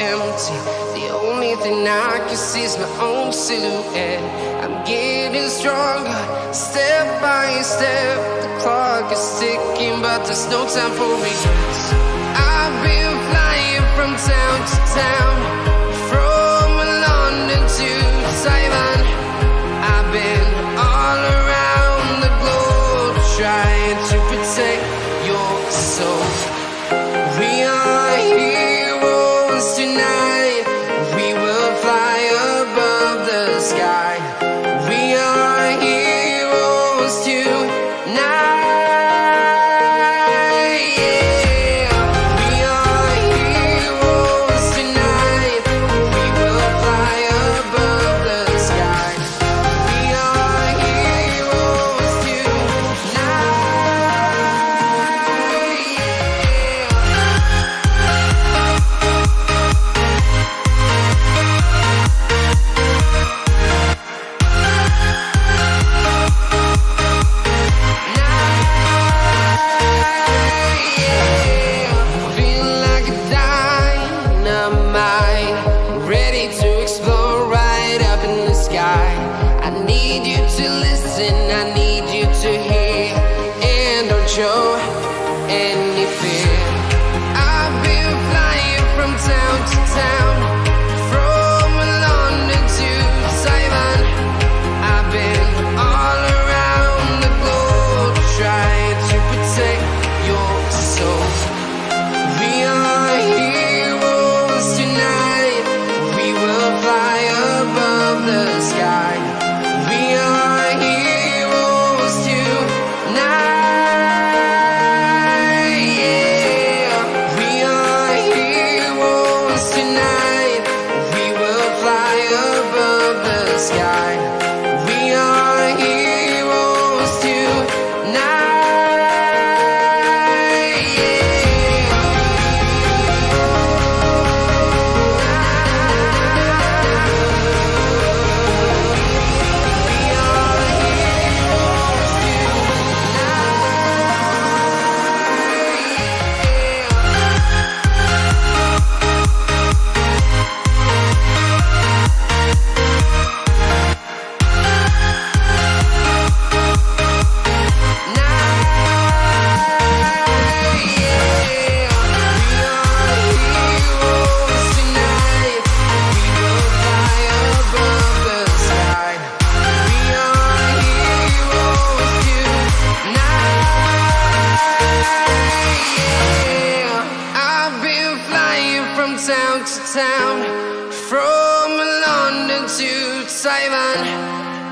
empty. The only thing I can see is my own silhouette. I'm getting stronger, step by step. The clock is ticking, but there's no time for regrets. I've been flying from town to town, from London to Taiwan. I've been all around the globe, trying to protect your soul. We are heroes tonight. We will fly above the sky. We are heroes tonight.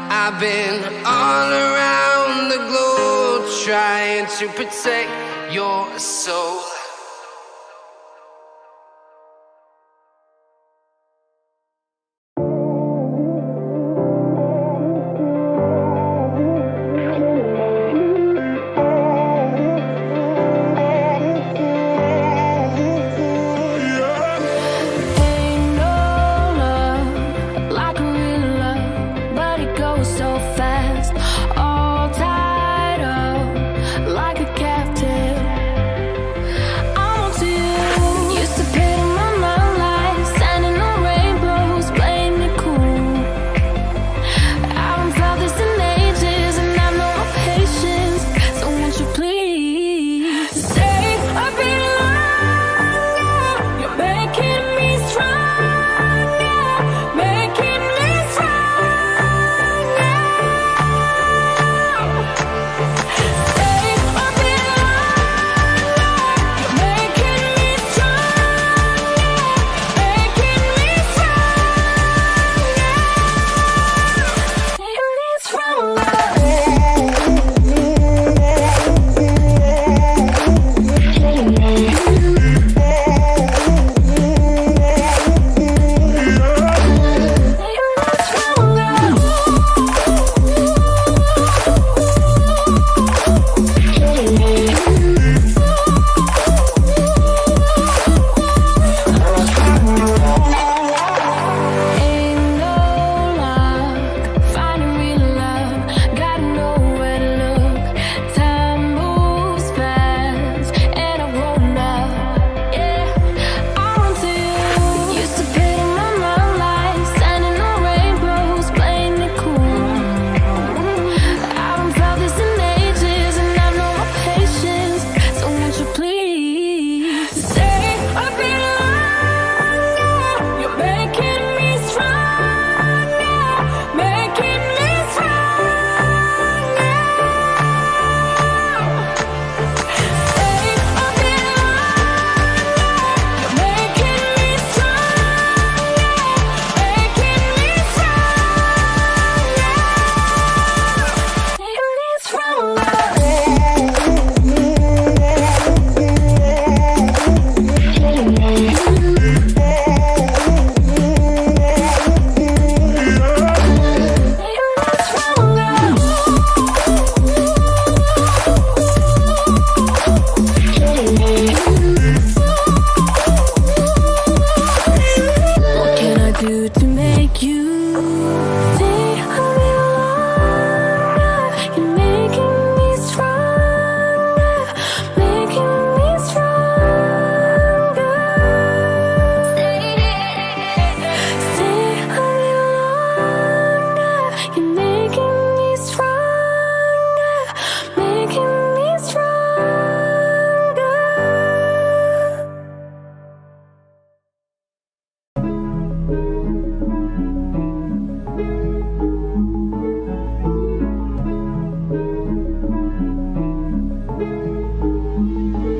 I've been all around the globe trying to protect your soul. All tied up like a captive.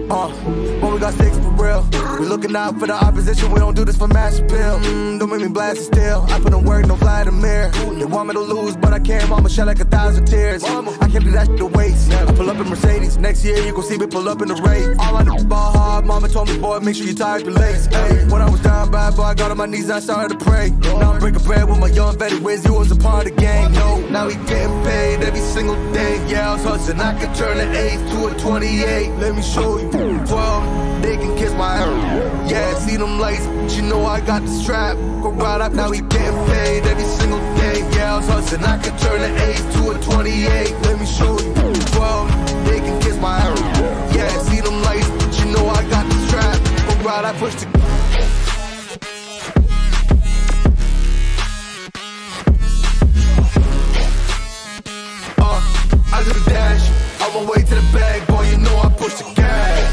When we got sticks for real. We looking out for the opposition, we don't do this for mass appeal. Don't make me blast it still. I put in work, no fly in the mirror. They want me to lose, but I can't. Mama shed like 1,000 tears. I can't do that shit to waste. I pull up in Mercedes. Next year you gon' see me pull up in the race. All I know is ball hard. Mama told me, boy, make sure you tie up your legs. Hey, when I was down bad, boy, I got on my knees and I started to pray. Now I'm breaking bread with my young vet. Wiz, you was a part of the gang. No, now he getting paid every single day. Yeah, I was hustling. I could turn an 8 to a 28. Let me show you. 12, they can kiss my ass. Yeah, see them lights, but you know I got the strap. Go right up, now he getting paid every single day. Yeah, I was hustling. I could turn an 8 to a 28. Let me show you. 12, they can kiss my ass. Yeah, see them lights, but you know I got the strap. Go right, I push the. I do the dash, on my way to the bag, boy, you know I push the gas.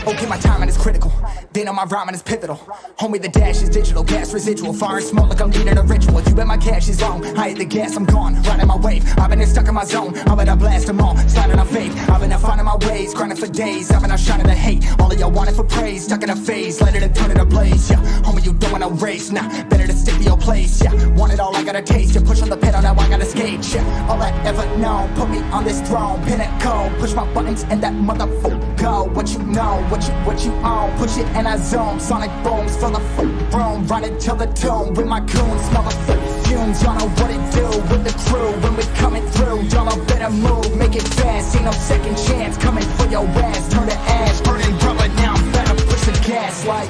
Okay, my timing is critical. They know my rhyming is pivotal. Homie, the dash is digital, gas residual. Fire and smoke like I'm leading a ritual. You bet my cash is long. I hit the gas, I'm gone. Riding my wave. I've been stuck in my zone. I bet I blast them all. Sliding on faith. I've been out finding my ways. Grinding for days. I've been out shining the hate. All of y'all wanted for praise. Stuck in a phase. Let it and turn it ablaze. Yeah, homie, you don't want no race. Nah, better to stick to your place. Yeah, want it all, I gotta taste. You push on the pedal, now I gotta skate. Yeah, all I ever know. Put me on this throne. Pinnacle. Push my buttons and that motherfucker go. What you know, what you own. Push it and I zone. Sonic booms full of room. Running till the tomb with my goons. Smell the fumes. Y'all know what it do with the crew when we coming through. Y'all know better move. Make it fast. Ain't no second chance. Coming for your ass. Turn to ash. Burning rubber now. Better push the gas like.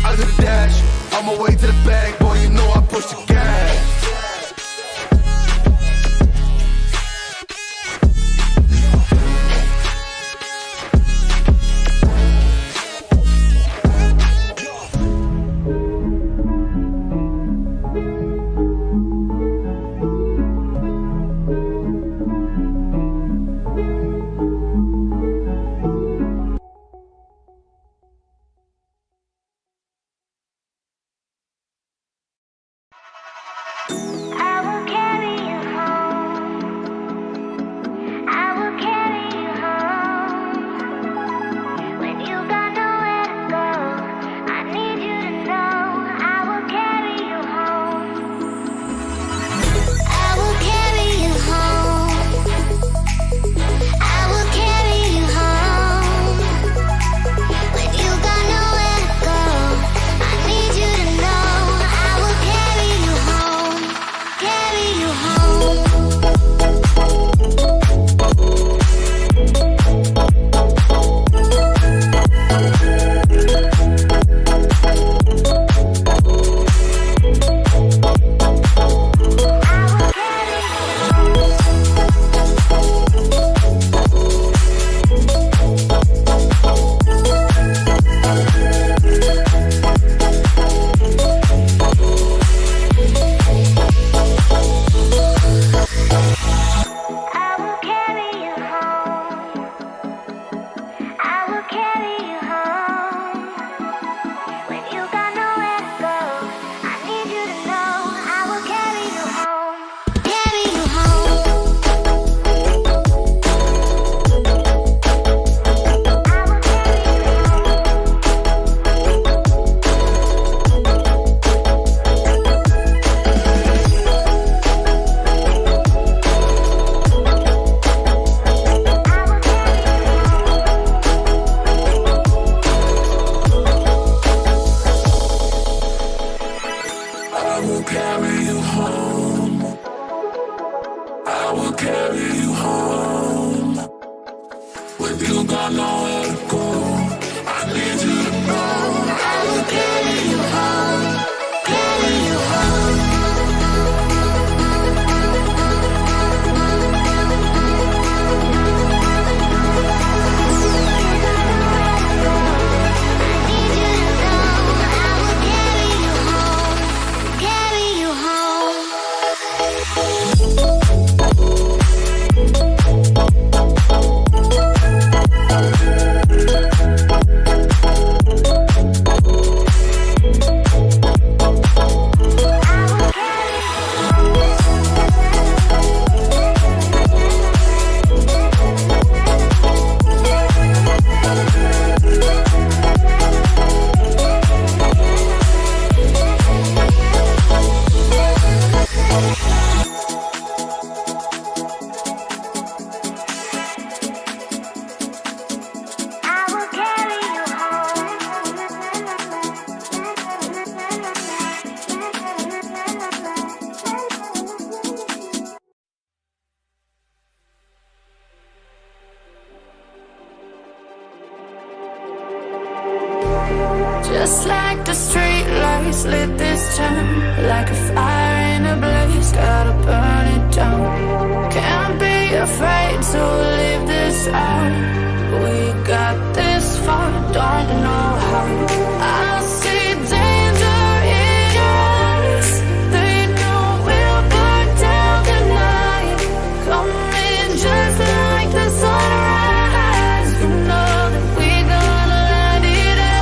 I do the dash, on my way to the bag, boy, you know I push the gas. Just like the street lights lit this town, like a fire in a blaze, gotta burn it down. Can't be afraid to leave this out. We got this far, don't know how. I see danger in your eyes. They know we'll burn down the night. Coming just like the sunrise. You know that we gonna light it up.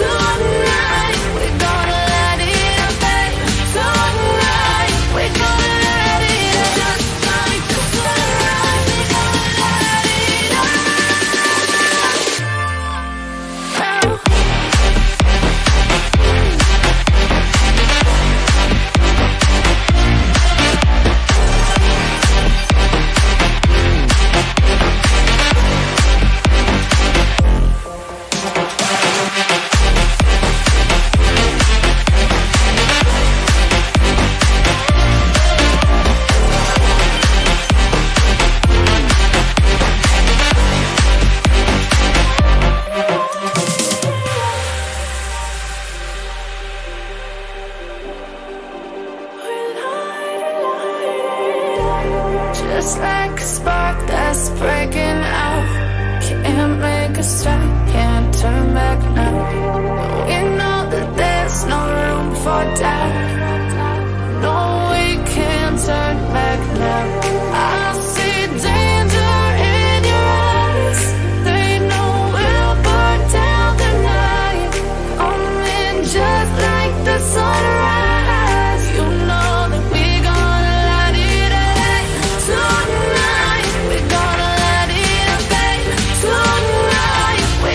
Tonight, we gonna light it up. Tonight, we gonna light it up. Just like the sunrise, we gonna light it up. Just like a spark that's breaking out. Can't make a stop, can't turn back now. We know that there's no room for doubt. No, we can't turn back now. I see danger in your eyes. They know we'll burn down the night. Coming just like the sunrise. You know that we gonna light it up. Tonight, we gonna light it up. Tonight, we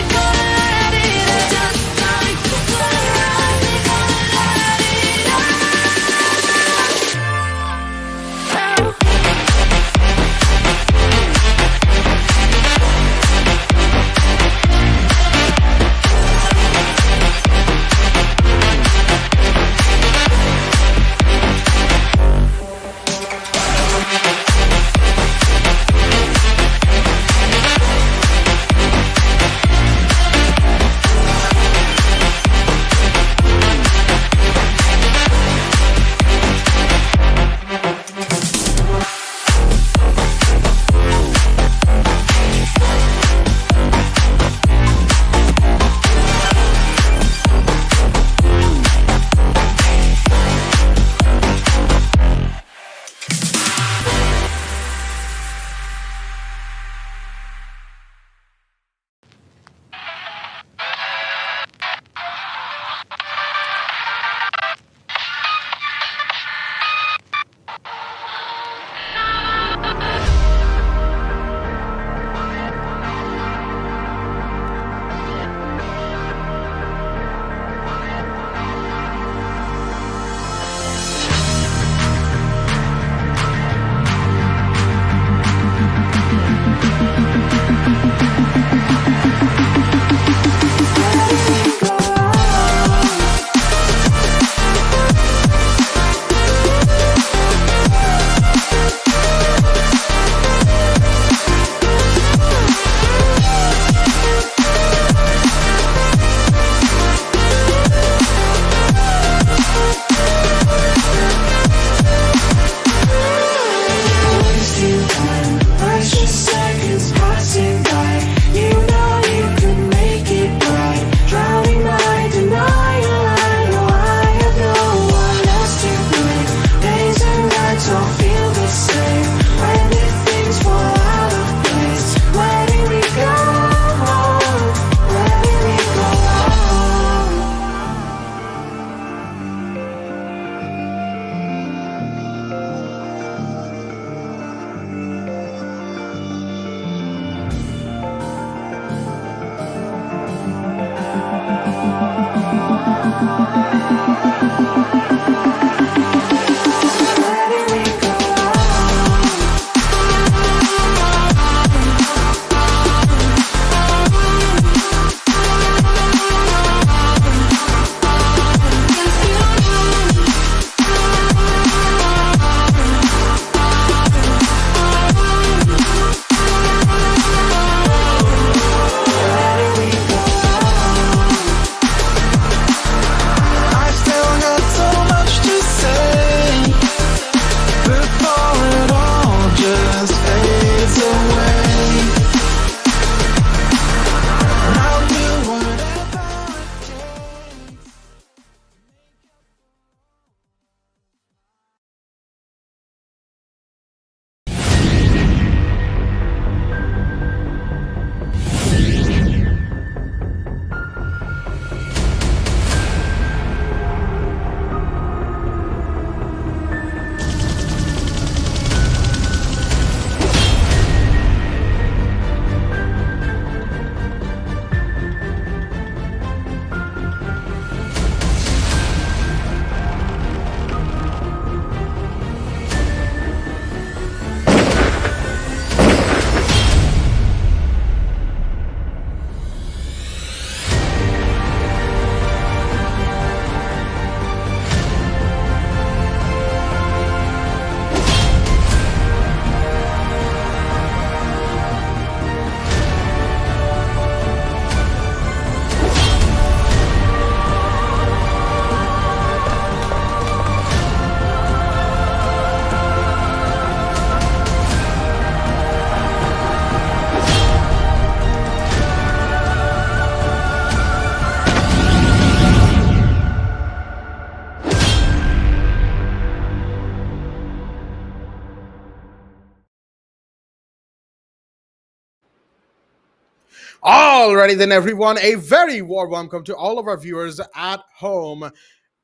Alrighty then, everyone, a very warm welcome to all of our viewers at home.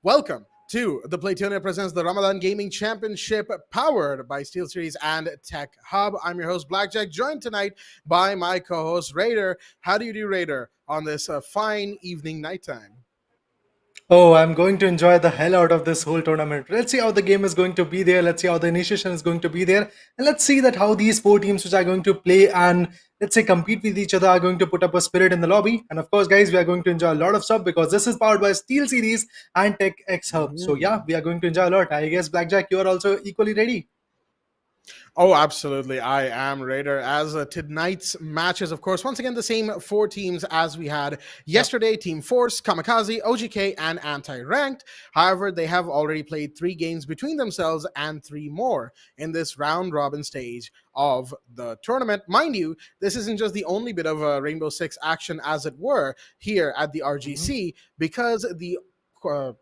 Welcome to the Playtonia presents the Ramadan Gaming Championship powered by SteelSeries and Tech Hub. I'm your host, Blackjack, joined tonight by my co-host, Raider. How do you do, Raider, on this fine evening nighttime? Oh, I'm going to enjoy the hell out of this whole tournament. Let's see how the game is going to be there. Let's see how the initiation is going to be there. And let's see that how these four teams which are going to play and let's say compete with each other are going to put up a spirit in the lobby. And of course, guys, we are going to enjoy a lot of stuff because this is powered by SteelSeries and Tech X Hub. So yeah, we are going to enjoy a lot. I guess Blackjack, you are also equally ready. Oh, absolutely. I am Raider. As tonight's matches, of course, once again, the same four teams as we had yesterday. Team Force, Kamikaze, OGK, and Anti-Ranked. However, they have already played 3 games between themselves and 3 more in this round-robin stage of the tournament. Mind you, this isn't just the only bit of Rainbow Six action, as it were, here at the RGC, because the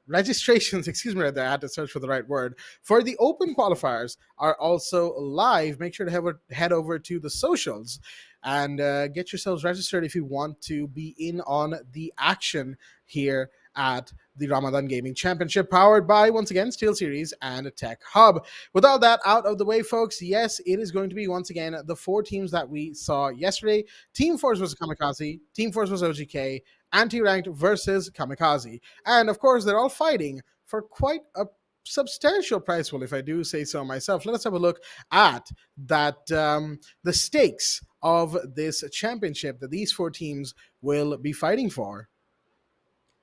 registrations, excuse me, right there, I had to search for the right word, for the open qualifiers are also live. Make sure to head over to the socials and get yourselves registered if you want to be in on the action here at the Ramadan Gaming Championship, powered by, once again, SteelSeries and Tech Hub. With all that out of the way, folks, yes, it is going to be, once again, the 4 teams that we saw yesterday. Team Force was Kamikaze, Team Force was OGK, Anti-Ranked versus Kamikaze. And, of course, they're all fighting for quite a substantial prize pool, if I do say so myself. Let us have a look at that, the stakes of this championship that these 4 teams will be fighting for.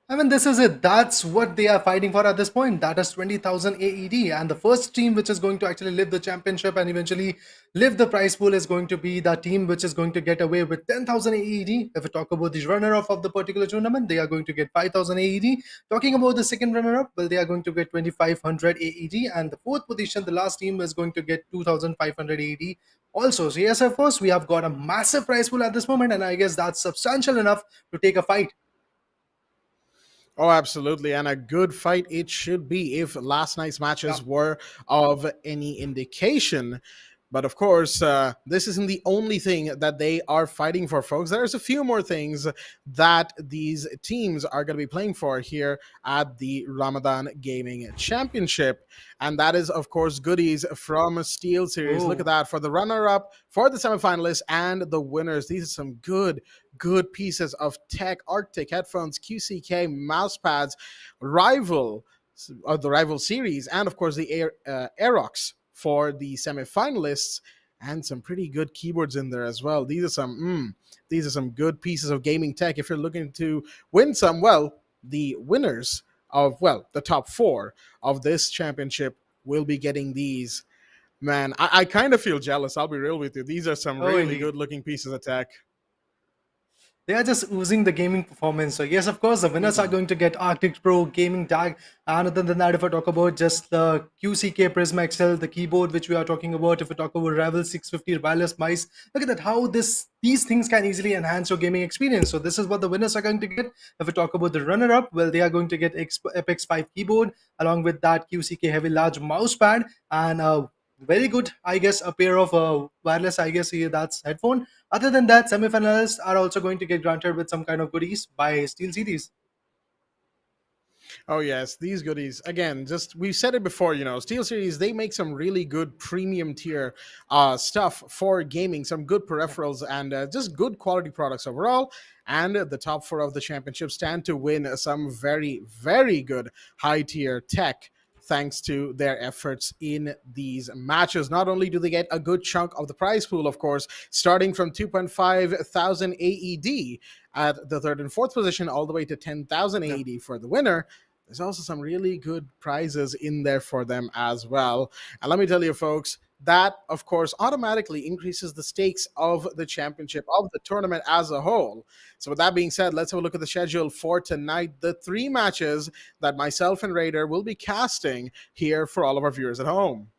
I mean, this is it. That's what they are fighting for at this point. That is 20,000 AED. And the first team which is going to actually live the championship and eventually live the prize pool is going to be the team which is going to get away with 10,000 AED. If we talk about the runner-up of the particular tournament, they are going to get 5,000 AED. Talking about the second runner-up, well, they are going to get 2,500 AED. And the fourth position, the last team, is going to get 2,500 AED. Also, so yes, of course, we have got a massive prize pool at this moment. And I guess that's substantial enough to take a fight. Oh, absolutely. And a good fight it should be if last night's matches were of any indication. But of course, this isn't the only thing that they are fighting for, folks. There's a few more things that these teams are going to be playing for here at the Ramadan Gaming Championship. And that is, of course, goodies from SteelSeries. Look at that. For the runner-up, for the semifinalists, and the winners. These are some good pieces of tech: Arctic headphones, QCK mouse pads, Rival of the Rival series, and of course the Aerox for the semifinalists, and some pretty good keyboards in there as well. These are some good pieces of gaming tech. If you're looking to win some, well, the winners of, well, the top 4 of this championship will be getting these. Man, I kind of feel jealous. I'll be real with you. These are some really good looking pieces of tech. They are just oozing the gaming performance. So yes, of course, the winners are going to get Arctic Pro gaming tag. And other than that, if I talk about just the QCK Prisma XL, the keyboard which we are talking about, if we talk about Rival 650 wireless mice, look at that, how these things can easily enhance your gaming experience. So this is what the winners are going to get. If we talk about the runner-up, well, they are going to get Apex 5 keyboard along with that QCK heavy large mouse pad and very good, I guess, a pair of wireless, I guess, that's headphone. Other than that, semifinalists are also going to get granted with some kind of goodies by SteelSeries. Oh yes, these goodies. Again, just we've said it before, SteelSeries, they make some really good premium tier stuff for gaming, some good peripherals, and just good quality products overall. And the top 4 of the championship stand to win some very, very good high tier tech, thanks to their efforts in these matches. Not only do they get a good chunk of the prize pool, of course, starting from 2.5 thousand AED at the 3rd and 4th position, all the way to 10,000 AED for the winner. There's also some really good prizes in there for them as well. And let me tell you, folks, that, of course, automatically increases the stakes of the championship, of the tournament as a whole. So with that being said, let's have a look at the schedule for tonight. The 3 matches that myself and Raider will be casting here for all of our viewers at home.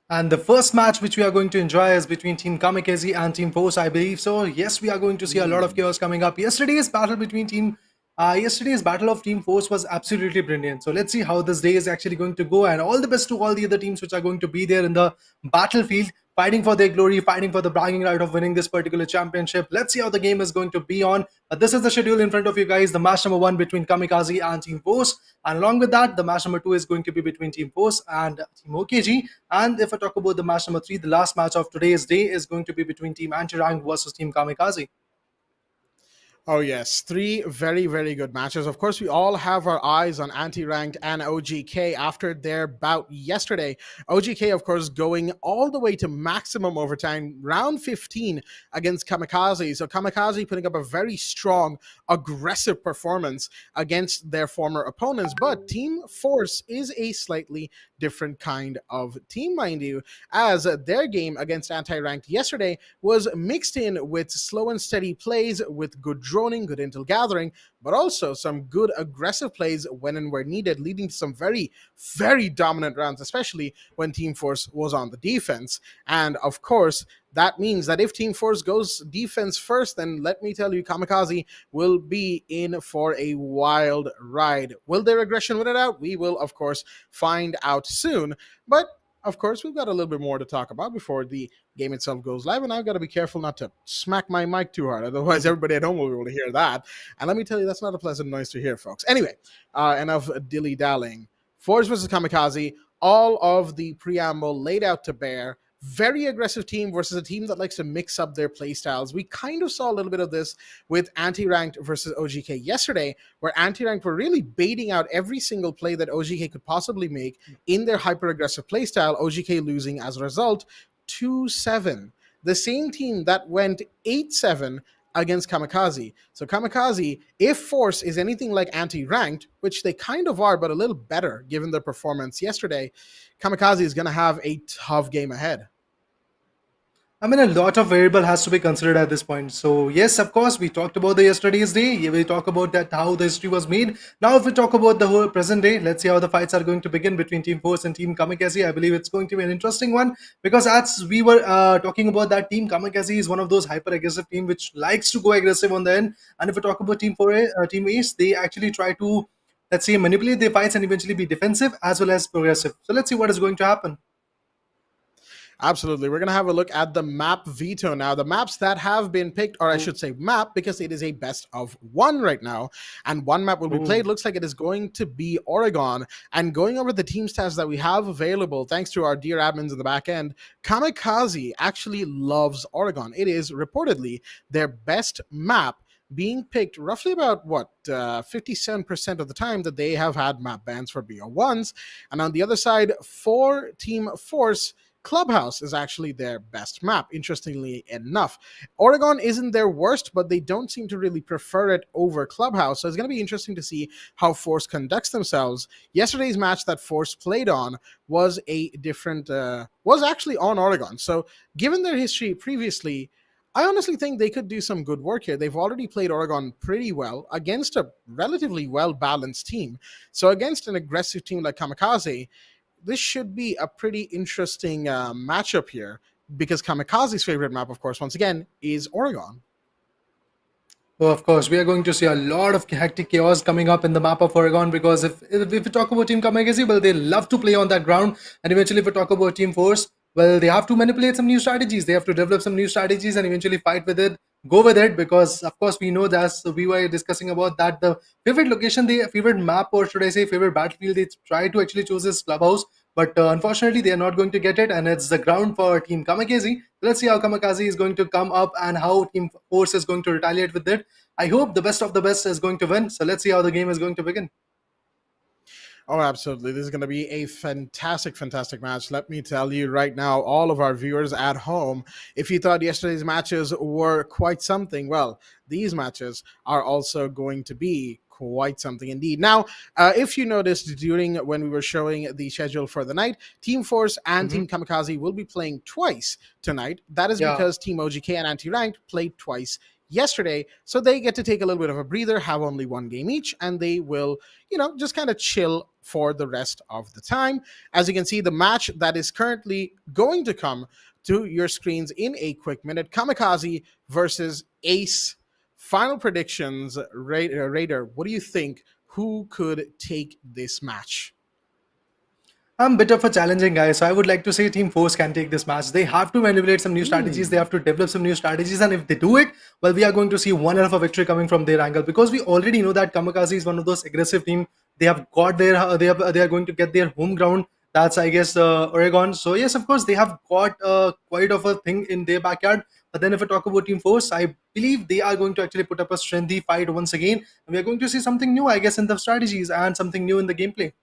And the first match which we are going to enjoy is between Team Kamikaze and Team Force, I believe. So yes, we are going to see a lot of chaos coming up. Yesterday's battle between Team Yesterday's Battle of Team Force was absolutely brilliant. So let's see how this day is actually going to go. And all the best to all the other teams which are going to be there in the battlefield, fighting for their glory, fighting for the bragging right of winning this particular championship. Let's see how the game is going to be on. This is the schedule in front of you guys. The match number 1 between Kamikaze and Team Force. And along with that, the match number 2 is going to be between Team Force and Team OKG. And if I talk about the match number 3, the last match of today's day is going to be between Team Anti-Rank versus Team Kamikaze. Oh, yes. Three very, very good matches. Of course, we all have our eyes on Anti-Ranked and OGK after their bout yesterday. OGK, of course, going all the way to maximum overtime, round 15 against Kamikaze. So Kamikaze putting up a very strong, aggressive performance against their former opponents. But Team Force is a slightly different kind of team, mind you, as their game against Anti-Ranked yesterday was mixed in with slow and steady plays with good droning, good intel gathering, but also some good aggressive plays when and where needed, leading to some very, very dominant rounds, especially when Team Force was on the defense. And of course, that means that if Team Force goes defense first, then let me tell you, Kamikaze will be in for a wild ride. Will their aggression win it out? We will, of course, find out soon. But of course, we've got a little bit more to talk about before the game itself goes live, and I've got to be careful not to smack my mic too hard. Otherwise, everybody at home will be able to hear that. And let me tell you, that's not a pleasant noise to hear, folks. Anyway, enough dilly-dallying. Force versus Kamikaze, all of the preamble laid out to bear. Very aggressive team versus a team that likes to mix up their play styles. We kind of saw a little bit of this with Anti-Ranked versus OGK yesterday, where Anti-Ranked were really baiting out every single play that OGK could possibly make in their hyper-aggressive play style, OGK losing as a result 2-7. The same team that went 8-7 against Kamikaze. So Kamikaze, if Force is anything like Anti-Ranked, which they kind of are, but a little better given their performance yesterday, Kamikaze is going to have a tough game ahead. I mean, a lot of variable has to be considered at this point. So yes, of course, we talked about the yesterday's day. We talk about that how the history was made. Now, if we talk about the whole present day, let's see how the fights are going to begin between Team Force and Team Kamikaze. I believe it's going to be an interesting one because as we were talking about that, Team Kamikaze is one of those hyper aggressive team which likes to go aggressive on the end. And if we talk about Team Ace, they actually try to, let's say, manipulate their fights and eventually be defensive as well as progressive. So let's see what is going to happen. Absolutely. We're going to have a look at the map veto now. The maps that have been picked, or I should say map, because it is a best of one right now. And one map will be played. Looks like it is going to be Oregon. And going over the team stats that we have available, thanks to our dear admins in the back end, Kamikaze actually loves Oregon. It is reportedly their best map, being picked roughly about 57% of the time that they have had map bans for BO1s. And on the other side, for Team Force, Clubhouse is actually their best map, interestingly enough. Oregon isn't their worst, but they don't seem to really prefer it over Clubhouse. So it's going to be interesting to see how Force conducts themselves. Yesterday's match that Force played on was was actually on Oregon. So given their history previously, I honestly think they could do some good work here. They've already played Oregon pretty well against a relatively well-balanced team. So against an aggressive team like Kamikaze, this should be a pretty interesting matchup here because Kamikaze's favorite map, of course, once again, is Oregon. Oh, of course, we are going to see a lot of hectic chaos coming up in the map of Oregon because if we talk about Team Kamikaze, well, they love to play on that ground. And eventually, if we talk about Team Force, well, they have to manipulate some new strategies. They have to develop some new strategies and eventually fight with it, go with it, because of course we know that we were discussing about that the favorite location, the favorite map, or should I say favorite battlefield they try to actually choose is Clubhouse. But unfortunately, they are not going to get it, and it's the ground for Team Kamikaze. Let's see how Kamikaze is going to come up and how Team Force is going to retaliate with it. I hope the best of the best is going to win. So let's see how the game is going to begin. Oh, absolutely. This is going to be a fantastic, fantastic match. Let me tell you right now, all of our viewers at home, if you thought yesterday's matches were quite something, well, these matches are also going to be quite something indeed. Now, if you noticed during when we were showing the schedule for the night, Team Force and Team Kamikaze will be playing twice tonight. That is because Team OGK and Anti-Ranked played twice yesterday, so they get to take a little bit of a breather, have only one game each, and they will, just kind of chill for the rest of the time. As you can see, the match that is currently going to come to your screens in a quick minute, Kamikaze versus Ace Final predictions, Raider. What do you think? Who could take this match? I'm a bit of a challenging guy, so I would like to say Team Force can take this match. They have to manipulate some new strategies, they have to develop some new strategies, and if they do it, well, we are going to see one hell of a victory coming from their angle, because we already know that Kamikaze is one of those aggressive team. They have got their, they are going to get their home ground. That's, I guess, Oregon. So yes, of course, they have got quite of a thing in their backyard. But then if I talk about Team Force, I believe they are going to actually put up a strengthy fight once again. And we are going to see something new, I guess, in the strategies and something new in the gameplay.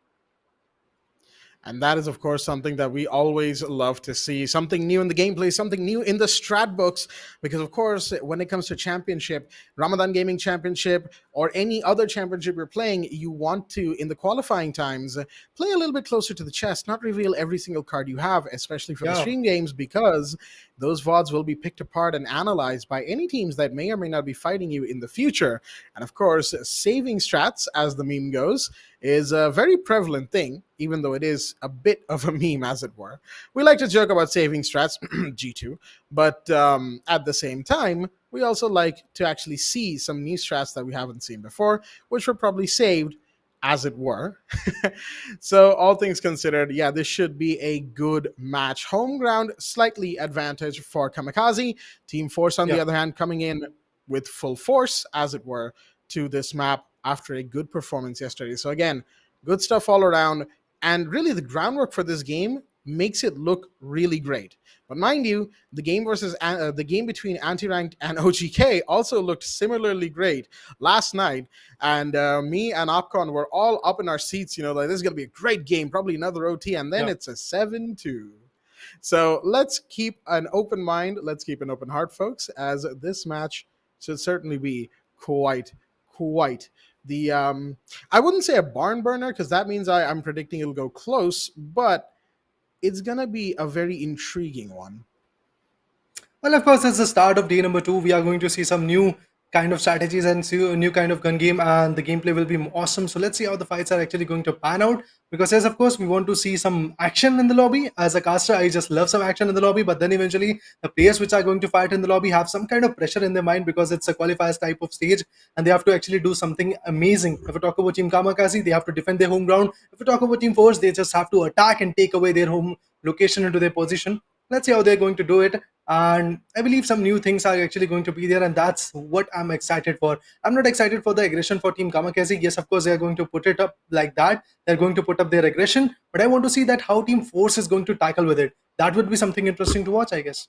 And that is, of course, something that we always love to see. Something new in the gameplay, something new in the strat books. Because, of course, when it comes to championship, Ramadan Gaming Championship, or any other championship you're playing, you want to, in the qualifying times, play a little bit closer to the chest, not reveal every single card you have, especially for the stream games, because those VODs will be picked apart and analyzed by any teams that may or may not be fighting you in the future. And, of course, saving strats, as the meme goes, is a very prevalent thing, even though it is a bit of a meme, as it were. We like to joke about saving strats, G2, but at the same time, we also like to actually see some new strats that we haven't seen before, which were probably saved, as it were. So all things considered, yeah, this should be a good match. Home ground, slightly advantage for Kamikaze. Team Force, on the other hand, coming in with full force, as it were, to this map after a good performance yesterday. So again, good stuff all around. And really the groundwork for this game makes it look really great. But mind you, the game between Anti-Ranked and OGK also looked similarly great last night. And me and Opcon were all up in our seats, like this is going to be a great game, probably another OT. And then it's a 7-2. So let's keep an open mind. Let's keep an open heart, folks, as this match should certainly be quite the I wouldn't say a barn burner, because that means I'm predicting it'll go close, but it's gonna be a very intriguing one. Well, of course, it's the start of day number 2. We are going to see some new kind of strategies and see a new kind of gun game, and the gameplay will be awesome. So let's see how the fights are actually going to pan out, because yes, of course, we want to see some action in the lobby. As a caster, I just love some action in the lobby, but then eventually the players which are going to fight in the lobby have some kind of pressure in their mind, because it's a qualifiers type of stage and they have to actually do something amazing. If we talk about Team Kamikaze, they have to defend their home ground. If we talk about Team Force, they just have to attack and take away their home location into their position. Let's see how they're going to do it. And I believe some new things are actually going to be there, and that's what I'm excited for. I'm not excited for the aggression for Team Kamikaze. Yes, of course, they're going to put it up like that. They're going to put up their aggression, but I want to see that how Team Force is going to tackle with it. That would be something interesting to watch, I guess.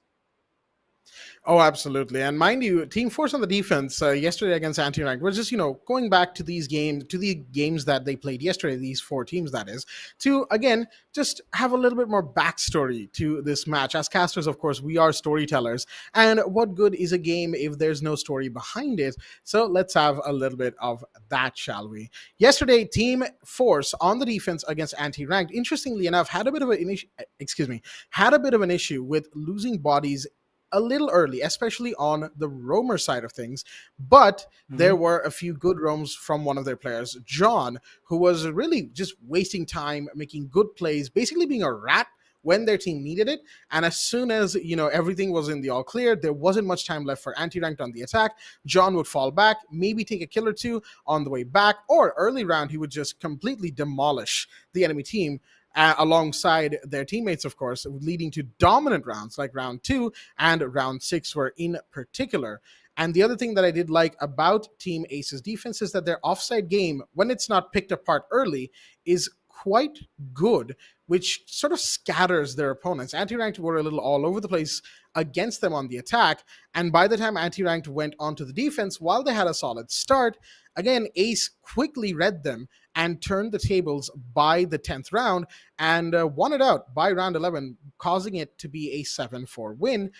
Oh, absolutely. And mind you, Team Force on the defense yesterday against Anti-Ranked was just, going back to these games, to the games that they played yesterday, these 4 teams, that is, to, again, just have a little bit more backstory to this match. As casters, of course, we are storytellers. And what good is a game if there's no story behind it? So let's have a little bit of that, shall we? Yesterday, Team Force on the defense against Anti-Ranked, interestingly enough, had a bit of an issue with losing bodies a little early, especially on the roamer side of things, but there were a few good roams from one of their players, John, who was really just wasting time, making good plays, basically being a rat when their team needed it. And as soon as everything was in the all clear, there wasn't much time left for Anti-Ranked on the attack. John would fall back, maybe take a kill or two on the way back, or early round he would just completely demolish the enemy team alongside their teammates, of course, leading to dominant rounds like round 2 and round 6 were in particular. And the other thing that I did like about Team Ace's defense is that their offside game, when it's not picked apart early, is quite good, which sort of scatters their opponents. Anti-Ranked were a little all over the place against them on the attack, and by the time Anti-Ranked went onto the defense, while they had a solid start, again, Ace quickly read them and turned the tables by the 10th round and won it out by round 11, causing it to be a 7-4 win.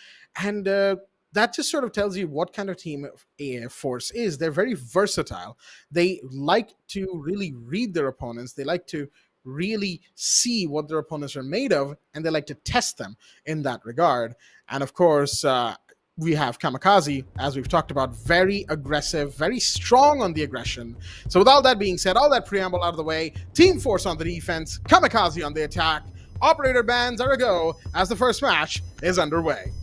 And that just sort of tells you what kind of team Force is. They're very versatile. They like to really read their opponents. They like to really see what their opponents are made of, and they like to test them in that regard. And of course, we have Kamikaze, as we've talked about, very aggressive, very strong on the aggression. So with all that being said, all that preamble out of the way, Team Force on the defense, Kamikaze on the attack. Operator bands are a go as the first match is underway.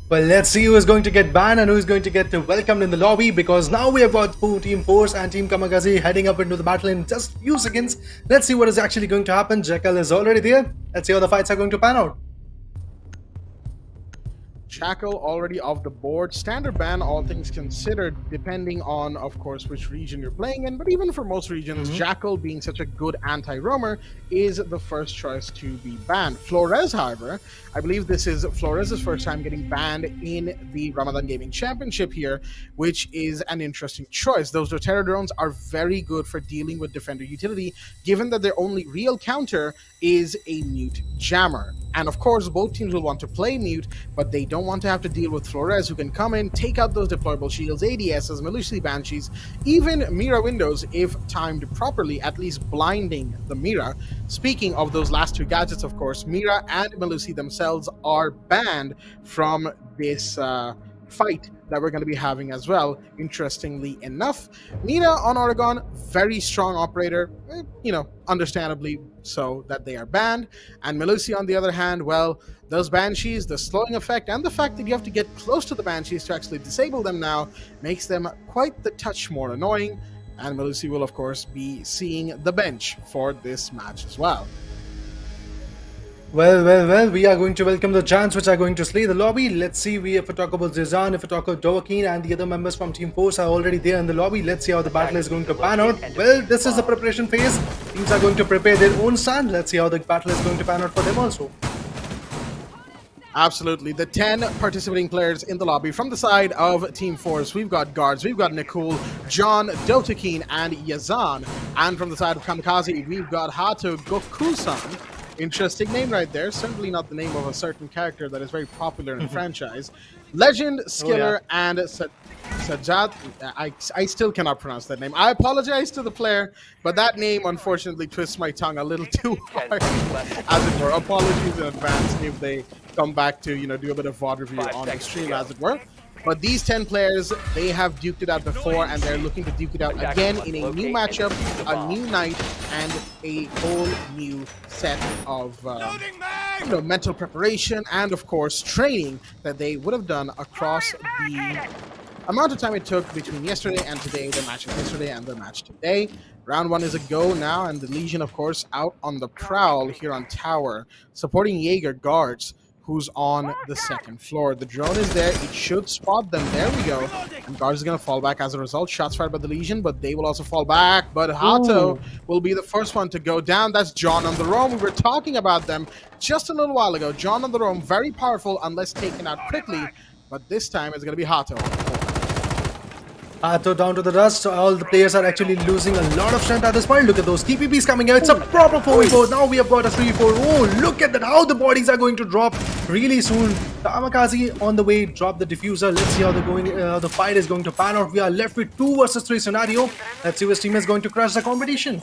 Well, let's see who is going to get banned and who is going to get welcomed in the lobby, because now we have got Team Force and Team Kamikaze heading up into the battle in just a few seconds. Let's see what is actually going to happen. Jekyll is already there. Let's see how the fights are going to pan out. Shackle already off the board. Standard ban, all things considered, depending on, of course, which region you're playing in. But even for most regions, Jackal, being such a good anti-roamer, is the first choice to be banned. Flores, however, I believe this is Flores' first time getting banned in the Ramadan Gaming Championship here, which is an interesting choice. Those doTERRA drones are very good for dealing with defender utility, given that their only real counter is a mute jammer. And of course, both teams will want to play mute, but they don't want to have to deal with Flores, who can come in, take out those deployable shields, ADSs, Melusi Banshees, even Mira windows if timed properly, at least blinding the Mira. Speaking of those last two gadgets, of course, Mira and Melusi themselves are banned from this fight that we're going to be having as well, interestingly enough. Mira on Oregon, very strong operator, understandably so that they are banned. And Melusi, on the other hand, well, those Banshees, the slowing effect, and the fact that you have to get close to the Banshees to actually disable them now makes them quite the touch more annoying. And Melusi will, of course, be seeing the bench for this match as well. Well, we are going to welcome the Giants, which are going to slay the lobby. Let's see, if we talk about Zizan, if we talk about Dovahkiin, and the other members from Team Force are already there in the lobby. Let's see how the battle is going to pan out. Well, this is the preparation phase. Teams are going to prepare their own stand. Let's see how the battle is going to pan out for them also. Absolutely. The 10 participating players in the lobby from the side of Team Force. We've got guards, we've got Nikul, John, Dovahkiin, and Yazan. And from the side of Kamikaze, we've got Hato Gokusan. Interesting name right there. Certainly not the name of a certain character that is very popular in the franchise. Legend, Skiller, and Sajad. I still cannot pronounce that name. I apologize to the player, but that name unfortunately twists my tongue a little too hard, as it were. Apologies in advance if they come back to, do a bit of VOD review on the stream, as it were. But these 10 players, they have duked it out before, and they're looking to duke it out again in a new matchup, a new night, and a whole new set of mental preparation and, of course, training that they would have done across the amount of time it took between yesterday and today, the match of yesterday and the match today. Round 1 is a go now, and the Legion, of course, out on the prowl here on Tower, supporting Jaeger guards, who's on the second floor. The drone is there. It should spot them. There we go. And guards is going to fall back as a result. Shots fired by the Legion, but they will also fall back. But Hato will be the first one to go down. That's John on the roam. We were talking about them just a little while ago. John on the roam, very powerful unless taken out quickly. But this time it's going to be Hato. Hato down to the dust. So all the players are actually losing a lot of strength at this point. Look at those TPPs coming out. It's a proper 4v4. Now we have got a 3v4. Oh, look at that. How the bodies are going to drop really soon. The Kamikaze on the way. Drop the diffuser. Let's see how the fight is going to pan out. We are left with 2 versus 3 scenario. Let's see which team is going to crush the competition.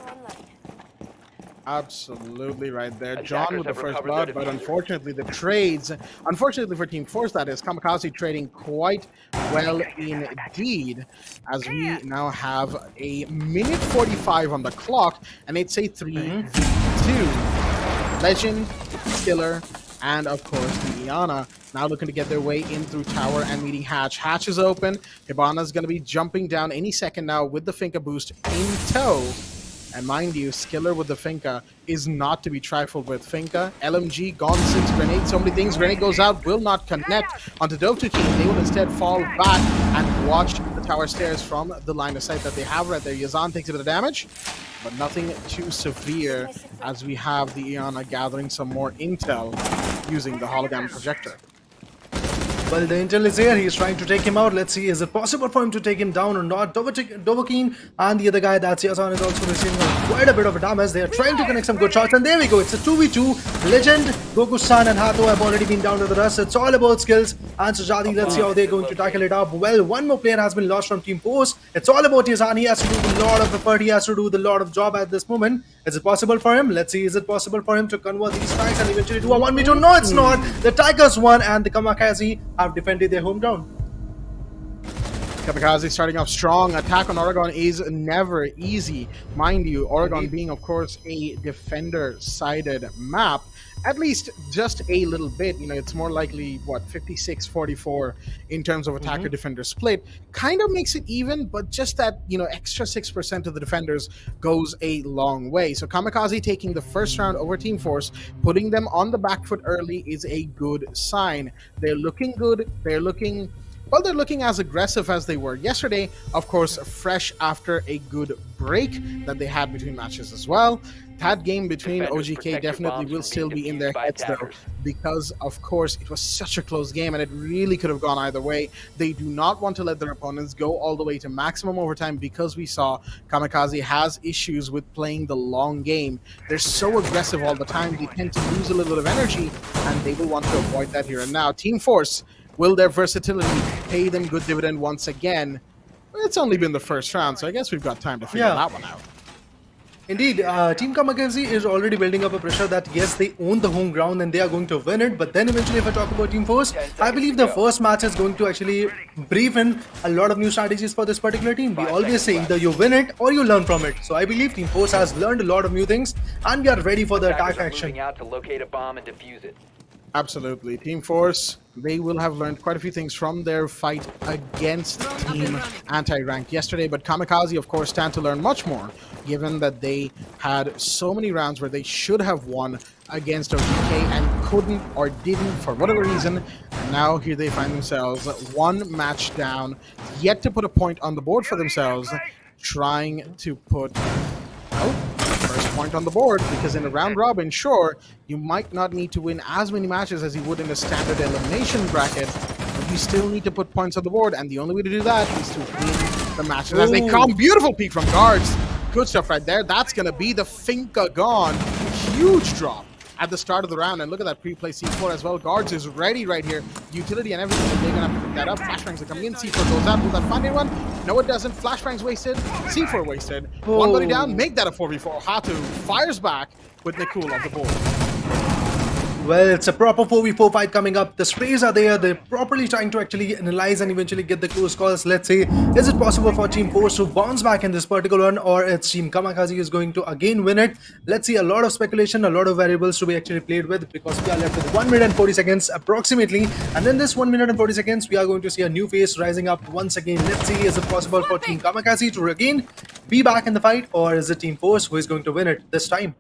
Absolutely right there. John with the first blood, but unfortunately the trades, unfortunately for Team Force, that is, Kamikaze trading quite well indeed, as we now have a minute 45 on the clock, and it's a 3v2. Legend, Killer, and of course the Iana now looking to get their way in through Tower and meeting Hatch. Hatch is open. Hibana's going to be jumping down any second now with the Finka boost in tow. And mind you, Skiller with the Finka is not to be trifled with. Finka, LMG, gone 6 grenades, so many things. Grenade goes out, will not connect onto Dovahkiin. They will instead fall back and watch the tower stairs from the line of sight that they have right there. Yazan takes a bit of damage, but nothing too severe, as we have the Iana gathering some more intel using the hologram projector. Well, the intel is here. He's trying to take him out. Let's see, is it possible for him to take him down or not? Dovahkiin and the other guy, that's Yazan, is also receiving quite a bit of damage. They are trying to connect some good shots, and there we go. It's a 2v2. Legend, Goku-san, and Hato have already been down to the dust. It's all about skills. And Sajadi, let's see how they're going to tackle it up. Well, one more player has been lost from Team Force. It's all about Yazan. He has to do a lot of effort. He has to do a lot of job at this moment. Is it possible for him? Let's see, is it possible for him to convert these strikes and eventually do a 1v2? No, it's not. The Tigers won, and the Kamikaze have defended their home ground. Kamikaze starting off strong. Attack on Oregon is never easy. Mind you, Oregon being, of course, a defender-sided map, at least just a little bit. It's more likely, what, 56-44 in terms of attacker-defender split. Kind of makes it even, but just that, extra 6% of the defenders goes a long way. So Kamikaze taking the first round over Team Force, putting them on the back foot early is a good sign. They're looking good. They're looking as aggressive as they were yesterday, of course, fresh after a good break that they had between matches as well. That game between OGK definitely will still be in their heads, though, because, of course, it was such a close game, and it really could have gone either way. They do not want to let their opponents go all the way to maximum overtime, because we saw Kamikaze has issues with playing the long game. They're so aggressive all the time, they tend to lose a little bit of energy, and they will want to avoid that here and now. Team Force, will their versatility pay them good dividend once again? It's only been the first round, so I guess we've got time to figure that one out. Indeed, Team Kamikaze is already building up a pressure that yes, they own the home ground and they are going to win it. But then eventually, if I talk about Team Force, I believe the first match is going to actually brief in a lot of new strategies for this particular team. We always say either you win it or you learn from it. So I believe Team Force has learned a lot of new things and we are ready for the attack action. Out to locate a bomb and defuse it. Absolutely. Team Force, they will have learned quite a few things from their fight against Team Anti-Rank yesterday, but Kamikaze, of course, stand to learn much more, given that they had so many rounds where they should have won against OGK and couldn't or didn't for whatever reason. And now here they find themselves one match down, yet to put a point on the board for themselves, trying to put first point on the board, because in a round robin, sure, you might not need to win as many matches as you would in a standard elimination bracket, but you still need to put points on the board, and the only way to do that is to win the matches as they come. Beautiful peek from Guards. Good stuff right there. That's going to be the Finca gone. Huge drop at the start of the round, and look at that pre-play C4 as well. Guards is ready right here. Utility and everything, but they're going to have to pick that up. Flashbangs are coming in. C4 goes out. Will that find anyone? No, it doesn't. Flashbangs wasted. C4 wasted. One buddy down. Make that a 4v4. Hatu fires back with Nikul on the board. Well, it's a proper 4v4 fight coming up. The sprays are there. They're properly trying to actually analyze and eventually get the close calls. Let's see, is it possible for Team Force to bounce back in this particular one, or it's Team Kamikaze is going to again win it? Let's see, a lot of speculation, a lot of variables to be actually played with, because we are left with 1 minute and 40 seconds approximately. And in this 1 minute and 40 seconds, we are going to see a new face rising up once again. Let's see, is it possible for Team Kamikaze to again be back in the fight, or is it Team Force who is going to win it this time?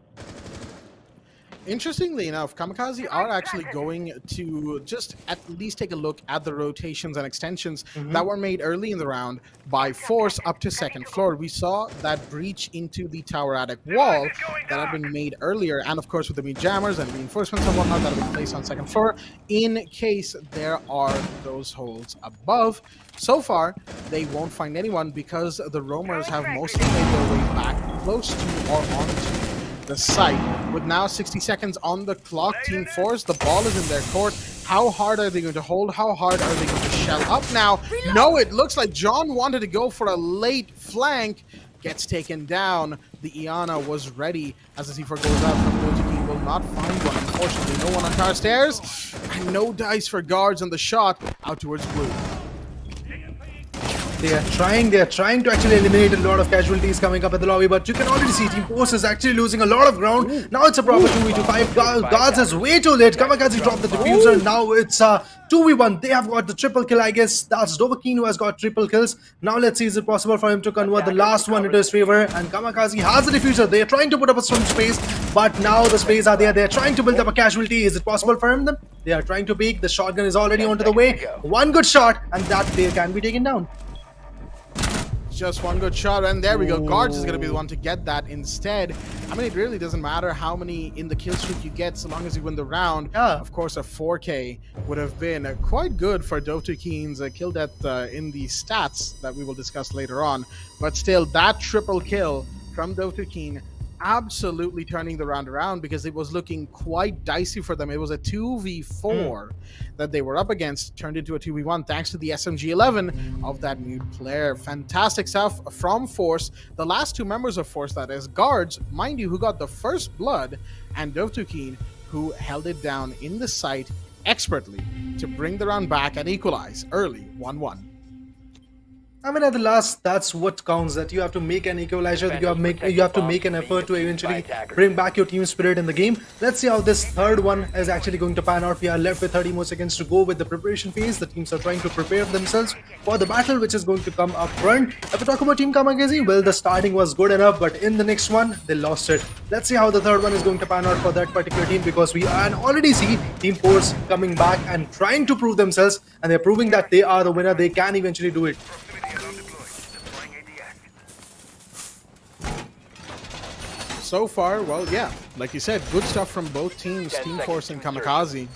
Interestingly enough, Kamikaze are actually going to just at least take a look at the rotations and extensions that were made early in the round by Force up to second floor. We saw that breach into the tower attic wall that had been made earlier, and of course with the meat jammers and reinforcements and whatnot that have been placed on second floor in case there are those holes above. So far, they won't find anyone because the roamers have mostly made their way back close to or onto the site. With now 60 seconds on the clock, Team Force, the ball is in their court. How hard are they going to hold? How hard are they going to shell up now? No, it looks like John wanted to go for a late flank. Gets taken down. The Iana was ready as the C4 goes out from Logiki. Will not find one, unfortunately. No one on tower stairs. And no dice for Guards on the shot out towards blue. They are trying to actually eliminate a lot of casualties coming up at the lobby, but you can already see Team Force is actually losing a lot of ground. Now it's a proper 2v5. Guards is way too late. Kamikaze dropped the diffuser. Now it's 2v1. They have got the triple kill, I guess. That's Dovahkiin who has got triple kills. Now let's see, is it possible for him to convert the last one into his favor? And Kamikaze has the diffuser. They are trying to put up some space, but now the space are there. They are trying to build up a casualty. Is it possible for him? They are trying to peek. The shotgun is already onto the way. One good shot, and that player can be taken down. Just one good shot, and there we go. Guards is going to be the one to get that instead. I mean, it really doesn't matter how many in the kill streak you get, so long as you win the round. Yeah. Of course, a 4K would have been quite good for Dovahkiin's kill death in the stats that we will discuss later on. But still, that triple kill from Dovahkiin absolutely turning the round around, because it was looking quite dicey for them. It was a 2v4 that they were up against, turned into a 2v1 thanks to the SMG-11 of that mute player. Fantastic stuff from Force. The last two members of Force, that is, Guards, mind you, who got the first blood, and Dovahkiin, who held it down in the site expertly to bring the round back and equalize early 1-1. I mean, at the last, that's what counts. That you have to make an equalizer. You have to make an effort to eventually bring back your team spirit in the game. Let's see how this third one is actually going to pan out. We are left with 30 more seconds to go with the preparation phase. The teams are trying to prepare themselves for the battle, which is going to come up front. If we talk about Team Kamikaze, well, the starting was good enough, but in the next one, they lost it. Let's see how the third one is going to pan out for that particular team, because we can already see Team Force coming back and trying to prove themselves, and they're proving that they are the winner. They can eventually do it. So far, well, yeah, like you said, good stuff from both teams, Team Force and Kamikaze.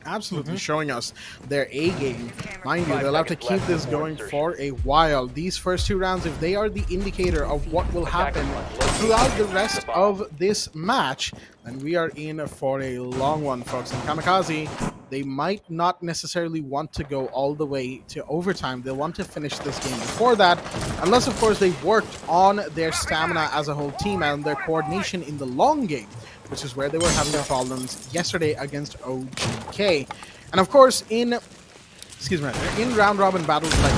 Absolutely showing us their A game. Mind you, they'll have to keep this going for a while. These first 2 rounds, if they are the indicator of what will happen throughout the rest of this match, then we are in for a long one, folks. And Kamikaze, they might not necessarily want to go all the way to overtime. They'll want to finish this game before that, unless, of course, they've worked on their stamina as a whole team and their coordination in the long game, which is where they were having problems yesterday against OGK. And of course, in round robin battles like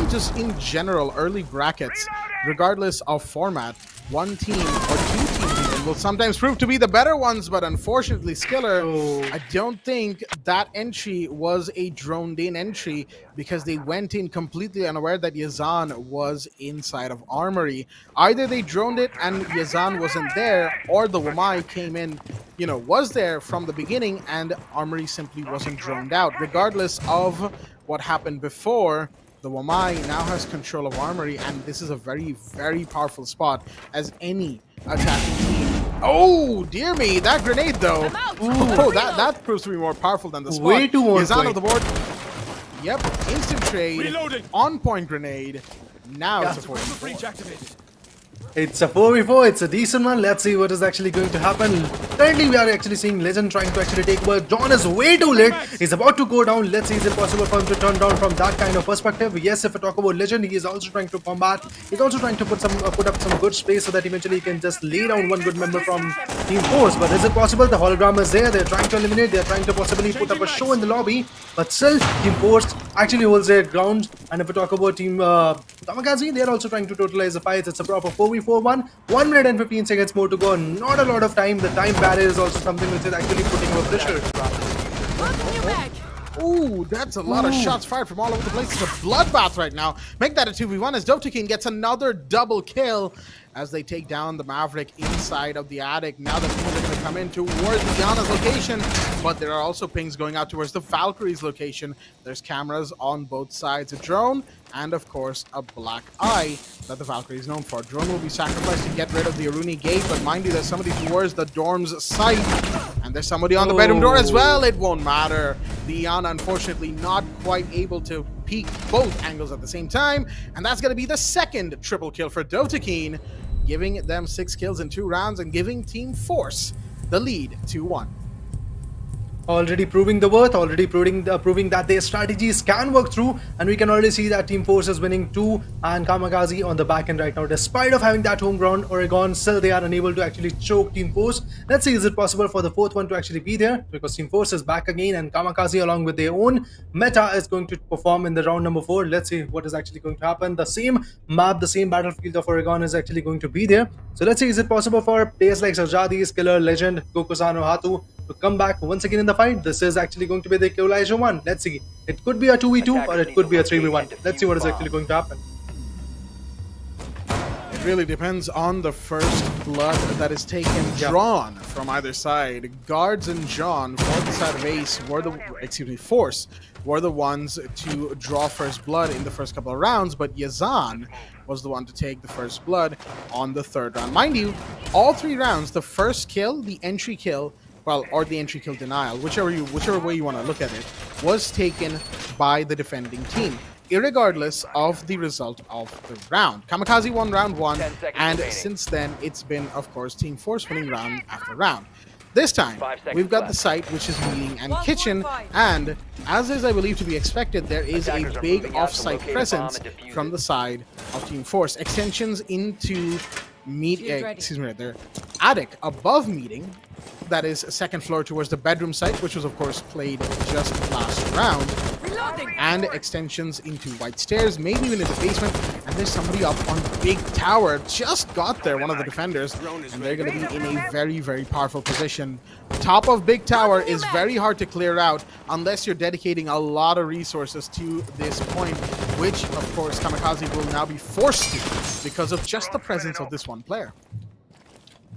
this, in general early brackets, regardless of format, one team or 2 teams will sometimes prove to be the better ones, but unfortunately, Skiller, I don't think that entry was a droned-in entry, because they went in completely unaware that Yazan was inside of Armory. Either they droned it and Yazan wasn't there, or the Wamai came in, was there from the beginning, and Armory simply wasn't droned out. Regardless of what happened before, the Wamai now has control of Armory, and this is a very, very powerful spot as any attacking team. Oh, dear me, that grenade though. Ooh, that proves to be more powerful than the spot. Way too on Yazan point. on the board. Yep, instant trade. Reloading. On point grenade. Now Yeah. it's a 4v4. Breach activated. It's a 4v4, it's a decent one. Let's see what is actually going to happen. Currently, we are actually seeing Legend trying to actually take over. John is way too late. He's about to go down. Let's see, is it possible for him to turn down from that kind of perspective? Yes, if we talk about Legend, he is also trying to combat. He's also trying to put up some good space so that eventually he can just lay down one good member from Team Force. But is it possible? The hologram is there. They're trying to eliminate. They're trying to possibly put up a show in the lobby. But still, Team Force actually holds their ground. And if we talk about Team Kamikaze, they're also trying to totalize the fights. It's a proper 4v4-1. 1 minute and 15 seconds more to go. Not a lot of time. The time barrier is also something which is actually putting more pressure. Ooh, that's a lot of shots fired from all over the place. It's a bloodbath right now. Make that a 2v1 as Doptekin gets another double kill as they take down the Maverick inside of the attic. Now the pings are going to come in towards Diana's location, but there are also pings going out towards the Valkyrie's location. There's cameras on both sides. A drone and, of course, a black eye that the Valkyrie is known for. Drone will be sacrificed to get rid of the Aruni gate, but mind you, there's somebody towards the dorm's site, and there's somebody on the bedroom door as well. It won't matter. Diana, unfortunately, not quite able to peek both angles at the same time, and that's going to be the second triple kill for Doptekin, giving them 6 kills in 2 rounds and giving Team Force the lead 2-1. Already proving the worth, already proving that their strategies can work through, and we can already see that Team Force is winning 2 and Kamikaze on the back end right now. Despite of having that home ground, Oregon, still they are unable to actually choke Team Force. Let's see, is it possible for the 4th one to actually be there, because Team Force is back again, and Kamikaze along with their own meta is going to perform in the round number 4. Let's see what is actually going to happen. The same map, the same battlefield of Oregon is actually going to be there. So let's see, is it possible for players like Sarjadi, Skiller, Legend, Gokusano, Hatu to come back once again in the fight? This is actually going to be the equalizer one. Let's see. It could be a 2v2 or it could be a 3v1. Let's see what is actually going to happen. It really depends on the first blood that is taken, drawn from either side. Guards and John for the side of Ace were Force were the ones to draw first blood in the first couple of rounds, but Yazan was the one to take the first blood on the 3rd round. Mind you, all 3 rounds, the first kill, the entry kill, or the entry kill denial, whichever way you want to look at it, was taken by the defending team, irregardless of the result of the round. Kamikaze won round 1, and since then, it's been, of course, Team Force winning round after round. This time, we've got the site, which is meeting and kitchen, and as is, I believe, to be expected, there is a big off-site presence from the side of Team Force. Extensions into their attic above meeting, that is 2nd floor towards the bedroom site, which was, of course, played just last round. and extensions into White Stairs, maybe even in the basement. And there's somebody up on Big Tower. Just got there, one of the defenders, and they're going to be in a very, very powerful position. Top of Big Tower is very hard to clear out unless you're dedicating a lot of resources to this point, which, of course, Kamikaze will now be forced to because of just the presence of this one player.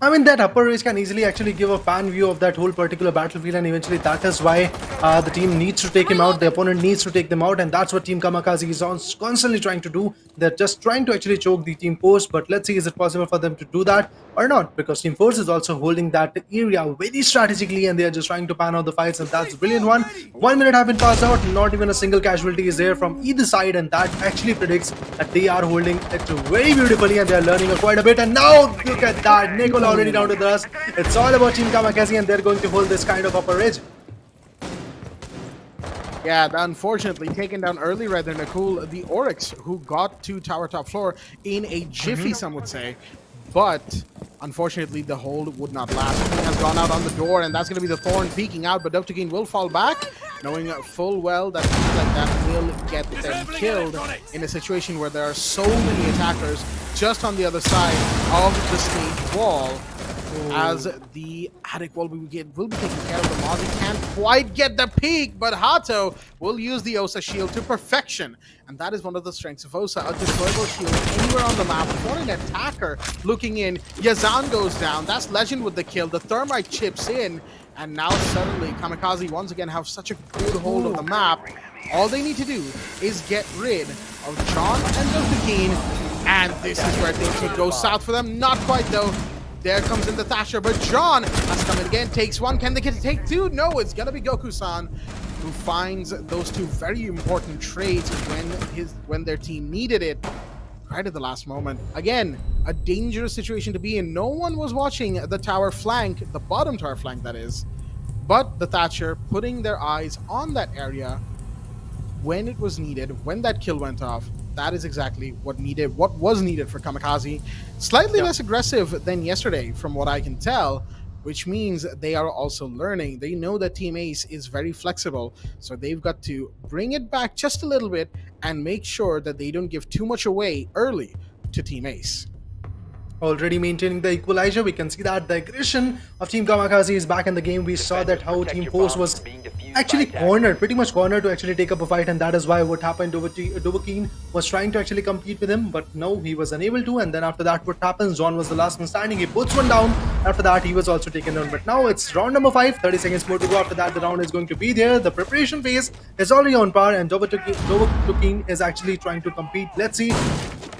I mean, that upper range can easily actually give a pan view of that whole particular battlefield, and eventually that is why the team needs to take him out, the opponent needs to take them out, and that's what Team Kamikaze is constantly trying to do. They're just trying to actually choke the Team Force, but let's see, is it possible for them to do that or not? Because Team Force is also holding that area very strategically, and they are just trying to pan out the fights, and that's a brilliant one. 1 minute have been passed out, not even a single casualty is there from either side, and that actually predicts that they are holding it very beautifully, and they are learning quite a bit. And now look at that, Nicola already down to the dust. It's all about Team Kamikaze, and they're going to hold this kind of upper edge. Yeah, unfortunately taken down early right there, Nakul, the Oryx, who got to tower top floor in a jiffy, some would say. But unfortunately, the hold would not last. He has gone out on the door, and that's going to be the Thorn peeking out, but Dr. will fall back, knowing full well that things like that will get them killed in a situation where there are so many attackers just on the other side of the stage wall. As the attic will be taking care of the Mozzie. Can't quite get the peak, but Hato will use the Osa shield to perfection. And that is one of the strengths of Osa, a deployable shield anywhere on the map for an attacker looking in. Yazan goes down. That's Legend with the kill. The Thermite chips in. And now suddenly Kamikaze once again have such a good hold of the map. All they need to do is get rid of John and Dr. And this is where things could go south for them. Not quite though. There comes in the Thatcher, but John has come in again, takes one. Can they get to take two? No, it's gonna be Goku-san who finds those two very important trades when their team needed it right at the last moment. Again, a dangerous situation to be in. No one was watching the tower flank, the bottom tower flank that is, but the Thatcher putting their eyes on that area when it was needed, when that kill went off. That is exactly what was needed for Kamikaze. Slightly less aggressive than yesterday, from what I can tell, which means they are also learning. They know that Team Ace is very flexible, so they've got to bring it back just a little bit and make sure that they don't give too much away early to Team Ace. Already maintaining the equalizer, we can see that the aggression of Team Kamikaze is back in the game. We saw that how Team Force was actually cornered, pretty much cornered to actually take up a fight, and that is why what happened, Dovahkiin was trying to actually compete with him, but no, he was unable to. And then after that, what happens, John was the last one standing, he puts one down. After that, he was also taken down, but now it's round number 5, 30 seconds more to go. After that, the round is going to be there. The preparation phase is already on par, and Dovahkiin is actually trying to compete. Let's see.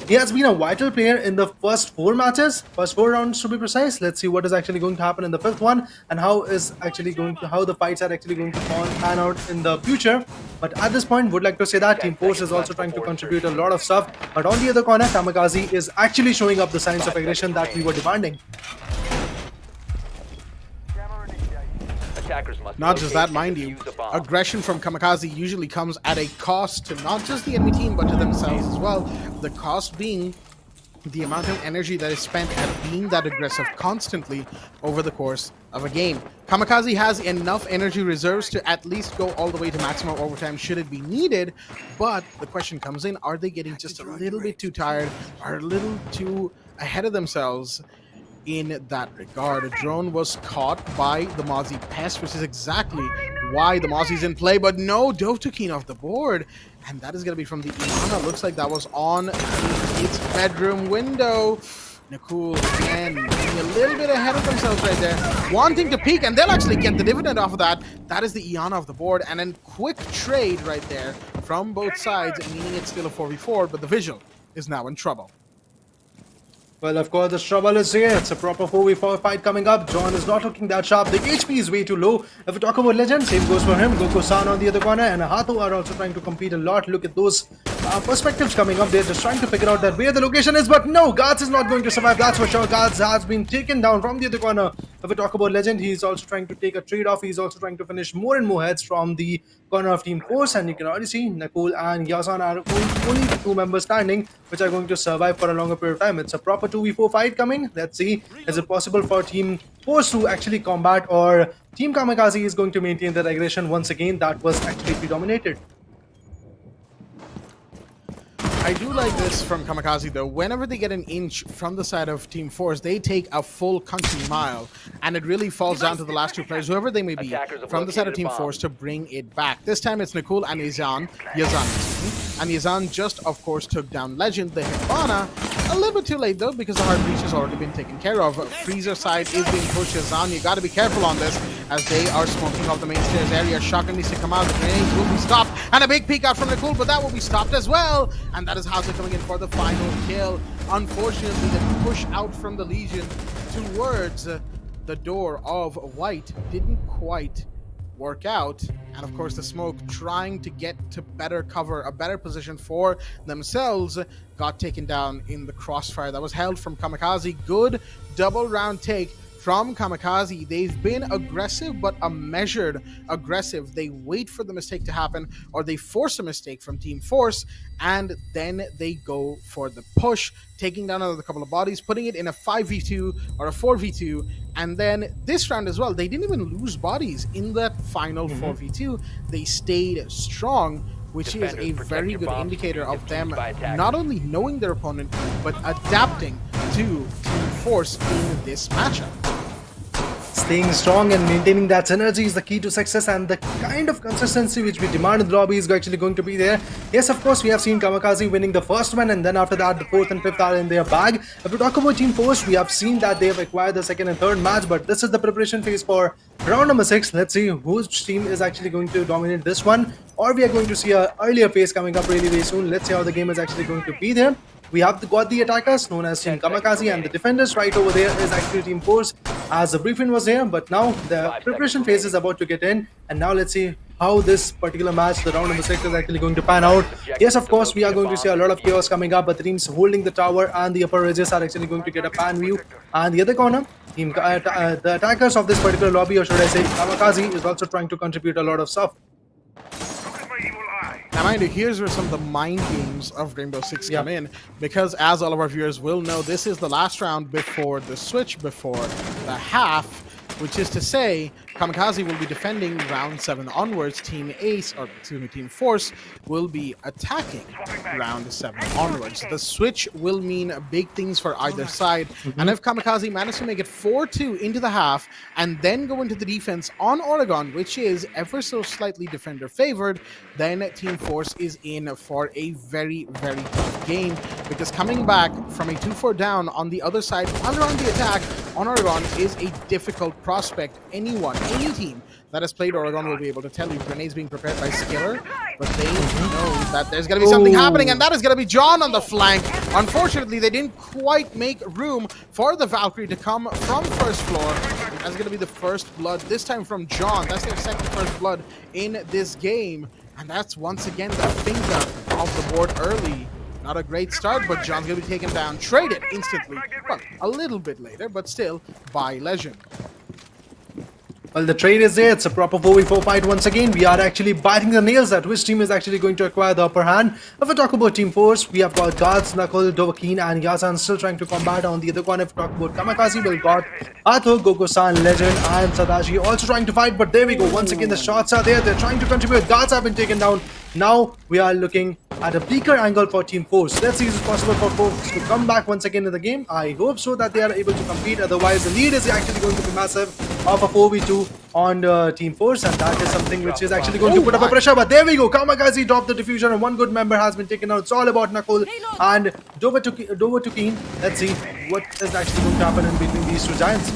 He has been a vital player in the first 4 matches, first 4 rounds to be precise. Let's see what is actually going to happen in the 5th one, and how the fights are actually going to pan out in the future. But at this point, would like to say that Team Force is also trying to contribute a lot of stuff. But on the other corner, Kamikaze is actually showing up the signs of aggression that we were demanding. Not just that, mind you, aggression from Kamikaze usually comes at a cost to not just the enemy team, but to themselves as well. The cost being the amount of energy that is spent at being that aggressive constantly over the course of a game. Kamikaze has enough energy reserves to at least go all the way to maximum overtime should it be needed, but the question comes in, are they getting just a little bit too tired, or a little too ahead of themselves? In that regard, a drone was caught by the Mozzie Pest, which is exactly why the Mozzie's in play, but no Dovahkiin off the board, and that is going to be from the Iana. Looks like that was on its bedroom window. Nakul again being a little bit ahead of themselves right there, wanting to peek, and they'll actually get the dividend off of that. That is the Iana off the board, and then quick trade right there from both sides, meaning it's still a 4v4, but the Visual is now in trouble. Well, of course, the trouble is here. It's a proper 4v4 fight coming up. John is not looking that sharp. The HP is way too low. If we talk about Legend, same goes for him. Goku-san on the other corner, and Hato are also trying to compete a lot. Look at those perspectives coming up. They're just trying to figure out that where the location is, but no, Guards is not going to survive. That's for sure. Guards has been taken down from the other corner. If we talk about Legend, he's also trying to take a trade-off. He's also trying to finish more and more heads from the corner of Team Force, and you can already see Nakul and Yazan are only the 2 members standing, which are going to survive for a longer period of time. It's a proper 2v4 fight coming. Let's see, is it possible for Team Force to actually combat, or Team Kamikaze is going to maintain their aggression once again that was actually predominated? I do like this from Kamikaze though. Whenever they get an inch from the side of Team Force, they take a full country mile, and it really falls down to the last two players, whoever they may be, from the side of Team Force to bring it back. This time it's Nikul and Yazan, and Yazan just, of course, took down Legend, the Hibana. A little bit too late though, because the hard breach has already been taken care of. Freezer side is being pushed. Yazan, you got to be careful on this, as they are smoking off the main stairs area. Shotgun needs to come out. The grenades will be stopped, and a big peek out from Nikul, but that will be stopped as well. And that is Hazard coming in for the final kill. Unfortunately, the push out from the Legion towards the door of White didn't quite work out, and of course the smoke, trying to get to better cover, a better position for themselves, got taken down in the crossfire that was held from Kamikaze. Good double round take from Kamikaze. They've been aggressive, but a measured aggressive. They wait for the mistake to happen, or they force a mistake from Team Force, and then they go for the push, taking down another couple of bodies, putting it in a 5v2 or a 4v2. And then this round as well, they didn't even lose bodies in that final 4v2. They stayed strong, which is a very good indicator of them not only knowing their opponent, but adapting to Team Force in this matchup. Staying strong and maintaining that synergy is the key to success, and the kind of consistency which we demand in the lobby is actually going to be there. Yes, of course, we have seen Kamikaze winning the first one, and then after that the fourth and fifth are in their bag. If we talk about Team Force, we have seen that they have acquired the second and third match, but this is the preparation phase for round number 6. Let's see whose team is actually going to dominate this one, or we are going to see an earlier phase coming up really very soon. Let's see how the game is actually going to be there. We have got the attackers known as Team Kamikaze, and the defenders right over there is actually Team Force, as the briefing was here. But now the preparation phase is about to get in, and now let's see how this particular match, the round number 6, is actually going to pan out. Yes, of course, we are going to see a lot of chaos coming up, but the teams holding the tower and the upper ridges are actually going to get a pan view. And the other corner, the attackers of this particular lobby, or should I say Kamikaze, is also trying to contribute a lot of stuff. Now, mind you, here's where some of the mind games of Rainbow Six come in, because as all of our viewers will know, this is the last round before the switch, before the half, which is to say Kamikaze will be defending round 7 onwards. Team Ace, or excuse me, Team Force will be attacking round 7 onwards. The switch will mean big things for either side, and if Kamikaze managed to make it 4-2 into the half and then go into the defense on Oregon, which is ever so slightly defender favored, then Team Force is in for a very, very tough game, because coming back from a 2-4 down on the other side and on the attack on Oregon is a difficult prospect. Any team that has played Oregon will be able to tell you. Grenades being prepared by Skiller, but they know that there's going to be something happening, and that is going to be John on the flank. Unfortunately, they didn't quite make room for the Valkyrie to come from first floor. That's going to be the first blood, this time from John. That's their second first blood in this game, and that's once again the finger off the board early. Not a great start, but John's going to be taken down, traded instantly. Well, a little bit later, but still by Legend. Well, the trade is there. It's a proper 4v4 fight once again. We are actually biting the nails at which team is actually going to acquire the upper hand. If we talk about Team Force, we have got Guards, Knuckle, Dovahkiin, and Yazan still trying to combat. On the other corner, if we talk about Kamikaze, we've got Arthur, Goku-san, Legend, and Sadashi also trying to fight. But there we go. Once again, the shots are there. They're trying to contribute. Guards have been taken down. Now we are looking at a bleaker angle for Team Force. Let's see if it's possible for Force to come back once again in the game. I hope so that they are able to compete. Otherwise, the lead is actually going to be massive of a 4v2 on Team Force, and that is something which is actually going to put up a pressure. But there we go. Kamikaze dropped the diffusion, and one good member has been taken out. It's all about Knuckle and Dovahkiin. Let's see what is actually going to happen in between these two giants.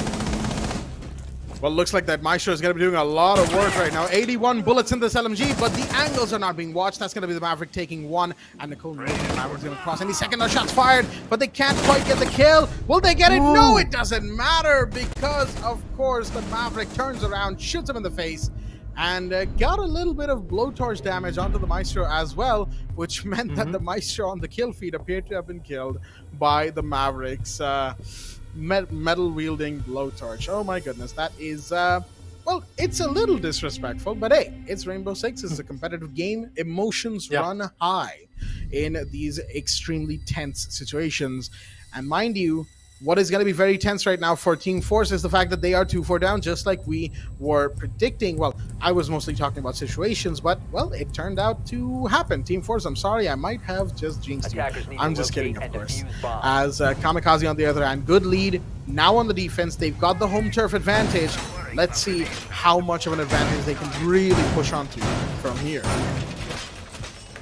Well, looks like that Maestro is going to be doing a lot of work right now. 81 bullets in this LMG, but the angles are not being watched. That's going to be the Maverick taking one, and Nicole knows the Maverick's going to cross any second. No shots fired, but they can't quite get the kill. Will they get it? Ooh. No, it doesn't matter, because, of course, the Maverick turns around, shoots him in the face, and got a little bit of blowtorch damage onto the Maestro as well, which meant that the Maestro on the kill feed appeared to have been killed by the Mavericks. Metal wielding blowtorch. Oh my goodness, that is well, it's a little disrespectful, but hey, it's Rainbow Six. It's a competitive game. Emotions run high in these extremely tense situations, and mind you, What is going to be very tense right now for Team Force is the fact that they are 2-4 down, just like we were predicting. Well, I was mostly talking about situations, but, well, it turned out to happen. Team Force, I'm sorry, I might have just jinxed you. I'm just kidding, of course. As Kamikaze on the other hand, good lead. Now on the defense, they've got the home turf advantage. Let's see how much of an advantage they can really push onto from here.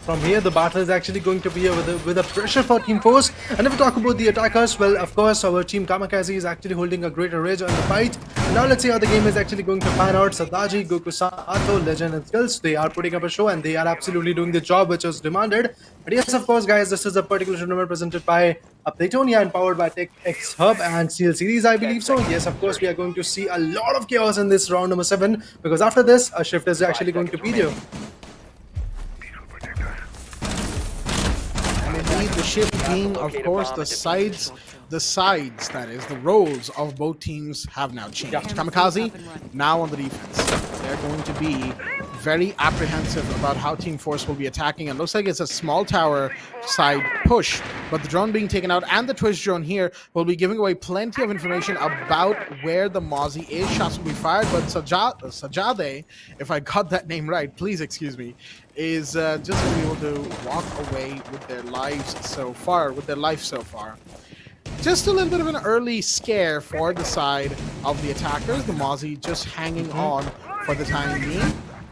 From here, the battle is actually going to be with a pressure for Team Force. And if we talk about the attackers, well, of course, our team Kamikaze is actually holding a greater edge on the fight. Now let's see how the game is actually going to pan out. Sadaji, Goku Sato, Legend and Skills, they are putting up a show and they are absolutely doing the job which was demanded. But yes, of course, guys, this is a particular tournament presented by Playtonia and powered by Tech X Hub and SteelSeries, I believe so. Yes, of course, we are going to see a lot of chaos in this round number 7 because after this, a shift is actually going to be there. The shift being, of course, the sides, that is, the roles of both teams have now changed. Kamikaze, now on the defense. They're going to be very apprehensive about how Team Force will be attacking. And looks like it's a small tower side push, but the drone being taken out and the Twitch drone here will be giving away plenty of information about where the Mozzie is. Shots will be fired, but Sajade, if I got that name right, please excuse me, is just going to be able to walk away with their lives so far, Just a little bit of an early scare for the side of the attackers. The Mozzie just hanging on for the time being.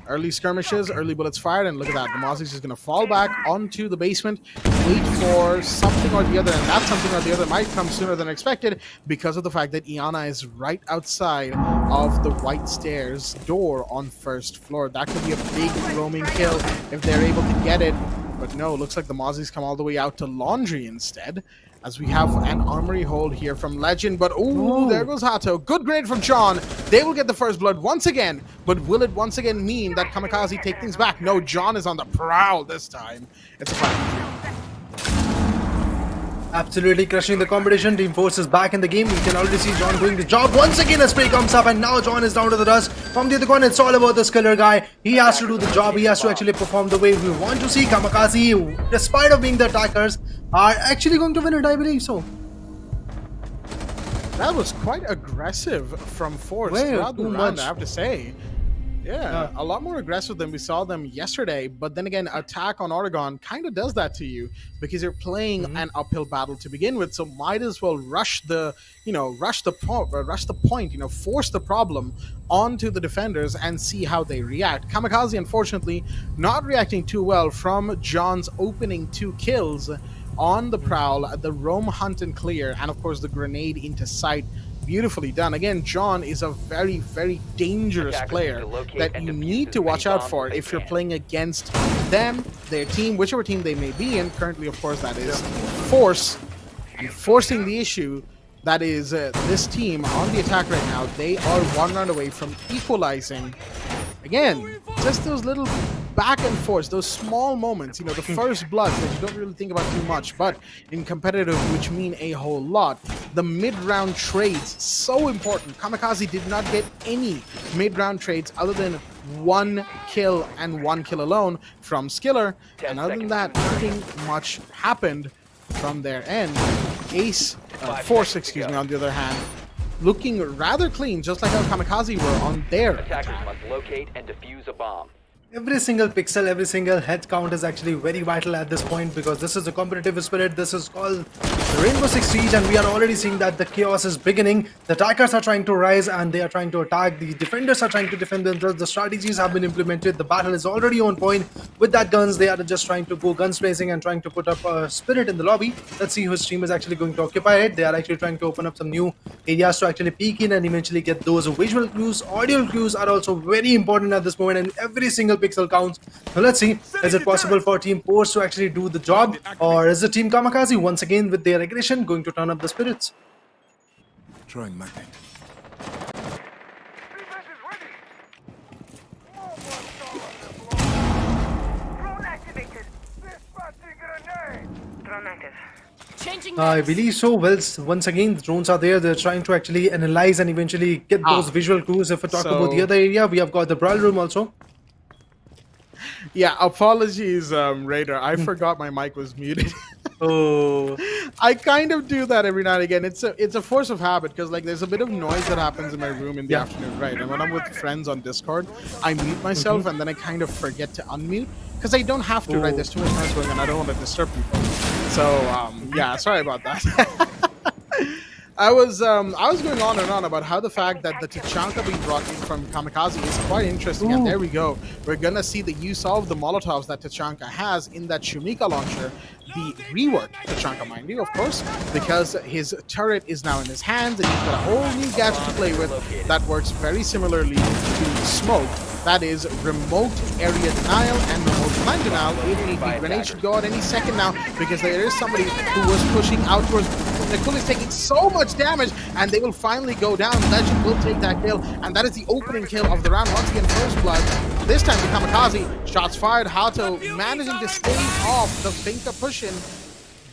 Early skirmishes, early bullets fired, and look at that. The Mozzie's just going to fall back onto the basement, wait for something or the other, and that something or the other might come sooner than expected because of the fact that Iana is right outside of the white stairs door on first floor. That could be a big roaming kill if they're able to get it, but no, looks like the Mozzie's come all the way out to laundry instead. As we have an armory hold here from Legend, but ooh, there goes Hato. Good grade from John. They will get the first blood once again, but will it once again mean that Kamikaze take things back? No, John is on the prowl this time. It's a 5-3. Absolutely crushing the competition. Team Force is back in the game. We can already see John doing the job. Once again, a spray comes up and now John is down to the dust. From the other corner, it's all about the Skiller guy. He has to do the job. He has to actually perform the way we want to see. Kamikaze, despite of being the attackers, are actually going to win it, I believe so. That was quite aggressive from Force throughout the round, I have to say. Yeah, a lot more aggressive than we saw them yesterday. But then again, attack on Oregon kind of does that to you because you're playing an uphill battle to begin with. So might as well rush the point, force the problem onto the defenders and see how they react. Kamikaze, unfortunately, not reacting too well from John's opening 2 kills on the prowl, the roam, hunt, and clear, and of course the grenade into sight. Beautifully done. Again, John is a very, very dangerous player that you need to watch out for if you're playing against them, their team, whichever team they may be in. Currently, of course, that is Force. And forcing the issue that is this team on the attack right now. They are 1 round away from equalizing. Again, just those little back and forth, those small moments, the first blood that you don't really think about too much, but in competitive, which mean a whole lot. The mid-round trades, so important. Kamikaze did not get any mid-round trades other than 1 kill and 1 kill alone from Skiller. And other than that, nothing much happened from their end. Force, on the other hand, looking rather clean, just like how Kamikaze were on their attackers must locate and defuse a bomb. Every single pixel, every single head count is actually very vital at this point because this is a competitive spirit. This is called Rainbow Six Siege and we are already seeing that the chaos is beginning. The attackers are trying to rise and they are trying to attack. The defenders are trying to defend themselves. The strategies have been implemented. The battle is already on point. With that guns, they are just trying to go guns blazing and trying to put up a spirit in the lobby. Let's see whose team is actually going to occupy it. They are actually trying to open up some new areas to actually peek in and eventually get those visual clues. Audio clues are also very important at this moment and every single pixel counts. So let's see, is it possible for Team Force to actually do the job, or is the Team Kamikaze once again with their aggression going to turn up the spirits? Throwing magnet. I believe so. Well, once again, the drones are there. They're trying to actually analyze and eventually get those visual clues. If we talk about the other area, we have got the brawl room also. Yeah, apologies, Raider. I forgot my mic was muted. Oh. I kind of do that every now and again. It's a force of habit because like there's a bit of noise that happens in my room in the afternoon, right? And when I'm with friends on Discord, I mute myself and then I kind of forget to unmute because I don't have to, right? There's too much noise going on. I don't want to disturb people. So yeah, sorry about that. I was going on and on about how the fact that the Tachanka being brought in from Kamikaze is quite interesting, and there we go. We're gonna see the use of the Molotovs that Tachanka has in that Shumika launcher, the reworked Tachanka, mind you, of course, because his turret is now in his hands, and he's got a whole new gadget to play with that works very similarly to Smoke. That is remote area denial and remote flank denial. If need be, grenade should go out any second now because there is somebody who was pushing out towards. Nakul is taking so much damage, and they will finally go down. Legend will take that kill, and that is the opening kill of the round. Once again, first blood. This time to Kamikaze. Shots fired. Hato managing to stave off the Finka push-in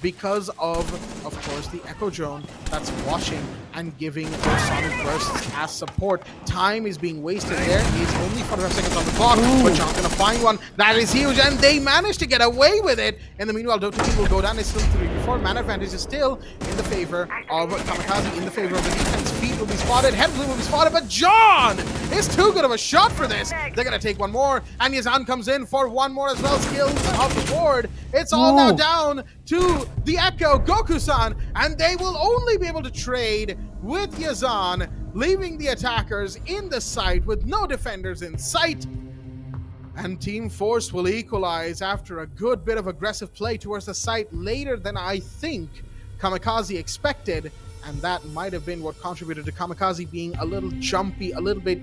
because of course, the Echo Drone that's watching and giving those sonic bursts as support. Time is being wasted there. It's only 45 seconds on the clock, but John's gonna find one. That is huge, and they managed to get away with it. In the meanwhile, Dota team will go down. It's still 3-4. Man advantage is still in the favor of Kamikaze, in the favor of the defense. Feet will be spotted, head blue will be spotted, but John is too good of a shot for this. They're gonna take one more, and Yazan comes in for one more as well. Skills off the board. It's all now down to the Echo, Goku-san, and they will only be able to trade with Yazan, leaving the attackers in the site with no defenders in sight. And Team Force will equalize after a good bit of aggressive play towards the site later than I think Kamikaze expected. And that might have been what contributed to Kamikaze being a little jumpy, a little bit,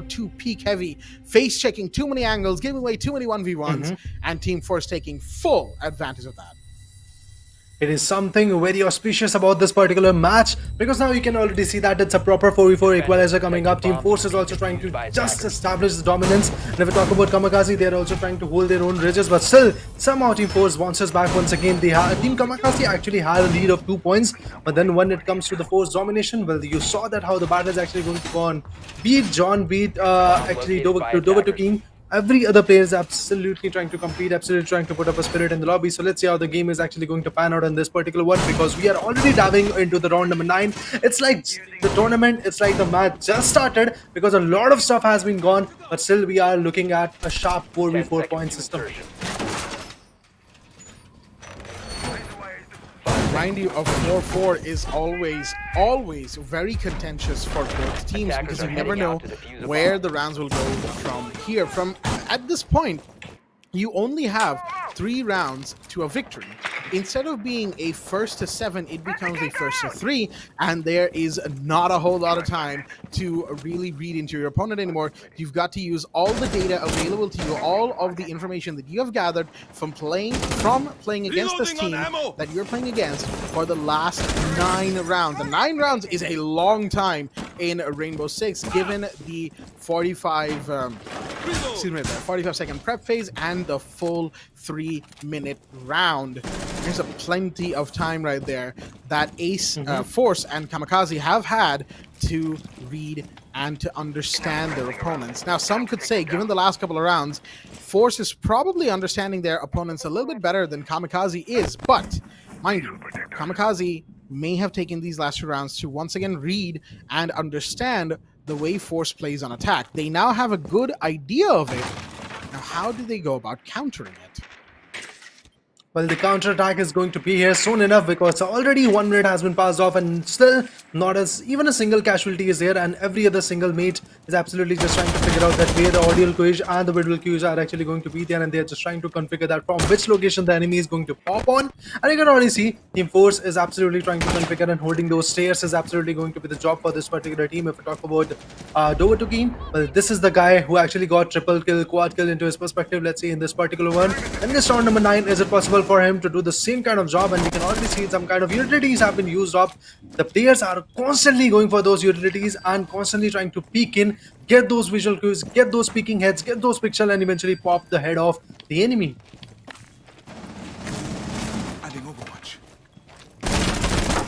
too peak heavy, face checking too many angles, giving away too many 1v1s, and Team Force taking full advantage of that. It is something very auspicious about this particular match because now you can already see that it's a proper 4v4 equalizer coming up. Team Force is also trying to just establish the dominance. And if we talk about Kamikaze, they're also trying to hold their own ridges, but still somehow Team Force bounces back once again. Team Kamikaze actually had a lead of 2 points, but then when it comes to the Force domination, well, you saw that how the battle is actually going to go on. Beat John, beat actually Dover to King. Every other player is absolutely trying to compete, absolutely trying to put up a spirit in the lobby. So let's see how the game is actually going to pan out in this particular one, because we are already diving into the round number 9. It's like the tournament, it's like the match just started because a lot of stuff has been gone, but still we are looking at a sharp 4v4 point system. Mind you, a 4-4 is always very contentious for both teams because you never know where the rounds will go from here. At this point, you only have 3 rounds to a victory. Instead of being a 1st to 7, it becomes a 1st to 3, and there is not a whole lot of time to really read into your opponent anymore. You've got to use all the data available to you, all of the information that you have gathered from playing against this team that you're playing against for the last 9 rounds. And 9 rounds is a long time in Rainbow Six, given the 45-second prep phase and the full 3-minute round. There's a plenty of time right there that Ace, Force, and Kamikaze have had to read and to understand their opponents. Now, some could say, given the last couple of rounds, Force is probably understanding their opponents a little bit better than Kamikaze is, but mind you, Kamikaze may have taken these last 2 rounds to once again read and understand the way Force plays on attack. They now have a good idea of it. Now, how do they go about countering it? Well, the counter-attack is going to be here soon enough because already 1 minute has been passed off and still not even a single casualty is there, and every other single mate is absolutely just trying to figure out that where the audio queues and the visual queues are actually going to be there, and they're just trying to configure that from which location the enemy is going to pop on. And you can already see Team Force is absolutely trying to configure, and holding those stairs is absolutely going to be the job for this particular team. If we talk about Dover Tukin, well, this is the guy who actually got triple kill, quad kill into his perspective, let's say in this particular one. In this round number 9, is it possible for him to do the same kind of job? And we can already see some kind of utilities have been used up. The players are constantly going for those utilities and constantly trying to peek in, get those visual cues, get those peeking heads, get those pixels, and eventually pop the head off the enemy.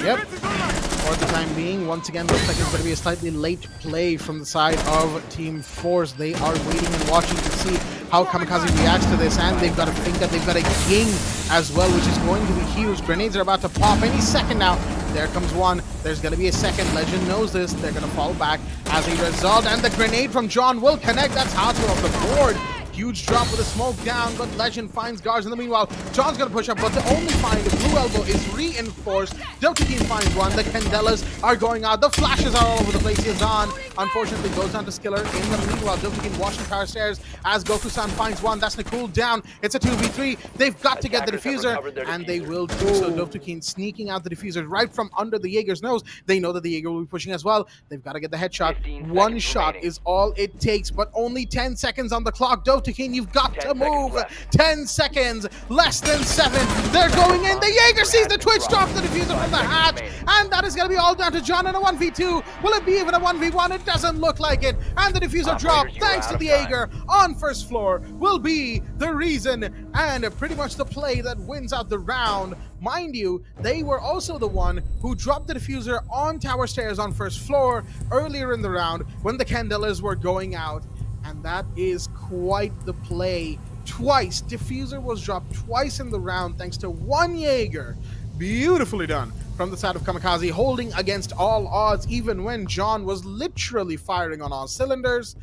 Yep. For the time being, once again, looks like it's going to be a slightly late play from the side of Team Force. They are waiting and watching to see how Kamikaze reacts to this, and they've got a Finka, they've got a Ying as well, which is going to be huge. Grenades are about to pop any second now. There comes one. There's going to be a second. Legend knows this. They're going to fall back as a result. And the grenade from John will connect. That's Hato off the board. Huge drop with a smoke down, but Legend finds guards. In the meanwhile, John's going to push up, but the only find, the blue elbow, is reinforced. Delta Team finds one. The Candelas are going out. The flashes are all over the place. Yazan, unfortunately, goes down to Skiller. In the meanwhile, Delta Team washing tower stairs as Goku-san finds one. That's Nakul down. It's a 2v3. They've got to get the diffuser, and they will do so. Dovtakin sneaking out the diffuser right from under the Jaeger's nose. They know that the Jaeger will be pushing as well. They've got to get the headshot. One shot is all it takes, but only 10 seconds on the clock. Dovtakin, you've got to move. 10 seconds, less than 7. They're going in. The Jaeger sees the Twitch, drop the diffuser from the hatch, and that is going to be all down to John in a 1v2. Will it be even a 1v1? It doesn't look like it. And the diffuser drop, thanks to the Jaeger on first floor, will be the reason and pretty much the play that wins out the round. Mind you, they were also the one who dropped the diffuser on tower stairs on first floor earlier in the round when the Candelas were going out. And that is quite the play. Twice. Diffuser was dropped twice in the round thanks to one Jaeger. Beautifully done from the side of Kamikaze, holding against all odds, even when John was literally firing on all cylinders.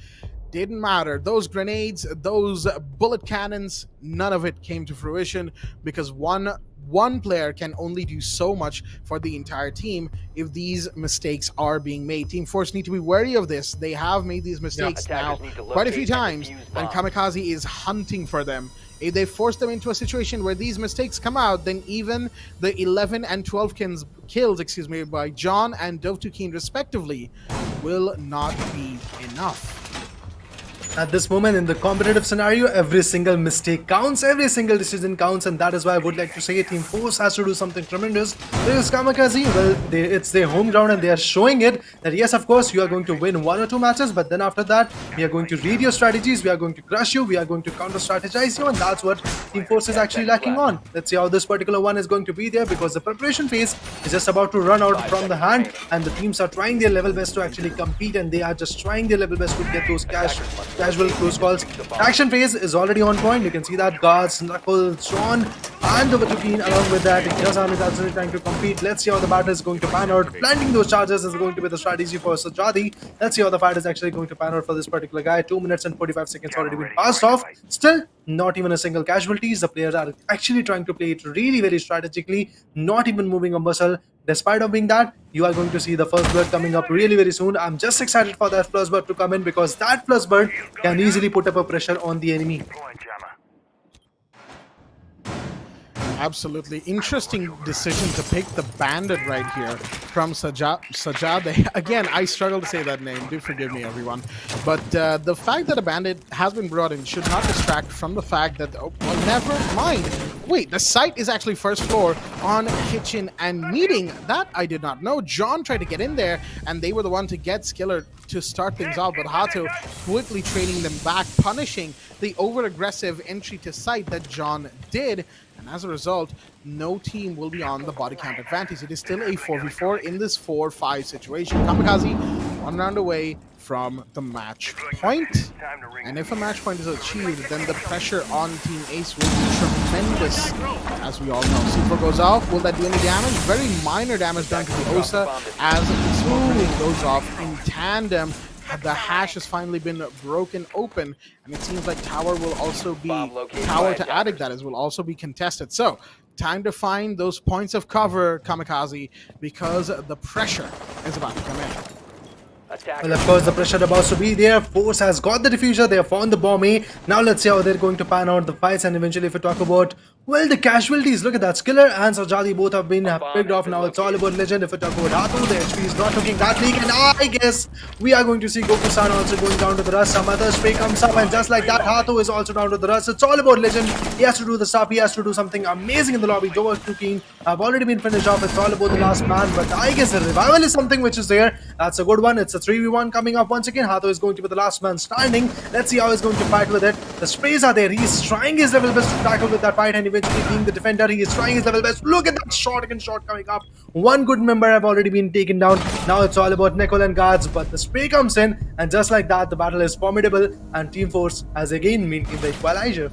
Didn't matter. Those grenades, those bullet cannons, none of it came to fruition because one player can only do so much for the entire team if these mistakes are being made. Team Force need to be wary of this. They have made these mistakes now quite a few times, and Kamikaze is hunting for them. If they force them into a situation where these mistakes come out, then even the 11 and 12 kills by John and Dovtakin respectively will not be enough. At this moment in the competitive scenario, every single mistake counts, every single decision counts, and that is why I would like to say Team Force has to do something tremendous. Because Kamikaze, well, it's their home ground and they are showing it that yes, of course, you are going to win 1 or 2 matches, but then after that, we are going to read your strategies, we are going to crush you, we are going to counter-strategize you, and that's what Team Force is actually lacking on. Let's see how this particular one is going to be there, because the preparation phase is just about to run out from the hand, and the teams are trying their level best to actually compete, and they are just trying their level best to get those casual close calls. Action phase is already on point. You can see that guards, Knuckle, Sean, and Dovtakin along with that. Yazan is actually trying to compete. Let's see how the battle is going to pan out. Planting those charges is going to be the strategy for Sajadi. Let's see how the fight is actually going to pan out for this particular guy. 2 minutes and 45 seconds already been passed off. Still, not even a single casualties. The players are actually trying to play it really very strategically, not even moving a muscle. Despite of being that, you are going to see the first blood coming up really very soon. I'm just excited for that first blood to come in because that first blood can easily put up a pressure on the enemy. Absolutely interesting decision to pick the bandit right here from Sajade. Again, I struggle to say that name. Do forgive me, everyone. But the fact that a bandit has been brought in should not distract from the fact that, oh, well, never mind. Wait, the site is actually first floor on kitchen and meeting. That I did not know. John tried to get in there, and they were the one to get Skiller to start things off, but Hato quickly training them back, punishing the over-aggressive entry to site that John did. And as a result, no team will be on the body count advantage. It is still a 4v4 in this 4-5 situation. Kamikaze 1 round away from the match point. And if a match point is achieved, then the pressure on Team Ace will be tremendous, as we all know. C4 goes off. Will that do any damage? Very minor damage done to the Osa as Smoothing goes off in tandem. The hash has finally been broken open, and it seems like tower will also be tower to attic, that is, will also be contested. So time to find those points of cover, Kamikaze, because the pressure is about to come in. Well, of course, the pressure about to be there. Force has got the diffuser. They have found the bomb A. Now let's see how they're going to pan out the fights. And eventually, if we talk about, well, the casualties, look at that. Skiller and Sajadi both have been picked off. Now it's all about Legend. If we talk about Hato, the HP is not looking that weak. And I guess we are going to see Goku-san also going down to the rust. Some other spray comes up, and just like that, Hato is also down to the rust. It's all about Legend. He has to do the stuff. He has to do something amazing in the lobby. Dovtakin have already been finished off. It's all about the last man. But I guess the revival is something which is there. That's a good one. It's a 3v1 coming up once again. Hato is going to be the last man standing. Let's see how he's going to fight with it. The sprays are there. He's trying his level best to tackle with that fight, and eventually eventually being the defender. He is trying his level best. Look at that shot against shot coming up. One good member have already been taken down. Now it's all about Nickel and guards, but the spray comes in, and just like that, the battle is formidable, and Team Force has again maintained the equalizer.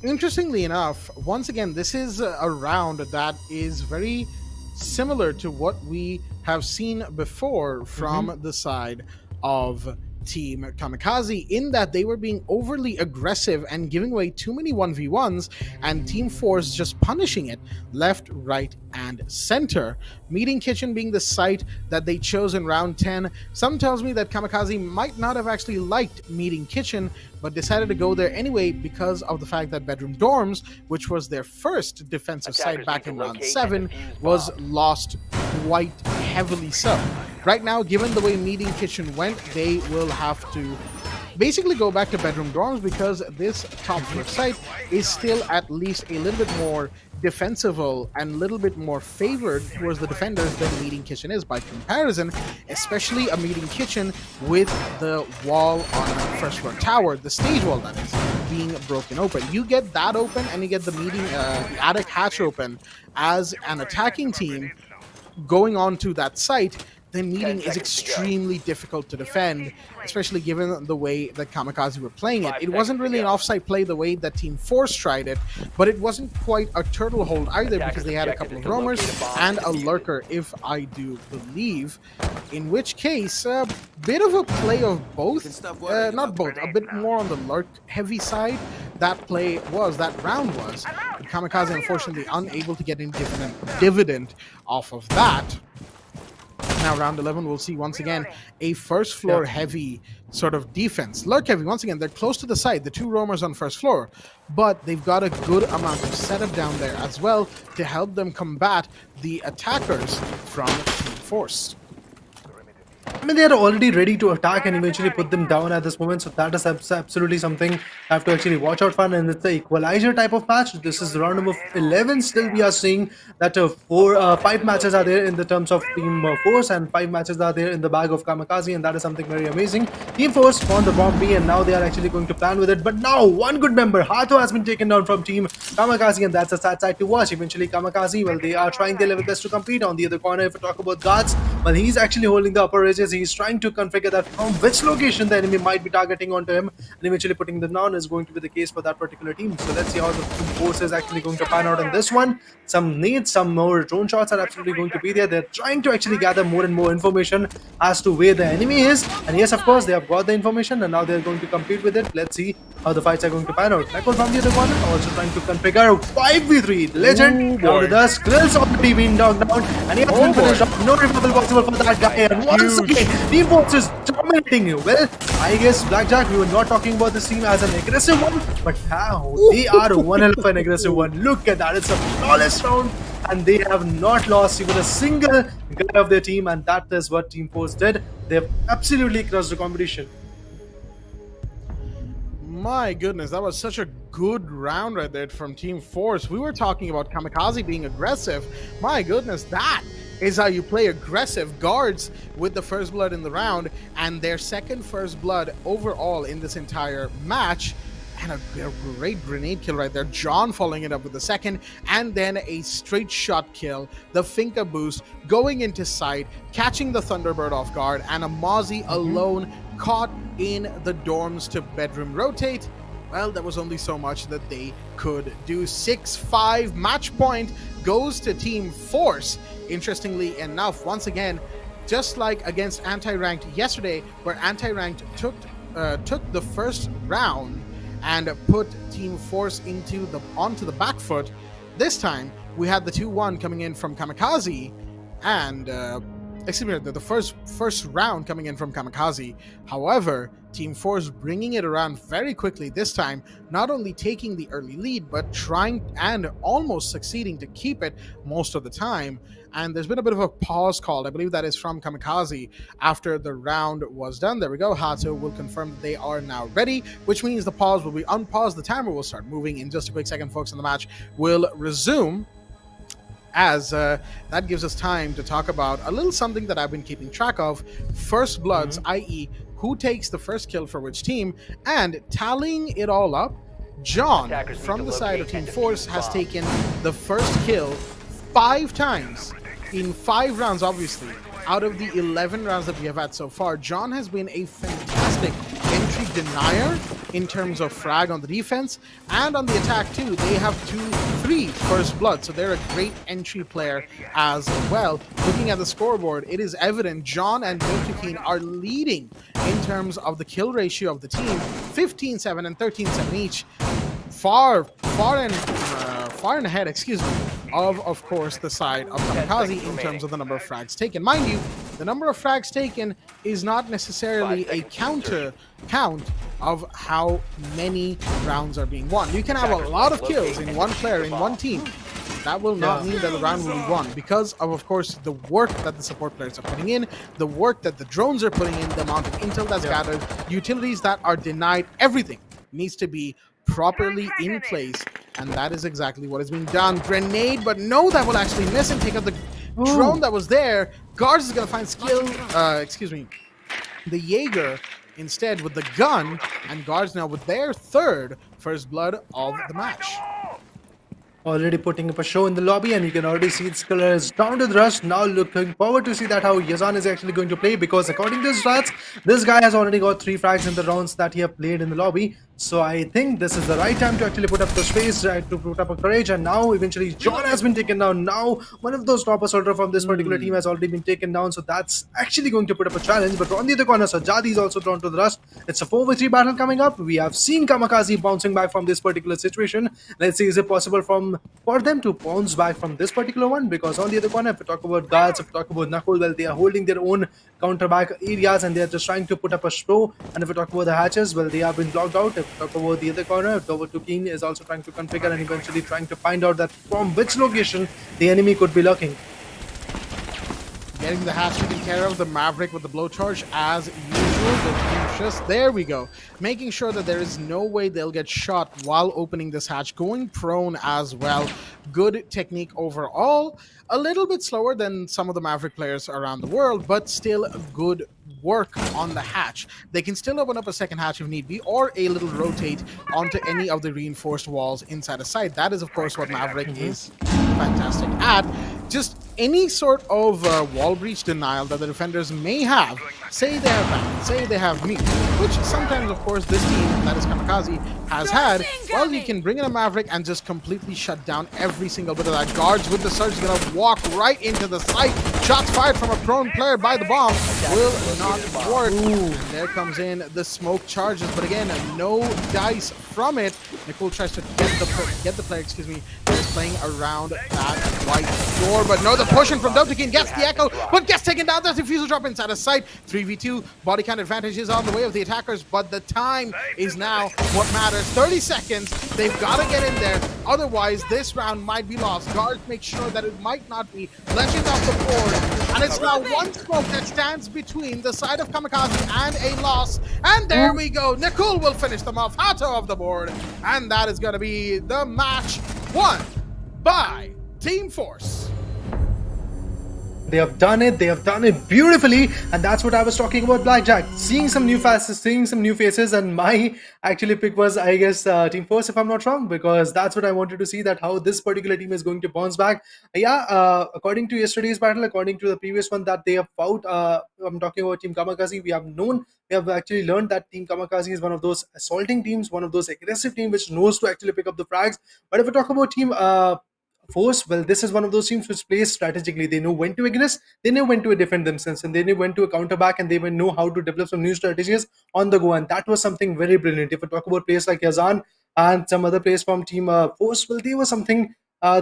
Interestingly enough, once again, this is a round that is very similar to what we have seen before from the side of Team Kamikaze, in that they were being overly aggressive and giving away too many 1v1s, and Team Force just punishing it left, right, and center. Meeting Kitchen being the site that they chose in round 10, some tells me that Kamikaze might not have actually liked Meeting Kitchen, but decided to go there anyway because of the fact that Bedroom Dorms, which was their first defensive site back in round 7, was lost quite heavily so. Right now, given the way Meeting Kitchen went, they will have to basically go back to Bedroom Dorms, because this top floor site is still at least a little bit more defensible and a little bit more favored towards the defenders than Meeting Kitchen is by comparison, especially a Meeting Kitchen with the wall on the first floor tower, the stage wall that is, being broken open. You get that open and you get the the attic hatch open as an attacking team going on to that site, then Meeting is extremely difficult to defend, especially given the way that Kamikaze were playing it. It wasn't really an offside play the way that Team Force tried it, but it wasn't quite a turtle hold either, because they had a couple of roamers and a lurker, if I do believe, in which case, a bit of a play of both, not both, a bit more on the lurk heavy side. That round was. But Kamikaze unfortunately unable to get any dividend off of that. Now, round 11, we'll see once again a first floor heavy sort of defense. Lurk heavy, once again, they're close to the side, the two roamers on first floor, but they've got a good amount of setup down there as well to help them combat the attackers from Team Force. I mean, they are already ready to attack and eventually put them down at this moment, so that is absolutely something I have to actually watch out for, and it's the equalizer type of match. This is round number 11. Still, we are seeing that 5 matches are there in the terms of Team Force, and 5 matches are there in the bag of Kamikaze, and that is something very amazing. Team Force found the bomb B, and now they are actually going to plan with it, but now one good member, Hato, has been taken down from Team Kamikaze, and that's a sad sight to watch. Eventually, Kamikaze, well, they are trying their level best to compete. On the other corner, if we talk about guards, well, he's actually holding the upper ridges. He's trying to configure that from which location the enemy might be targeting onto him, and eventually putting them down is going to be the case for that particular team. So let's see how the Team Force is actually going to pan out in this one. Some nades, some more drone shots are absolutely going to be there. They're trying to actually gather more and more information as to where the enemy is, and yes, of course, they have got the information, and now they're going to compete with it. Let's see how the fights are going to pan out. Nekul from the other corner also trying to configure 5v3. Legend down to the skills already being knocked down, and he has been finished off. No removal possible for that guy, and once again, Team Force is dominating you. Well, I guess Blackjack, we were not talking about this team as an aggressive one, but how they are one hell of an aggressive one. Look at that, it's a flawless round, and they have not lost even a single guy of their team, and that is what Team Force did. They have absolutely crushed the competition. My goodness, that was such a good round right there from Team Force. We were talking about Kamikaze being aggressive. My goodness, that is how you play aggressive. Guards with the first blood in the round, and their second first blood overall in this entire match. And a great grenade kill right there. John following it up with the second, and then a straight shot kill. The Finka boost going into sight, catching the Thunderbird off guard, and a Mozzie alone caught in the dorms to bedroom rotate. Well, there was only so much that they could do. 6-5 match point goes to Team Force. Interestingly enough, once again, just like against Anti-Ranked yesterday, where Anti-Ranked took the first round and put Team Force onto the back foot, this time we had the 2-1 coming in from Kamikaze, and the first round coming in from Kamikaze. However, Team Force bringing it around very quickly this time, not only taking the early lead, but trying and almost succeeding to keep it most of the time. And there's been a bit of a pause called. I believe that is from Kamikaze after the round was done. There we go. Hato will confirm that they are now ready, which means the pause will be unpaused. The timer will start moving in just a quick second, folks, and the match will resume, as that gives us time to talk about a little something that I've been keeping track of. First bloods, i.e. who takes the first kill for which team, and tallying it all up, John Attackers need from to the side of locate Team and defuse Force the has bomb. taken the first kill 5 times in 5 rounds, obviously. Out of the 11 rounds that we have had so far, John has been a fantastic entry denier in terms of frag on the defense, and on the attack too. They have 3 first blood, so they're a great entry player as well. Looking at the scoreboard, it is evident John and Dotukeen are leading in terms of the kill ratio of the team, 15-7 and 13-7 each. Far and ahead, of course, the side of Kamikaze in terms of the number of frags taken. Mind you, the number of frags taken is not necessarily a count of how many rounds are being won. You can have a lot of kills in one player, in one team. That will not mean that the round will be won because of course, the work that the support players are putting in, the work that the drones are putting in, the amount of intel that's gathered, utilities that are denied, everything needs to be properly in place, and that is exactly what is being done. Grenade, but no, that will actually miss and take out the drone that was there. Guards is going to find the Jaeger instead with the gun, and Guards now with their third first blood of the match. Already putting up a show in the lobby, and you can already see its color is down to the rush. Now looking forward to see that how Yazan is actually going to play, because according to his stats, this guy has already got 3 frags in the rounds that he have played in the lobby. So I think this is the right time to actually put up the space, right, to put up a courage. And now eventually John has been taken down. Now one of those top assaulter from this particular team has already been taken down, so that's actually going to put up a challenge. But on the other corner, Sajadi is also drawn to the rush. It's a 4v3 battle coming up. We have seen Kamikaze bouncing back from this particular situation. Let's see, is it possible for them to bounce back from this particular one? Because on the other corner, if we talk about guards, if we talk about Knuckle, well, they are holding their own counter back areas and they are just trying to put up a show. And if we talk about the hatches, well, they have been blocked out. If we talk about the other corner, Dovertukeen is also trying to configure and eventually trying to find out that from which location the enemy could be lurking. Getting the hatch taken care of, the Maverick with the blow charge as usual. Just there we go, making sure that there is no way they'll get shot while opening this hatch, going prone as well. Good technique overall. A little bit slower than some of the Maverick players around the world, but still good work on the hatch. They can still open up a second hatch if need be, or a little rotate onto any of the reinforced walls inside a site. That is, of course, what Maverick is fantastic at. Just any sort of wall breach denial that the defenders may have. Say they have Bandit, say they have me, which sometimes, of course, this team, that is Kamikaze, has had. Well, you can bring in a Maverick and just completely shut down every single bit of that. Guards with the surge gonna walk right into the site. Shots fired from a prone player by the bomb will not work. And there comes in the smoke charges, but again, no dice from it. Nicole tries to get the player, that's playing around that white door, but no, the pushing from Dotukeen gets the echo, but gets taken down. There's a defusal drop inside a sight. 3v2, body count advantage is on the way of the attackers, but the time is now what matters. 30 seconds, they've got to get in there, otherwise this round might be lost. Guards make sure that it might not be. Legend off the board, and it's now one smoke that stands between the side of Kamikaze and a loss, and there we go. Nicole will finish them off, Hato off the board, and that is going to be the match won by Team Force. They have done it beautifully, and that's what I was talking about, Blackjack. Seeing some new faces, seeing some new faces, and my actually pick was, I guess, Team Force, if I'm not wrong, because that's what I wanted to see, that how this particular team is going to bounce back. According to yesterday's battle, according to the previous one that they have fought, I'm talking about Team Kamikaze, we have actually learned that Team Kamikaze is one of those assaulting teams, one of those aggressive teams which knows to actually pick up the frags. But if we talk about Team Force, well, this is one of those teams which plays strategically. They know when to aggress, they know when to defend themselves, and they know when to counter back, and they will know how to develop some new strategies on the go. And that was something very brilliant. If we talk about players like Yazan and some other players from Team Force, well, they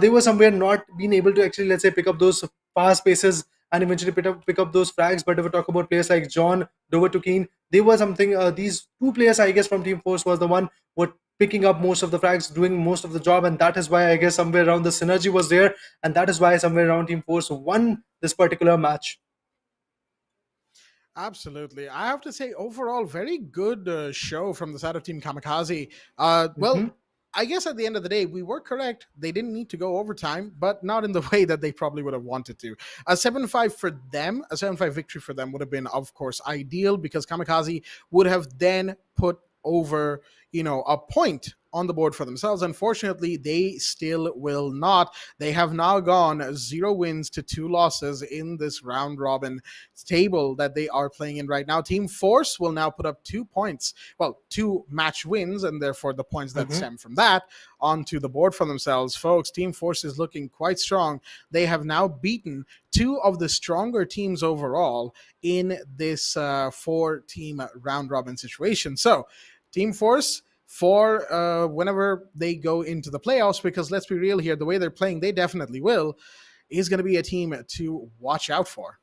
were somewhere not being able to actually, let's say, pick up those fast paces and eventually pick up those frags. But if we talk about players like John, Dovertukeen, they were something. These two players, I guess, from Team Force was the one what picking up most of the frags, doing most of the job, and that is why I guess somewhere around the synergy was there, and that is why somewhere around Team Force won this particular match. Absolutely. I have to say, overall, very good show from the side of Team Kamikaze. I guess at the end of the day, we were correct. They didn't need to go overtime, but not in the way that they probably would have wanted to. A 7-5 for them, a 7-5 victory for them would have been, of course, ideal because Kamikaze would have then put over, a point on the board for themselves. Unfortunately, they still will not. They have now gone 0 wins to 2 losses in this round robin table that they are playing in right now. Team Force will now put up 2 points, well, 2 match wins, and therefore the points that Mhm. stem from that onto the board for themselves. Folks, Team Force is looking quite strong. They have now beaten 2 of the stronger teams overall in this 4-team round robin situation. So, Team Force, for whenever they go into the playoffs, because let's be real here, the way they're playing, they definitely will, is going to be a team to watch out for.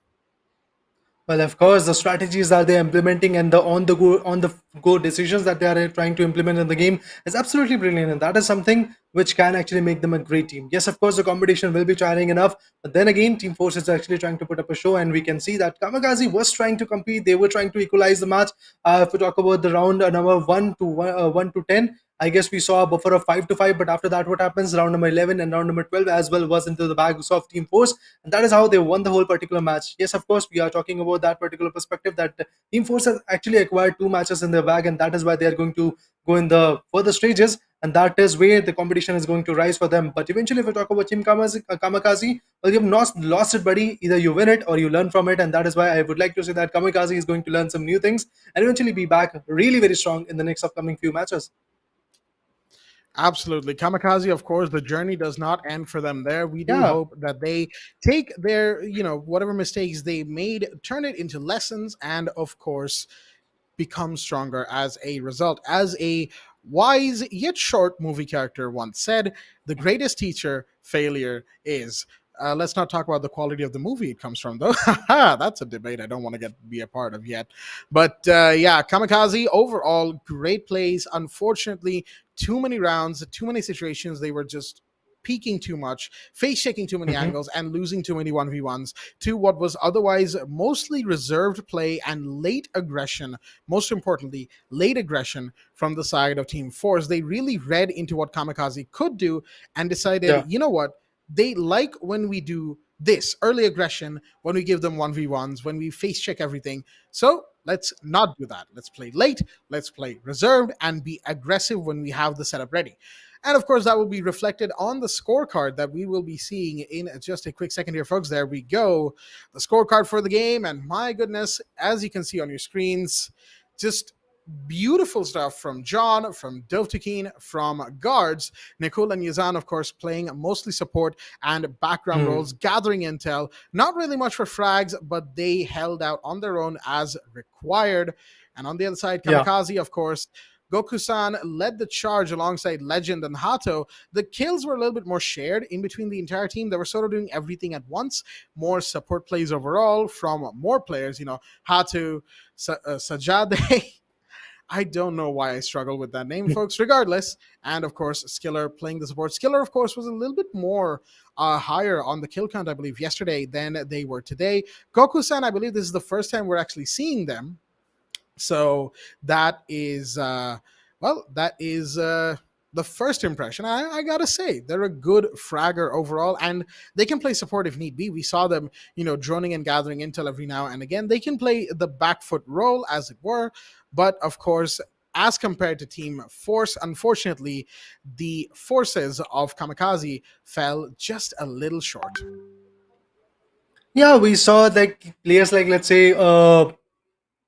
Well, of course, the strategies that they're implementing and the on the go decisions that they are trying to implement in the game is absolutely brilliant, and that is something which can actually make them a great team. Yes, of course, the competition will be tiring enough, but then again, Team Force is actually trying to put up a show, and we can see that Kamikaze was trying to compete. They were trying to equalize the match. If we talk about the round number 1 to 10. I guess we saw a buffer of 5-5, but after that, what happens? Round number 11 and round number 12 as well was into the bags of Team Force, and that is how they won the whole particular match. Yes, of course, we are talking about that particular perspective that Team Force has actually acquired 2 matches in their bag, and that is why they are going to go in the further stages, and that is where the competition is going to rise for them. But eventually, if we talk about Team Kamikaze, well, you've not lost it, buddy. Either you win it or you learn from it, and that is why I would like to say that Kamikaze is going to learn some new things and eventually be back really very strong in the next upcoming few matches. Absolutely. Kamikaze, of course, the journey does not end for them there. We do Yeah. hope that they take their, whatever mistakes they made, turn it into lessons, and of course, become stronger as a result. As a wise yet short movie character once said, the greatest teacher failure is. Let's not talk about the quality of the movie it comes from, though. That's a debate I don't want to be a part of yet. But yeah, Kamikaze overall great plays. Unfortunately, too many rounds, too many situations. They were just peaking too much, face checking too many Mhm. angles, and losing too many 1v1s to what was otherwise mostly reserved play and late aggression. Most importantly, late aggression from the side of Team Force. They really read into what Kamikaze could do and decided, Yeah. you know what? They like when we do this early aggression, when we give them 1v1s, when we face check everything. So let's not do that. Let's play late, let's play reserved, and be aggressive when we have the setup ready. And of course, that will be reflected on the scorecard that we will be seeing in just a quick second here, folks. There we go. The scorecard for the game. And my goodness, as you can see on your screens, just beautiful stuff from John, from Dovtakin, from guards. Nicole and Yazan, of course, playing mostly support and background Hmm. roles, gathering intel. Not really much for frags, but they held out on their own as required. And on the other side, Yeah. Kamikaze, of course, Goku-san led the charge alongside Legend and Hato. The kills were a little bit more shared in between the entire team. They were sort of doing everything at once. More support plays overall from more players. Hato, Sajade. I don't know why I struggle with that name, folks. Regardless, and of course, Skiller playing the support. Skiller, of course, was a little bit more higher on the kill count, I believe, yesterday than they were today. Goku-san, I believe this is the first time we're actually seeing them. So that is, the first impression. I gotta say, they're a good fragger overall, and they can play support if need be. We saw them, droning and gathering intel every now and again. They can play the back foot role, as it were, but of course, as compared to Team Force, unfortunately, the forces of Kamikaze fell just a little short. Yeah, we saw like players like, let's say,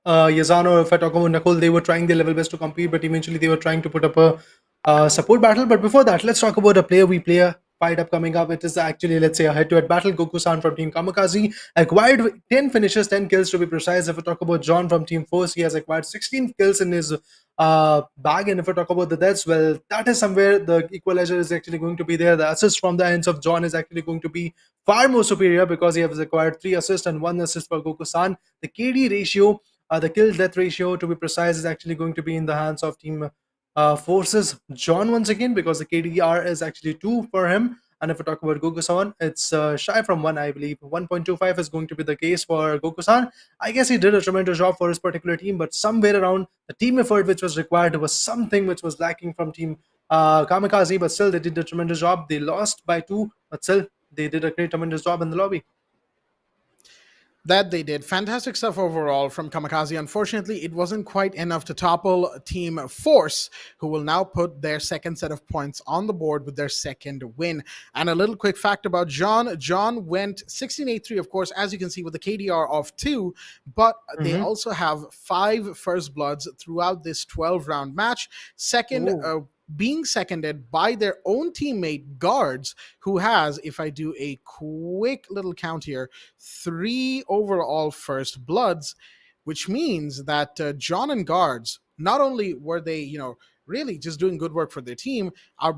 Yazano, if I talk about Nakul, they were trying their level best to compete, but eventually they were trying to put up a support battle. But before that, let's talk about a player we play a fight up coming up. It is actually, let's say, a head-to-head battle. Goku-san from Team Kamikaze acquired 10 finishes, 10 kills to be precise. If we talk about John from Team Force, he has acquired 16 kills in his bag. And if we talk about the deaths, well, that is somewhere the equalizer is actually going to be there. The assist from the ends of John is actually going to be far more superior because he has acquired 3 assists and 1 assist for Goku-san. The KD ratio, the kill death ratio to be precise, is actually going to be in the hands of Team Forces John once again because the KDR is actually 2 for him. And if we talk about Goku-san, it's shy from 1, I believe. 1.25 is going to be the case for Goku-san. I guess he did a tremendous job for his particular team, but somewhere around the team effort which was required was something which was lacking from Team Kamikaze, but still they did a tremendous job. They lost by 2, but still they did a great, tremendous job in the lobby. That they did. Fantastic stuff overall from Kamikaze. Unfortunately, it wasn't quite enough to topple Team Force, who will now put their second set of points on the board with their second win. And a little quick fact about John. John went 16-8-3, of course, as you can see, with a KDR of 2, but they also have 5 first bloods throughout this 12-round match. Being seconded by their own teammate Guards, who has, if I do a quick little count here, 3 overall first bloods, which means that John and Guards, not only were they, really just doing good work for their team,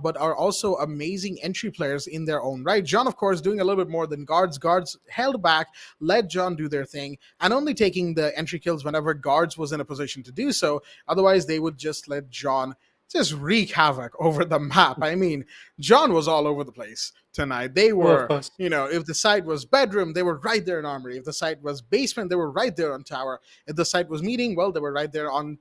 but are also amazing entry players in their own right. John, of course, doing a little bit more than Guards. Guards held back, let John do their thing, and only taking the entry kills whenever Guards was in a position to do so. Otherwise, they would just let John just wreak havoc over the map. I mean, John was all over the place tonight. They were, if the site was bedroom, they were right there in armory. If the site was basement, they were right there on tower. If the site was meeting, well, they were right there on,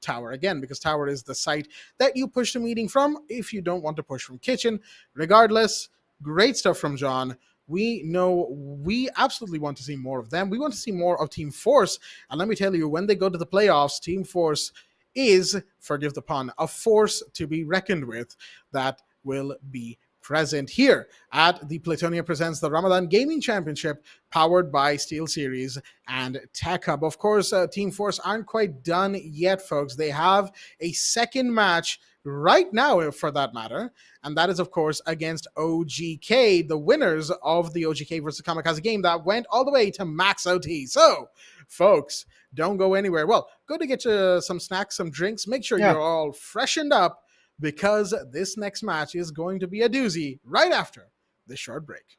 tower again, because tower is the site that you push the meeting from if you don't want to push from kitchen. Regardless, great stuff from John. We know we absolutely want to see more of them. We want to see more of Team Force. And let me tell you, when they go to the playoffs, Team Force is, forgive the pun, a force to be reckoned with that will be present here at the Playtonia Presents the Ramadan Gaming Championship, powered by SteelSeries and Tech Hub. Of course, Team Force aren't quite done yet, folks. They have a second match right now, for that matter, and that is, of course, against OGK, the winners of the OGK versus Kamikaze game that went all the way to Max OT. So, folks, don't go anywhere. Well, go to get you some snacks, some drinks. Make sure you're all freshened up, because this next match is going to be a doozy right after this short break.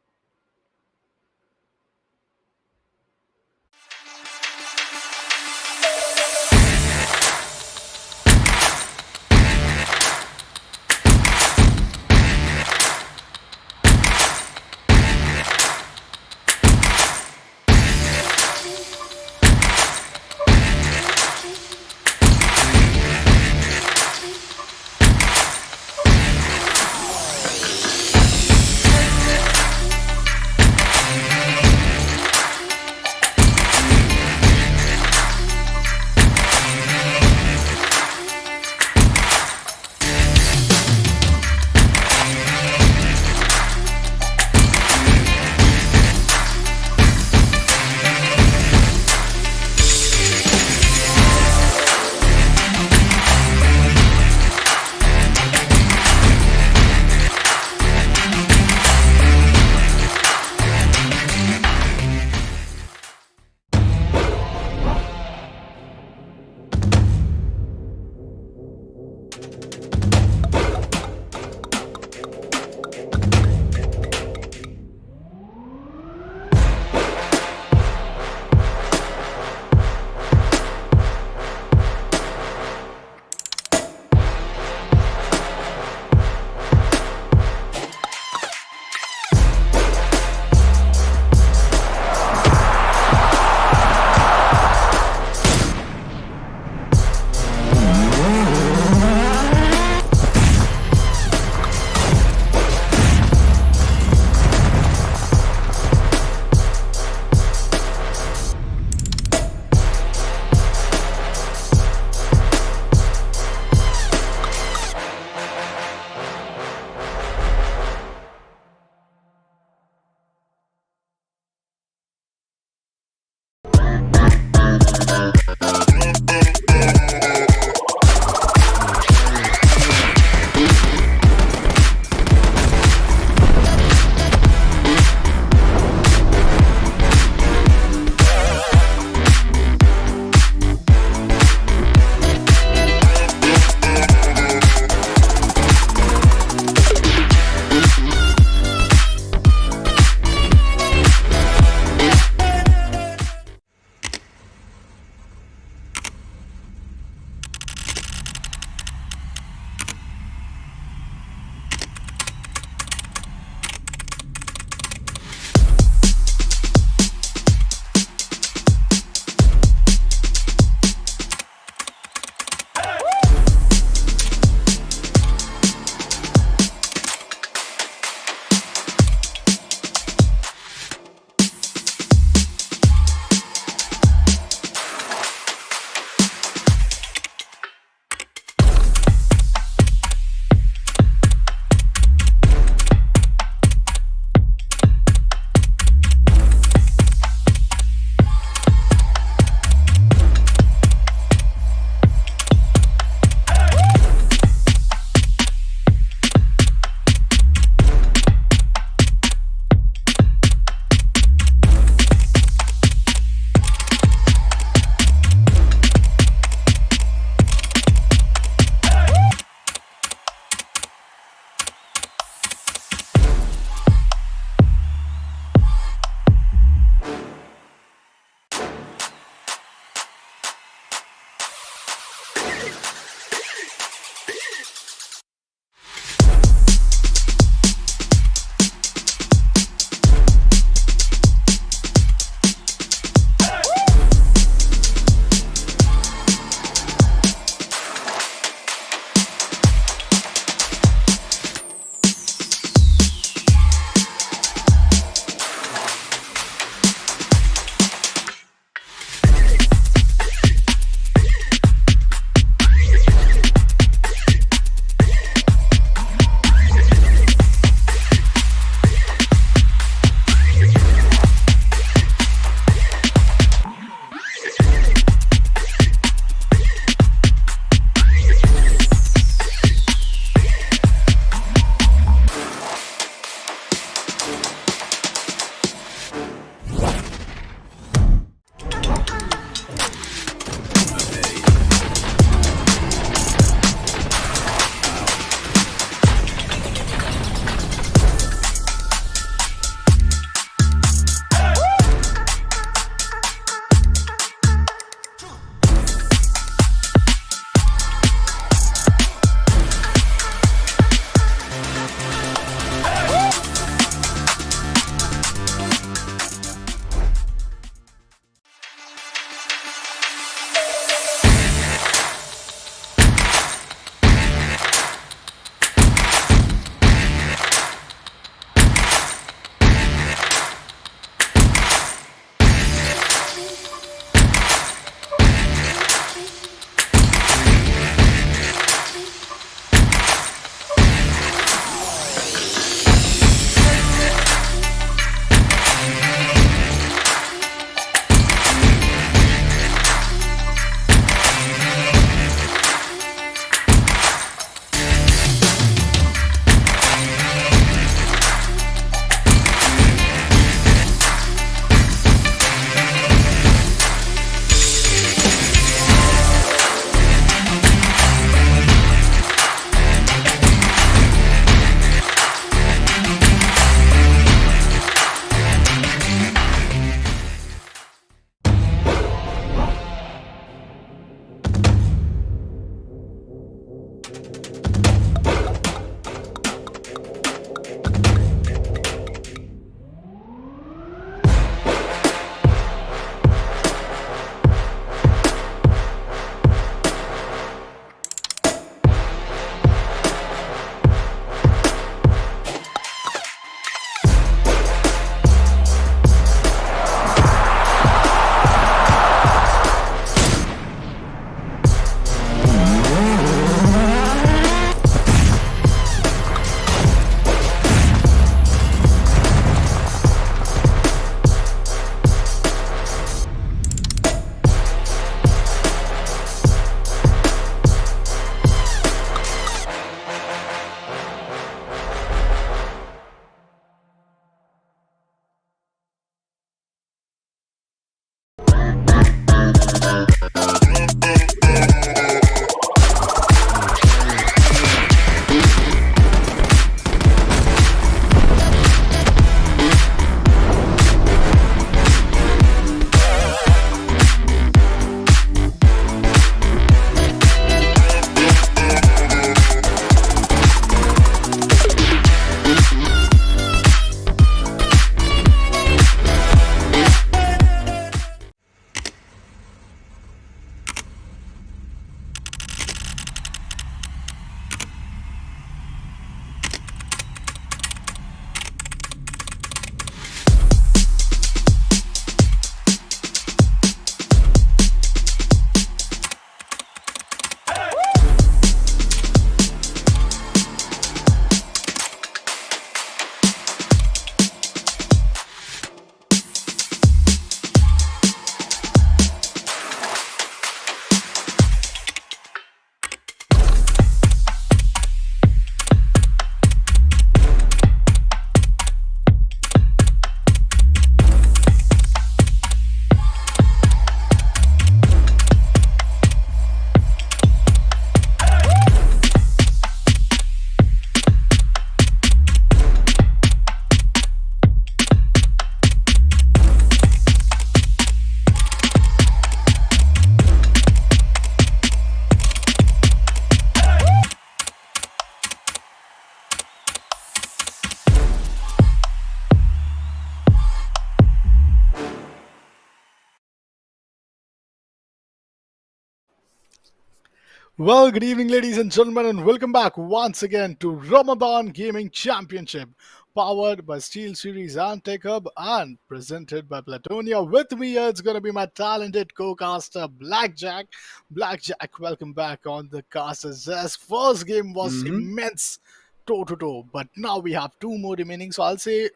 Well, good evening, ladies and gentlemen, and welcome back once again to Ramadan Gaming Championship, powered by SteelSeries and Tech Hub, and presented by Playtonia. With me here, it's going to be my talented co-caster, Blackjack. Blackjack, welcome back on the caster's desk. First game was immense, toe to toe, but now we have two more remaining. So I'll say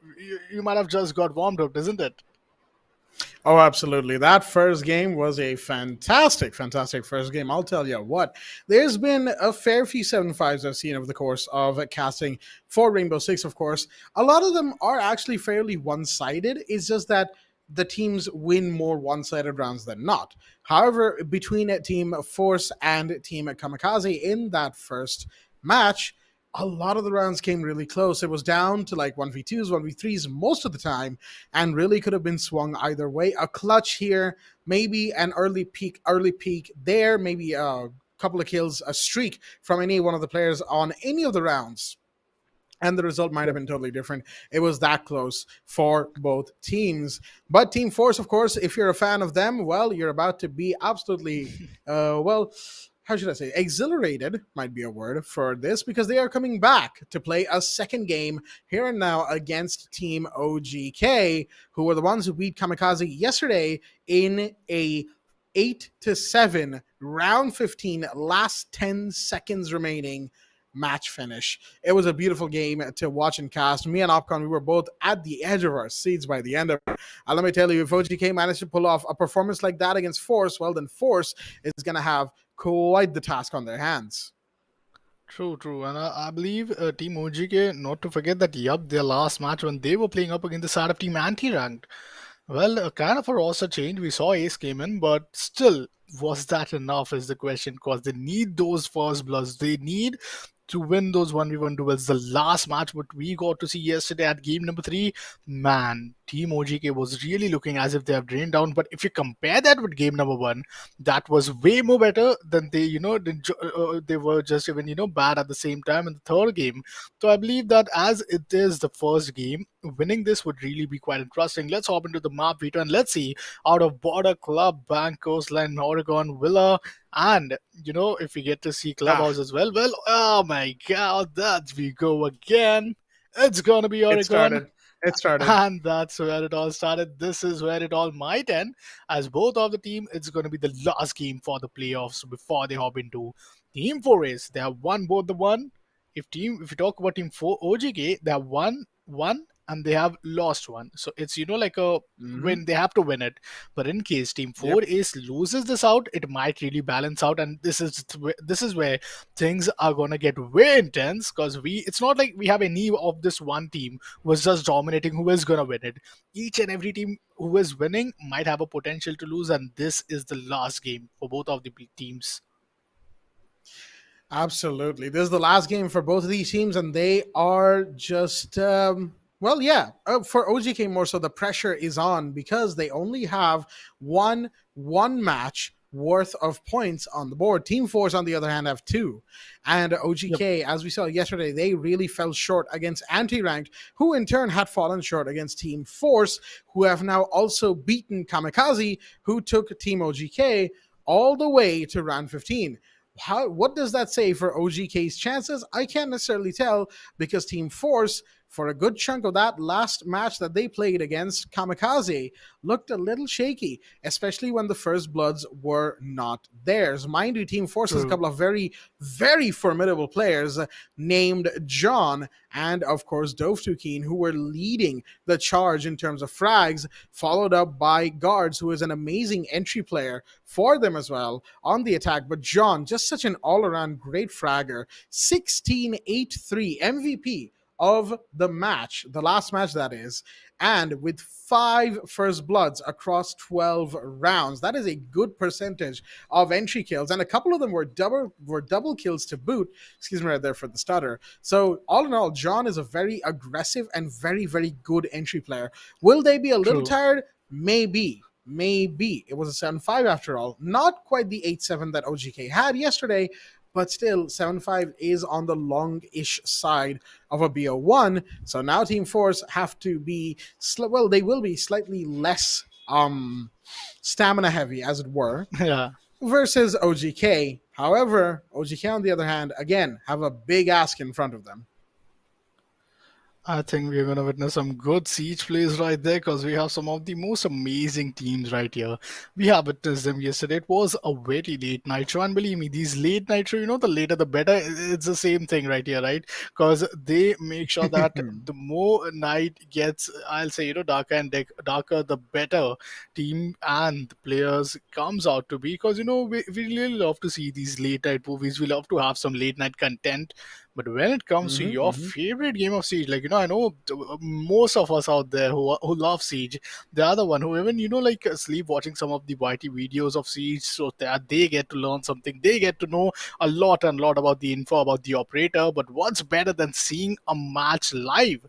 you might have just got warmed up, isn't it? Oh, absolutely. That first game was a fantastic, fantastic first game. I'll tell you what, there's been a fair few 7-5s I've seen over the course of casting for Rainbow Six, of course. A lot of them are actually fairly one sided. It's just that the teams win more one sided rounds than not. However, between Team Force and Team Kamikaze in that first match, a lot of the rounds came really close. It was down to like 1v2s, 1v3s most of the time, and really could have been swung either way. A clutch here, maybe an early peak there, maybe a couple of kills, a streak from any one of the players on any of the rounds, and the result might have been totally different. It was that close for both teams. But Team Force, of course, if you're a fan of them, well, you're about to be absolutely, how should I say, exhilarated might be a word for this, because they are coming back to play a second game here and now against Team OGK, who were the ones who beat Kamikaze yesterday in a 8-7 round 15, last 10 seconds remaining match finish. It was a beautiful game to watch and cast. Me and Opcon, we were both at the edge of our seats by the end of it. Let me tell you, if OGK managed to pull off a performance like that against Force, well, then Force is going to have quite the task on their hands. True, and I believe Team OGK, not to forget that, their last match when they were playing up against the side of Team Anti-Ranked. Well, kind of a roster change. We saw Ace came in, but still, was that enough is the question, because they need those first bloods. They need to win those 1v1 duels. The last match what we got to see yesterday at game number 3, man, Team OGK was really looking as if they have drained down. But if you compare that with game number 1, that was way more better than they were just even bad at the same time in the third game. So I believe that as it is the first game, winning this would really be quite interesting. Let's hop into the map, Vito, and let's see out of Border, Club, Bank, Coastline, Oregon, Villa, and if we get to see Clubhouse as well, oh my god, that we go again. It's gonna be Oregon. It started. And that's where it all started. This is where it all might end, as both of the team, it's going to be the last game for the playoffs before they hop into Team 4A's. They have won both the one. If you talk about Team 4 OGK, they have won one and they have lost one. So it's like a win, they have to win it. But in case Team 4A's loses this out, it might really balance out, and this is where things are gonna get way intense, because it's not like we have any of this one team who is just dominating who is gonna win it. Each and every team who is winning might have a potential to lose, and this is the last game for both of the teams. Absolutely. This is the last game for both of these teams, and they are just, for OGK more so, the pressure is on because they only have one match worth of points on the board. Team Force, on the other hand, have 2. And OGK, as we saw yesterday, they really fell short against Anti-Ranked, who in turn had fallen short against Team Force, who have now also beaten Kamikaze, who took Team OGK all the way to round 15. What does that say for OGK's chances? I can't necessarily tell, because Team Force, for a good chunk of that last match that they played against Kamikaze, looked a little shaky, especially when the first bloods were not theirs. Mind you, Team Force has a couple of very, very formidable players named John and, of course, Dove Tukeen, who were leading the charge in terms of frags, followed up by Guards, who is an amazing entry player for them as well on the attack. But John, just such an all-around great fragger, 16-8-3 MVP of the match, the last match that is, and with 5 first bloods across 12 rounds. That is a good percentage of entry kills, and a couple of them were double kills to boot. Excuse me right there for the stutter. So all in all, John is a very aggressive and very, very good entry player. Will they be a little tired? Maybe. It was a 7-5 after all. Not quite the 8-7 that OGK had yesterday, but still 7-5 is on the long-ish side of a BO1. So now Team Force have to be, they will be slightly less stamina heavy, as it were. Yeah. versus OGK. However, OGK on the other hand, again, have a big ask in front of them. I think we're going to witness some good siege plays right there because we have some of the most amazing teams right here. We have witnessed them yesterday. It was a very late night show, and believe me, these late night show, the later the better. It's the same thing right here, right? Because they make sure that the more night gets, I'll say, darker and darker, the better team and the players comes out to be. Because we really love to see these late night movies. We love to have some late night content, but when it comes to your favorite game of Siege, I know most of us out there who love Siege, the other one who even sleep watching some of the YT videos of Siege, so that they get to learn something, they get to know a lot and lot about the info about the operator. But what's better than seeing a match live?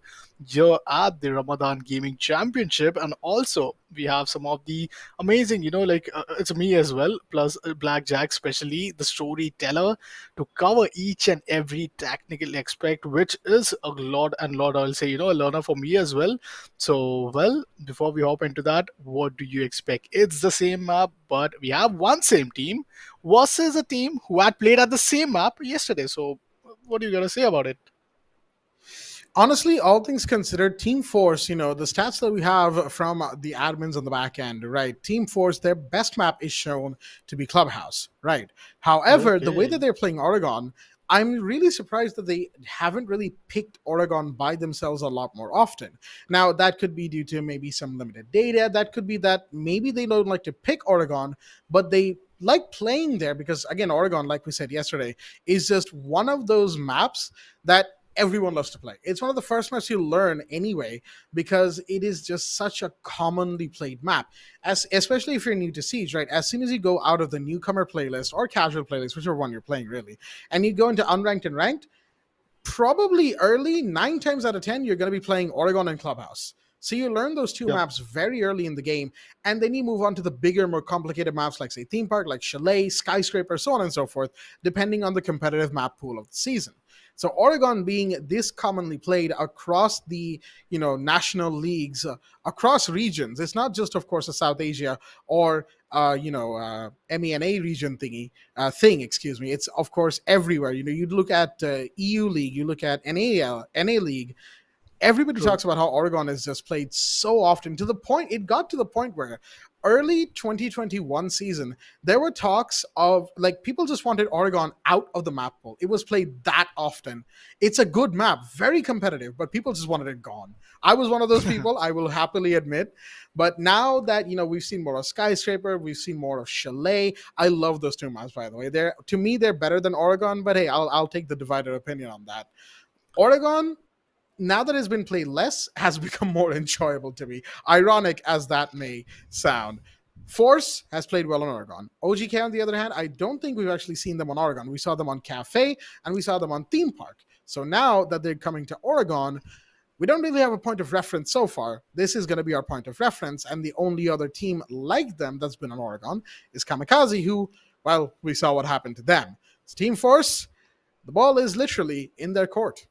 Here at the Ramadan Gaming Championship, and also we have some of the amazing, it's me as well, plus Blackjack, especially the storyteller, to cover each and every technical aspect, which is a lot and lot, I'll say, a learner for me as well. So, well, before we hop into that, what do you expect? It's the same map, but we have one same team versus a team who had played at the same map yesterday. So, what are you gonna say about it? Honestly, all things considered, Team Force, the stats that we have from the admins on the back end, right? Team Force, their best map is shown to be Clubhouse, right? However, the way that Okay. they're playing Oregon, I'm really surprised that they haven't really picked Oregon by themselves a lot more often. Now, that could be due to maybe some limited data. That could be that maybe they don't like to pick Oregon, but they like playing there because, again, Oregon, like we said yesterday, is just one of those maps that everyone loves to play. It's one of the first maps you learn anyway because it is just such a commonly played map. As especially if you're new to Siege, right? As soon as you go out of the newcomer playlist or casual playlist, whichever one you're playing really, and you go into unranked and ranked, probably early, 9 times out of 10, you're going to be playing Oregon and Clubhouse. So you learn those two Yep. maps very early in the game, and then you move on to the bigger, more complicated maps like, say, Theme Park, like Chalet, Skyscraper, so on and so forth, depending on the competitive map pool of the season. So Oregon being this commonly played across the national leagues, across regions. It's not just, of course, a South Asia or MENA region thing. Excuse me. It's of course everywhere. You look at EU League, you look at NA League. Everybody True. talks about how Oregon is just played so often to the point it got to the point where early 2021 season there were talks of like people just wanted Oregon out of the map pool. It was played that often. It's a good map, very competitive, but people just wanted it gone. I was one of those people, I will happily admit. But now that we've seen more of Skyscraper, we've seen more of Chalet. I love those two maps, by the way. They're, to me, they're better than Oregon, but hey, I'll take the divided opinion on that. Oregon, now that it's been played less, has become more enjoyable to me. Ironic as that may sound. Force has played well on Oregon. OGK, on the other hand, I don't think we've actually seen them on Oregon. We saw them on Cafe and we saw them on Theme Park. So now that they're coming to Oregon, we don't really have a point of reference so far. This is going to be our point of reference. And the only other team like them that's been on Oregon is Kamikaze, who, well, we saw what happened to them. It's Team Force, the ball is literally in their court.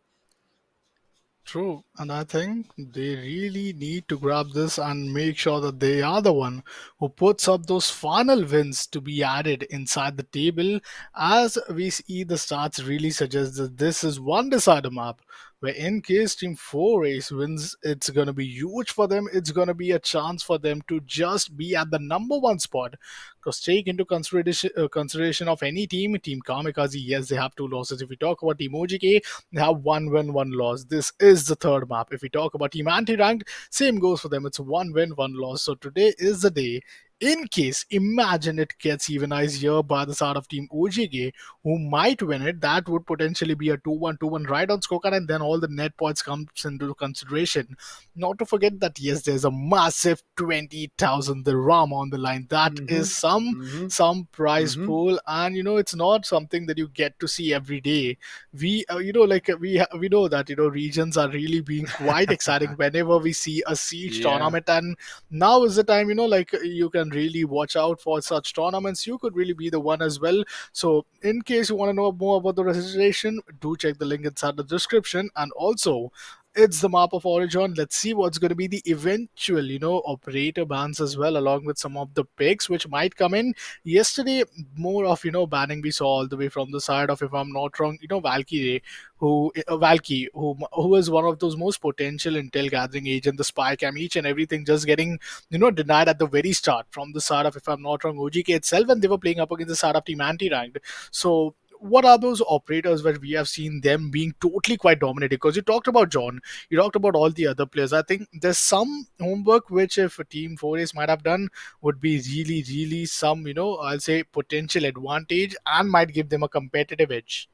True, and I think they really need to grab this and make sure that they are the one who puts up those final wins to be added inside the table. As we see, the stats really suggest that this is one decider map where, in case Team 4 Ace wins, it's going to be huge for them. It's going to be a chance for them to just be at the number one spot. Because take into consideration of any team, Team Kamikaze, yes, they have two losses. If we talk about Team OGK, they have one win, one loss. This is the third map. If we talk about Team Anti-Ranked, same goes for them. It's one win, one loss. So today is the day. In case, imagine it gets evenized here by the side of Team OGK, who might win it. That would potentially be a 2-1, 2-1 right on scorecard, and then all the net points comes into consideration. Not to forget that yes, there's a massive 20,000 dirham on the line. That Mm-hmm. is some Mm-hmm. some prize Mm-hmm. pool, and it's not something that you get to see every day. We know that regions are really being quite exciting whenever we see a siege Yeah. tournament, and now is the time you can really watch out for such tournaments. You could really be the one as well. So in case you want to know more about the registration, do check the link inside the description. And also, it's the map of origin. Let's see what's going to be the eventual, operator bans as well, along with some of the picks which might come in. Yesterday, more of, banning we saw all the way from the side of, if I'm not wrong, Valkyrie, who is one of those most potential intel gathering agent, the spy cam, each and everything just getting, denied at the very start from the side of, if I'm not wrong, OGK itself, and they were playing up against the side of Team Anti-Ranked. So what are those operators where we have seen them being totally quite dominated? Because you talked about John, you talked about all the other players. I think there's some homework which, if Team 4A's might have done, would be really, really some, I'll say potential advantage and might give them a competitive edge.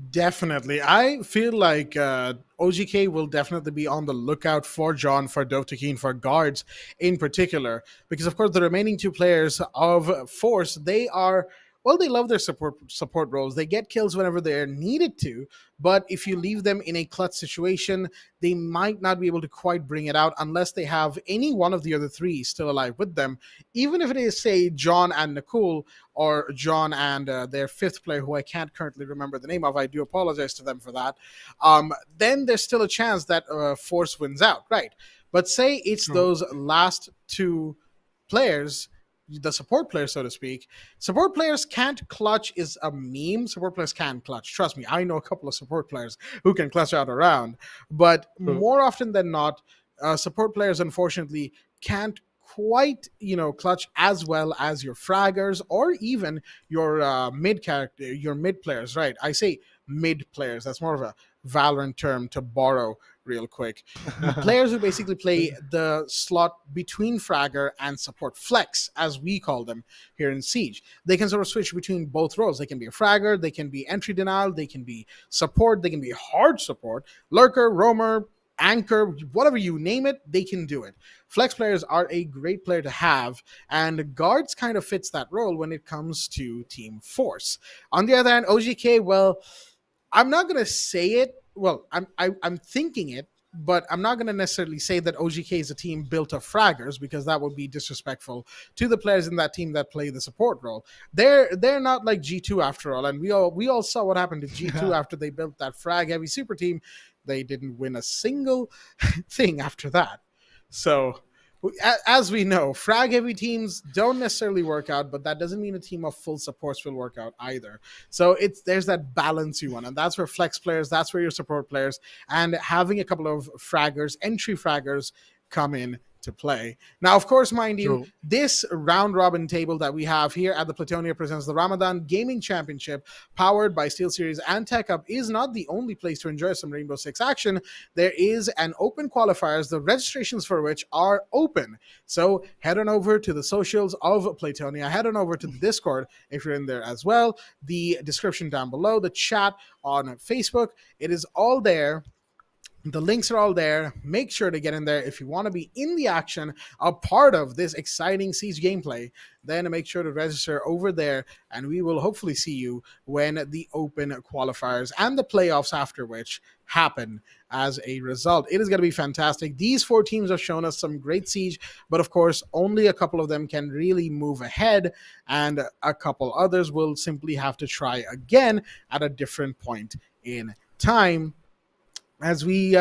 Definitely. I feel like OGK will definitely be on the lookout for John, for Dovtakin, for guards in particular, because of course the remaining two players of Force, they are, well, they love their support roles. They get kills whenever they're needed to, but if you leave them in a clutch situation, they might not be able to quite bring it out unless they have any one of the other three still alive with them. Even if it is, say, John and Nicole, or John and their fifth player, who I can't currently remember the name of. I do apologize to them for that. Then there's still a chance that Force wins out, right? But say it's those last two players, the support players, so to speak. Support players can't clutch is a meme. Support players can clutch. Trust me, I know a couple of support players who can clutch out a round. But more often than not, support players, unfortunately, can't quite clutch as well as your fraggers or even your your mid players, right? I say mid players, that's more of a Valorant term to borrow real quick. Players who basically play the slot between fragger and support, flex as we call them here in Siege. They can sort of switch between both roles. They can be a fragger, they can be entry denial, they can be support, they can be hard support, lurker, roamer, anchor, whatever you name it, they can do it. Flex players are a great player to have, and guards kind of fits that role when it comes to Team Force. On the other hand, OGK, well, I'm not going to say it. Well, I'm thinking it, but I'm not going to necessarily say that OGK is a team built of fraggers, because that would be disrespectful to the players in that team that play the support role. They're not like G2 after all, and we all saw what happened to G2 after they built that frag heavy super team. They didn't win a single thing after that. So, as we know, frag heavy teams don't necessarily work out, but that doesn't mean a team of full supports will work out either. So there's that balance you want, and that's where flex players, that's where your support players, and having a couple of fraggers, entry fraggers, come in to play. Now, of course, mind you, this round robin table that we have here at the Playtonia presents the Ramadan Gaming Championship, powered by SteelSeries and TechUp, is not the only place to enjoy some Rainbow Six action. There is an open qualifiers, the registrations for which are open. So head on over to the socials of Playtonia, head on over to the Discord if you're in there as well, the description down below, the chat on Facebook, it is all there. The links are all there. Make sure to get in there if you want to be in the action, a part of this exciting Siege gameplay. Then make sure to register over there, and we will hopefully see you when the open qualifiers and the playoffs after which happen as a result. It is going to be fantastic. These four teams have shown us some great Siege, but of course, only a couple of them can really move ahead, and a couple others will simply have to try again at a different point in time, as we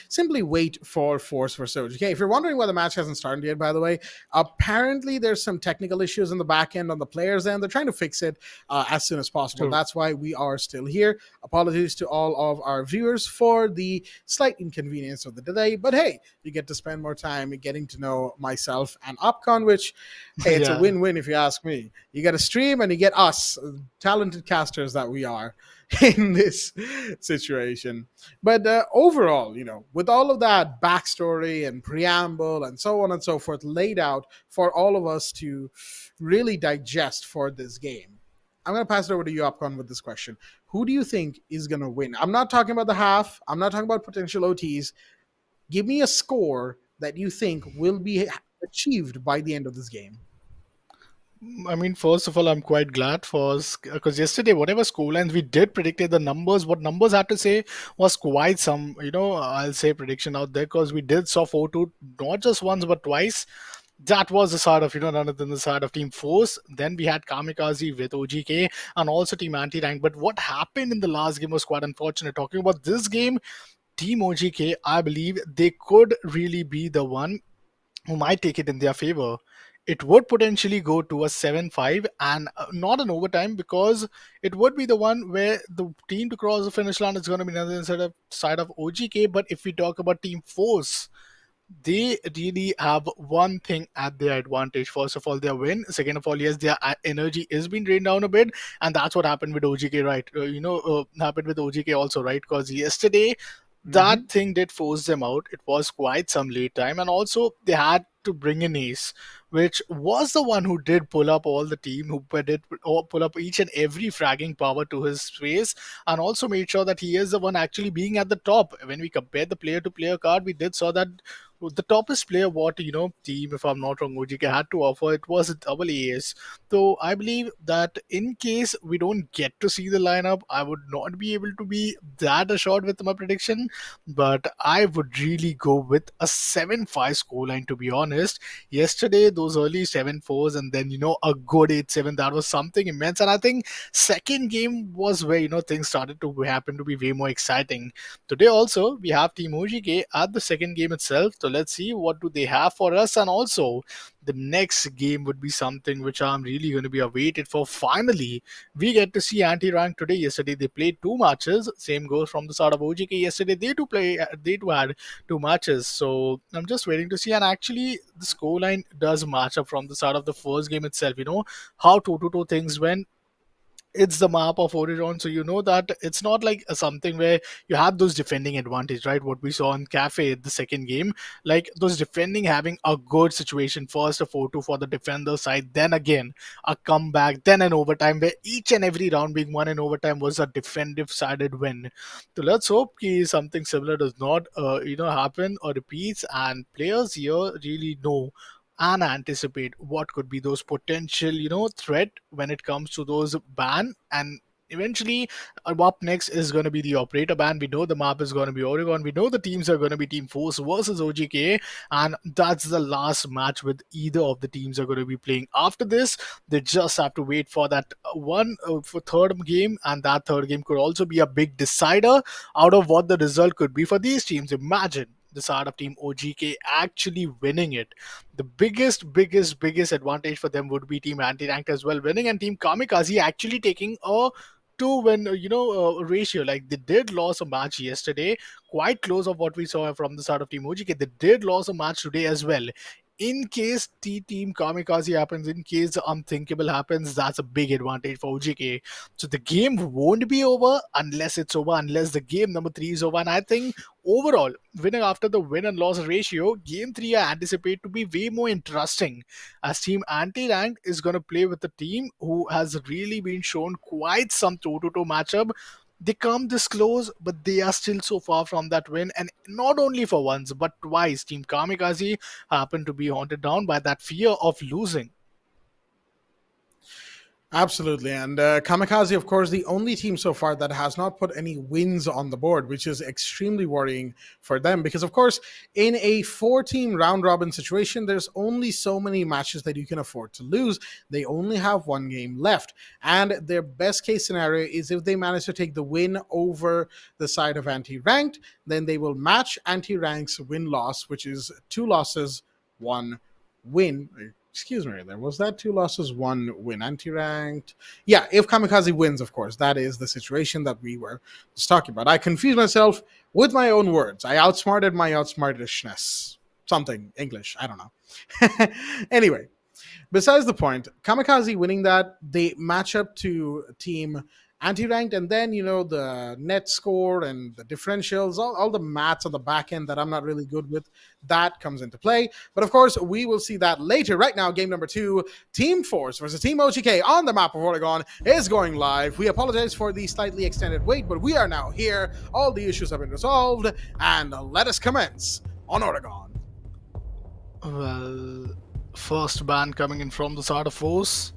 simply wait for Force versus OGK. If you're wondering why the match hasn't started yet, by the way, apparently there's some technical issues in the back end on the players' end. They're trying to fix it as soon as possible. True. That's why we are still here. Apologies to all of our viewers for the slight inconvenience of the delay, but hey, you get to spend more time getting to know myself and Opcon, which, hey, it's a win-win if you ask me. You get a stream and you get us, talented casters that we are, in this situation. But overall, with all of that backstory and preamble and so on and so forth laid out for all of us to really digest for this game, I'm going to pass it over to you, Opcon, with this question. Who do you think is going to win? I'm not talking about the half. I'm not talking about potential OTs. Give me a score that you think will be achieved by the end of this game. I mean, first of all, I'm quite glad because yesterday, whatever scorelines we did predicted, the numbers, what numbers had to say was quite some, I'll say prediction out there, because we did saw 4-2 not just once but twice. That was the side of, none other than the side of Team Force. Then we had Kamikaze with OGK and also Team Anti-Rank. But what happened in the last game was quite unfortunate. Talking about this game, Team OGK, I believe they could really be the one who might take it in their favor. It would potentially go to a 7-5 and not an overtime, because it would be the one where the team to cross the finish line is going to be another side of OGK. But if we talk about Team Force, they really have one thing at their advantage. First of all, their win. Second of all, yes, their energy is being drained down a bit, and that's what happened with OGK, right? Happened with OGK also, right? Because yesterday, that thing did force them out. It was quite some late time, and also they had to bring in Ace, which was the one who did pull up all the team, who did pull up each and every fragging power to his space, and also made sure that he is the one actually being at the top. When we compared the player to player card, we did saw that the toppest player what team, if I'm not wrong, OGK had to offer, it was a double AS. So I believe that in case we don't get to see the lineup, I would not be able to be that assured with my prediction, but I would really go with a 7-5 scoreline, to be honest. Yesterday, those early 7-4s and then a good 8-7, that was something immense. And I think second game was where things started to happen to be way more exciting. Today also we have Team OGK at the second game itself, so let's see what do they have for us. And also the next game would be something which I'm really going to be awaited for. Finally, we get to see anti-rank today. Yesterday they played two matches. Same goes from the side of OGK. Yesterday they too had two matches. So I'm just waiting to see. And actually the scoreline does match up from the start of the first game itself. How toe-to-toe things went. It's the map of Origin, so you know that it's not like something where you have those defending advantage, right? What we saw in Cafe at the second game, like those defending having a good situation, first a 4-2 for the defender side, then again a comeback, then an overtime, where each and every round being won in overtime was a defensive sided win. So let's hope something similar does not happen or repeats, and players here really know and anticipate what could be those potential threat when it comes to those ban. And eventually up next is going to be the operator ban. We know the map is going to be Oregon. We know the teams are going to be Team Force versus OGK, and that's the last match with either of the teams are going to be playing. After this, they just have to wait for that one for third game, and that third game could also be a big decider out of what the result could be for these teams. Imagine the side of Team OGK actually winning it. The biggest advantage for them would be Team Anti-Ranked as well winning, and Team Kamikaze actually taking a two-win ratio. Like they did lose a match yesterday, quite close of what we saw from the side of Team OGK. They did lose a match today as well. In case Team Kamikaze happens, in case the unthinkable happens, that's a big advantage for OGK. So the game won't be over unless it's over, unless the game number 3 is over. And I think overall, winning after the win and loss ratio, game 3 I anticipate to be way more interesting, as Team Anti-Ranked is going to play with a team who has really been shown quite some toe-to-toe matchup. They come this close, but they are still so far from that win. And not only for once, but twice, Team Kamikaze happened to be haunted down by that fear of losing. Absolutely. And Kamikaze, of course, the only team so far that has not put any wins on the board, which is extremely worrying for them. Because, of course, in a 4-team round robin situation, there's only so many matches that you can afford to lose. They only have one game left. And their best case scenario is if they manage to take the win over the side of anti-ranked, then they will match anti-ranked's win-loss, which is 2 losses, 1 win. Excuse me, there was that 2 losses, 1 win. Anti-ranked. Yeah, if Kamikaze wins, of course, that is the situation that we were just talking about. I confused myself with my own words. I outsmarted my outsmartishness. Something English, I don't know. Anyway, besides the point, Kamikaze winning that, they match up to Team Anti-Ranked, and then the net score and the differentials, all the maths on the back end that I'm not really good with, that comes into play. But of course, we will see that later. Right now, game number 2, Team Force versus Team OGK on the map of Oregon is going live. We apologize for the slightly extended wait, but we are now here. All the issues have been resolved, and let us commence on Oregon. Well, first ban coming in from the side of Force.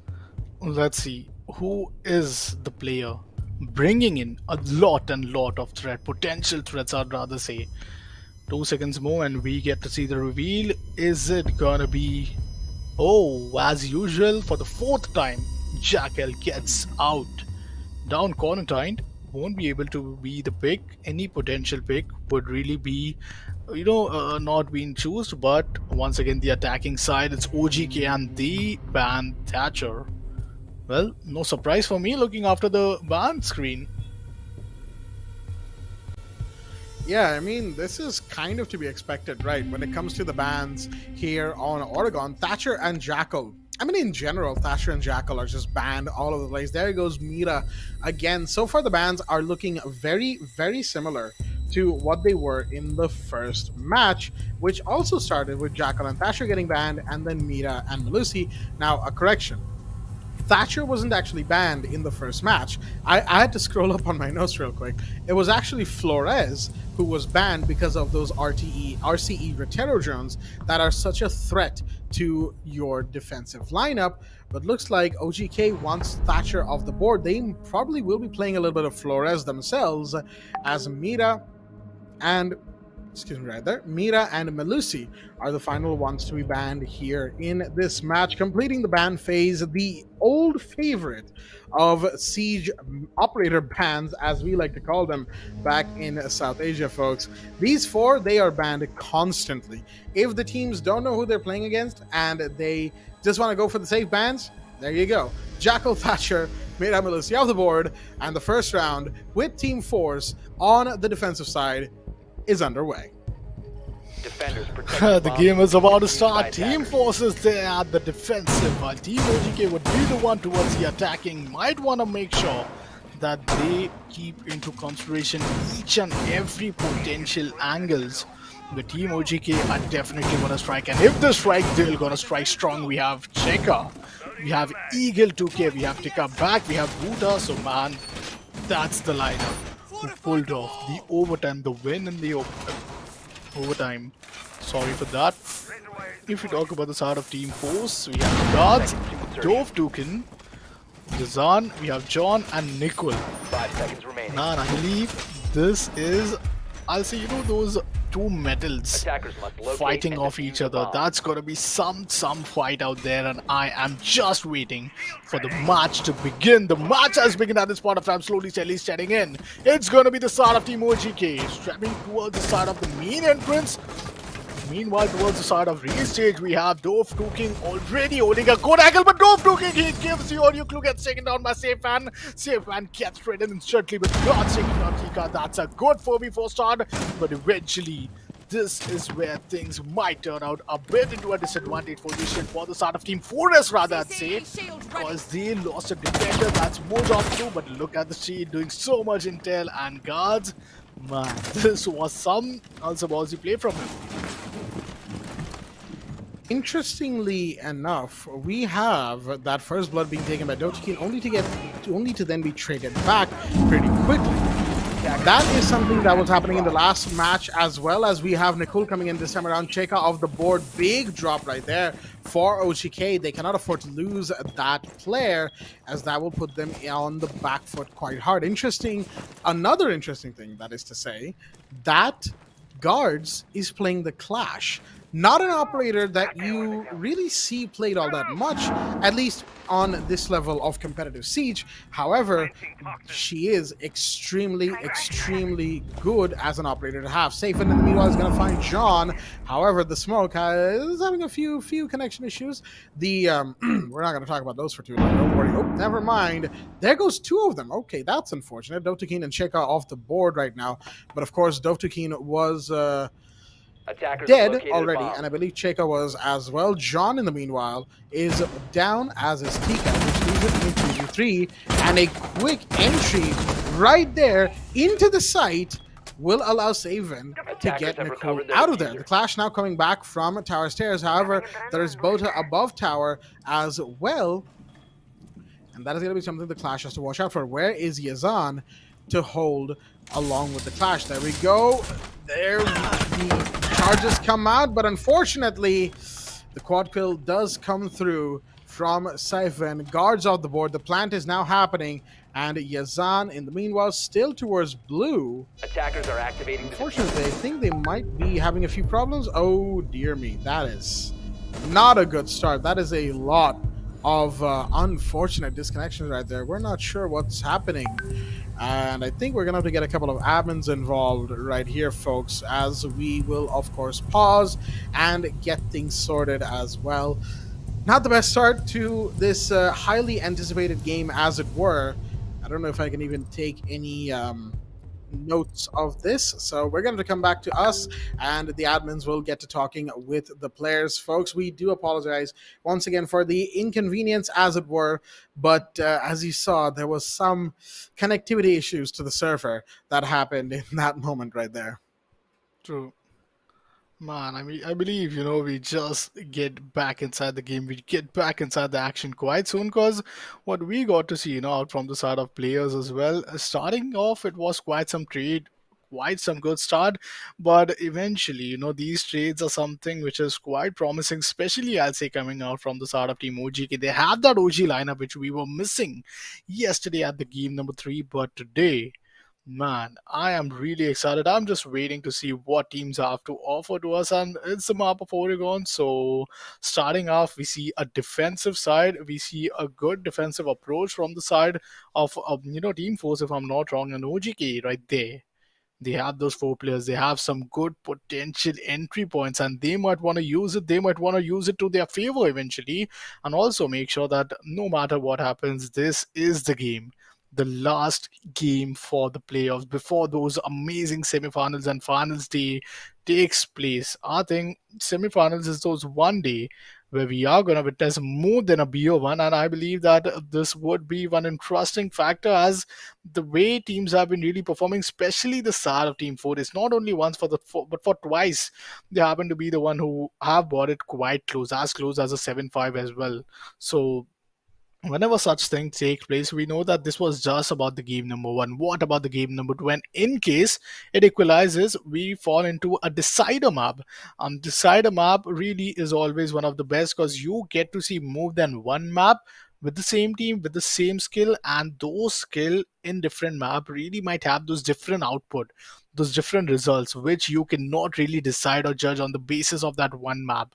Let's see. Who is the player bringing in a lot of potential threats, I'd rather say. 2 seconds more and we get to see the reveal. Is it gonna be Oh, as usual, for the fourth time, Jackal gets out. Down quarantined, won't be able to be the pick. Any potential pick would really be, not being chosen. But once again, the attacking side, it's OGK and the ban Thatcher. Well, no surprise for me looking after the ban screen. Yeah, I mean, this is kind of to be expected, right? When it comes to the bans here on Oregon, Thatcher and Jackal. I mean, in general, Thatcher and Jackal are just banned all over the place. There goes Mira again. So far, the bans are looking very, very similar to what they were in the first match, which also started with Jackal and Thatcher getting banned, and then Mira and Malusi. Now, a correction. Thatcher wasn't actually banned in the first match. I had to scroll up on my notes real quick. It was actually Flores who was banned because of those RCE Rotero drones that are such a threat to your defensive lineup. But looks like OGK wants Thatcher off the board. They probably will be playing a little bit of Flores themselves, as Mira and Mira and Malusi are the final ones to be banned here in this match, completing the ban phase, the old favorite of Siege operator bans, as we like to call them back in South Asia, folks. These four, they are banned constantly. If the teams don't know who they're playing against and they just want to go for the safe bans, there you go. Jackal, Thatcher, Mira, Malusi off the board, and the first round with Team Force on the defensive side is underway. Defenders The game is about to start. Team Forces there at the defensive, while Team OGK would be the one towards the attacking. Might want to make sure that they keep into consideration each and every potential angles. The Team OGK are definitely going to strike, and if they strike, they're going to strike strong. We have Checker, we have Eagle 2K, we have Tika back, we have Buddha. So man, that's the lineup who pulled off the overtime, the win in the overtime. Sorry for that. If we talk about the side of Team Force, we have Guards, Dove Tukin, Yazan, we have John and Nicole. 5 seconds remaining. Man, I believe this is, I'll say, those two metals Attackers must locate fighting and off defuse each the other. bomb. That's gonna be some fight out there, and I am just waiting for the match to begin. The match has begun at this point of time. Slowly, steadily setting in. It's gonna be the start of Team OGK stepping towards the side of the main entrance. Meanwhile, towards the side of restage, we have Dove Tuking already holding a good angle, but Dove Tuking, he gives the audio clue, gets taken down by Safe-Fan. Safe-Fan gets traded instantly, but not taking down Tika. That's a good 4v4 start, but eventually, this is where things might turn out a bit into a disadvantage position for the side of Team Forest, rather, I'd say, because they lost a defender. That's Mozart too, but look at the Shield doing so much intel and guards. Man, this was some also ballsy play from him. Interestingly enough, we have that first blood being taken by Dotakin only to then be traded back pretty quickly. That is something that was happening in the last match, as well as we have Nicole coming in this time around. Cheka off the board, big drop right there for OGK. They cannot afford to lose that player, as that will put them on the back foot quite hard. Another interesting thing, that is to say, that Guards is playing the Clash. Not an operator that you really see played all that much, at least on this level of competitive Siege. However, she is extremely good as an operator to have. Safe in the meanwhile is going to find John. However, the smoke is having a few connection issues. We're not going to talk about those for too long. Don't worry. Oh, never mind. There goes two of them. Okay, that's unfortunate. Dovtakin and Cheka off the board right now. But of course, Dovtakin was Attackers have dead located a already, bomb. and I believe Cheka was as well. John, in the meanwhile, is down, as is Tika, which leaves it into 3, and a quick entry right there into the site will allow Saven to get have Nicole recovered their out of there. diffuser. The Clash now coming back from Tower Stairs. However, there is Bota above Tower as well, and that is going to be something the Clash has to watch out for. Where is Yazan to hold along with the Clash? There we go. There the charges come out, but unfortunately, the quad kill does come through from Siphon. Guards off the board. The plant is now happening, and Yazan, in the meanwhile, still towards blue. Attackers are activating the Unfortunately, I think they might be having a few problems. Oh, dear me. That is Not a good start. That is a lot of unfortunate disconnections right there. We're not sure what's happening. And I think we're going to have to get a couple of admins involved right here, folks, as we will, of course, pause and get things sorted as well. Not the best start to this highly anticipated game, as it were. I don't know if I can even take any notes of this. So we're going to come back to us, and the admins will get to talking with the players. Folks, we do apologize once again for the inconvenience, as it were. But as you saw, there was some connectivity issues to the server that happened in that moment right there. True. Man, I mean, I believe, we just get back inside the game. We get back inside the action quite soon because what we got to see, out from the side of players as well. Starting off, it was quite some trade, quite some good start, but eventually, these trades are something which is quite promising, especially, I'll say, coming out from the side of Team OGK. They have that OG lineup which we were missing yesterday at the game number 3, but today, man, I am really excited. I'm just waiting to see what teams have to offer to us, and it's the map of Oregon. So, starting off, we see a defensive side. We see a good defensive approach from the side of Team Force, if I'm not wrong, and OGK right there. They have those 4 players. They have some good potential entry points, and they might want to use it. They might want to use it to their favor eventually, and also make sure that no matter what happens, this is the game, the last game for the playoffs before those amazing semifinals and finals day takes place. I think semifinals is those one day where we are going to witness more than a beer one, and I believe that this would be one interesting factor as the way teams have been really performing, especially the side of Team 4. It's not only once but for twice. They happen to be the one who have brought it quite close as a 7-5 as well. So whenever such things take place, we know that this was just about the game number 1. What about the game number 2? And in case it equalizes, we fall into a decider map. Decider map really is always one of the best because you get to see more than one map with the same team, with the same skill, and those skill in different map really might have those different output, those different results, which you cannot really decide or judge on the basis of that one map.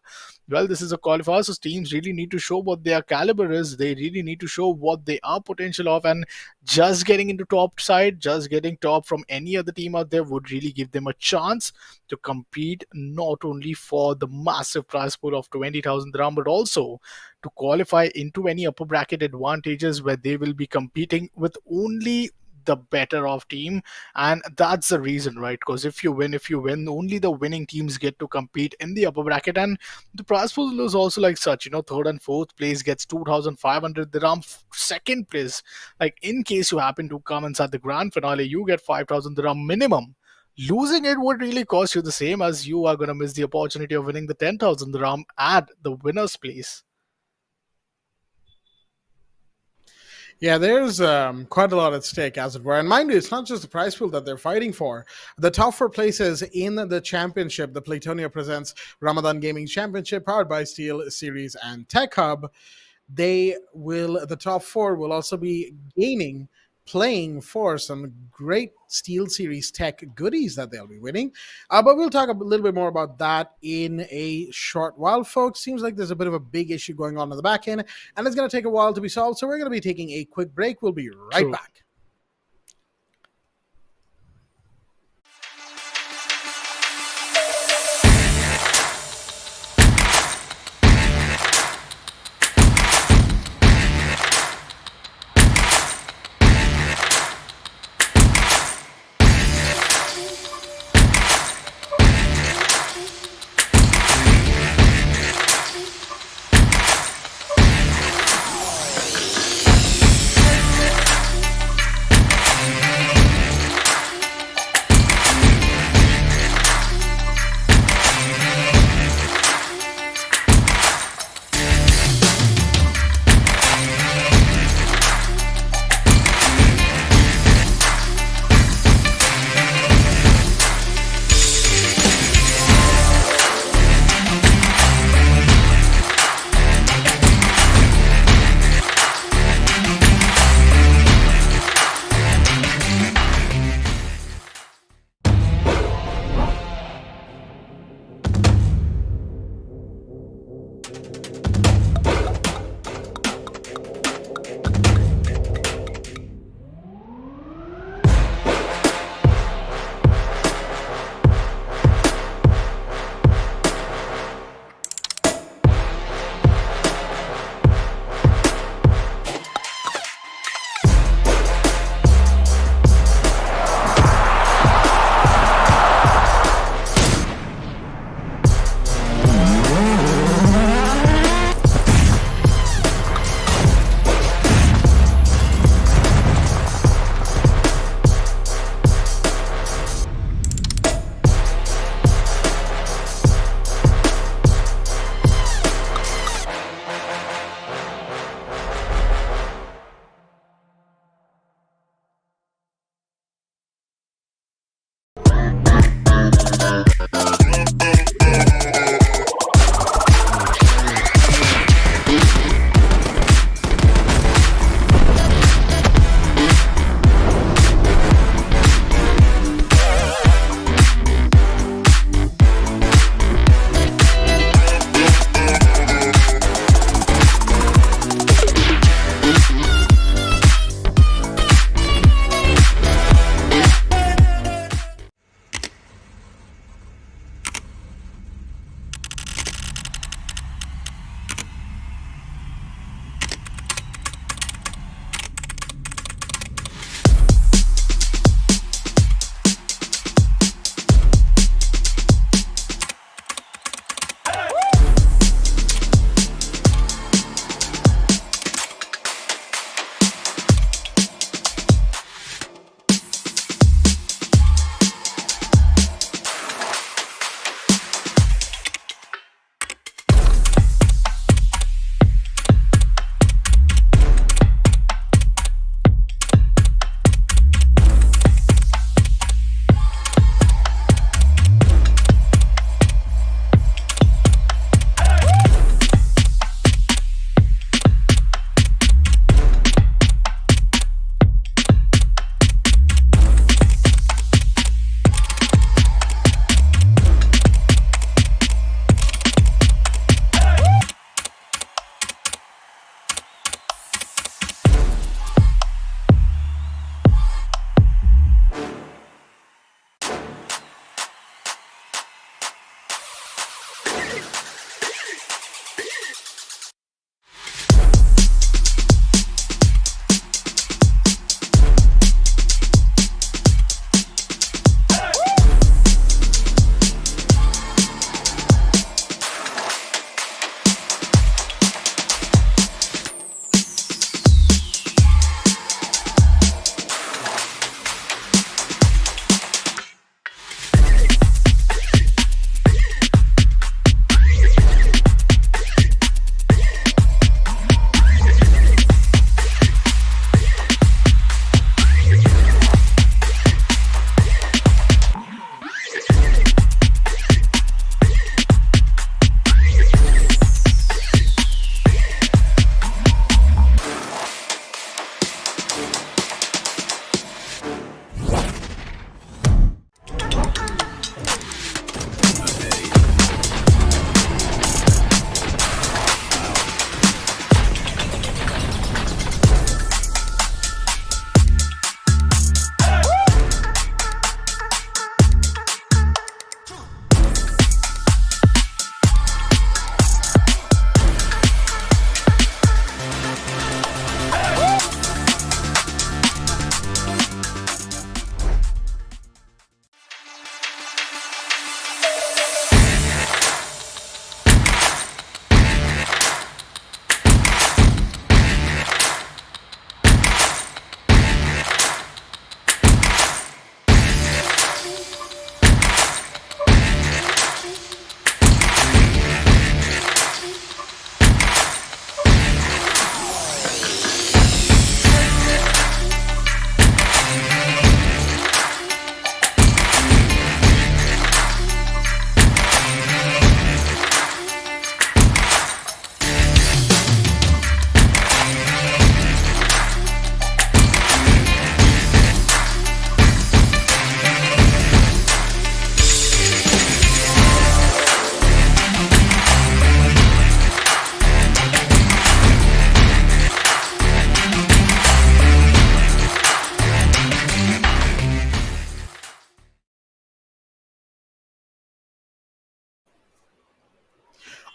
Well, this is a qualifier, so teams really need to show what their caliber is. They really need to show what they are potential of, and just getting into top side, just getting top from any other team out there would really give them a chance to compete not only for the massive prize pool of 20,000 dirham, but also to qualify into any upper bracket advantages where they will be competing with only the better off team. And that's the reason, right? Because if you win, only the winning teams get to compete in the upper bracket, and the prize pool is also like such. Third and fourth place gets 2,500 dirham. Second place, like in case you happen to come inside the grand finale, you get 5,000 dirham minimum. Losing it would really cost you the same, as you are going to miss the opportunity of winning the 10,000 dirham at the winner's place. Yeah, there's quite a lot at stake, as it were. And mind you, it's not just the prize pool that they're fighting for. The top 4 places in the championship, the Playtonia Presents Ramadan Gaming Championship, powered by SteelSeries and Tech Hub, the top 4 will also be playing for some great SteelSeries Tech goodies that they'll be winning. But we'll talk a little bit more about that in a short while, folks. Seems like there's a bit of a big issue going on in the back end, and it's going to take a while to be solved. So we're going to be taking a quick break. We'll be right back.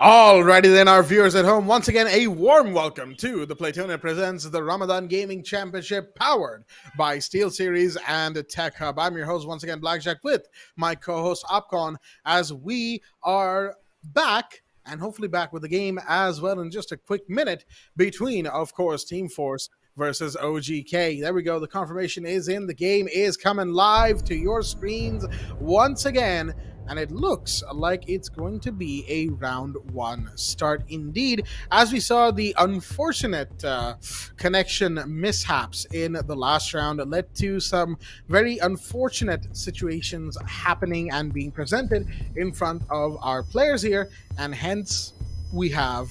Alrighty then, our viewers at home, once again, a warm welcome to the Playtonia presents the Ramadan Gaming Championship, powered by SteelSeries and Tech Hub. I'm your host, once again, Blackjack, with my co-host, Opcon, as we are back, and hopefully back with the game as well in just a quick minute between, of course, Team Force versus OGK. There we go. The confirmation is in. The game is coming live to your screens once again. And it looks like it's going to be a round one start indeed, as we saw the unfortunate connection mishaps in the last round that led to some very unfortunate situations happening and being presented in front of our players here, and hence we have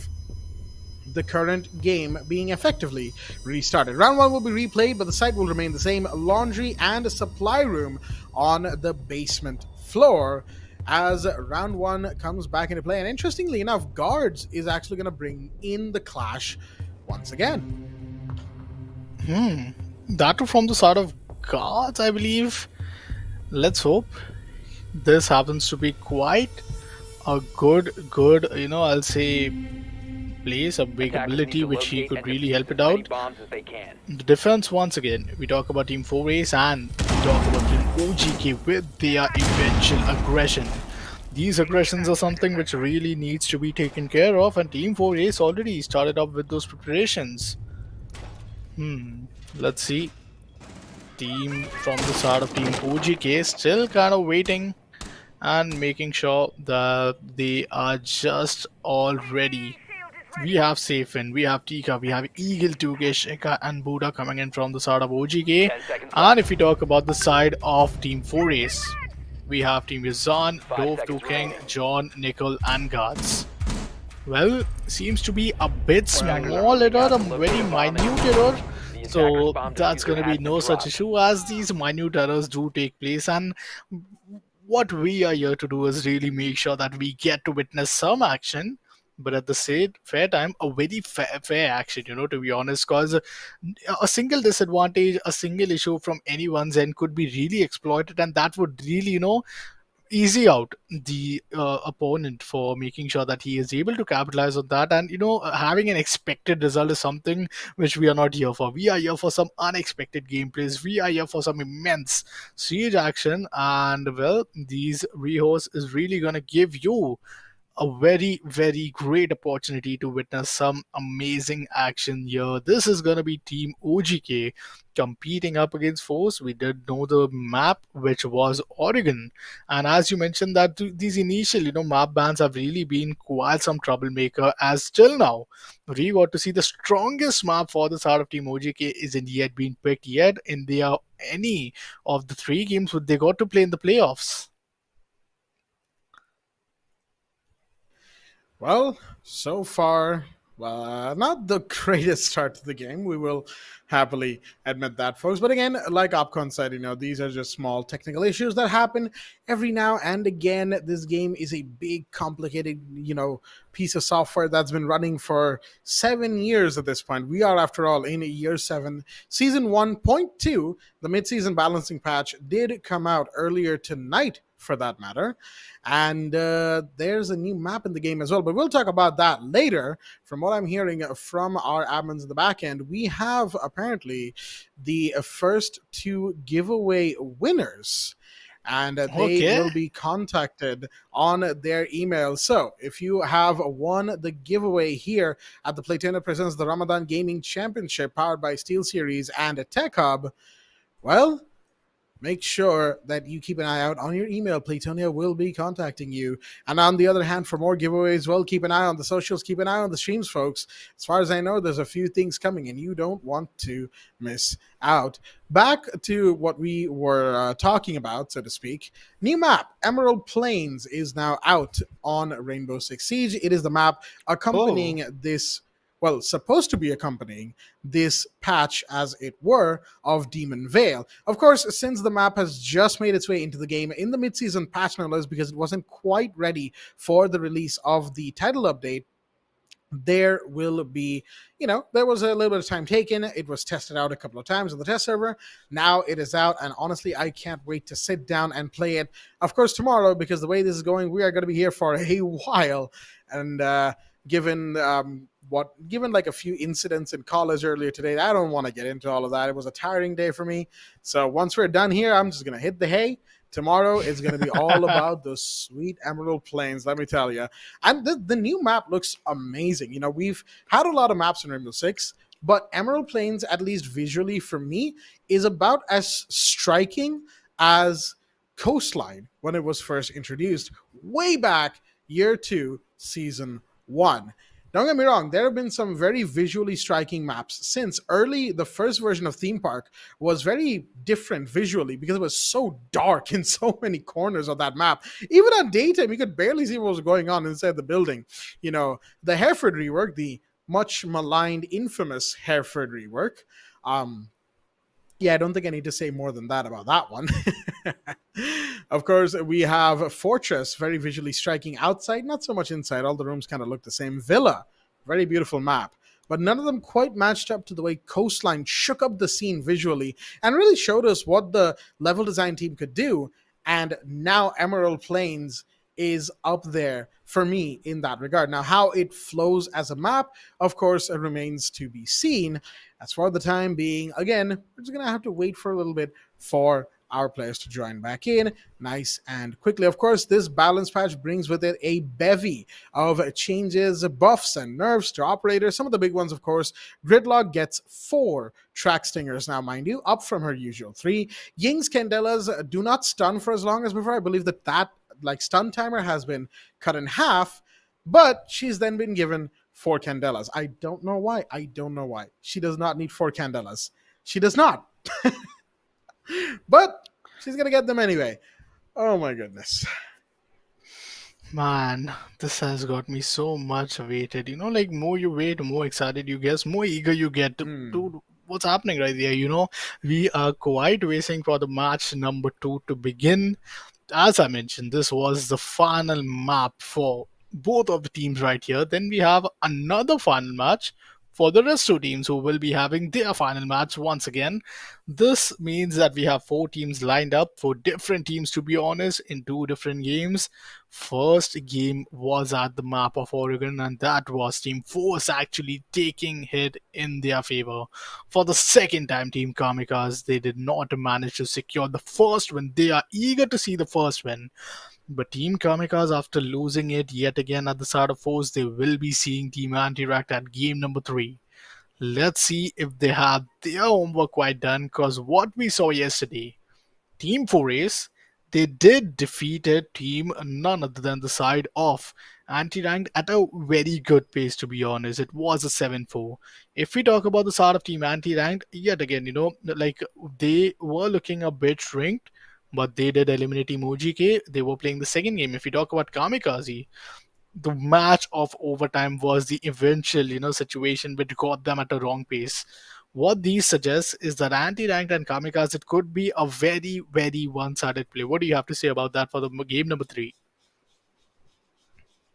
the current game being effectively restarted. Round one will be replayed, but the site will remain the same: laundry and supply room on the basement floor, as round one comes back into play. And interestingly enough, guards is actually going to bring in the clash once again. That too from the side of guards, I believe. Let's hope this happens to be quite a good, I'll say place, a big Attackers need ability to which he locate could and really defuse help as it many out. bombs as they can. The defense, once again, we talk about Team 4Ace and we talk about Team OGK with their eventual aggression. These aggressions are something which really needs to be taken care of, and Team 4Ace already started up with those preparations. Let's see. Team from the side of Team OGK still kind of waiting and making sure that they are just all ready. We have Safin, we have Tika, we have Eagle, 2K, Sheka, and Buddha coming in from the side of OGK. 10 seconds And left. if we talk about the side of Team 4Ace, we have Team Yazan, 5 Dove, seconds 2 King, remaining. John, Nickel, and Guards. Well, seems to be a bit Attackers small are error, a moving out to very locate a bomb minute and error. The attacker's So bomb that's diffuser going to has be been no such dropped. issue, as these minute errors do take place, and what we are here to do is really make sure that we get to witness some action, but at the same fair time, a very fair action, to be honest, because a single disadvantage, a single issue from anyone's end could be really exploited, and that would really, easy out the opponent for making sure that he is able to capitalize on that. And having an expected result is something which we are not here for. We are here for some unexpected gameplays. We are here for some immense siege action, and well, these rehos is really going to give you a very, very great opportunity to witness some amazing action here. This is going to be Team OGK competing up against Force. We did know the map, which was Oregon. And as you mentioned, that these initial, map bans have really been quite some troublemaker, as till now, we got to see the strongest map for the side of Team OGK isn't yet been picked yet in their any of the 3 games which they got to play in the playoffs. Well, so far, not the greatest start to the game. We will happily admit that, folks. But again, like Opcon said, these are just small technical issues that happen every now and again. This game is a big, complicated, piece of software that's been running for 7 years at this point. We are, after all, in year 7. Season 1.2, the mid-season balancing patch, did come out earlier tonight, for that matter. And there's a new map in the game as well, but we'll talk about that later. From what I'm hearing from our admins in the back end, we have apparently the first 2 giveaway winners, and they will be contacted on their email. So if you have won the giveaway here at the Playtonia Presents the Ramadan Gaming Championship, powered by SteelSeries and Tech Hub, well, make sure that you keep an eye out on your email. Playtonia will be contacting you. And on the other hand, for more giveaways, well, keep an eye on the socials, keep an eye on the streams, folks. As far as I know, there's a few things coming, and you don't want to miss out. Back to what we were talking about, so to speak. New map, Emerald Plains, is now out on Rainbow Six Siege. It is the map accompanying this, supposed to be accompanying this patch, as it were, of Demon Vale. Of course, since the map has just made its way into the game in the mid-season patch notice because it wasn't quite ready for the release of the title update, there will be, there was a little bit of time taken. It was tested out a couple of times on the test server. Now it is out, and honestly, I can't wait to sit down and play it. Of course, tomorrow, because the way this is going, we are going to be here for a while. And given like a few incidents in college earlier today, I don't want to get into all of that. It was a tiring day for me. So once we're done here, I'm just going to hit the hay. Tomorrow is going to be all about those sweet Emerald Plains, let me tell you. And the new map looks amazing. We've had a lot of maps in Rainbow Six, but Emerald Plains, at least visually for me, is about as striking as Coastline when it was first introduced way back year 2, season 1. Don't get me wrong, there have been some very visually striking maps since the first version of Theme Park was very different visually because it was so dark in so many corners of that map. Even at daytime, you could barely see what was going on inside the building. The Hereford rework, the much maligned, infamous Hereford rework, I don't think I need to say more than that about that one. Of course, we have Fortress, very visually striking outside, not so much inside. All the rooms kind of look the same. Villa, very beautiful map. But none of them quite matched up to the way Coastline shook up the scene visually and really showed us what the level design team could do. And now Emerald Plains is up there for me in that regard. Now, how it flows as a map, of course, remains to be seen. As for the time being, again, we're just going to have to wait for a little bit for our players to join back in nice and quickly. Of course, this balance patch brings with it a bevy of changes, buffs, and nerfs to operators. Some of the big ones, of course, Gridlock gets 4 track stingers now, mind you, up from her usual 3. Ying's Candelas do not stun for as long as before. I believe that stun timer has been cut in half, but she's then been given 4 Candelas. I don't know why. She does not need 4 Candelas. She does not. But she's going to get them anyway. Oh my goodness. Man, this has got me so much weighted. Like more you wait, more excited you get, more eager you get to what's happening right there. We are quite waiting for the match number 2 to begin. As I mentioned, this was the final map for both of the teams right here. Then we have another final match for the rest 2 teams who will be having their final match once again. This means that we have 4 teams lined up for different teams, to be honest, in 2 different games. First game was at the map of Oregon, and that was Team Force actually taking it in their favor. For the second time, Team Kamikaze, they did not manage to secure the first win. They are eager to see the first win. But Team Kamikaze, after losing it yet again at the start of Force, they will be seeing Team Anti-Ract at game number 3. Let's see if they have their homework quite done, because what we saw yesterday, Team 4Ace, they did defeat a team none other than the side of Anti-Ranked at a very good pace, to be honest. It was a 7-4. If we talk about the side of Team Anti-Ranked, yet again, they were looking a bit shrinked, but they did eliminate Team OGK. They were playing the second game. If we talk about Kamikaze, the match of overtime was the eventual, situation which got them at a wrong pace. What these suggest is that Anti-Ranked and Kamikaze, it could be a very, very one-sided play. What do you have to say about that for the game number 3?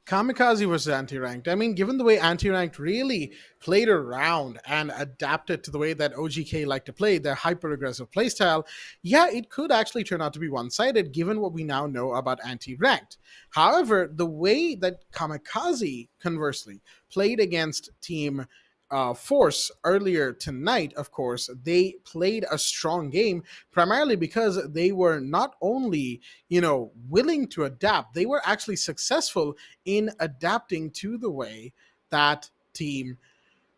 Kamikaze versus Anti-Ranked. I mean, given the way Anti-Ranked really played around and adapted to the way that OGK like to play, their hyper-aggressive playstyle, it could actually turn out to be one-sided given what we now know about Anti-Ranked. However, the way that Kamikaze, conversely, played against Team Force earlier tonight, of course, they played a strong game primarily because they were not only, willing to adapt, they were actually successful in adapting to the way that Team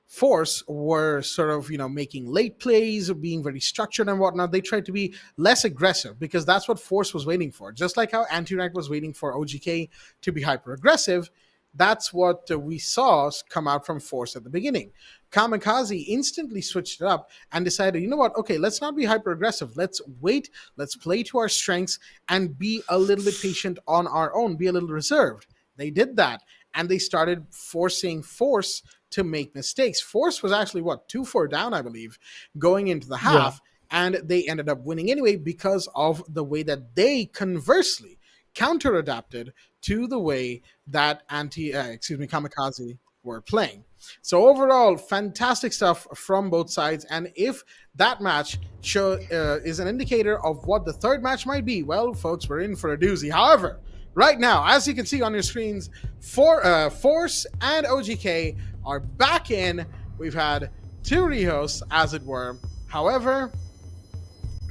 Force were sort of, making late plays, being very structured and whatnot. They tried to be less aggressive because that's what Force was waiting for. Just like how Anti-Rank was waiting for OGK to be hyper aggressive, that's what we saw come out from Force at the beginning. Kamikaze instantly switched it up and decided, you know what? Okay, let's not be hyper aggressive. Let's wait. Let's play to our strengths and be a little bit patient on our own, be a little reserved. They did that, and they started forcing Force to make mistakes. Force was actually, 2-4 down, I believe, going into the half, and they ended up winning anyway because of the way that they conversely counter-adapted to the way that Kamikaze were playing. So overall, fantastic stuff from both sides. And if that match is an indicator of what the third match might be, well, folks, we're in for a doozy. However, right now, as you can see on your screens, Force and OGK are back in. We've had 2 rehos, as it were. However,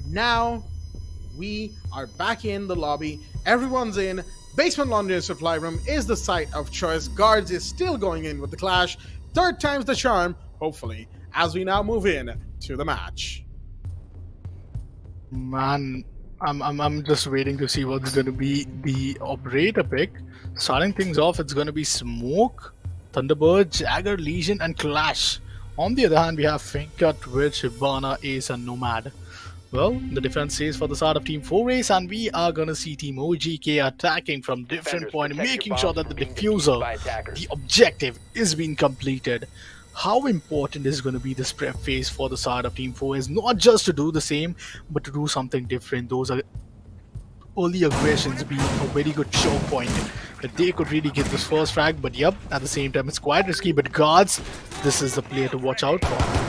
now we are back in the lobby. Everyone's in. Basement Laundry and Supply Room is the site of choice. Guards is still going in with the clash. 3rd time's the charm, hopefully, as we now move in to the match. Man, I'm just waiting to see what's going to be the operator pick. Starting things off, it's going to be Smoke, Thunderbird, Jagger, Legion, and Clash. On the other hand, we have Finka, Twitch, Hibana, Ace, and Nomad. Well, the defense is for the side of Team 4Ace, and we are gonna see Team OGK attacking from different point, making sure that the diffuser, the objective, is being completed. How important is going to be this prep phase for the side of Team 4Ace? Not just to do the same, but to do something different. Those are early aggressions being a very good choke point that they could really get this first frag. But yep, at the same time, it's quite risky. But guards, this is the player to watch out for.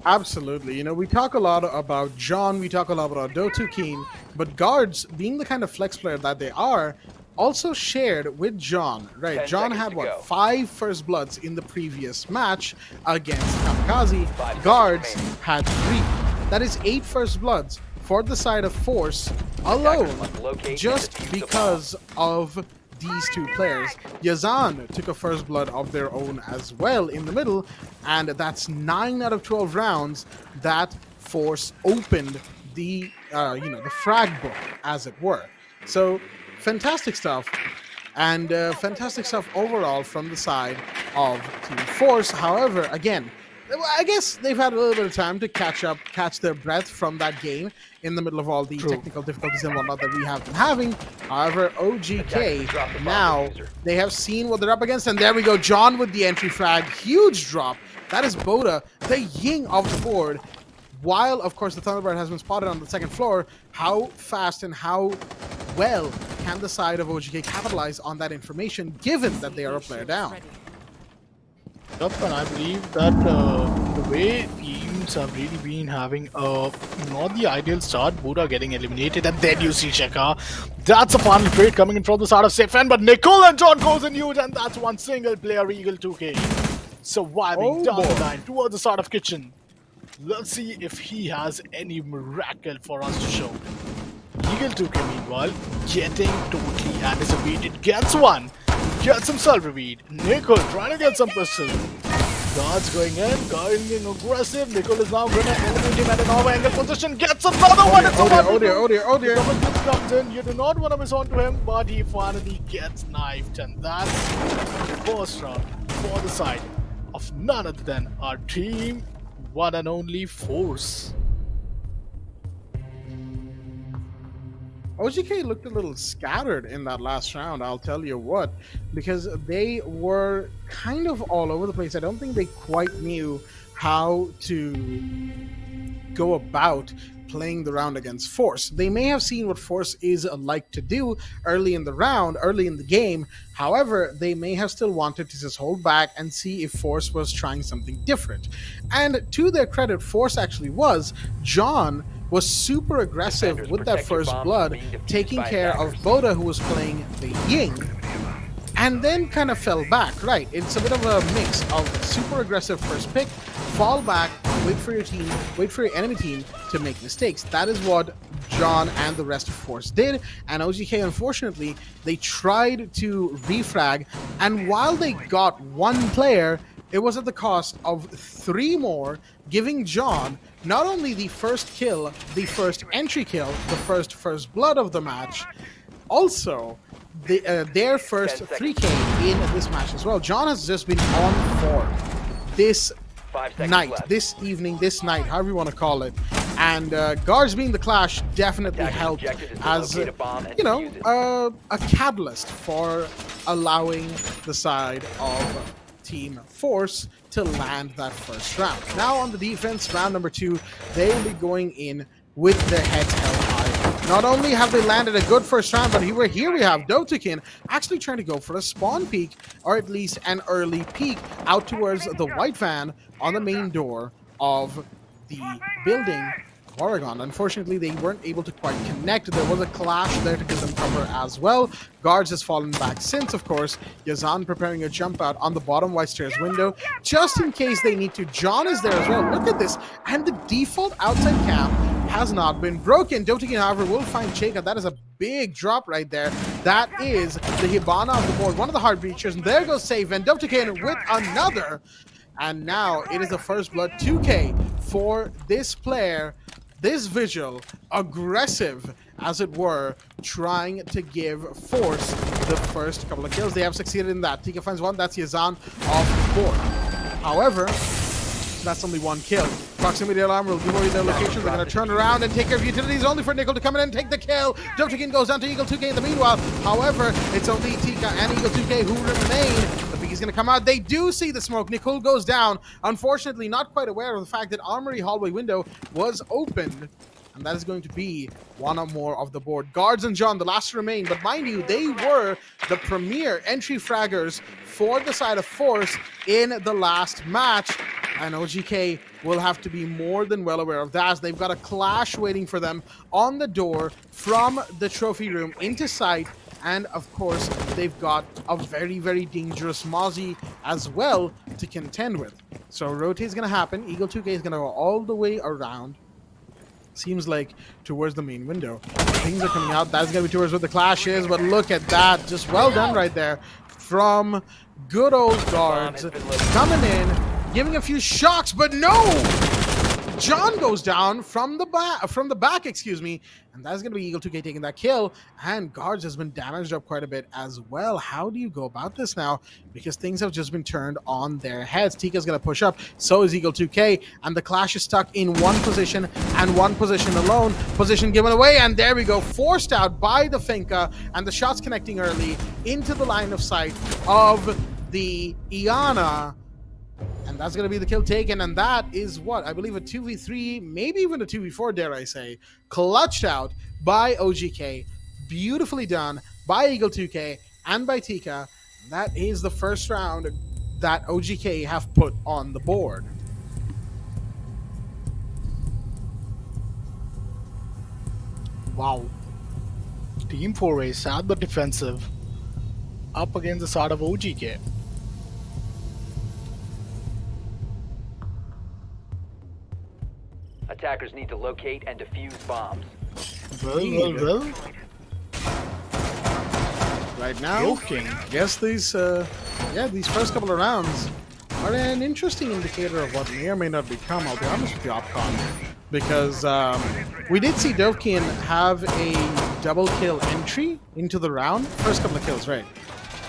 Absolutely. You know, we talk a lot about John, we talk a lot about Dotu Keen, but guards, being the kind of flex player that they are, also shared with John, right? John had, what, 5 first bloods in the previous match against Kamikaze. Guards had 3. That is 8 first bloods for the side of Force alone, just because of these 2 players. Yazan took a first blood of their own as well in the middle, and that's 9 out of 12 rounds that Force opened the the frag book, as it were. So fantastic stuff, and fantastic stuff overall from the side of Team Force. However, again, I guess they've had a little bit of time to catch their breath from that game in the middle of all the technical difficulties and whatnot that we have been having. However, OGK, now they have seen what they're up against, and there we go. John with the entry frag, huge drop. That is Boda, the Ying of the board. While, of course, the Thunderbird has been spotted on the 2nd floor, how fast and how well can the side of OGK capitalize on that information, given that they are a player down? Yep, and I believe that the way teams have really been having not the ideal start, Buddha getting eliminated, and then you see Sheka. That's a final trade coming in from the side of Sefen, but Nicole and John goes in huge, and that's one single player Eagle 2K surviving down the line towards the side of Kitchen. Let's see if he has any miracle for us to show. Eagle 2K, meanwhile, getting totally anticipated, gets one. Gets himself revealed. Nicole trying to get some pistol. Guards going in, aggressive. Nicole is now going to eliminate him at an over-angle position. Gets another one. Oh dear. Double kill comes in. You do not want to miss on to him, but he finally gets knifed. And that's the first round for the side of none other than our team, one and only Force. OGK looked a little scattered in that last round, I'll tell you what, because they were kind of all over the place. I don't think they quite knew how to go about playing the round against Force. They may have seen what Force is like to do early in the round, early in the game. However, they may have still wanted to just hold back and see if Force was trying something different. And to their credit, Force actually was. John was super aggressive with that first blood, taking care of Boda, who was playing the Ying, and then kind of fell back, right? It's a bit of a mix of super aggressive first pick, fall back, wait for your enemy team to make mistakes. That is what John and the rest of Force did, and OGK, unfortunately, they tried to refrag, and while they got 1 player, it was at the cost of 3 more, giving John not only the first kill, the first entry kill, the first blood of the match, also their first 3K in this match as well. John has just been on form this night, this evening, this night, however you want to call it. And guards being the clash definitely helped as, a catalyst for allowing the side of Team Force to land that first round. Now on the defense, round number 2, they will be going in with their heads held high. Not only have they landed a good first round, but here we have Dotakin actually trying to go for a spawn peek, or at least an early peek out towards the white van on the main door of the building. Oregon. Unfortunately, they weren't able to quite connect. There was a clash there to give them cover as well. Guards has fallen back since, of course. Yazan preparing a jump out on the bottom white stairs window, just in case they need to. John is there as well. Look at this. And the default outside cam has not been broken. Dotakin, however, will find Cheka. That is a big drop right there. That is the Hibana of the board, one of the hard breachers. And there goes Save, and Dotakin with another. And now it is the first blood 2K for this player. This Vigil, aggressive as it were, trying to give Force the first couple of kills. They have succeeded in that. Tika finds one, that's Yazan off board. However, that's only one kill. Proximity alarm will give away their locations. They're going to turn around and take care of utilities, only for Nickel to come in and take the kill. Dotakin goes down to Eagle 2K in the meanwhile. However, it's only Tika and Eagle 2K who remain. The He's going to come out. They do see the smoke. Nicole goes down. Unfortunately, not quite aware of the fact that Armory hallway window was opened. And that is going to be one or more of the board. Guards and John, the last to remain. But mind you, they were the premier entry fraggers for the side of Force in the last match. And OGK will have to be more than well aware of that. They've got a clash waiting for them on the door from the trophy room into sight. And of course, they've got a very, very dangerous Mozzie as well to contend with. So rotate is going to happen. Eagle 2K is going to go all the way around. Seems like towards the main window. Things are coming out. That's going to be towards where the clash is. But look at that. Just well done right there from good old Guards. Coming in, giving a few shocks, but no! John goes down from the back, excuse me, and that's going to be Eagle 2K taking that kill, and Guards has been damaged up quite a bit as well. How do you go about this now? Because things have just been turned on their heads. Tika's going to push up, so is Eagle 2K, and the clash is stuck in one position and one position alone. Position given away, and there we go, forced out by the Finka, and the shots connecting early into the line of sight of the Iana. And that's going to be the kill taken, and that is what? I believe a 2v3, maybe even a 2v4, dare I say. Clutched out by OGK. Beautifully done by Eagle 2K and by Tika. That is the first round that OGK have put on the board. Wow. Team 4A sat the defensive up against the side of OGK. Attackers need to locate and defuse bombs. Well. Right now, yes, these first couple of rounds are an interesting indicator of what may or may not become. I'll be honest with you, Opcon, because we did see Dovkin have a double kill entry into the round. First couple of kills, right?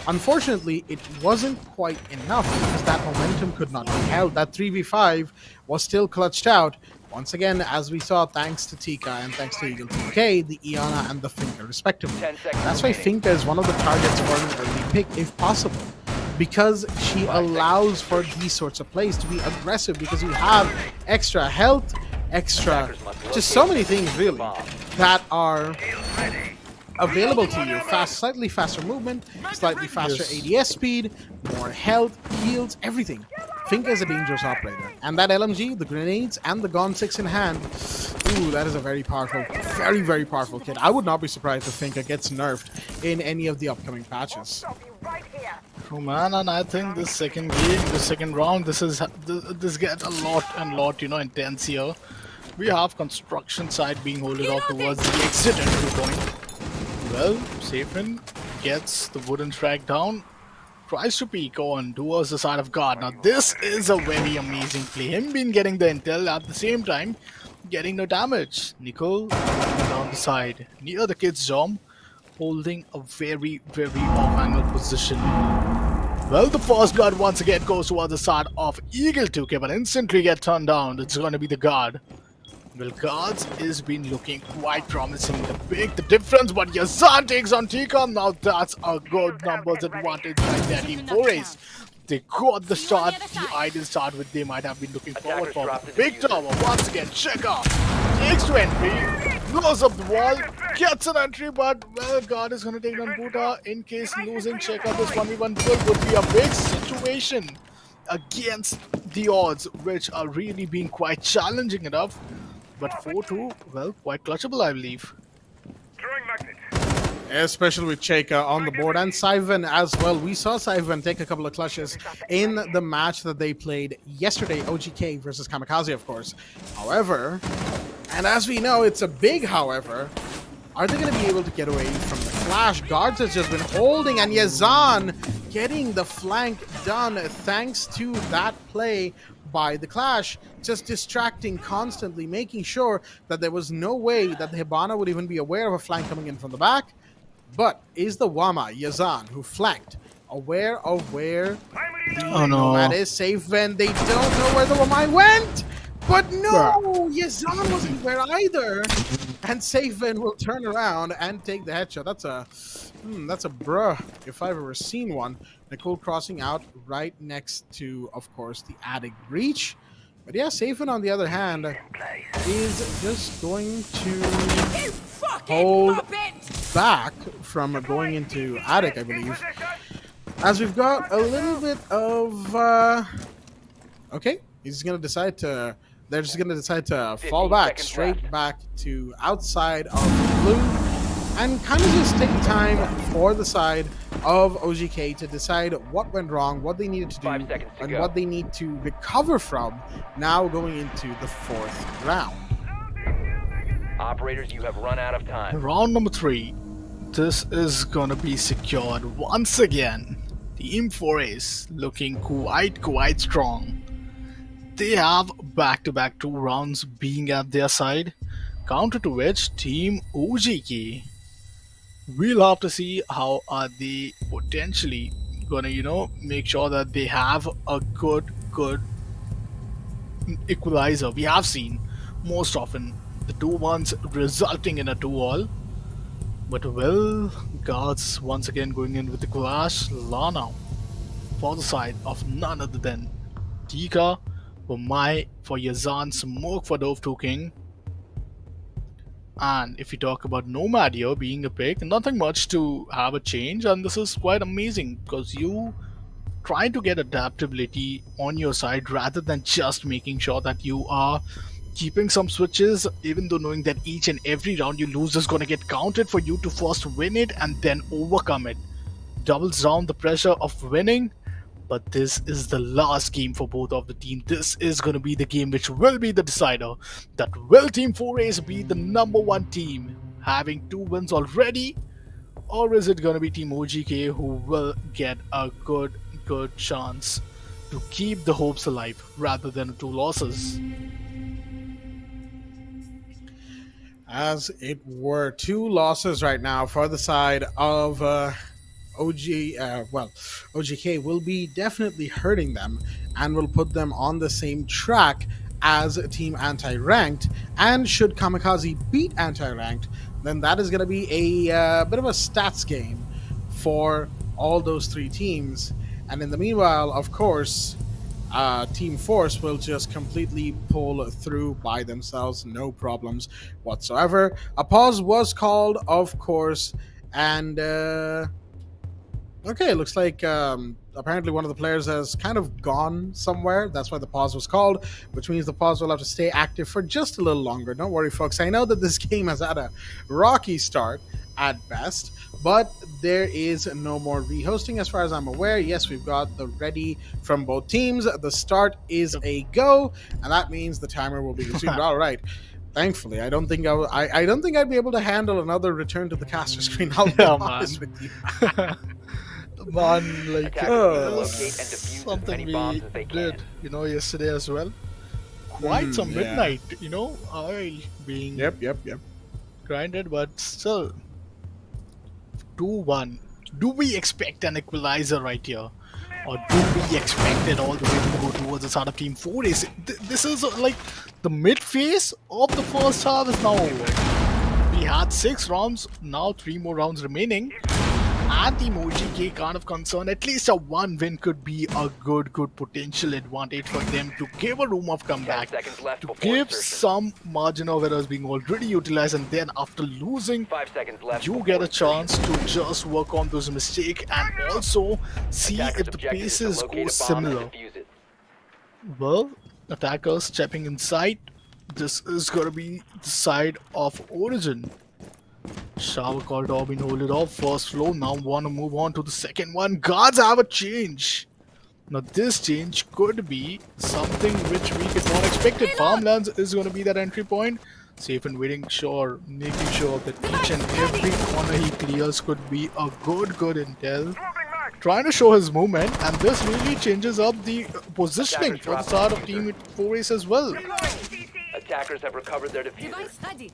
Unfortunately, it wasn't quite enough because that momentum could not be held. That 3v5 was still clutched out. Once again, as we saw, thanks to Tika and thanks to Eagle 2K, the Iana and the Finka, respectively. That's why Finka is one of the targets for an early pick, if possible, because she allows for these sorts of plays to be aggressive, because you have extra health, extra, just so many things, really, that are available to you. Slightly faster movement, slightly faster ADS speed, more health, heals, everything. Finka is a dangerous operator. And that LMG, the grenades, and the Gon 6 in hand, ooh, that is a very powerful, very, very powerful kit. I would not be surprised if Finka gets nerfed in any of the upcoming patches. Oh man, and I think this second game, the second round, this gets a lot, intense here. We have construction side being holded off towards the exit entry point. Well, Safin gets the wooden track down, tries to peek on towards the side of guard. Now this is a very amazing play. Him being getting the intel at the same time, getting no damage. Nicole down the side, near the kid's Zom, holding a very, very off-angle position. Well, the first blood once again goes towards the side of Eagle 2K, but instantly get turned down. It's going to be the guard. Well, Guards is been looking quite promising to make the difference, but Yazan takes on Tika. Now that's a good numbers advantage right there, Team 4A's. They got the start, the ideal start which they might have been looking forward for. Big tower, once again, Checker takes to entry. blows up the wall, gets an entry, but well, God is going to take down Buddha. In case losing, check out this 1v1 duel would be a big situation against the odds, which are really being quite challenging enough. But 4-2, well, quite clutchable, I believe. Especially with Cheka on the board and Saivan as well. We saw Saivan take a couple of clutches in the match that they played yesterday, OGK versus Kamikaze, of course. However, and as we know, it's a big however, are they going to be able to get away from the flash? Guards has just been holding, and Yazan getting the flank done thanks to that play by the Clash, just distracting constantly, making sure that there was no way that the Hibana would even be aware of a flank coming in from the back. But is the Wama, Yazan, who flanked, aware of where the Nomad is safe when they don't know where the Wamai went? But no, Yazan wasn't there either. And Seifen will turn around and take the headshot. That's a bruh, if I've ever seen one. Nicole crossing out right next to, of course, the attic breach. But yeah, Seifen, on the other hand, is just going to hold back from going into attic, I believe. As we've got a little bit of... okay, he's going to decide to... They're just going to decide to fall back, straight back to outside of blue, and kind of just take time for the side of OGK to decide what went wrong, what they needed to do, and what they need to recover from now going into the 4th round. Operators, you have run out of time. Round number 3. This is going to be secured once again. Team 4 looking quite strong. They have back-to-back 2 rounds being at their side, counter to which Team OGK, we'll have to see how are they potentially gonna, make sure that they have a good equalizer. We have seen most often the 2-1s resulting in a 2-all, but well, guards once again going in with the Clash. Lana for the side of none other than Tika. For Yazan, Smoke for Dove 2 King. And if we talk about Nomad here being a pick, nothing much to have a change, and this is quite amazing because you try to get adaptability on your side rather than just making sure that you are keeping some switches, even though knowing that each and every round you lose is going to get counted for you to first win it and then overcome it. Doubles down the pressure of winning. But this is the last game for both of the teams. This is going to be the game which will be the decider. That will Team 4 be the number 1 team, having 2 wins already? Or is it going to be Team OGK who will get a good chance to keep the hopes alive rather than 2 losses? As it were, 2 losses right now for the side of... OGK will be definitely hurting them and will put them on the same track as Team Anti-Ranked. And should Kamikaze beat Anti-Ranked, then that is going to be a bit of a stats game for all those 3 teams. And in the meanwhile, of course, Team Force will just completely pull through by themselves, no problems whatsoever. A pause was called, of course, and... okay, it looks like apparently one of the players has kind of gone somewhere. That's why the pause was called, which means the pause will have to stay active for just a little longer. Don't worry, folks. I know that this game has had a rocky start at best, but there is no more rehosting as far as I'm aware. Yes, we've got the ready from both teams. The start is a go, and that means the timer will be resumed. All right. Thankfully, I don't think I'd be able to handle another return to the caster screen. I'll be honest with you. Man, like locate and defuse as something many we bombs as they did, can. yesterday as well. Quite some yeah. midnight, oil being Yep. grinded, but still 2-1. Do we expect an equalizer right here? Or do we expect it all the way to go towards the start of Team 4? This is like the mid phase of the first half is now over. We had 6 rounds, now 3 more rounds remaining. and Team OGK kind of concerned, at least a one win could be a good potential advantage for them to give a room of 10 comeback, seconds left to before give insertion. some margin of errors being already utilized, and then after losing, 5 seconds left. you before get a insertion. chance to just work on those mistakes and also see Attacker's if the objective is to paces locate go a bomb and similar. defuse it. Well, attackers stepping inside. This is gonna be the side of Origin. Shower corridor being holded off. First floor. Now want to move on to the second one. Guards have a change. Now this change could be something which we could not expected. Farmlands is going to be that entry point. Safe and waiting, sure, making sure that each and every corner he clears could be a good intel. Trying to show his movement, and this really changes up the positioning for the start of Team 4Ace as well. Attackers have recovered their diffuser. Device ready.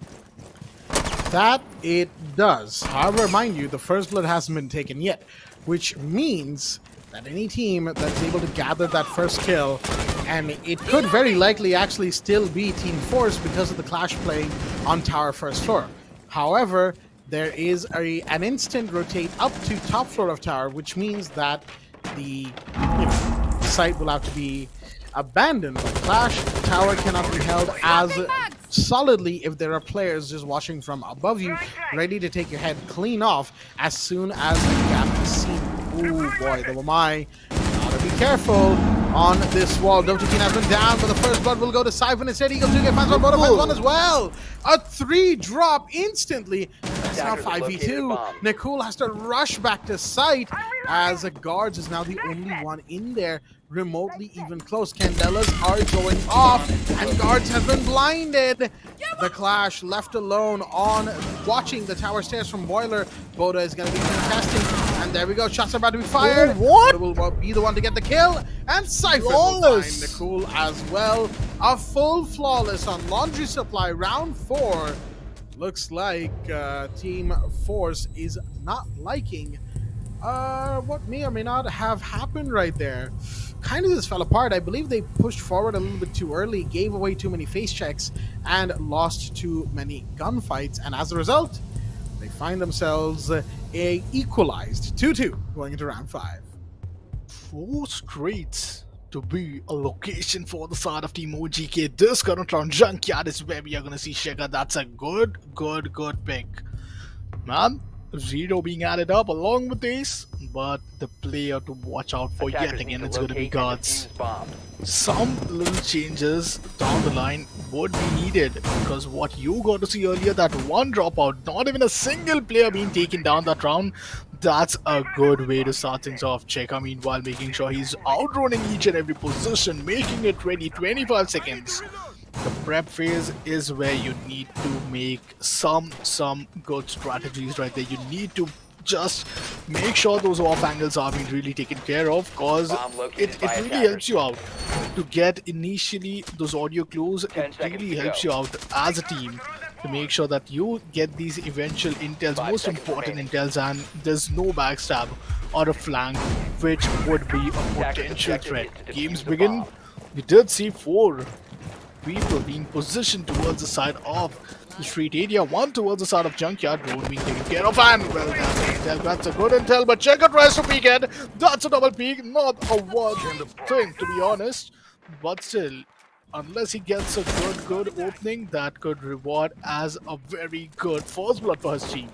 That it does. However, mind you, the first blood hasn't been taken yet, which means that any team that's able to gather that first kill, and it could very likely actually still be Team Force because of the clash playing on tower first floor. However, there is an instant rotate up to top floor of tower, which means that the site will have to be abandoned. But clash tower cannot be held as solidly if there are players just watching from above you, ready to take your head clean off as soon as the gap is seen. Oh boy, the Wamai. Gotta be careful on this wall. Dr. King has been down, but the first blood will go to Siphon instead. Eagle 2 get fans on both of one as well. A 3 drop instantly. It's now 5v2. Nicole has to rush back to site as the guards is now the only one in there remotely even close. Candelas are going off and guards have been blinded. The clash left alone on watching the tower stairs from Boiler. Boda is going to be contesting, and there we go. Shots are about to be fired. Oh, what? Boda will be the one to get the kill, and Cypher will find Nicole as well. A full flawless on Laundry Supply round 4. Looks like Team Force is not liking what may or may not have happened right there. Kind of just fell apart. I believe they pushed forward a little bit too early, gave away too many face checks, and lost too many gunfights. And as a result, they find themselves a equalized 2-2 going into round 5. 4 straights to be a location for the side of Team OGK. This current round, Junkyard is where we are going to see Shega. That's a good pick. Man, Zero being added up along with Ace, but the player to watch out for yet again it's going to be guards. Some little changes down the line would be needed, because what you got to see earlier, that one dropout, not even a single player being taken down that round, that's a good way to start things off. Cheka meanwhile making sure he's outrunning each and every position, making it ready. 25 seconds. The prep phase is where you need to make some good strategies right there. You need to just make sure those off angles are being really taken care of, because it really helps you out to get initially those audio clues. It really helps you out as a team to make sure that you get these eventual intels, most important intels, and there's no backstab or a flank which would be a potential threat. Games begin. We did see 4 people being positioned towards the side of the street area, one towards the side of Junkyard, drone being taken care of, and well, that's a good intel, but Checker tries to peek it. That's a double peek, not a word thing to be honest, but still, unless he gets a good opening, that could reward as a very good first blood for his team.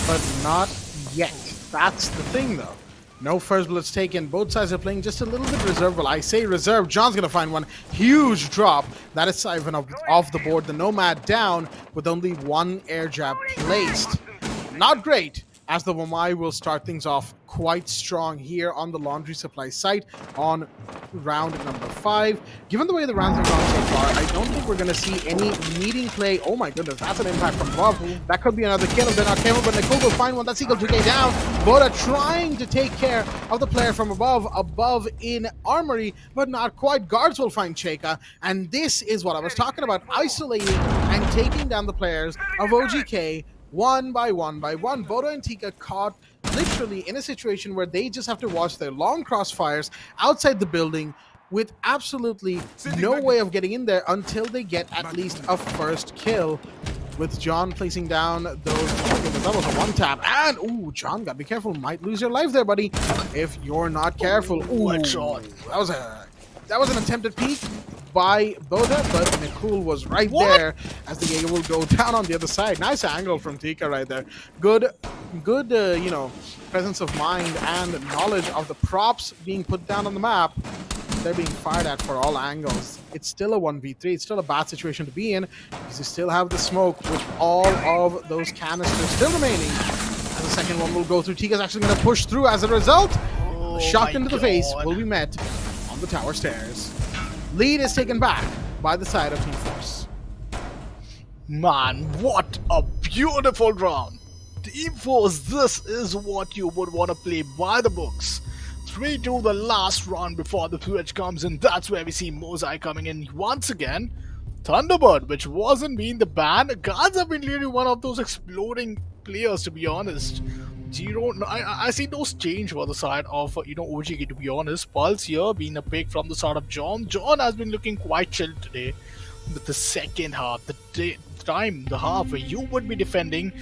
But not yet. That's the thing though. No first bloods taken. Both sides are playing just a little bit reserve. Well, I say reserve. John's going to find one. Huge drop. That is Siphon off the board. The Nomad down with only 1 air jab placed. Not great, as the Wamai will start things off quite strong here on the Laundry Supply site on round number 5. Given the way the rounds have gone so far, I don't think we're going to see any meeting play. Oh my goodness, that's an impact from above. That could be another kill if they're not careful, but Nicole will find one. That's Eagle 2K down. Boda trying to take care of the player from above in Armory, but not quite. Guards will find Cheka, and this is what I was talking about, isolating and taking down the players of OGK one by one. Boda and Tika caught literally in a situation where they just have to watch their long crossfires outside the building with absolutely no way of getting in there until they get at least a first kill. with John placing down those. Oh my goodness, that was a one tap. And ooh, John, gotta be careful. Might lose your life there, buddy, if you're not careful. Ooh, what shot. That was an attempted peek by Boda, but Nicole was right there as the Jaeger will go down on the other side. Nice angle from Tika right there. Good, you know, presence of mind and knowledge of the props being put down on the map. They're being fired at for all angles. It's still a 1v3. It's still a bad situation to be in because you still have the smoke with all of those canisters still remaining. And the second one will go through. Tika's actually going to push through as a result. The shot into the face will be met on the tower stairs. Lead is taken back by the side of Team Force. Man, what a beautiful round. Team Force, this is what you would want to play by the books. 3-2 the last round before the switch comes in. That's where we see Mosaic coming in once again. Thunderbird, which wasn't being the ban. Guards have been really one of those exploding players, to be honest. I see those change for the side of, OGK, to be honest. Pulse here being a pick from the side of John. John has been looking quite chill today. But the second half, the half where you would be defending,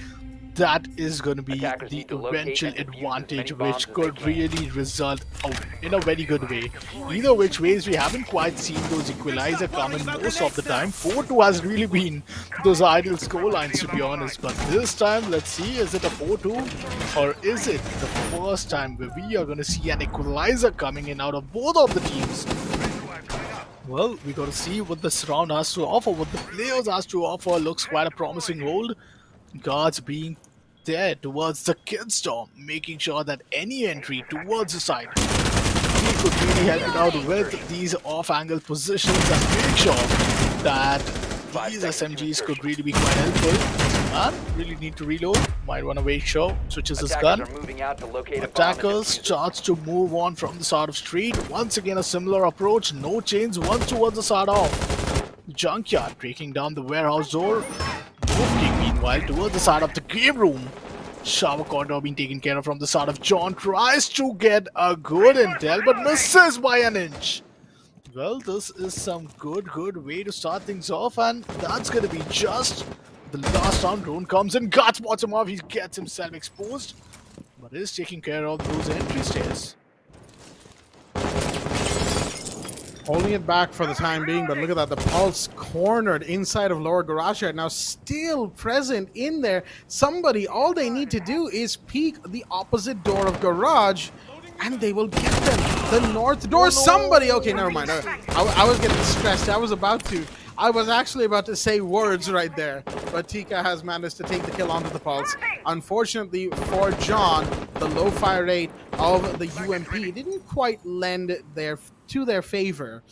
that is going to be the eventual advantage, which could really result in a very good way. Either which ways, we haven't quite seen those equalizer come in most of the time. 4-2 has really been those ideal score lines, to be honest. But this time, let's see, is it a 4-2 or is it the first time where we are going to see an equalizer coming in out of both of the teams? Well, we got to see what this round has to offer, what the players has to offer. Looks quite a promising hold. Guards being there towards the Kidstorm, making sure that any entry towards the side, he could really help it out with these off-angle positions and make sure that these SMGs could really be quite helpful. And really need to reload. Might want to wait, switches his gun. Attackers starts to move on from the side of street. Once again, a similar approach. No chains, one towards the side of Junkyard, breaking down the warehouse door. Moving meanwhile towards the side of the game room. Shower corridor being taken care of from the side of John. Tries to get a good intel, but misses by an inch. Well, this is some good way to start things off, and that's going to be just the last round. Drone comes in, gut spots him off, he gets himself exposed, but is taking care of those entry stairs. Holding it back for the time being, but look at that. The Pulse cornered inside of lower garage right now, still present in there. Somebody, all they need to do is peek the opposite door of garage, and they will get them. The north door, somebody. Okay, never mind. I was getting stressed. I was actually about to say words right there, but Tika has managed to take the kill onto the Pulse. Unfortunately for John, the low fire rate of the UMP didn't quite lend to their favor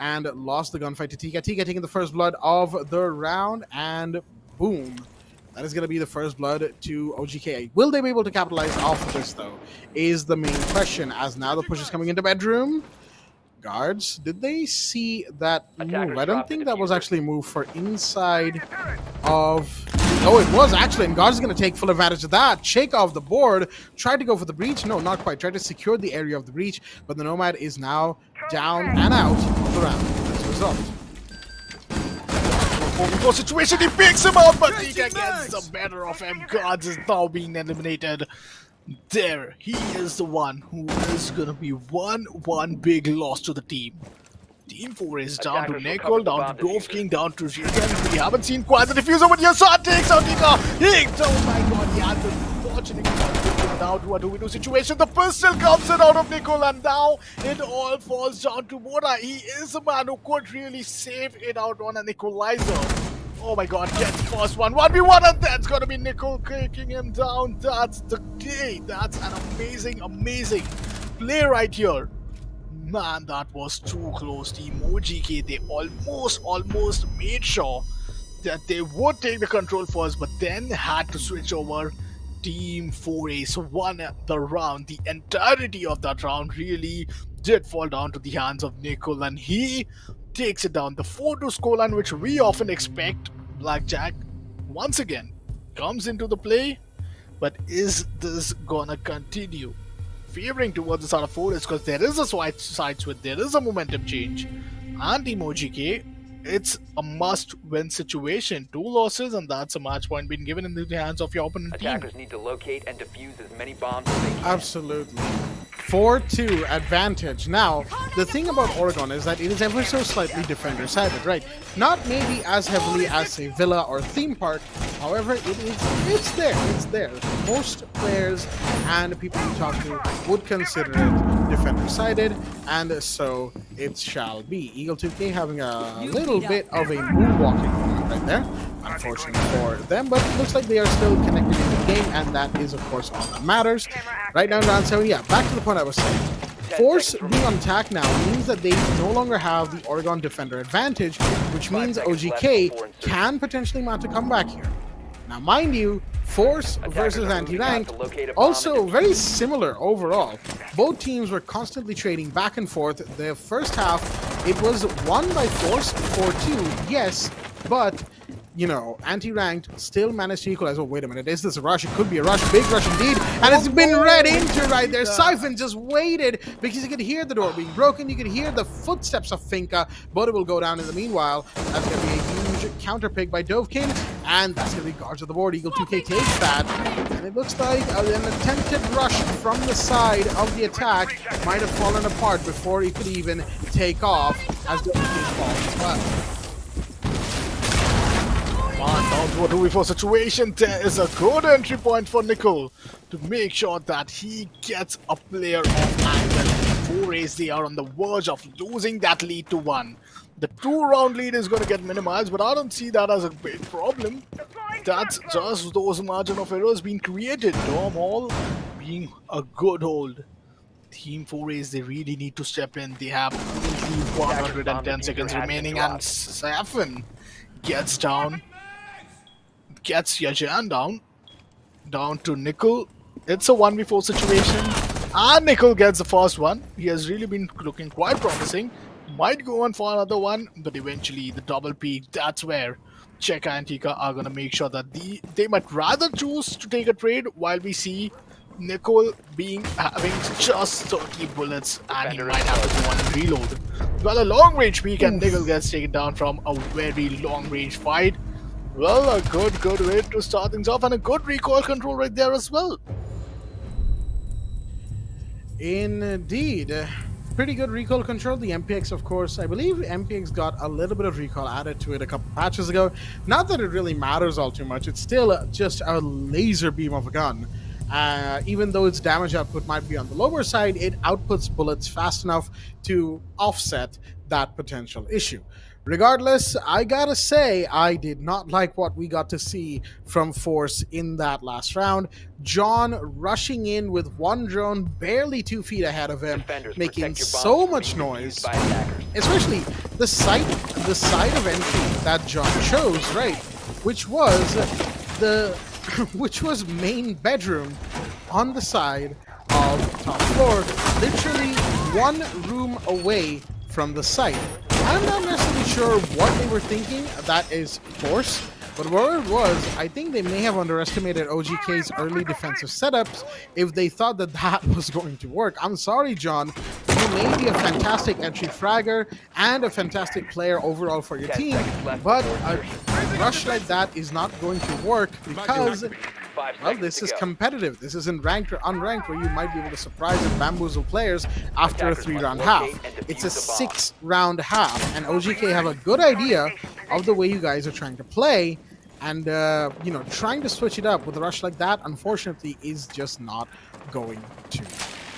and lost the gunfight to Tika. Tika taking the first blood of the round, and boom. That is going to be the first blood to OGK. Will they be able to capitalize off of this, though, is the main question, as now the push is coming into bedroom. Guards, did they see that move? I don't think that was actually a move for inside of... Oh, it was actually, and Guards is going to take full advantage of that. Shake off the board, tried to go for the breach. No, not quite. Tried to secure the area of the breach, but the Nomad is now down and out of the round as a result. 4v4 situation, he picks him up, but Tika gets the better of him. Guards is now being eliminated. There, he is the one who is gonna be one big loss to the team. Team 4 is down to Nickel, down to Dove King, down to Zhigan. We haven't seen quite the diffuser, but Yasar takes out Tika. Oh my god, he has been fortunate now to a 2v2 situation. The pistol comes in out of Nickel, and now it all falls down to Moda. He is the man who could really save it out on an equalizer. Oh my god, get the first one. 1v1, and that's gonna be Nickel kicking him down. That's the day. That's an amazing play right here. Man, that was too close. Team OGK, they almost made sure that they would take the control first, but then had to switch over. Team 4Ace won the round. The entirety of that round really did fall down to the hands of Nickel, and he takes it down. The 4-2 scoreline, which we often expect, Blackjack once again comes into the play, but is this gonna continue? Favoring towards the side of 4 is because there is a side switch, there is a momentum change, and Team OGK it's a must-win situation. 2 losses, and that's a match point being given into the hands of your opponent team. Attackers need to locate and defuse as many bombs as they can. Absolutely. 4-2 advantage. Now, the thing about Oregon is that it is ever so slightly defender-sided, right? Not maybe as heavily as, say, Villa or Theme Park. However, it's there. Most players and people you talk to would consider it defender-sided, and so it shall be. Eagle 2K having a little bit of a moonwalking moment right there, unfortunately for them, but it looks like they are still connected in the game, and that is, of course, all that matters. Right now, round 7, yeah, back to the point I was saying. Force being on attack now means that they no longer have the Oregon defender advantage, which means OGK can potentially mount a comeback here. Now, mind you, Force versus anti-ranked, also very similar overall. Both teams were constantly trading back and forth. The first half, it was won by Force 4-2, yes, but you know, anti-ranked still managed to equalize. Oh, wait a minute. Is this a rush? It could be a rush. Big rush indeed. And it's been read into right there. Siphon just waited because you could hear the door being broken. You could hear the footsteps of Finka. But it will go down in the meanwhile. That's going to be a huge counter pick by Dovkin. And that's going to be guards of the board. Eagle 2K takes that. And it looks like an attempted rush from the side of the attack might have fallen apart before he could even take off as Dovkin falls as well. Down to a 2v4 situation. There is a good entry point for Nickel to make sure that he gets a player off angle. 4 A's, they are on the verge of losing that lead to 1. The 2-round lead is going to get minimized, but I don't see that as a big problem. That's just those margin of errors being created. Dom Hall being a good hold. Team 4 A's, they really need to step in. They have 110 seconds remaining, and Safin gets down. Gets Yajan down to Nickel. It's a 1v4 situation, and Nickel gets the first one. He has really been looking quite promising. Might go on for another one, but eventually the double peak, that's where Cheka and Tika are gonna make sure that they might rather choose to take a trade, while we see Nickel having just 30 bullets, and he might have to go on and reload. Well, a long range peak, and Nickel gets taken down from a very long range fight. Well, a good way to start things off, and a good recoil control right there as well. Indeed. Pretty good recoil control. The MPX, of course, I believe MPX got a little bit of recoil added to it a couple patches ago. Not that it really matters all too much. It's still just a laser beam of a gun. Even though its damage output might be on the lower side, it outputs bullets fast enough to offset that potential issue. Regardless, I gotta say, I did not like what we got to see from Force in that last round. John rushing in with one drone barely 2 feet ahead of him, making so much noise. Especially the side of entry that John chose, right? Which was main bedroom on the side of top floor, literally 1 room away from the site. I'm not necessarily sure what they were thinking, that is Force, but whatever it was, I think they may have underestimated OGK's early defensive setups if they thought that that was going to work. I'm sorry, John. You may be a fantastic entry fragger and a fantastic player overall for your team, but a rush like that is not going to work because, well, this is competitive. This isn't ranked or unranked where you might be able to surprise and bamboozle players after a 3-round half. It's a 6-round half, and OGK have a good idea of the way you guys are trying to play, and you know, trying to switch it up with a rush like that, unfortunately, is just not going to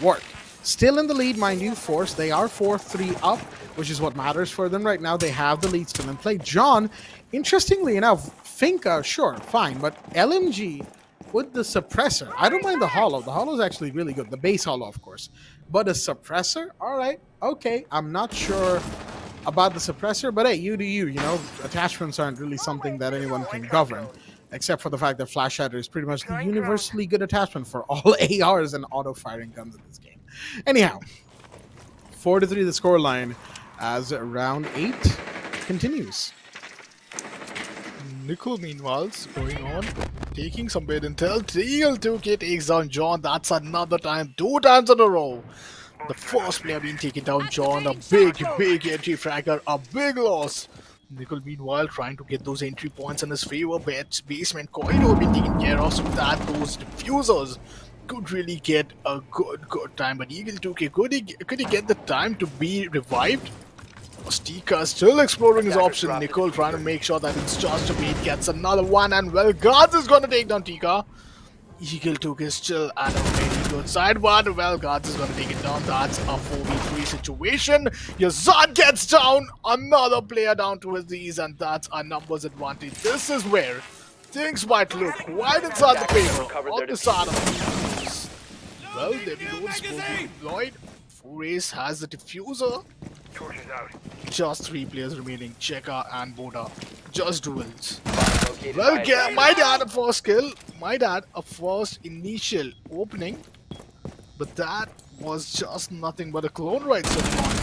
work. Still in the lead, mind you, Force. They are 4-3 up, which is what matters for them right now. They have the lead still in play. John, interestingly enough, Finka, sure, fine, but LMG with the suppressor. I don't mind the hollow. The hollow is actually really good. The base hollow, of course. But a suppressor? All right, okay. I'm not sure about the suppressor, but hey, you do you, you know. Attachments aren't really something that anyone can govern, except for the fact that Flash Shatter is pretty much the universally good attachment for all ARs and auto-firing guns in this game. Anyhow, 4-3 the scoreline as round 8 continues. Nickel, meanwhile, going on, taking some bait intel. Eagle 2K takes down John. That's another time, 2 times in a row. The first player being taken down, John, a big entry fragger, a big loss. Nickel, meanwhile, trying to get those entry points in his favor. Basement corridor being taken care of, so that those diffusers could really get a good time. But Eagle 2K, could he get the time to be revived? Stika still exploring his option. Nicole trying to make sure that it's just a bait, gets another one, and well, Guards is going to take down Tika. Eagle 2K is still at a very good side, but well, Guards is going to take it down. That's a 4v3 situation. Yazan gets down, another player down to his knees, and that's a numbers advantage. This is where things might look quite inside the favor on the side of the teams. Well, there we go, it's deployed. Forays has the diffuser. Just 3 players remaining, Cheka and Boda. Just duels. Well, might add a first kill, might add a first initial opening, but that was just nothing but a clone right so far.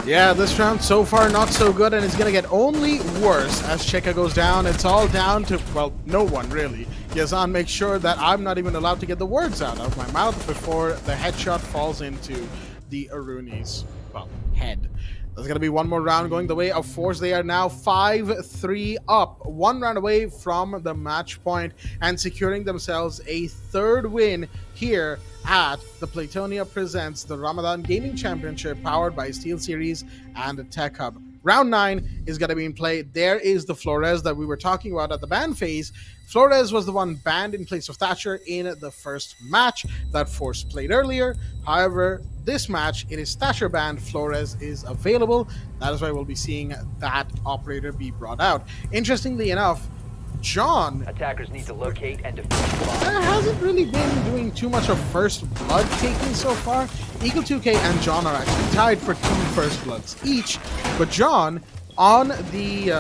Yeah, this round so far not so good, and it's gonna get only worse as Cheka goes down. It's all down to, well, no one really. Yazan makes sure that I'm not even allowed to get the words out of my mouth before the headshot falls into the Aruni's, well, head. There's going to be one more round going the way of Force. They are now 5-3 up, 1 round away from the match point and securing themselves a 3rd win here at the Playtonia Presents the Ramadan Gaming Championship powered by SteelSeries and Tech Hub. Round 9 is going to be in play. There is the Flores that we were talking about at the ban phase. Flores was the one banned in place of Thatcher in the first match that Force played earlier. However, this match, it is Thatcher banned, Flores is available. That is why we'll be seeing that operator be brought out. Interestingly enough, John Attackers need to locate and defuse hasn't really been doing too much of first blood taking so far. Eagle 2K and John are actually tied for 2 first bloods each, but John on the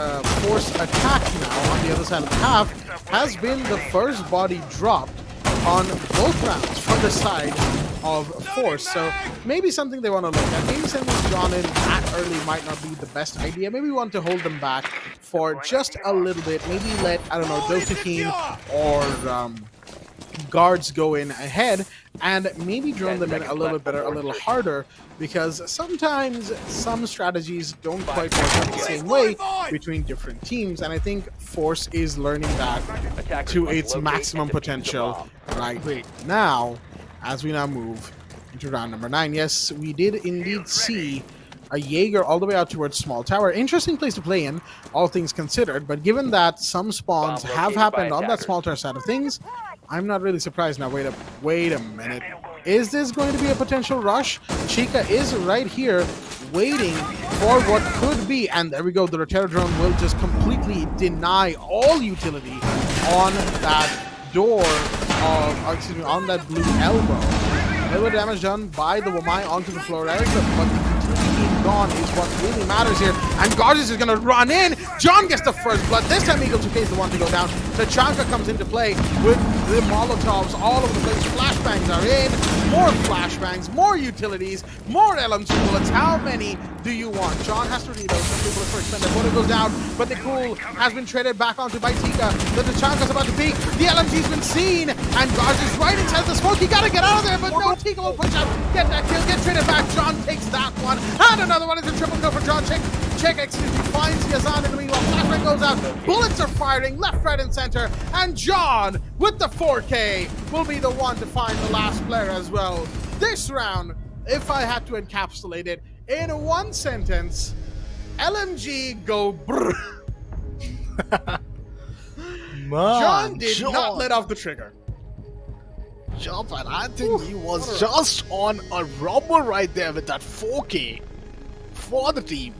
Force attack now on the other side of the half has been the first body dropped on both rounds from the side of Force. So maybe something they want to look at. Maybe sending John in that early might not be the best idea. Maybe we want to hold them back for just a little bit. Maybe let, I don't know, Dothakin or Guards go in ahead and maybe drone them in a little better, a little harder, because sometimes some strategies don't quite work out the same way between different teams, and I think Force is learning that to its maximum potential right now as we now move into round number 9. Yes, we did indeed see a Jaeger all the way out towards Small Tower. Interesting place to play in, all things considered, but given that some spawns have happened on that Small Tower side of things, I'm not really surprised now. Wait a minute. Is this going to be a potential rush? Chica is right here waiting for what could be, and there we go. The Rotero drone will just completely deny all utility on that door of, on that blue elbow. A little bit of damage done by the Wamai onto the Flores, but the utility being gone is what really matters here. And Garges is going to run in. John gets the first blood. This time Eagle 2K is the one to go down. Tachanka comes into play with the Molotovs all over the place. Flashbangs are in. More flashbangs, more utilities, more LMG bullets. How many do you want? John has to reload. Some people are first spend. Boda goes down, but the Cool has been traded back onto by Tika. The Tachanka's about to peek. The LMG's been seen, and Garges is right inside the smoke. He gotta get out of there, but no, Tika will push out. Get that kill, get traded back. John takes that one, and another one is a triple kill for John. Check, finds Yazan in the meanwhile. Flashbang goes out. Bullets are firing left, right, and center, and John with the 4K will be the one to find the last player as well. This round, if I had to encapsulate it in one sentence, LMG go brrr. John did not let off the trigger. Jump, and I think he was just on a rubber right there with that 4K for the team.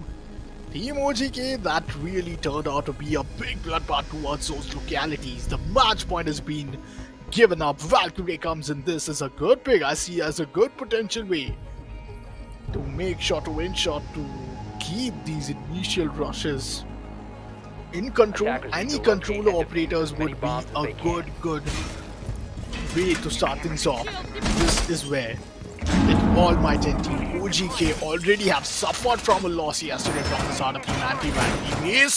Team OGK, that really turned out to be a big bloodbath towards those localities. The match point has been given up. Valkyrie comes in. This is a good pick. I see as a good potential way to make sure to ensure to keep these initial rushes in control. Any controller operators would be a good way to start things off. This is where it all might end. Team OGK already have suffered from a loss yesterday from the start of Team Anti-Rank. Team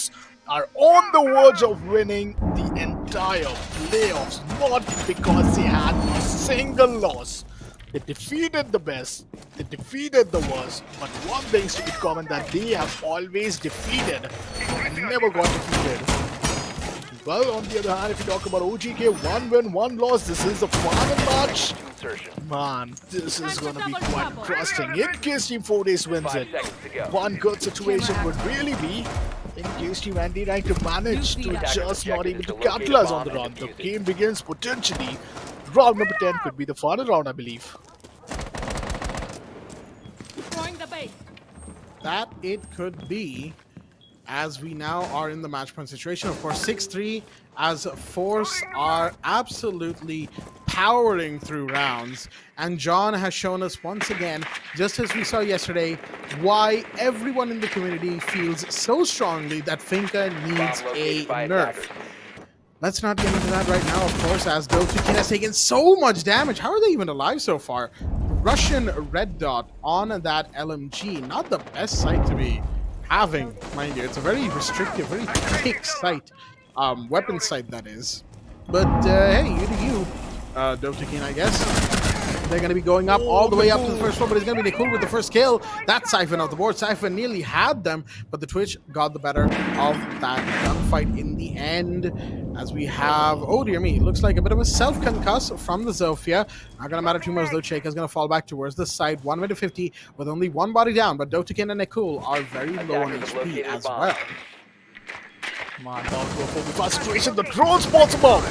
are on the verge of winning the entire playoffs, not because they had a single loss, They defeated the best, they defeated the worst, but one thing's to be common that they have always defeated and never got defeated. Well, on the other hand, if you talk about OGK, 1 win, 1 loss, this is the final match. Insertion. Man, this is gonna be quite interesting. In case Team 4 Days wins 5 it, seconds to go. one good situation would really be in case Team Anti-Rank to manage to just not able to capitalize on the round. The game begins potentially. Round number 10 could be the final round, I believe. Throwing the bait. That it could be, as we now are in the match point situation. Of course, 6-3 as Force are absolutely powering through rounds. And John has shown us once again, just as we saw yesterday, why everyone in the community feels so strongly that Finka needs Bomb a located by nerf. attackers. Let's not get into that right now, of course, as Dotsuki has taken so much damage. How are they even alive so far? Russian red dot on that LMG. Not the best sight to be having, mind you. It's a very restrictive, very thick sight. Weapon sight, that is. But, hey, you do you, Dotsuki, I guess. They're going to be going up all the way up to the first one, but it's going to be Nikul with the first kill. That's Siphon off the board. Siphon nearly had them, but the Twitch got the better of that gunfight in the end. As we have, oh dear me, looks like a bit of a self-concuss from the Zofia. Not going to matter too much though. Cheka is going to fall back towards the side. 1 minute 50 with only one body down, but Dotakin and Nikul are very low on Attackers have HP located a as bomb. well. Man, down to a 4v5 situation. The drone's possible.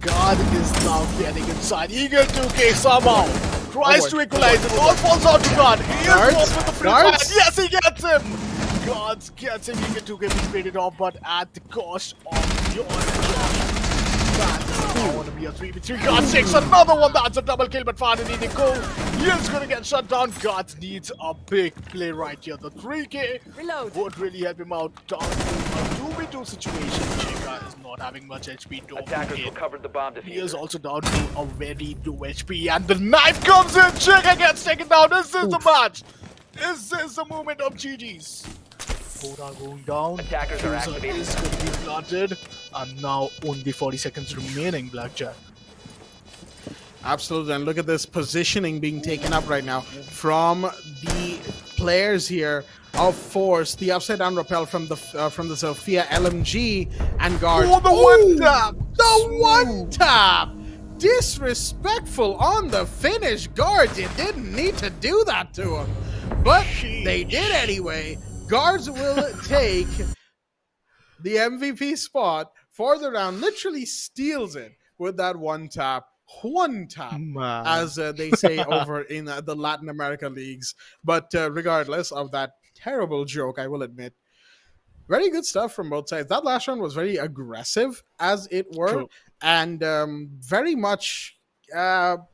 God is now getting inside. Eagle 2K somehow. Tries to equalize it. All falls out to God. He is Guards? off with the free Guards? fire. Yes, he gets him. Gods gets him. Eagle 2K being traded off, but at the cost of your job. That's going to be a 3v3. God takes another one. That's a double kill, but finally Nicole, he is going to get shut down. God needs a big play right here. The 3K would really help him out down to a 2v2 situation. Cheka is not having much HP. Don't Attackers forget. recovered the bomb He is diffuser. also down to a very low HP, and the knife comes in. Cheka gets taken down. Is this the match? Is this the moment of GG's? Both are going down. Attackers are Cruiser activated. is going to be planted, and now only 40 seconds remaining. Blackjack. Absolutely, and look at this positioning being taken up right now from the players here of Force. The upside down rappel from the Sophia LMG and guards. Oh, the one tap! The one tap! Disrespectful on the finish, guards. You didn't need to do that to him, but they did anyway. Guards will take the MVP spot for the round. Literally steals it with that one tap. One tap, Man. as they say over in the Latin America leagues. But regardless of that terrible joke, I will admit, very good stuff from both sides. That last round was very aggressive, as it were, True. and very much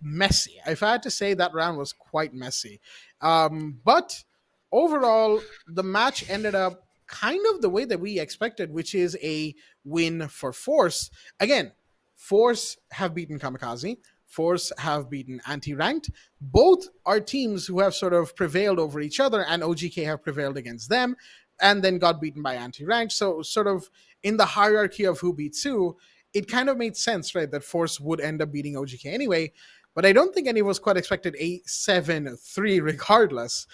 messy. If I had to say, that round was quite messy. But overall, the match ended up kind of the way that we expected, which is a win for Force. Again, Force have beaten Kamikaze. Force have beaten Anti-Ranked. Both are teams who have sort of prevailed over each other, and OGK have prevailed against them and then got beaten by Anti-Ranked. So sort of in the hierarchy of who beats who, it kind of made sense, right, that Force would end up beating OGK anyway. But I don't think any of us quite expected a 7-3 regardless,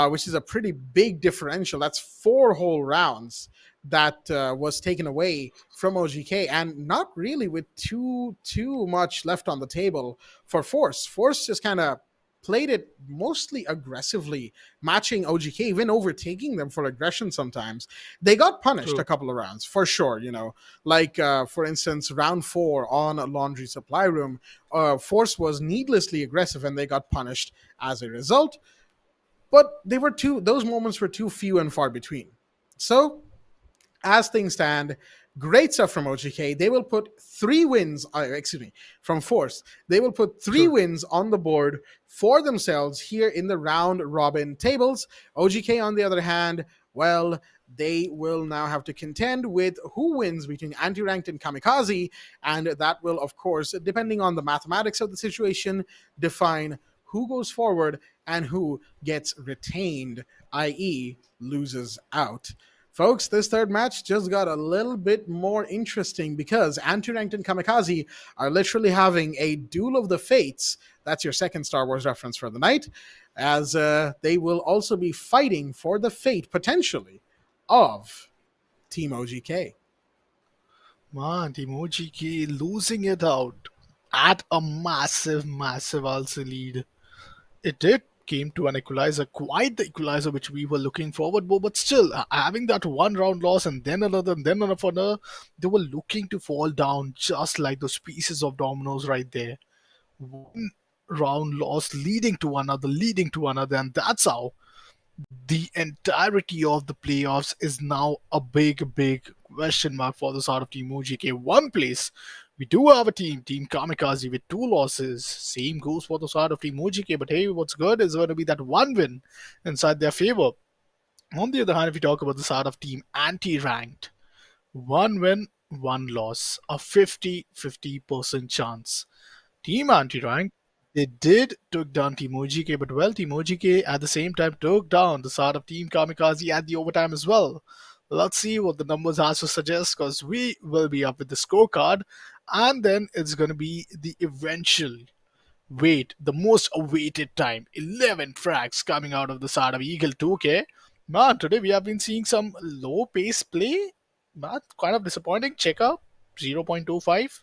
which is a pretty big differential. That's 4 whole rounds that was taken away from OGK, and not really with too much left on the table for Force. Force just kind of played it mostly aggressively, matching OGK, even overtaking them for aggression sometimes. They got punished a couple of rounds, for sure, you know. Like, for instance, round 4 on a laundry supply room, Force was needlessly aggressive, and they got punished as a result. But those moments were too few and far between. So, as things stand, great stuff from OGK. They will put 3 wins, from Force. They will put 3 wins on the board for themselves here in the round robin tables. OGK, on the other hand, well, they will now have to contend with who wins between Anti-Ranked and Kamikaze, and that will, of course, depending on the mathematics of the situation, define who goes forward and who gets retained, i.e. loses out. Folks, this third match just got a little bit more interesting because Anti-Ranked and Kamikaze are literally having a duel of the fates. That's your second Star Wars reference for the night, as they will also be fighting for the fate, potentially, of Team OGK. Man, Team OGK losing it out at a massive, massive also lead. It did came to an equalizer, quite the equalizer which we were looking forward for, but still having that one round loss and then another and then another, they were looking to fall down just like those pieces of dominoes right there. One round loss leading to another, and that's how the entirety of the playoffs is now a big, big question mark for the side of Team OGK. One place we do have a Team Kamikaze with 2 losses. Same goes for the side of Team OGK, but hey, what's good is going to be that one win inside their favor. On the other hand, if we talk about the side of Team Anti-Ranked, 1 win, 1 loss, a 50-50% chance. Team Anti-Rank, they did took down Team OGK, but well, Team OGK at the same time took down the side of Team Kamikaze at the overtime as well. Let's see what the numbers has to suggest, because we will be up with the scorecard, and then it's going to be the eventual the most awaited time, 11 frags coming out of the side of Eagle 2K. Man, today we have been seeing some low pace play. Man, kind of disappointing. Check out 0.25.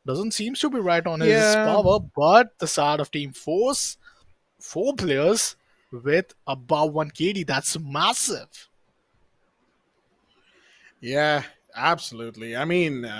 Doesn't seem to be right on his power, but the side of Team Force, 4 players with above 1 KD. That's massive. Yeah, absolutely. I mean,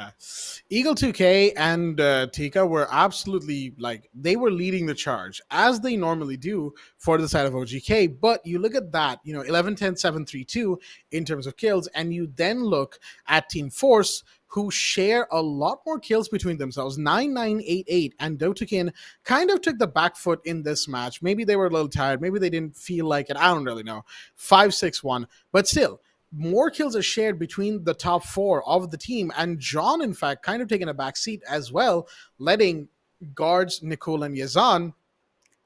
Eagle 2K and Tika were absolutely they were leading the charge as they normally do for the side of OGK. But you look at that, 11, 10, 7, 3, 2 in terms of kills, and you then look at Team Force, who share a lot more kills between themselves. 9-9-8-8, and Dotukin kind of took the back foot in this match. Maybe they were a little tired. Maybe they didn't feel like it. I don't really know. 5-6-1, but still, more kills are shared between the top 4 of the team, and John, in fact, kind of taking a back seat as well, letting guards Nicole and Yazan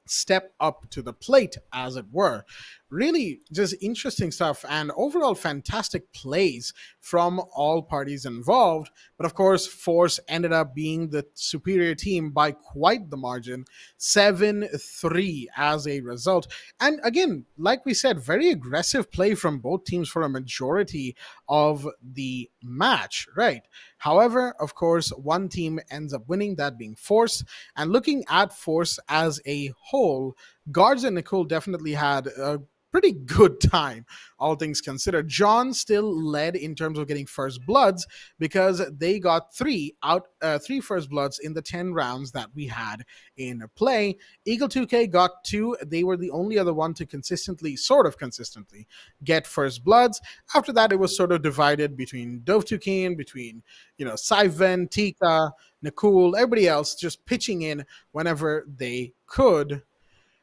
step up to the plate, as it were. Really just interesting stuff, and overall fantastic plays from all parties involved. But of course, Force ended up being the superior team by quite the margin, 7-3 as a result. And again, like we said, very aggressive play from both teams for a majority of the match, right? However, of course, one team ends up winning, that being Force. And looking at Force as a whole, Guards and Nicole definitely had a pretty good time, all things considered. John still led in terms of getting first bloods because they got 3 first bloods in the 10 rounds that we had in play. Eagle 2K got 2. They were the only other one to sort of consistently get first bloods. After that, it was sort of divided between Dove2Kin, between Syven, Tika, Nicole, everybody else just pitching in whenever they could.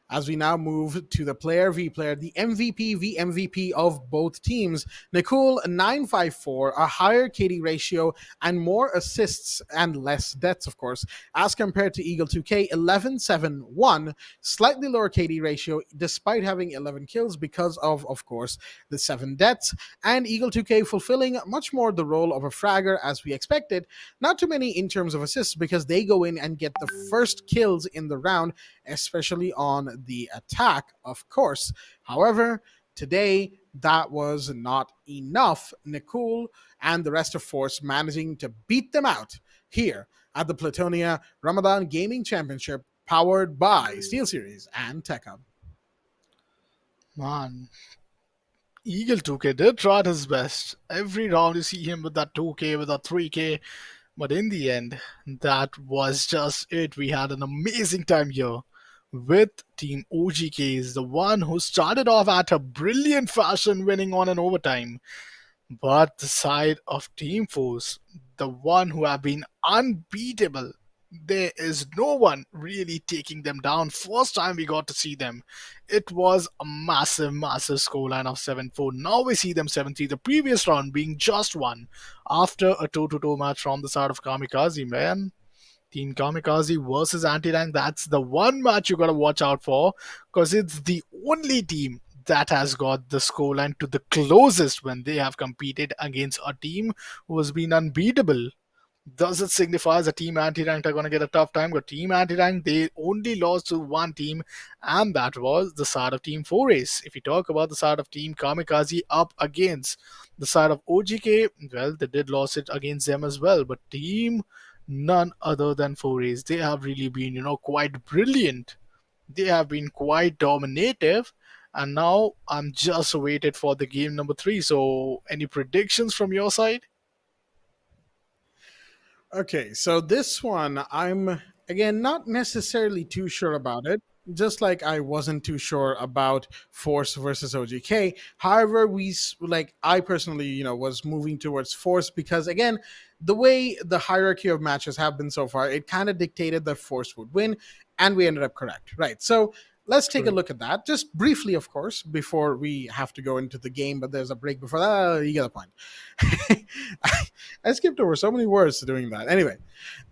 As we now move to the player v player, the MVP v MVP of both teams. Nicole, 954, a higher KD ratio and more assists and less deaths, of course, as compared to Eagle 2K, 1171, slightly lower KD ratio despite having 11 kills because of course, the 7 deaths. And Eagle 2K fulfilling much more the role of a fragger as we expected. Not too many in terms of assists because they go in and get the first kills in the round, especially on the attack, of course. However, today that was not enough. Nicole and the rest of Force managing to beat them out here at the Playtonia Ramadan Gaming Championship, powered by SteelSeries and TechHub. Man, Eagle 2K did try his best. Every round you see him with that 2K, with that 3K, but in the end, that was just it. We had an amazing time here with Team OGK, is the one who started off at a brilliant fashion, winning on an overtime. But the side of Team Force, the one who have been unbeatable, there is no one really taking them down. First time we got to see them, it was a massive, massive scoreline of 7-4. Now we see them 7-3. The previous round being just one after a 2-2 match from the side of Kamikaze, man. Team Kamikaze versus Anti-Rank, that's the one match you gotta watch out for, because it's the only team that has got the scoreline to the closest when they have competed against a team who has been unbeatable. Does it signify the team anti-ranked are going to get a tough time? But team anti-ranked, they only lost to one team, and that was the side of Team 4Ace. If you talk about the side of Team Kamikaze up against the side of OGK, well, they did lose it against them as well. But team none other than 4Ace, they have really been, quite brilliant. They have been quite dominative. And now I'm just waited for the game number 3. So any predictions from your side? Okay, so this one, I'm again not necessarily too sure about it. Just like I wasn't too sure about Force versus OGK. However, like I personally, was moving towards Force because again, the way the hierarchy of matches have been so far, it kind of dictated that Force would win, and we ended up correct, right? So let's take a look at that just briefly, of course, before we have to go into the game. But there's a break before that. You get the point. I skipped over so many words doing that. Anyway,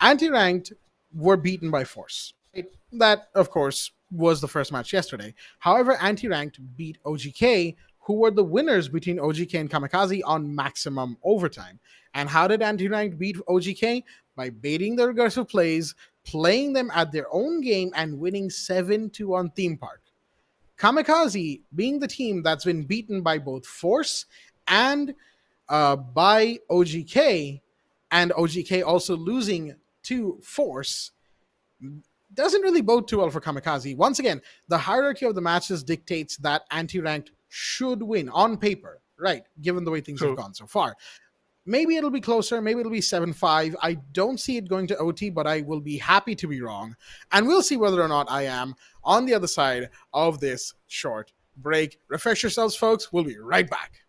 anti-ranked were beaten by Force. Right? That, of course, was the first match yesterday. However, anti-ranked beat OGK, who were the winners between OGK and Kamikaze on maximum overtime. And how did anti-ranked beat OGK? By baiting the recursive plays, playing them at their own game, and winning 7-2 on Theme Park. Kamikaze being the team that's been beaten by both Force and by OGK, and OGK also losing to Force, doesn't really bode too well for Kamikaze. Once again, the hierarchy of the matches dictates that anti-ranked should win on paper, right? Given the way things have gone so far. Maybe it'll be closer. Maybe it'll be 7-5. I don't see it going to OT, but I will be happy to be wrong. And we'll see whether or not I am on the other side of this short break. Refresh yourselves, folks. We'll be right back.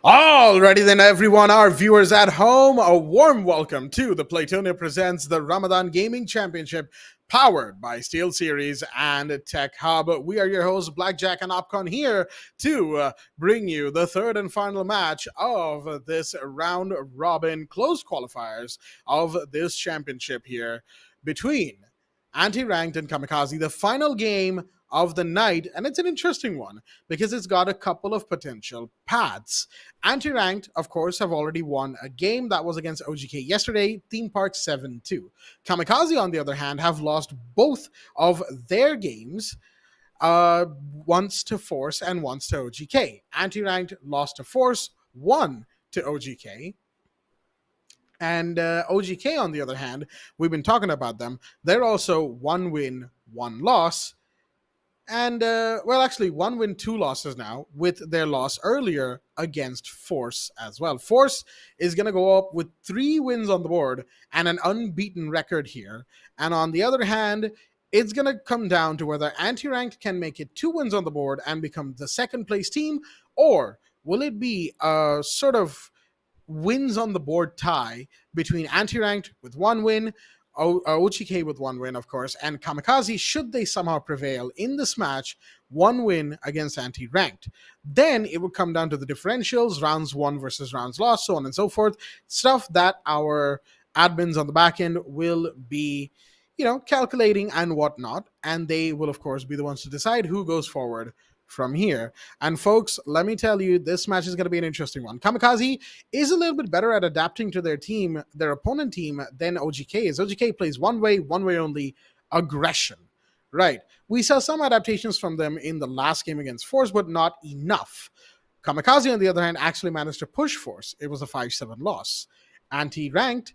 Alrighty then, everyone, our viewers at home, a warm welcome to the Playtonia presents the Ramadan Gaming Championship, powered by SteelSeries and Tech Hub. We are your hosts, Blackjack and Opcon, here to bring you the third and final match of this round robin close qualifiers of this championship here between Anti-Ranked and Kamikaze, the final game of the night, and it's an interesting one because it's got a couple of potential paths. Anti-Ranked, of course, have already won a game that was against OGK yesterday, Theme Park 7-2. Kamikaze, on the other hand, have lost both of their games, once to Force and once to OGK. Anti-Ranked lost to Force, won to OGK. And OGK, on the other hand, we've been talking about them. They're also 1 win, 1 loss. And, actually, 1 win, 2 losses now, with their loss earlier against Force as well. Force is going to go up with 3 wins on the board and an unbeaten record here. And on the other hand, it's going to come down to whether Anti-Ranked can make it 2 wins on the board and become the second place team, or will it be a sort of wins on the board tie between Anti-Ranked with 1 win, OGK with 1 win, of course, and Kamikaze, should they somehow prevail in this match, 1 win against Anti-Ranked. Then it would come down to the differentials, rounds won versus rounds lost, so on and so forth. Stuff that our admins on the back end will be, calculating and whatnot. And they will, of course, be the ones to decide who goes forward from here. And folks, let me tell you, this match is going to be an interesting one. Kamikaze is a little bit better at adapting to their team, their opponent team, than OGK is. OGK plays one way only, aggression. Right. We saw some adaptations from them in the last game against Force, but not enough. Kamikaze, on the other hand, actually managed to push Force. It was a 5-7 loss. Anti-Ranked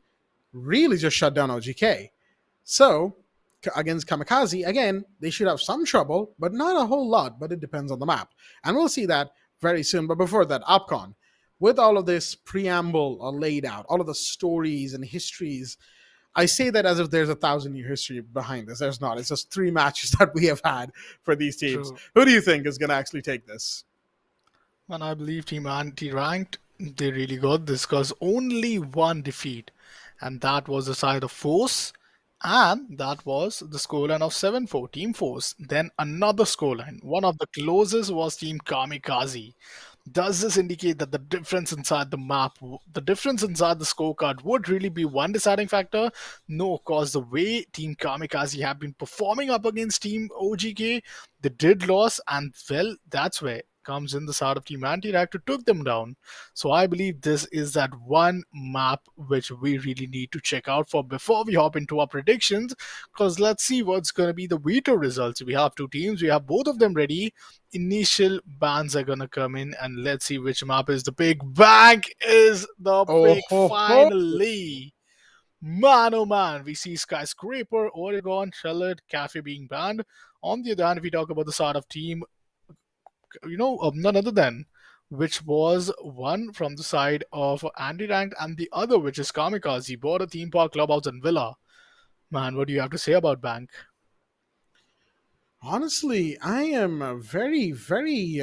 really just shut down OGK. So against Kamikaze, again, they should have some trouble, but not a whole lot, but it depends on the map. And we'll see that very soon. But before that, Opcon, with all of this preamble laid out, all of the stories and histories, I say that as if there's a 1,000-year history behind this. There's not. It's just 3 matches that we have had for these teams. True. Who do you think is going to actually take this? And I believe Team Anti-Ranked, they really got this because only 1 defeat, and that was the side of Force. And that was the scoreline of 7-4, Team Force. Then another scoreline. One of the closest was Team Kamikaze. Does this indicate that the difference inside the map, the difference inside the scorecard would really be one deciding factor? No, because the way Team Kamikaze have been performing up against Team OGK, they did lose, and well, that's where comes in the side of Team Anti-Ranked to took them down. So I believe this is that one map which we really need to check out for before we hop into our predictions, because let's see what's going to be the veto results. We have 2 teams, we have both of them ready. Initial bans are going to come in, and let's see which map is the pick. Bank is the pick finally. Man, oh man, we see Skyscraper, Oregon, Charlotte, Cafe being banned. On the other hand, if we talk about the side of team, none other than which was one from the side of Anti-Ranked and the other which is Kamikaze, bought a theme park, clubhouse and villa. Man, what do you have to say about Bank? Honestly, I am very, very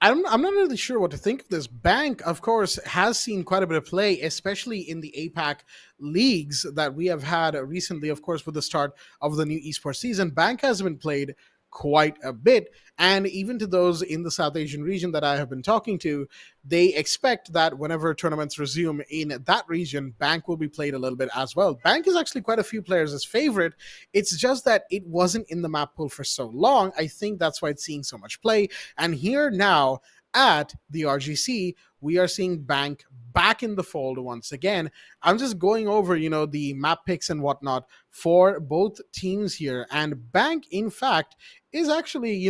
I'm not really sure what to think of this. Bank, of course, has seen quite a bit of play, especially in the APAC leagues that we have had recently, of course, with the start of the new esports season. Bank has been played quite a bit, and even to those in the South Asian region that I have been talking to, they expect that whenever tournaments resume in that region, Bank will be played a little bit as well. Bank is actually quite a few players' favorite. It's just that it wasn't in the map pool for so long. I think that's why it's seeing so much play. And here now at the RGC, we are seeing Bank back in the fold once again. I'm just going over, the map picks and whatnot for both teams here. And Bank, in fact, is actually,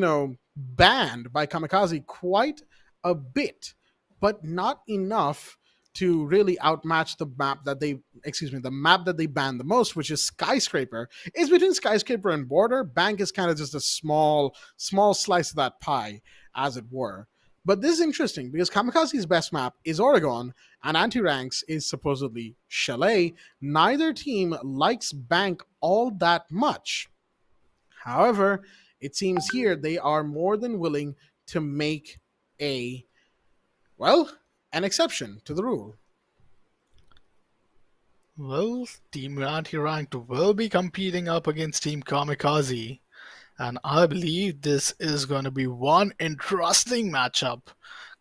banned by Kamikaze quite a bit, but not enough to really outmatch the map that they banned the most, which is Skyscraper. It's between Skyscraper and Border. Bank is kind of just a small slice of that pie, as it were. But this is interesting because Kamikaze's best map is Oregon and Anti-Rank's is supposedly Chalet. Neither team likes Bank all that much. However, it seems here they are more than willing to make a well, an exception to the rule. Well, Team Anti-Ranked will be competing up against Team Kamikaze, and I believe this is going to be one interesting matchup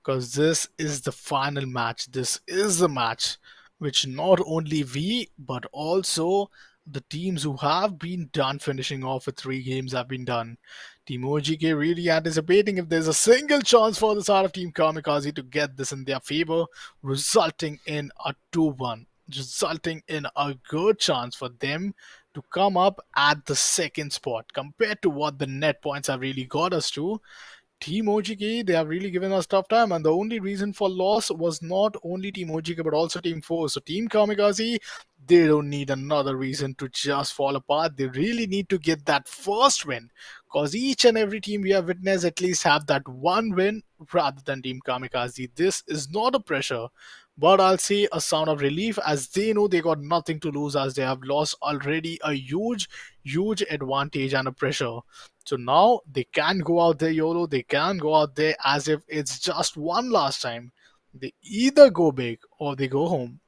because this is the final match. This is the match which not only we but also the teams who have been done finishing off with 3 games have been done. Team OGK really anticipating if there's a single chance for the side of Team Kamikaze to get this in their favor, resulting in a 2-1, resulting in a good chance for them to come up at the second spot compared to what the net points have really got us to. Team OGK, they have really given us tough time, and the only reason for loss was not only Team OGK but also Team 4. So Team Kamikaze, they don't need another reason to just fall apart. They really need to get that first win, because each and every team we have witnessed at least have that one win rather than Team Kamikaze. This is not a pressure, but I'll say a sound of relief as they know they got nothing to lose as they have lost already a huge advantage and a pressure. So now they can go out there YOLO, they can go out there as if it's just one last time. They either go big or they go home.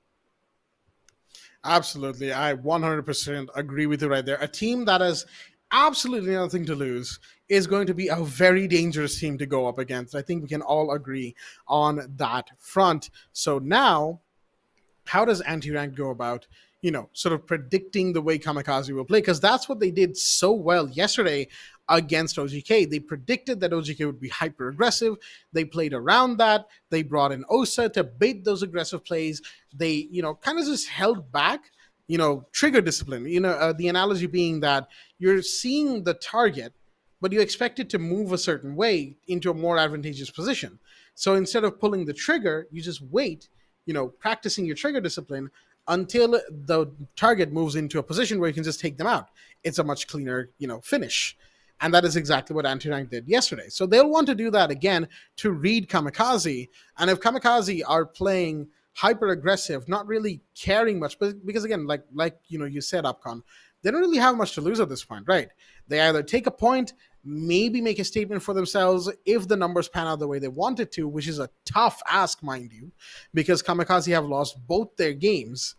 Absolutely. I 100% agree with you right there. A team that has absolutely nothing to lose is going to be a very dangerous team to go up against. I think we can all agree on that front. So now, how does anti-rank go about, sort of predicting the way Kamikaze will play? Because that's what they did so well yesterday against OGK. They predicted that OGK would be hyper aggressive. They played around that. They brought in Osa to bait those aggressive plays. They, kind of just held back, trigger discipline. The analogy being that you're seeing the target, but you expect it to move a certain way into a more advantageous position. So instead of pulling the trigger, you just wait, practicing your trigger discipline until the target moves into a position where you can just take them out. It's a much cleaner, finish. And that is exactly what Anti-Rank did yesterday. So they'll want to do that again to read Kamikaze. And if Kamikaze are playing hyper aggressive, not really caring much, but because again, like you said, Upcon, they don't really have much to lose at this point, right? They either take a point, maybe make a statement for themselves if the numbers pan out the way they wanted to, which is a tough ask, mind you, because Kamikaze have lost both their games.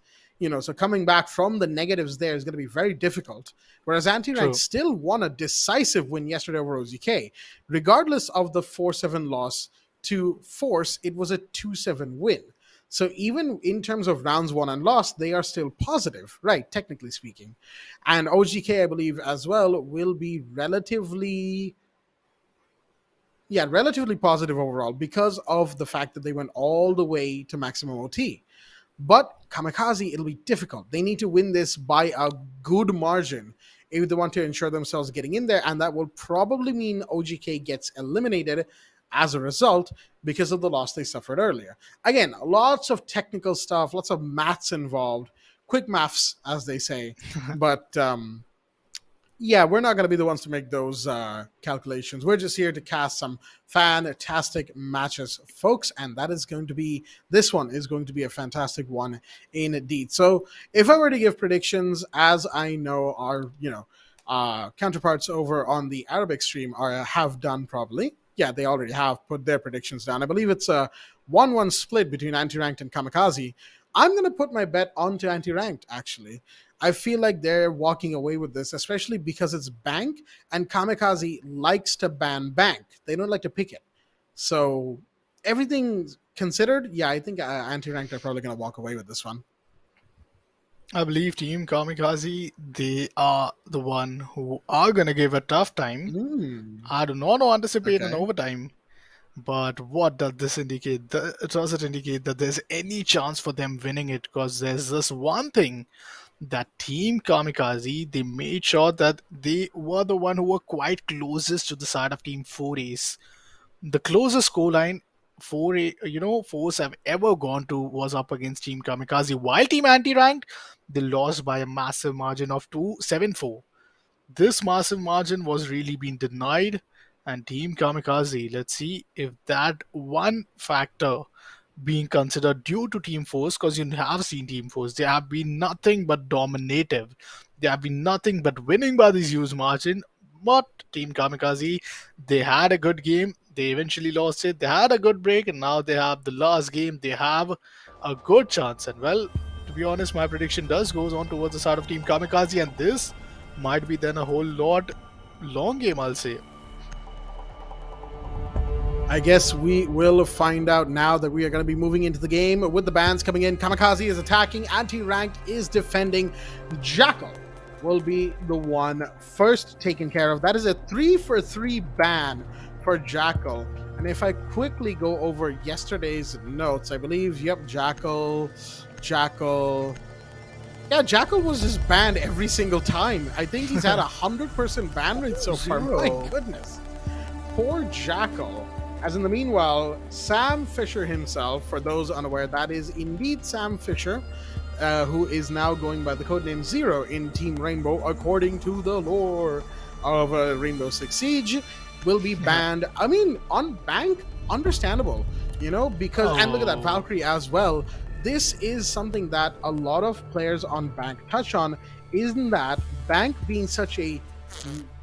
So coming back from the negatives there is going to be very difficult. Whereas Anti-Rank still won a decisive win yesterday over OZK. Regardless of the 4-7 loss to Force, it was a 2-7 win. So even in terms of rounds won and lost, they are still positive, right, technically speaking. And OGK, I believe, as well, will be relatively positive overall because of the fact that they went all the way to maximum OT. But Kamikaze, it'll be difficult. They need to win this by a good margin if they want to ensure themselves getting in there, and that will probably mean OGK gets eliminated as a result because of the loss they suffered earlier. Again, lots of technical stuff, lots of maths involved, quick maths, as they say. But yeah, we're not going to be the ones to make those calculations. We're just here to cast some fantastic matches, folks, and this one is going to be a fantastic one indeed. So if I were to give predictions, as I know our counterparts over on the Arabic stream have done probably, yeah, they already have put their predictions down. I believe it's a 1-1 split between Anti-Ranked and Kamikaze. I'm going to put my bet onto Anti-Ranked, actually. I feel like they're walking away with this, especially because it's bank, and Kamikaze likes to ban bank. They don't like to pick it. So everything considered, yeah, I think Anti-Ranked are probably going to walk away with this one. I believe Team Kamikaze, they are the one who are going to give a tough time. I do not anticipate an overtime. But what does this indicate? Does it indicate that there's any chance for them winning it? Because there's this one thing that Team Kamikaze, they made sure that they were the one who were quite closest to the side of Team 4A's. The closest scoreline Force have ever gone to was up against Team Kamikaze. While Team Anti-Ranked, they lost by a massive margin of 2-7-4. This massive margin was really being denied, and Team Kamikaze, let's see if that one factor being considered due to Team Force, because you have seen Team Force, they have been nothing but dominative. They have been nothing but winning by this huge margin. But Team Kamikaze, they had a good game. They eventually lost it. They had a good break, and now they have the last game. They have a good chance. And well, to be honest, my prediction does goes on towards the side of Team Kamikaze, and this might be then a whole lot long game, I'll say. I guess we will find out now that we are going to be moving into the game with the bans coming in. Kamikaze is attacking, anti-ranked is defending. Jackal will be the one first taken care of. That is a 3-for-3 ban for Jackal. And if I quickly go over yesterday's notes, I believe, yep, Jackal. Yeah, Jackal was just banned every single time. I think he's had 100% ban rate so far. My goodness. Poor Jackal. As in the meanwhile, Sam Fisher himself, for those unaware, that is indeed Sam Fisher, who is now going by the codename Zero in Team Rainbow, according to the lore of Rainbow Six Siege, will be banned. I mean, on Bank, understandable, you know, because, and look at that, Valkyrie as well. This is something that a lot of players on Bank touch on, isn't that Bank being such a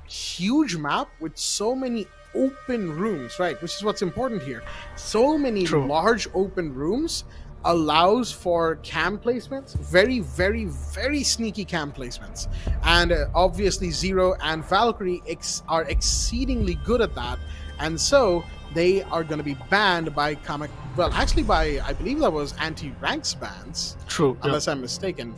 huge map with so many open rooms, right? Which is what's important here. So many large open rooms allows for cam placements, very, very, very sneaky cam placements. And obviously Zero and Valkyrie are exceedingly good at that. And so they are going to be banned by by, I believe that was anti-ranks bans. True. Unless I'm mistaken.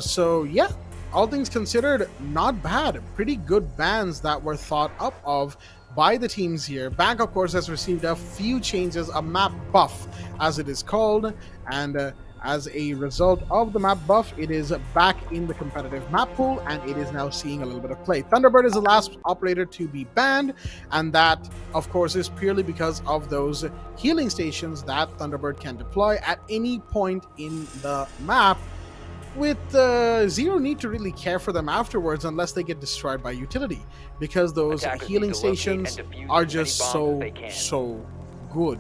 So yeah, all things considered, not bad. Pretty good bans that were thought up of by the teams here. Bank, of course, has received a few changes, a map buff, as it is called, and as a result of the map buff, it is back in the competitive map pool, and it is now seeing a little bit of play. Thunderbird is the last operator to be banned, and that, of course, is purely because of those healing stations that Thunderbird can deploy at any point in the map, with zero need to really care for them afterwards unless they get destroyed by utility, because those healing stations are just so good.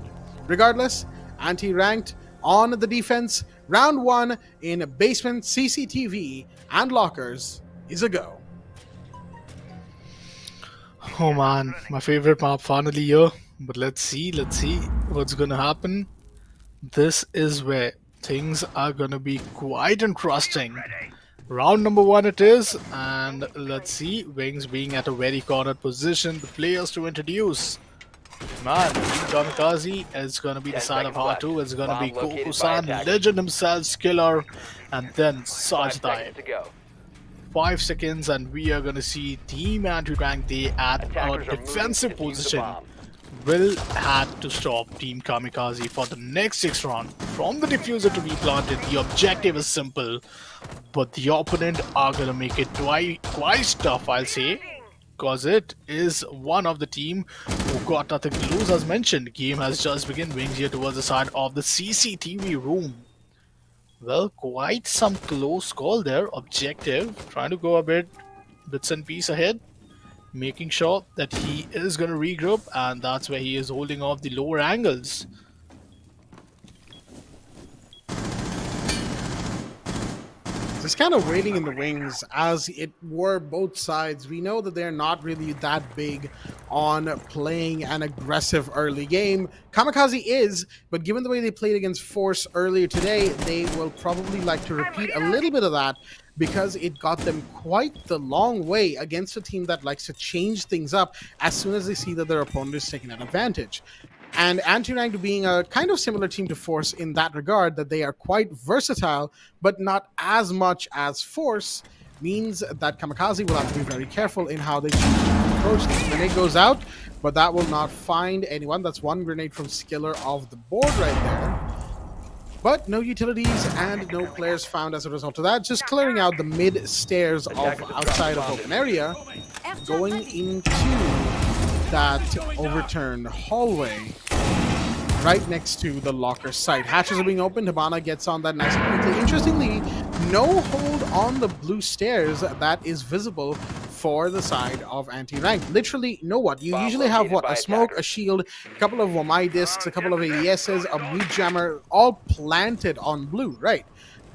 Regardless, anti-ranked on the defense, round one in basement, CCTV, and lockers is a go. Oh man, my favorite map finally here. But let's see what's gonna happen. This is where things are gonna be quite interesting. Round number one it is, and let's see, Wings being at a very cornered position, the players to introduce. Man, Team Kamikaze is gonna be the side of R2, it's gonna be Goku-san, Legend himself, Skiller, and then Sajdai. 5 seconds and we are gonna see Team Anti-Rank Day at a defensive position. Will have to stop Team Kamikaze for the next 6 rounds. From the diffuser to be planted, the objective is simple, but the opponent are gonna make it quite tough, I'll say, because it is one of the team who got nothing to lose. As mentioned, game has just begun. Wings here towards the side of the CCTV room. Well, quite some close call there. Objective trying to go a bits and piece ahead, making sure that he is going to regroup, and that's where he is holding off the lower angles. Just kind of waiting in the wings, as it were both sides. We know that they're not really that big on playing an aggressive early game. Kamikaze is, but given the way they played against Force earlier today, they will probably like to repeat a little bit of that, because it got them quite the long way against a team that likes to change things up as soon as they see that their opponent is taking an advantage. And Anti-Ranked being a kind of similar team to Force in that regard, that they are quite versatile, but not as much as Force, means that Kamikaze will have to be very careful in how they choose to approach this. Grenade goes out, but that will not find anyone. That's one grenade from Skiller off the board right there. But no utilities and no players found as a result of that. Just clearing out the mid stairs of outside of open area, going into that overturned hallway right next to the locker site. Hatches are being opened. Hibana gets on that nice and quickly. Interestingly, no hold on the blue stairs that is visible for the side of Anti-Rank. Literally no one. You usually have what? A smoke, a shield, a couple of Wamai discs, a couple of ADSs, a mute jammer, all planted on blue, right?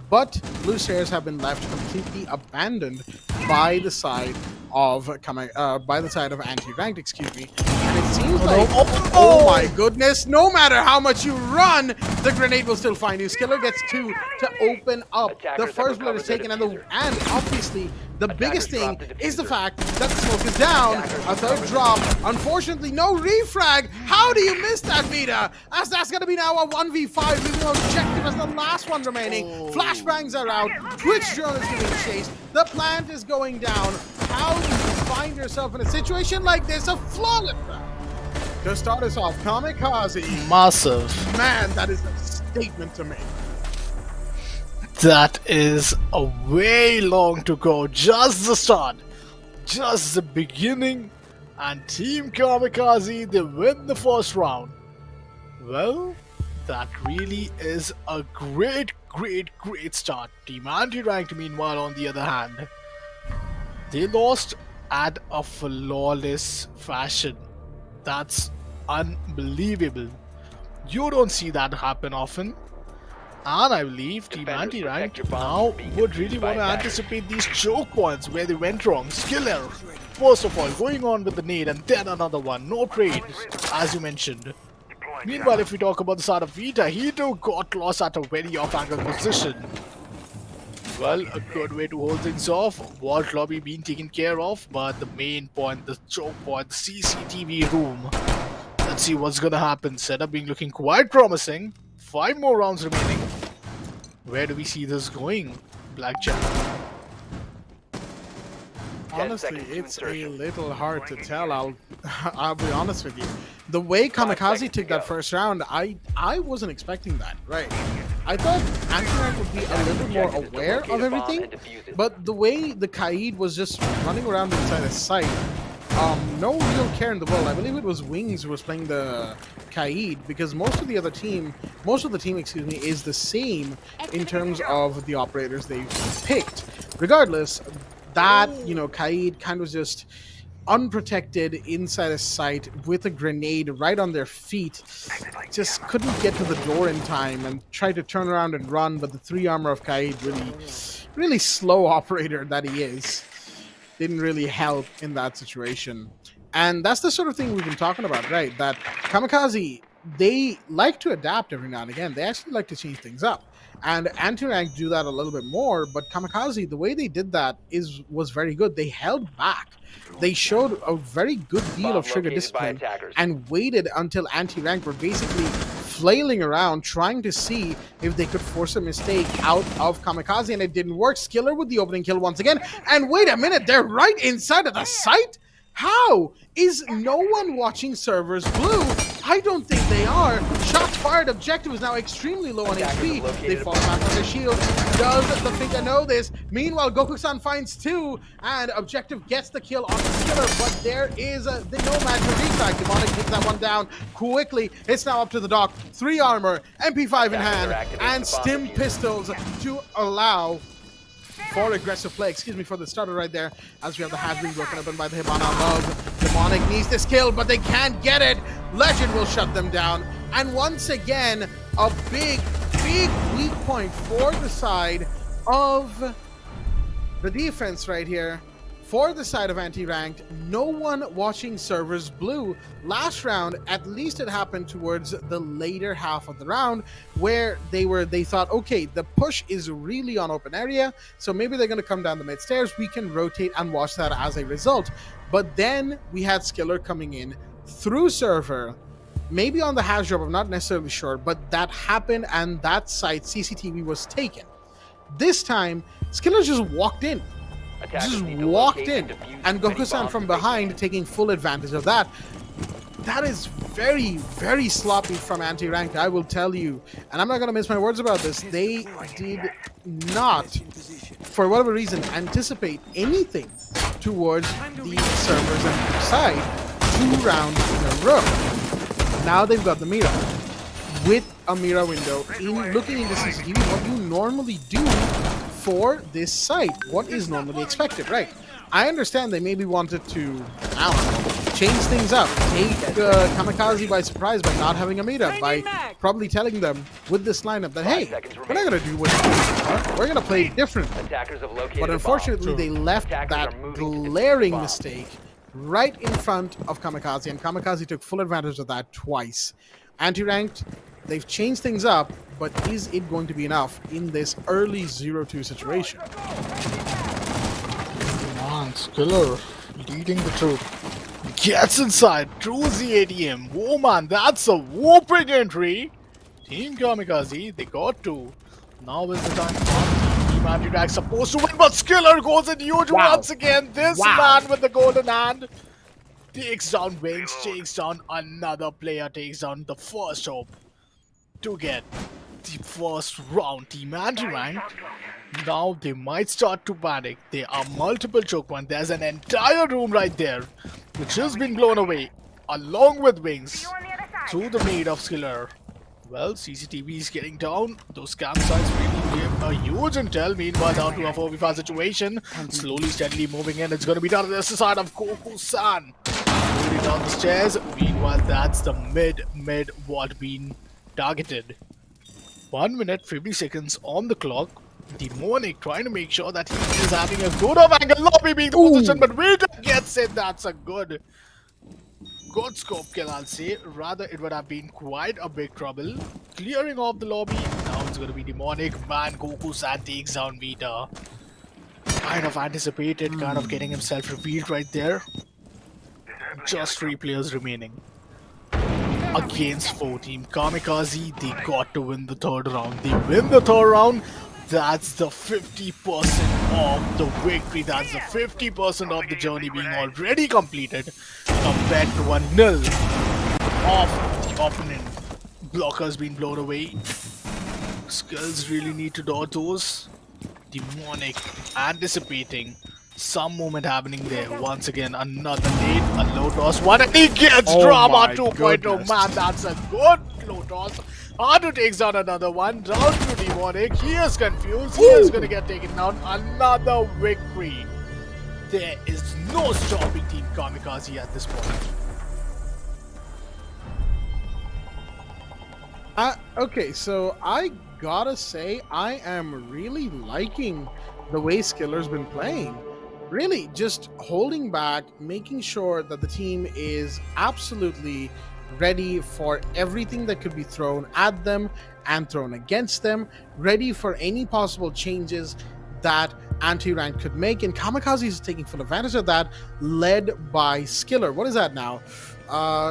but Blue Stairs have been left completely abandoned by the side of anti-ranked, excuse me. And it seems like, oh my goodness, no matter how much you run, the grenade will still find you. Skiller gets 2 to open up. The first blood is taken, and obviously the biggest thing is the fact that the smoke is down. A third drop. Unfortunately, no refrag. How do you miss that, Vita? As that's going to be now a 1v5, leaving objective as the last one remaining. Flashbangs are out. Twitch drone is getting chased. The plant is going down. How do you find yourself in a situation like this? A flawless round. To start us off, Kamikaze. Massive. Man, that is a statement to make. That is a way long to go. Just the start. Just the beginning. And Team Kamikaze, they win the first round. Well, that really is a great start. Team Anti-Ranked, meanwhile, on the other hand, they lost at a flawless fashion. That's unbelievable. You don't see that happen often. And I believe Team Anti-Ranked now would really want to anticipate these choke points where they went wrong. Skiller, first of all, going on with the nade and then another one. No trade, as you mentioned. Meanwhile, if we talk about the side of Vita, he too got lost at a very off-angle position. Well, a good way to hold things off. Vault lobby being taken care of, but the main point, the choke point, the CCTV room. Let's see what's gonna happen. Setup being looking quite promising. 5 more rounds remaining. Where do we see this going, Blackjack? Honestly, it's a little hard to tell. I'll be honest with you. The way Kamikaze took that first round, I wasn't expecting that. Right? I thought Anti-Rank would be a little more aware of everything, but the way the Kaid was just running around inside the site, no real care in the world. I believe it was Wings who was playing the Kaid, because most of the team, excuse me, is the same in terms of the operators they've picked. Regardless, that, you know, Kaid kind of just unprotected inside a site with a grenade right on their feet, just couldn't get to the door in time and tried to turn around and run, but the 3 armor of Kaid, really slow operator that he is, didn't really help in that situation. And that's the sort of thing we've been talking about, right? That Kamikaze, they like to adapt every now and again. They actually like to change things up. And Anti-Rank do that a little bit more, but Kamikaze, the way they did that was very good. They held back. They showed a very good deal of trigger discipline and waited until Anti-Rank were basically flailing around trying to see if they could force a mistake out of Kamikaze, and it didn't work. Skiller with the opening kill once again. And wait a minute, they're right inside of the site? How? Is no one watching servers blue? I don't think they are. Shots fired. Objective is now extremely low on HP. They fall back on their shields. Does the Finka know this? Meanwhile, Goku-san finds 2, and Objective gets the kill on the Skiller, but there is the Nomad to refrag. Demonic takes that one down quickly. It's now up to the dock. 3 armor, MP5 in hand, and stim pistols to allow for aggressive play, for the starter right there, as we have the hatch being broken open by the Hibana Love. Demonic needs this kill, but they can't get it. Legend will shut them down. And once again, a big weak point for the side of the defense right here. For the side of Anti-Ranked, no one watching servers blue. Last round, at least it happened towards the later half of the round, where they thought, okay, the push is really on open area, so maybe they're going to come down the mid stairs. We can rotate and watch that as a result. But then we had Skiller coming in through server, maybe on the hash drop, I'm not necessarily sure, but that happened, and that site, CCTV, was taken. This time, Skiller just walked in. And Goku-san from behind taking full advantage of that. That is very sloppy from Anti-Ranked, I will tell you. And I'm not going to mince my words about this. They did not, for whatever reason, anticipate anything towards the servers and their side 2 rounds in a row. Now they've got the Mira. With a Mira window, looking into CCTV, what you normally do for this site, what is normally expected, right? I understand they maybe wanted to, I don't know, change things up, take Kamikaze by surprise by not having a meetup, by probably telling them with this lineup that, hey, we're not going to do what you are. We're going to play different. Attackers have located But a bomb. unfortunately, they left Attackers that are moving to glaring bomb. mistake right in front of Kamikaze, and Kamikaze took full advantage of that twice. Anti-ranked, they've changed things up, but is it going to be enough in this early 0-2 situation? Man, Skiller leading the troop. Gets inside, throws the ATM. Whoa, man, that's a whooping entry. Team Kamikaze, they got two. Now is the time. Team Anti-Rack supposed to win, but Skiller goes in huge once again. This man with the golden hand takes down Wings, takes down another player, takes down the first hope to get the first round. Team Anti-Rank, now they might start to panic. There are multiple choke points. There's an entire room right there which has been blown away along with Wings through the maid of Skiller. Well, CCTV is getting down. Those campsites really give a huge intel. Meanwhile, down to a 4v5 situation. Slowly, steadily moving in. It's going to be down to the side of Goku-san. Moving down the stairs. Meanwhile, that's the mid what being targeted. 1 minute, 50 seconds on the clock. Demonic trying to make sure that he is having a good off angle. Lobby being the position, but Veto gets it. That's a good scope kill, I'll say. Rather, it would have been quite a big trouble. Clearing off the lobby. Now it's going to be Demonic. Man, Goku-san takes down Vita. Kind of anticipated, kind of getting himself revealed right there. Just 3 players remaining. Against 4 team Kamikaze, they got to win the 3rd round. They win the 3rd round. That's the 50% of the victory. That's the 50% of the journey being already completed compared to 1-0 of the opponent. Blockers being blown away. Skills really need to dodge those. Demonic anticipating some movement happening there. Once again, another nade, a low toss. One and he gets drama 2.0. Man, that's a good low toss. Ardu takes down another one. Down to Demonic. He is confused. He is going to get taken down. Another victory. There is no stopping Team Kamikaze at this point. Okay, so I gotta say, I am really liking the way Skiller's been playing. Really, just holding back, making sure that the team is absolutely ready for everything that could be thrown at them and thrown against them, ready for any possible changes that Anti-Rank could make, and Kamikaze is taking full advantage of that, led by Skiller. What is that now?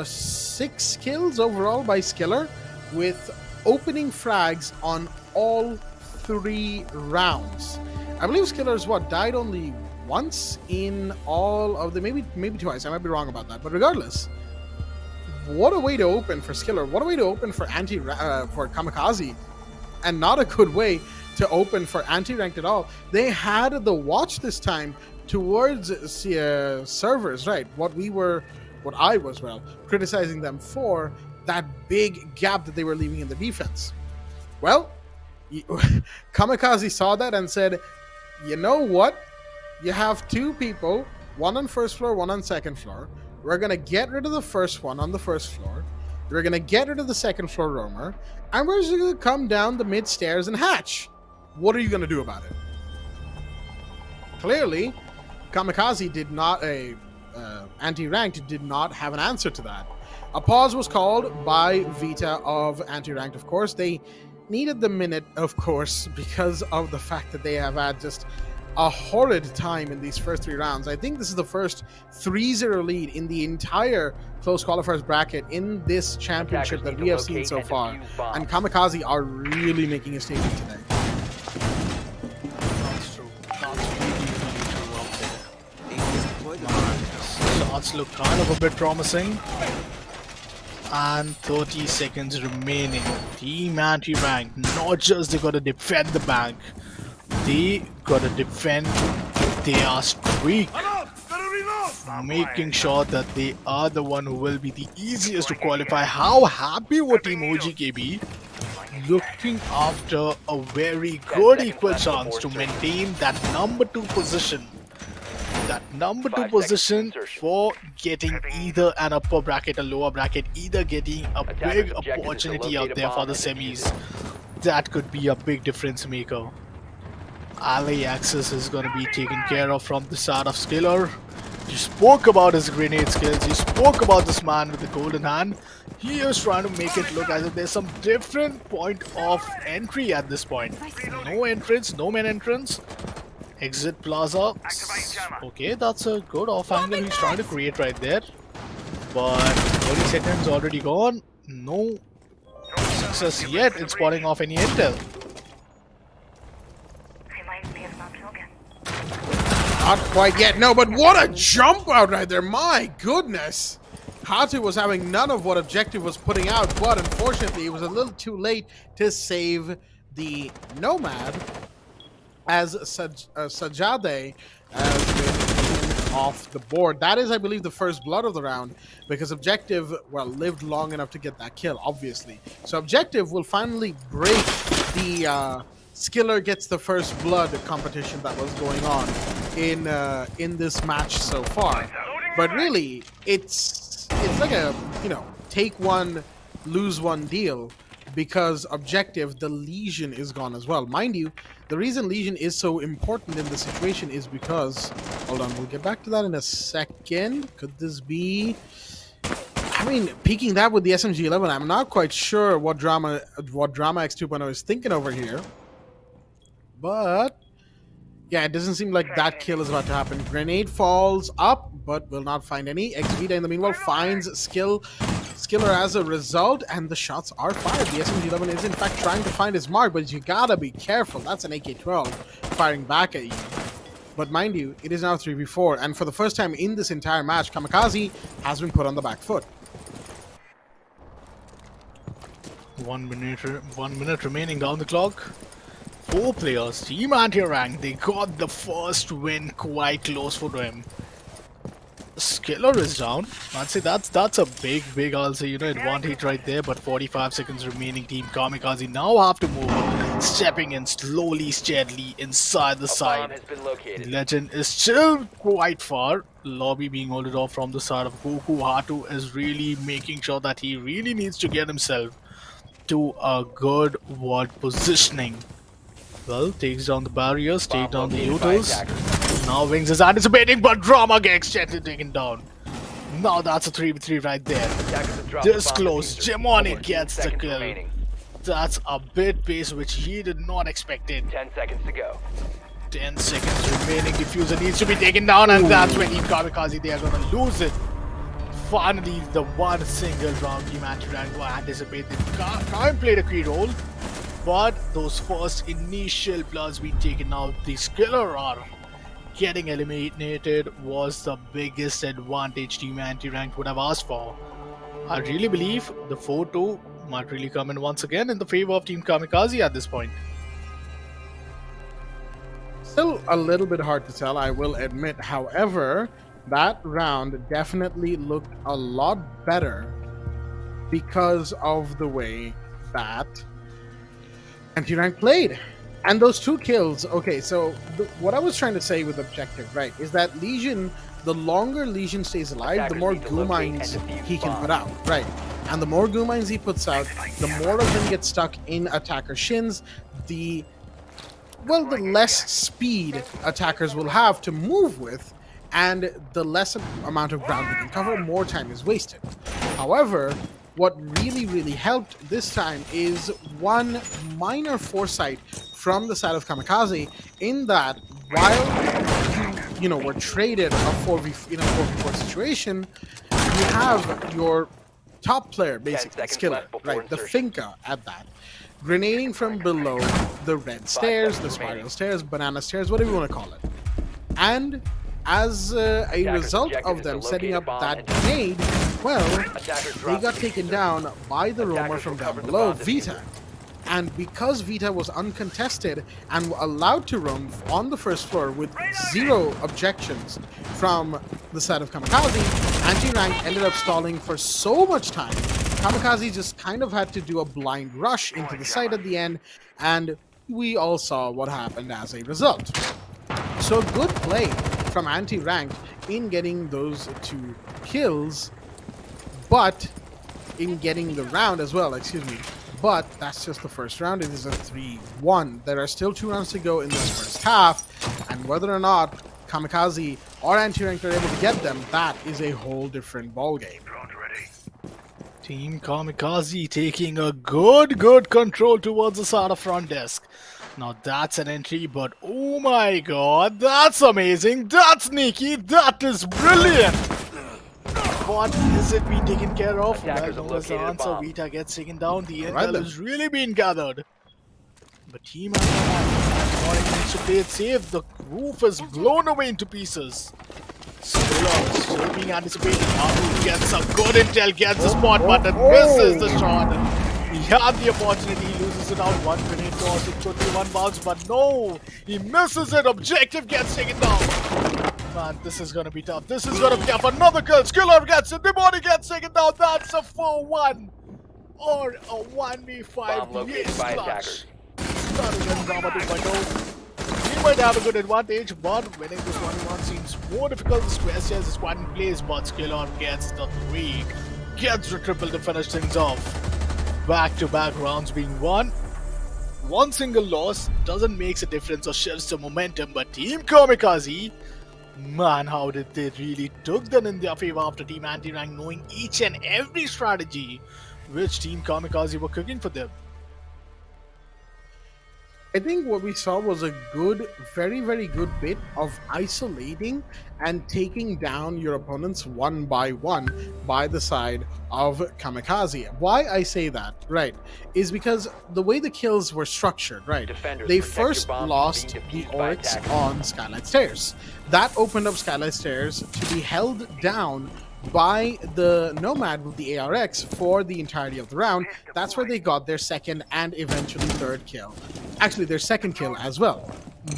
6 kills overall by Skiller, with opening frags on all 3 rounds. I believe Skiller's died only once in all of the, maybe twice, I might be wrong about that, but regardless, what a way to open for Skiller, what a way to open for for Kamikaze, and not a good way to open for Anti-Ranked at all. They had the watch this time towards servers, right? What I was criticizing them for, that big gap that they were leaving in the defense. Well, Kamikaze saw that and said, you know what? You have 2 people, one on 1st floor, one on 2nd floor. We're going to get rid of the first one on the 1st floor. We're going to get rid of the 2nd floor roamer. And we're just going to come down the mid stairs and hatch. What are you going to do about it? Clearly, Kamikaze did not, Anti-Ranked did not have an answer to that. A pause was called by Vita of Anti-Ranked, of course. They needed the minute, of course, because of the fact that they have had just a horrid time in these first 3 rounds. I think this is the first 3-0 lead in the entire close qualifiers bracket in this championship that we have seen so far. And Kamikaze are really making a statement today. That's true. That's really true out there. Shots look kind of a bit promising. And 30 seconds remaining. Team Anti-Rank, not just they gotta defend the bank, they gotta defend their streak, making sure that they are the one who will be the easiest to qualify. How happy would Team OGK be? Looking after a very good equal chance to maintain that number 2 position. that number 2 5 seconds to position insertion. for getting either an upper bracket or lower bracket, either getting a Attacker's big objective is to opportunity locate out a there for bomb the and defuse semis. That could be a big difference maker. Ally Axis is going to be taken care of from the side of Skiller. You spoke about his grenade skills. You spoke about this man with the golden hand. He is trying to make it look as if there's some different point of entry at this point. No entrance, no main entrance. Exit plaza. Okay, that's a good off angle he's trying to create right there. But 30 seconds already gone. No success yet in spotting off any intel. Not quite yet, no, but what a jump out right there, my goodness! Hatu was having none of what Objective was putting out, but unfortunately it was a little too late to save the Nomad, as Sajade has been off the board. That is, I believe, the first blood of the round, because Objective, well, lived long enough to get that kill, obviously. So Objective will finally break the Skiller gets the first blood competition that was going on in this match so far. But really, it's like a, you know, take one, lose one deal, because Objective, the Legion is gone as well. Mind you, the reason Legion is so important in the situation is because, hold on, we'll get back to that in a second. Could this be, I mean, peeking that with the SMG-11, I'm not quite sure what Drama X 2.0 is thinking over here. But yeah, it doesn't seem like that kill is about to happen. Grenade falls up, but will not find any. Xvita in the meanwhile finds Skiller as a result, and the shots are fired. The SMG-11 is in fact trying to find his mark, but you gotta be careful. That's an AK-12 firing back at you. But mind you, it is now 3v4, and for the first time in this entire match, Kamikaze has been put on the back foot. 1 minute remaining down the clock. 4 players, Team Anti-Rank, they got the first win quite close for them. Skiller is down. I'd say that's a big, I'll say, you know, advantage right there, but 45 seconds remaining. Team Kamikaze now have to move, stepping in slowly, steadily inside the Bomb side. has been located. Legend is still quite far. Lobby being holded off from the side of Goku. Hatu is really making sure that he really needs to get himself to a good ward positioning. Well, takes down the barriers, takes down the utils. Now Wings is anticipating, but Drama gets gently taken down. Now that's a 3v3 right there. This close, Jimoni gets the kill. That's a bit pace which he did not expect it. 10 seconds to go. 10 seconds remaining. Diffuser needs to be taken down, and that's when Team Kamikaze, they are going to lose it. Finally, the one single round Team Anti-Rank will anticipate. They can't play the key role. But those first initial bloods being taken out, the Skiller are getting eliminated was the biggest advantage Team Anti-Rank would have asked for. I really believe the 4-2 might really come in once again in the favor of Team Kamikaze at this point. Still a little bit hard to tell, I will admit. However, that round definitely looked a lot better because of the way that Anti-Rank played. And those 2 kills, okay, so what I was trying to say with Objective, right, is that Legion, the longer Legion stays alive, the more goo mines he can put out, right? And the more goo mines he puts out, the more of them get stuck in attacker shins, the less speed attackers will have to move with, and the less amount of ground they can cover, more time is wasted. However, what really helped this time is one minor foresight from the side of Kamikaze, in that while you know, were traded a 4v4 situation, you have your top player, basically, Skiller, right, the Finka at that, grenading from below the red stairs, the spiral stairs, banana stairs, whatever you want to call it. And as a result of them setting up that grenade, well, they got taken down by the roamer from down below, Vita. And because Vita was uncontested and allowed to roam on the first floor with 0 objections from the side of Kamikaze, Anti-Rank ended up stalling for so much time. Kamikaze just kind of had to do a blind rush into the site at the end, and we all saw what happened as a result. So good play from anti-ranked in getting those 2 kills, but in getting the round as well, excuse me. But that's just the first round. It is a 3-1. There are still 2 rounds to go in this first half, and whether or not Kamikaze or anti-ranked are able to get them, that is a whole different ballgame. Team Kamikaze taking a good control towards the side of front desk. Now that's an entry, but oh my god, that's amazing, that's sneaky, that is brilliant! What is it being taken care of? Attackers Well, have no is the located a answer. bomb. Vita gets taken down, the Right intel then. is really being gathered. But Team Kamikaze needs to play it safe, the roof is blown away into pieces. Still being anticipated. Abu gets a good intel, gets the spot, but misses the shot. He had the opportunity, he loses it out. 1 grenade toss, it could be 1 bounce, but no! He misses it, objective gets taken down. Man, this is gonna be tough. This is gonna be tough. Another kill, Skiller gets it, the body gets taken down. That's a 4-1 or a 1v5. Bomb located Yes, by clutch. attackers. Starting in Rama 2.0. He might have a good advantage, but winning this 1v1 seems more difficult. The SteelSeries has a squad in place, but Skiller gets the 3, gets the triple to finish things off. Back-to-back rounds being won. One single loss doesn't make a difference or shifts the momentum, but Team Kamikaze, man, how did they really took them in their favor after Team Anti-Rank knowing each and every strategy which Team Kamikaze were cooking for them. I think what we saw was a good, very good bit of isolating and taking down your opponents one by one by the side of Kamikaze. Why I say that, right, is because the way the kills were structured, right, Defenders, they protect your first bombs from lost being the defused by Oryx attackers. on Skylight Stairs. That opened up Skylight Stairs to be held down by the Nomad with the ARX for the entirety of the round. That's where they got their second and eventually third kill. Actually, their second kill as well.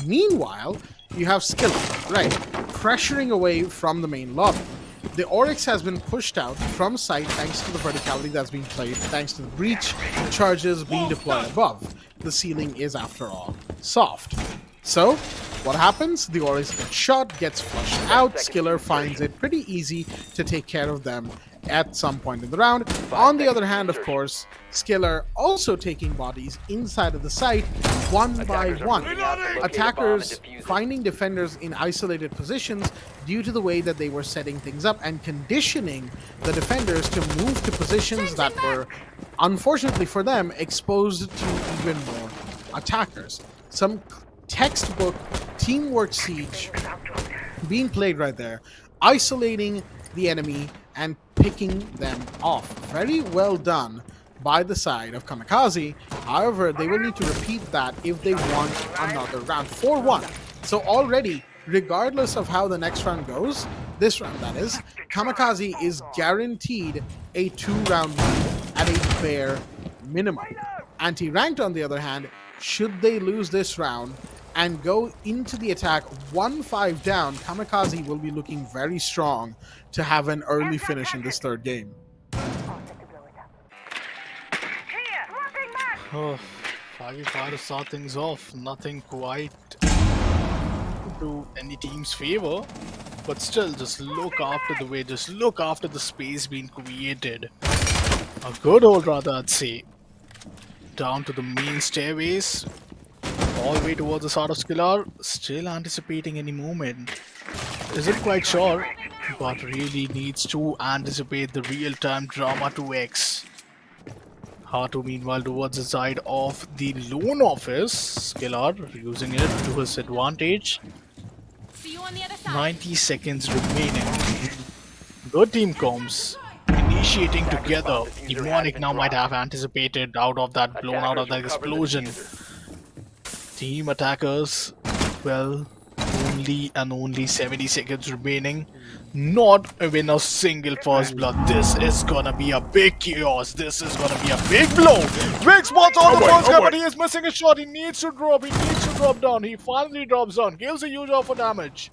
Meanwhile, you have Skiller, right, pressuring away from the main lobby. The Oryx has been pushed out from site thanks to the verticality that's being played, thanks to the breach charges being deployed above. The ceiling is, after all, soft. So, what happens? The Oryx gets shot, gets flushed out. Skiller finds it pretty easy to take care of them at some point in the round. On the other hand, of course, Skiller also taking bodies inside of the site one by Attackers are one. moving out to locate a bomb and Attackers defuse it. finding defenders in isolated positions due to the way that they were setting things up and conditioning the defenders to move to positions that were, unfortunately for them, exposed to even more attackers. Some textbook teamwork siege being played right there, isolating the enemy and picking them off. Very well done by the side of Kamikaze. However, they will need to repeat that if they want another round. 4-1. So already, regardless of how the next round goes, this round that is, Kamikaze is guaranteed a 2-round lead at a bare minimum. Anti-ranked, on the other hand, should they lose this round and go into the attack 1-5 down, Kamikaze will be looking very strong to have an early finish in this third game. Oh, 5v5 to start things off. Nothing quite to any team's favor, but still, just look after the way, just look after the space being created. A good hold, rather, I'd say. Down to the main stairways, all the way towards the side of Skiller, still anticipating any movement. Isn't quite sure, but really needs to anticipate the real-time drama 2x. Hatu meanwhile towards the side of the loan office. Skiller using it to his advantage. See you on the other side. 90 seconds remaining. Good team comms. Initiating together. Demonic now might have anticipated out of that blown out of that explosion. Team attackers, well, only 70 seconds remaining. Not even a single first blood. This is gonna be a big chaos. This is gonna be a big blow. Big spots on the first guy, but he is missing a shot. He needs to drop. He needs to drop down. He finally drops down. Gives a huge offer damage.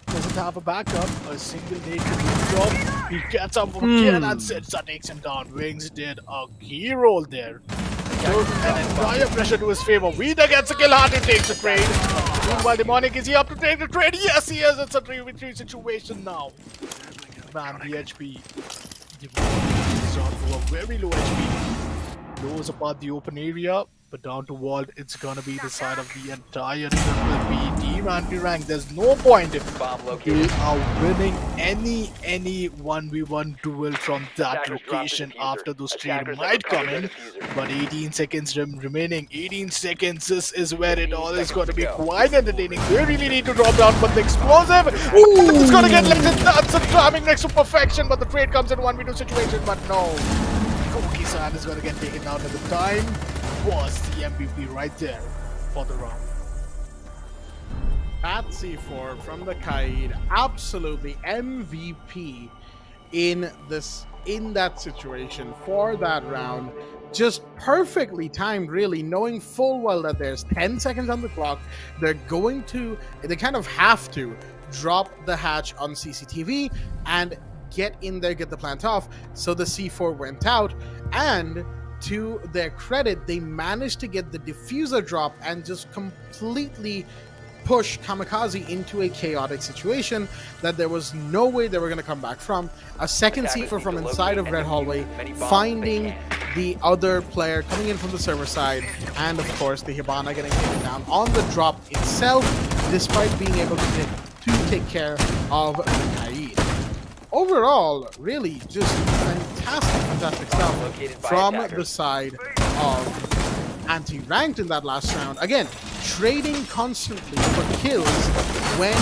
Doesn't have a backup. A single naked drop. He gets up again and Sitsa takes him down. Wings did a key roll there. Took an entire pressure to his favor. Vita gets a kill. Hatu takes the trade. Meanwhile, Demonic, is he up to take the trade? Yes, he is. It's a 3v3 situation now. Man, the HP. Demonic is on to a very low HP. Blows apart the open area, but down to Walt, it's gonna be the side of the entire Triple B team anti-rank. There's no point if Bomb they located. are winning any 1v1 duel from that Attackers dropped the location diffuser. after those trade Attackers have might come recovered in. the diffuser. But 18 seconds remaining. 18 seconds. This is where it 18 all is seconds going to to be go. quite entertaining. They really need to drop down, but the explosive. Ooh, it's going to get Legend. That's a timing next to perfection, but the trade comes in 1v2 situation, but no. Koki-san is going to get taken down at the time. Was the MVP right there for the round. That C4 from the Kaid, absolutely MVP in that situation for that round. Just perfectly timed, really, knowing full well that there's 10 seconds on the clock. They kind of have to drop the hatch on CCTV and get in there, get the plant off. So the C4 went out, and to their credit, they managed to get the diffuser drop and just completely push Kamikaze into a chaotic situation that there was no way they were going to come back from. A second Attackers C4 need from to inside of locate Red and Hallway, defuse as many bombs as they finding can. the other player coming in from the server side, and of course the Hibana getting taken down on the drop itself, despite being able to take care of the Kaid. Overall, really just fantastic stuff Located by from attackers. the side of anti-ranked in that last round. Again, trading constantly for kills when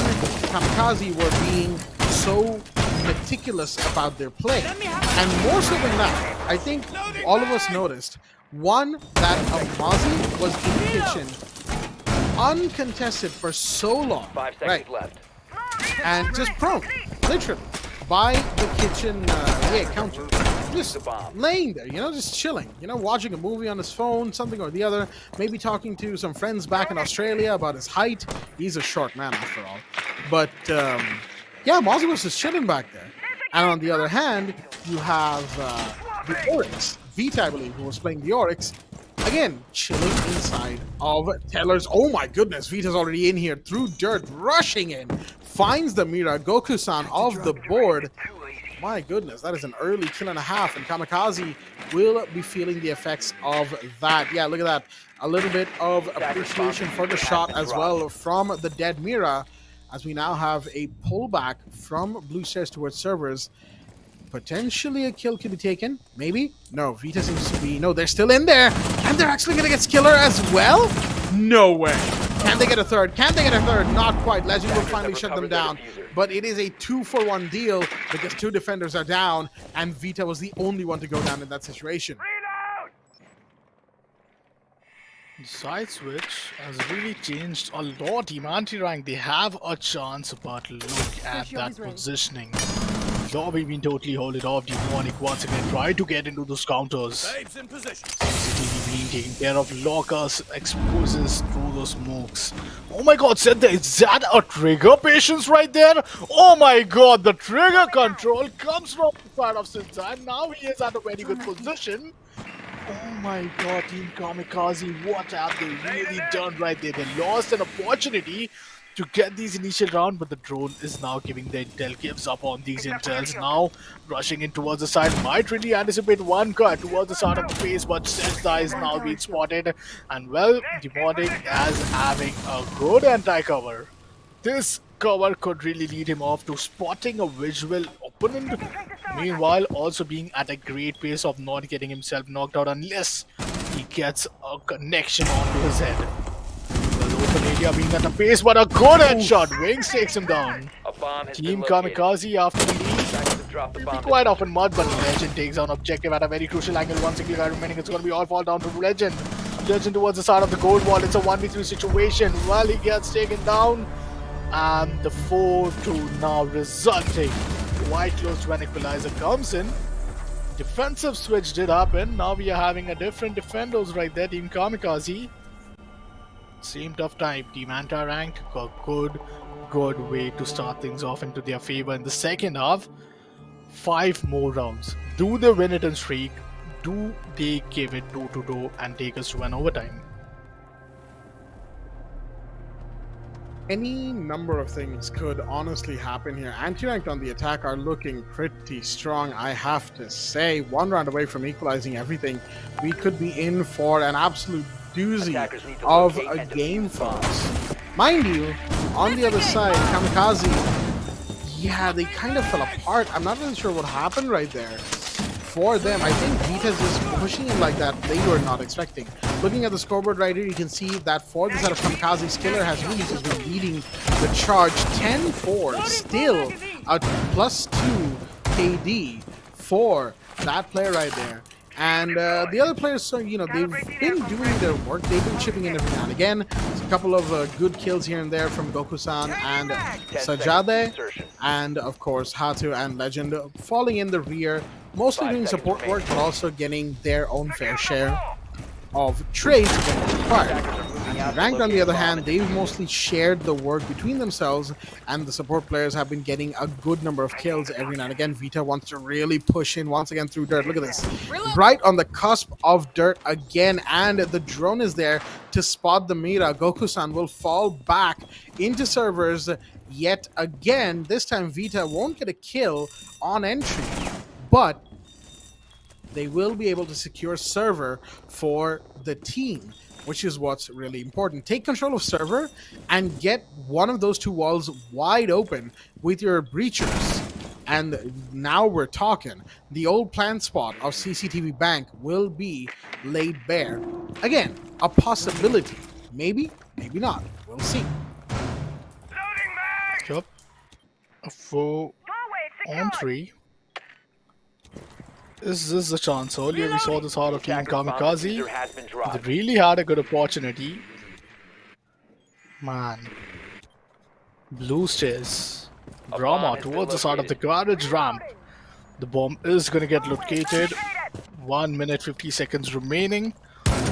Kamikaze were being so meticulous about their play. And more so than that, I think all of us noticed, one, that Amazi was in the kitchen uncontested for so long, 5 seconds right, left. and just prone, literally, by the kitchen counter. Just The bomb. laying there, just chilling, watching a movie on his phone, something or the other, maybe talking to some friends back in Australia about his height. He's a short man after all. But, Mozzie was just chilling back there. And on the other hand, you have the Oryx, Vita, I believe, who was playing the Oryx, again, chilling inside of Teller's. Oh my goodness, Vita's already in here, through dirt, rushing in, finds the Mira, Goku-san off the board. My goodness, that is an early kill and a half, and Kamikaze will be feeling the effects of that. Yeah, look at that. A little bit of appreciation for the shot as well from the dead Mira, as we now have a pullback from Blue Stairs towards servers. Potentially a kill could be taken. Maybe. No, Vita seems to be... No, they're still in there. And they're actually going to get Skiller as well? No way. Can they get a third? Can they get a third? Not quite. Legend will finally shut them down. But it is a 2-for-1 deal because two defenders are down, and Vita was the only one to go down in that situation. The side switch has really changed a lot. Team anti-rank, they have a chance, but look at that positioning. Lobby being totally holded off. Demonic once again try to get into those counters. CCTV being taken care of. Lockers exposes through those smokes. Oh my god, Seth, is that a trigger patience right there? Oh my god, the trigger control comes from the side of Sinzan. Now he is at a very good position. Oh my god, Team Kamikaze, what have they really done right there? They lost an opportunity to get these initial round, but the drone is now giving the intel, gives up on these intels, now rushing in towards the side, might really anticipate one cut towards the side of the face, but Sethda is now being spotted, and well, Demonic as having a good anti-cover. This cover could really lead him off to spotting a visual opponent, meanwhile also being at a great pace of not getting himself knocked out unless he gets a connection onto his head. Open area being at a pace, but a good headshot. Wings takes him down. A bomb has Team been located. Kamikaze after the lead. Attackers have dropped the Will be bomb. quite often mud, but Legend takes down objective at a very crucial angle. One single guy remaining. It's going to be all fall down to Legend. Legend towards the side of the gold wall. It's a 1v3 situation. Well, he gets taken down. And the 4-2 now resulting. Quite close to an equalizer comes in. Defensive switch did happen. Now we are having a different defenders right there. Team Kamikaze. Same tough time. Team anti-ranked got good way to start things off into their favor in the second half. 5 more rounds. Do they win it in streak? Do they give it toe-to-toe and take us to an overtime? Any number of things could honestly happen here. Anti-ranked on the attack are looking pretty strong, I have to say. One round away from equalizing everything. We could be in for an absolute doozy Attackers need to of locate a and game defuse for bombs. us. Mind you, on the other side, Kamikaze, yeah, they kind of fell apart. I'm not really sure what happened right there. For them, I think Vita's just pushing him like that they were not expecting. Looking at the scoreboard right here, you can see that for the side of Kamikaze, Skiller has really just been leading the charge 10-4, still a +2 KD for that player right there. And the other players, so you know, they've been doing their work. They've been chipping in every now and again. There's a couple of good kills here and there from Goku-san and Sajade, and of course Hatu and Legend falling in the rear, mostly doing support work, but also getting their own fair share of trades when required. Ranked, on the other hand, they've mostly shared the work between themselves, and the support players have been getting a good number of kills every now and again. Vita wants to really push in once again through dirt. Look at this. Right on the cusp of dirt again, and the drone is there to spot the Mira. Goku-san will fall back into servers yet again. This time Vita won't get a kill on entry, but they will be able to secure server for the team, which is what's really important. Take control of server and get one of those two walls wide open with your breachers. And now we're talking. The old plant spot of CCTV Bank will be laid bare. Again, a possibility. Maybe, maybe not. We'll see. Yup. A 4-on-3. This is the chance. Earlier we saw this out of Team Kamikaze. They really had a good opportunity. Man. Blue stairs. Drama towards the side of the garage ramp. The bomb is going to get located. 1 minute 50 seconds remaining.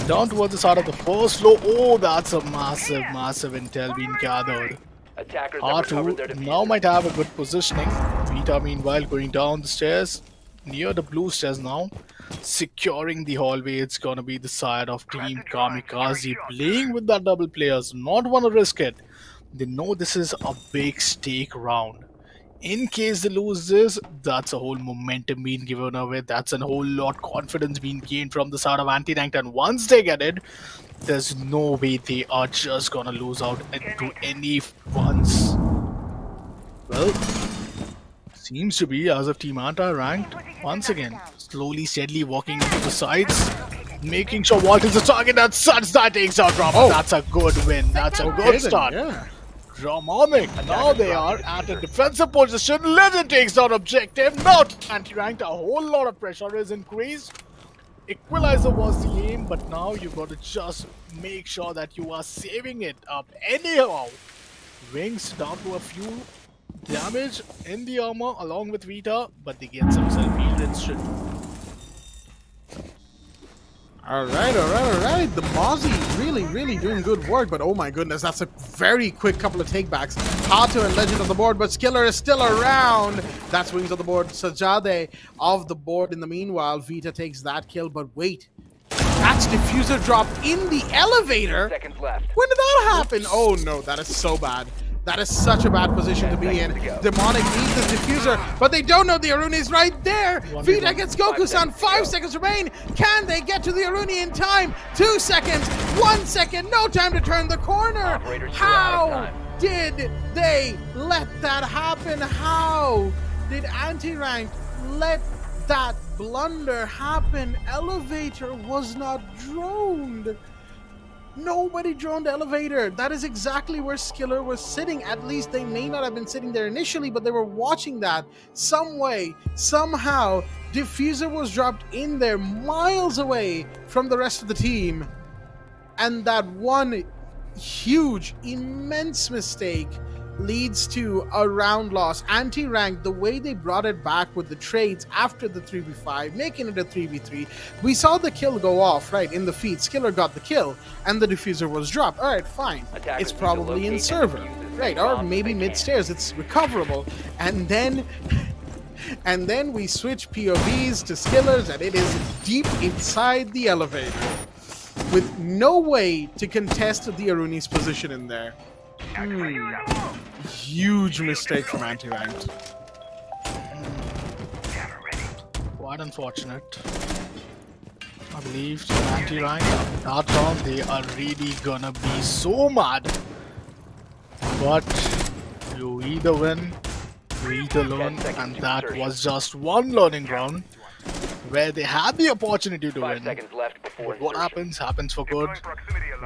Down towards the side of the first floor. Oh, that's a massive, massive intel being gathered. R2 now might have a good positioning. Vita meanwhile going down the stairs. Near the blue stairs now, securing the hallway. It's gonna be the side of Team Kamikaze playing with that double players, not wanna risk it. They know this is a big stake round. In case they lose this, that's a whole momentum being given away. That's a whole lot confidence being gained from the side of anti-ranked, and once they get it, there's no way they are just gonna lose out to any once. Well, seems to be as of Team Anti-ranked once again slowly steadily walking into the sides, making sure Walt is the target. That takes out Rama. That's a good win. That's a good start. Ramonic, now they are at a defensive position. Legend takes out objective. Now anti-ranked, a whole lot of pressure is increased. Equalizer was the aim, but now you got to just make sure that you are saving it up anyhow. Wings down to a few damage in the armor along with Vita, but they get some self-heal straight. Alright. The Mozzie really doing good work, but oh my goodness, that's a very quick couple of takebacks. Hato and Legend on the board, but Skiller is still around. That's Wings on the board. Sajade off the board in the meanwhile. Vita takes that kill, but wait. That's diffuser drop in the elevator? Seconds left. When did that happen? Oh no, that is so bad. That is such a bad position to be in. Demonic needs this diffuser, but they don't know the Aruni is right there. Vita gets Goku-san. 5 seconds remain. Can they get to the Aruni in time? 2 seconds. 1 second. No time to turn the corner. How did they let that happen? How did anti-ranked let that blunder happen? Elevator was not droned. Nobody droned the elevator. That is exactly where Skiller was sitting. At least they may not have been sitting there initially, but they were watching that. Some way, somehow, diffuser was dropped in there miles away from the rest of the team. And that one huge, immense mistake leads to a round loss. Anti-ranked, the way they brought it back with the trades after the 3v5, making it a 3v3. We saw the kill go off, right, in the feed. Skiller got the kill, and the diffuser was dropped. All right, fine. It's probably in server, right, or maybe mid-stairs. It's recoverable. And then we switch POVs to Skillers, and it is deep inside the elevator with no way to contest the Aruni's position in there. Huge mistake from anti-ranked. Quite unfortunate. I believe the anti-rank that round they are really gonna be so mad. But you either win, you either learn, and that was just one learning round where they had the opportunity to 5 win. seconds left before But what insertion. happens for good.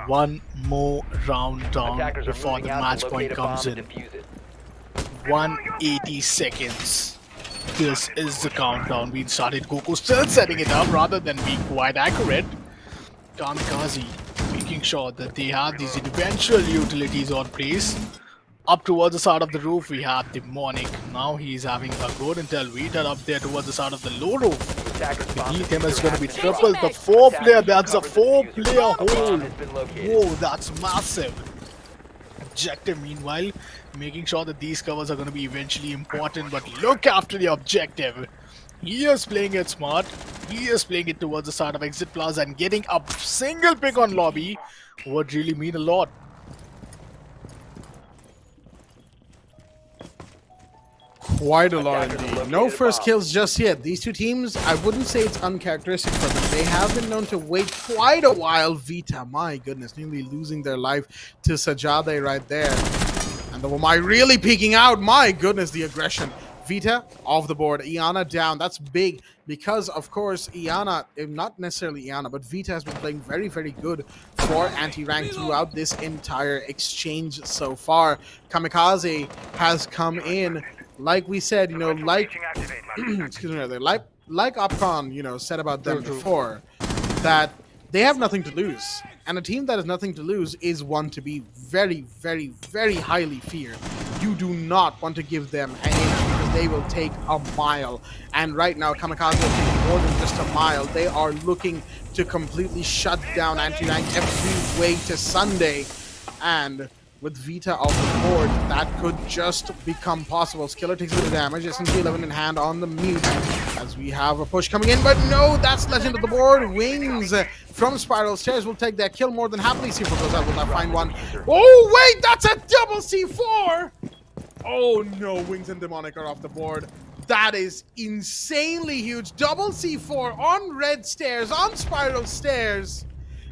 One more round down Attackers are before moving the out match to locate point a bomb comes and in. defuse it. 180 seconds. This is the countdown. We started. Goku still setting it up rather than being quite accurate. Kamikaze making sure that they have these eventual utilities on place. Up towards the side of the roof, we have Demonic. Now he's having a good intel read up there towards the side of the low roof. Attackers bomb Beneath him is going to be diffuser triple. The has 4-player, that's a Attackers cover the 4-player diffuser. Bomb hole. has been located. Whoa, that's massive. Objective, meanwhile, making sure that these covers are going to be eventually important, but look after the objective. He is playing it smart. He is playing it towards the side of Exit Plaza, and getting a single pick on lobby would really mean a lot. Quite a lot Attackers indeed. located No a first bomb. kills just yet. These two teams, I wouldn't say it's uncharacteristic for them. They have been known to wait quite a while. Vita, my goodness, nearly losing their life to Sajade right there. And the Wamai really peeking out. My goodness, the aggression. Vita off the board. Iana down. That's big because, of course, Iana, not necessarily Iana, but Vita has been playing very, very good for anti-rank throughout this entire exchange so far. Kamikaze has come in, like we said, you know, like excuse me, rather, like Opcon, you know, said about them before, that they have nothing to lose. And a team that has nothing to lose is one to be very, very, very highly feared. You do not want to give them an inch because they will take a mile. And right now, Kamikaze will take more than just a mile. They are looking to completely shut down anti-rank every way to Sunday. And with Vita off the board, that could just become possible. Skiller takes a bit of damage. SMG11 in hand on the mute as we have a push coming in, but no, that's Legend of the board. Wings from Spiral Stairs will take that kill more than happily. C4 goes out, will not find one. Oh, wait, that's a double C4! Oh no, Wings and Demonic are off the board. That is insanely huge. Double C4 on Red Stairs, on Spiral Stairs.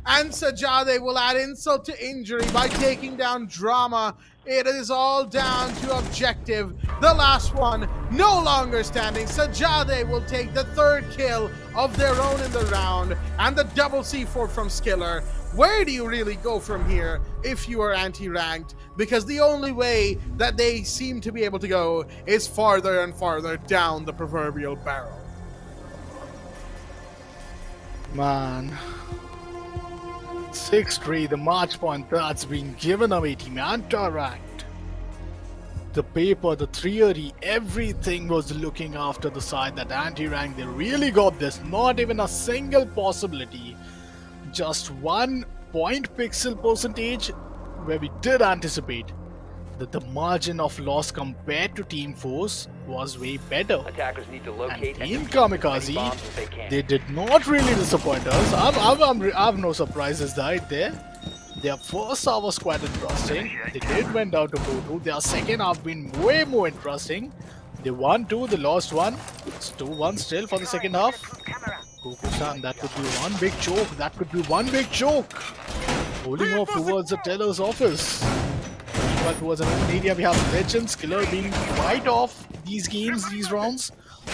And Sajade will add insult to injury by taking down Drama. It is all down to objective. The last one, no longer standing. Sajade will take the third kill of their own in the round. And the double C4 from Skiller. Where do you really go from here if you are anti-ranked? Because the only way that they seem to be able to go is farther and farther down the proverbial barrel. Man. 6-3, the match point that's been given away. Team anti-ranked. The paper, the theory, everything was looking after the side that anti-ranked. They really got this. Not even a single possibility. Just 1 point pixel percentage where we did anticipate that the margin of loss compared to Team Force was way better. Attackers need to locate And Team defuse as many Kamikaze, bombs as they can. they did not really disappoint us. I have no surprises right there. Their first half was quite interesting. They did went down to 4-2. Their second half been way more interesting. They won 2, they lost 1. It's 2-1 still for the second half. Goku-san, that could be one big choke. That could be one big choke. Holding off towards the teller's office. Meanwhile, towards another area, we have Legends. Killer being quite off these games, these rounds.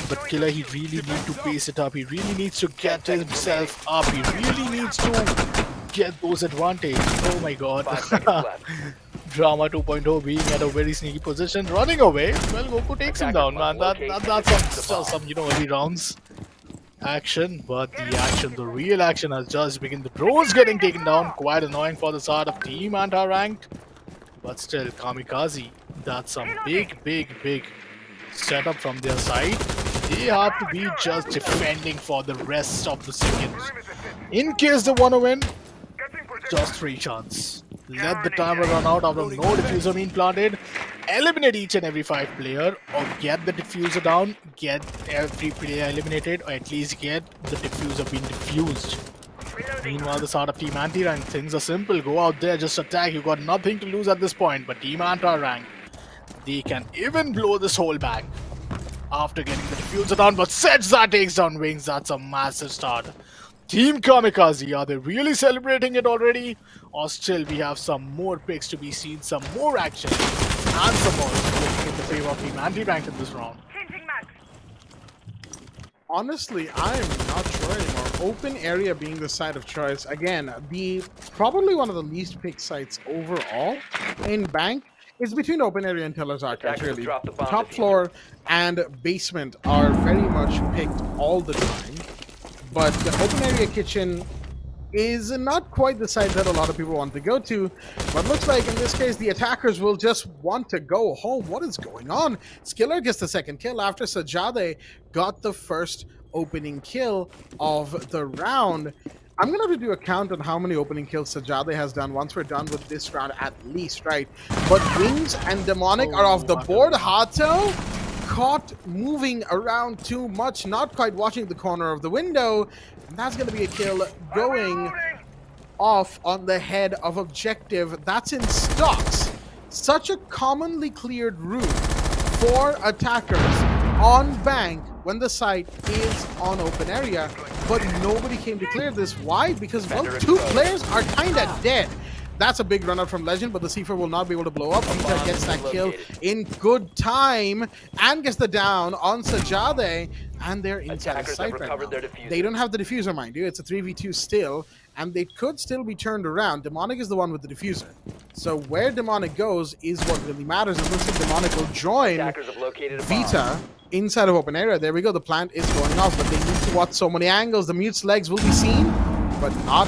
But Killer, he really needs to pace it up. He really needs to get himself up. He really needs to get those advantages. Oh my god. 5 seconds left. Drama 2.0 being at a very sneaky position, running away. Well, Goku takes him down, man. That's some you know, early rounds action, but the action, the real action has just begun. The drones getting taken down, quite annoying for the side of Team Anti-Ranked. But still, Kamikaze, that's some big setup from their side. They have to be just defending for the rest of the seconds. In case they want to win, just 3 chances. Let the timer run out after no diffuser being planted. Eliminate each and every 5 player, or get the diffuser down, get every player eliminated, or at least get the diffuser being diffused. Meanwhile, the side of Team Anti-Rank, things are simple. Go out there, just attack. You got nothing to lose at this point. But Team Anti-Rank, they can even blow this whole bank after getting the diffuser down. But Setza takes down Wings. That's a massive start. Team Kamikaze, are they really celebrating it already? Or still we have some more picks to be seen, some more action, and some more looking in the favor of Team Anti-Rank in this round? Honestly, I'm not sure anymore. Open area being the site of choice. Again, the probably one of the least picked sites overall in Bank is between open area and Teller's Archives, Attackers really. drop the bomb Top diffuser. floor and basement are very much picked all the time. But the open area kitchen is not quite the site that a lot of people want to go to, but looks like in this case the attackers will just want to go home. What is going on? Skiller gets the second kill after Sajade got the first opening kill of the round. I'm gonna have to do a count on how many opening kills Sajade has done once we're done with this round at least, right? But Wings and Demonic are off the board. Hato caught moving around too much, not quite watching the corner of the window. And that's going to be a kill going off on the head of Objective. That's in Stocks. Such a commonly cleared route for attackers on Bank when the site is on open area. But nobody came to clear this. Why? Because, well, two players are kind of dead. That's a big run out from Legend, but the C4 will not be able to blow up. Vita gets that kill in good time and gets the down on Sajade, and they're inside the Attackers site have right recovered now. their diffuser. They don't have the diffuser, mind you. It's a 3v2 still, and they could still be turned around. Demonic is the one with the diffuser. So where Demonic goes is what really matters. It looks like Demonic will join Attackers have located a bomb. Vita inside of open area. There we go. The plant is going off, but they need to watch so many angles. The Mute's legs will be seen, but not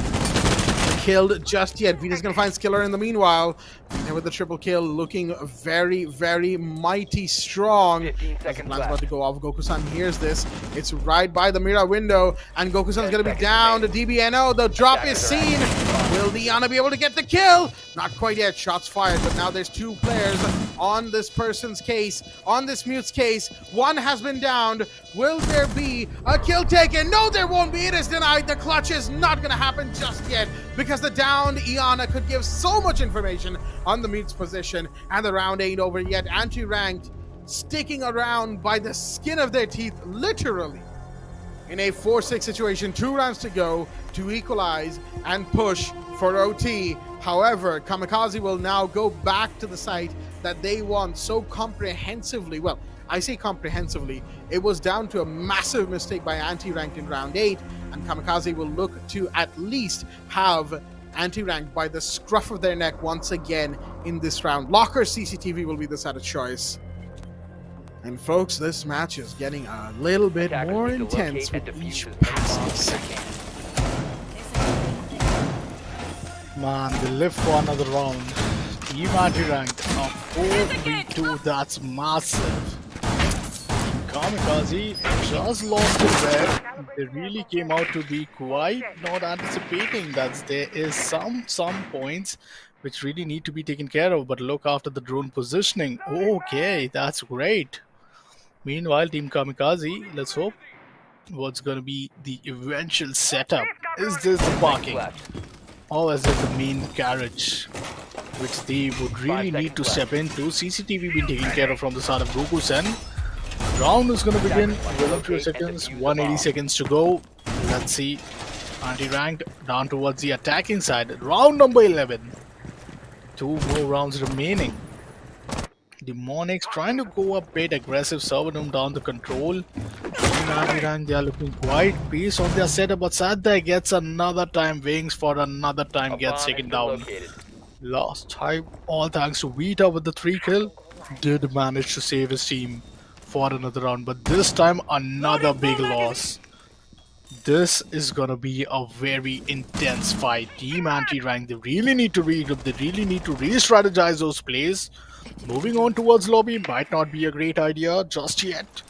killed just yet. Vita's gonna find Skiller in the meanwhile. And with the triple kill, looking very, very mighty strong. 15 As the seconds plan's about left. to go off, Goku-san hears this. It's right by the Mira window, and Goku-san's 10 gonna be seconds down to remaining. DBNO. The drop is Attackers are seen. Will Diana be able to get the kill? Not quite yet. Shots fired, but now there's two players on this person's case, on this Mute's case. One has been downed. Will there be a kill taken? No, there won't be. It is denied. The clutch is not going to happen just yet because the downed Iana could give so much information on the Mute's position, and the round ain't over yet. Anti-ranked sticking around by the skin of their teeth, literally. In a 4-6 situation, 2 rounds to go to equalize and push for OT. However, Kamikaze will now go back to the site that they want so comprehensively. Well, I say comprehensively. It was down to a massive mistake by Anti-Ranked in round 8, and Kamikaze will look to at least have Anti-Ranked by the scruff of their neck once again in this round. Locker CCTV will be the side of choice. And folks, this match is getting a little bit Attackers more need to intense locate with and each defuse as many bombs passing as they second. can. Man, they live for another round. Team Anti-Ranked a 4v2, that's massive. Kamikaze just lost it there. They really came out to be quite not anticipating that there is some points which really need to be taken care of, but look after the drone positioning. Okay, that's great. Meanwhile, Team Kamikaze, let's hope what's going to be the eventual setup. Is this the parking? Left. Or is it the main garage? Which they would really 5 need to seconds step into. CCTV being taken care of from the side of Goku-sen. Round is going to begin within a few seconds. 180 seconds to go. Let's see. Anti-ranked down towards the attacking side. Round number 11. 2 more rounds remaining. Demonics trying to go a bit aggressive, serving them down the control. Anti-ranked, they are looking quite based on their setup, but Sadai gets another time wings for another time A gets bomb taken has been down. located. Last time, all thanks to Vita with the 3 kill, did manage to save his team for another round, but this time another big loss. This is gonna be a very intense fight. Team Anti-Rank, they really need to regroup, they really need to re-strategize those plays. Moving on towards lobby might not be a great idea just yet.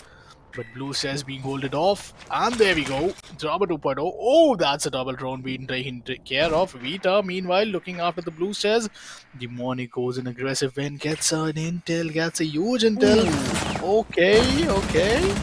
But Blue says being holded off, and there we go. Drama 2.0. Oh, that's a double drone being taken care of. Vita, meanwhile, looking after the Blue says. Demonic goes in aggressive win, gets an intel, gets a huge intel. Okay.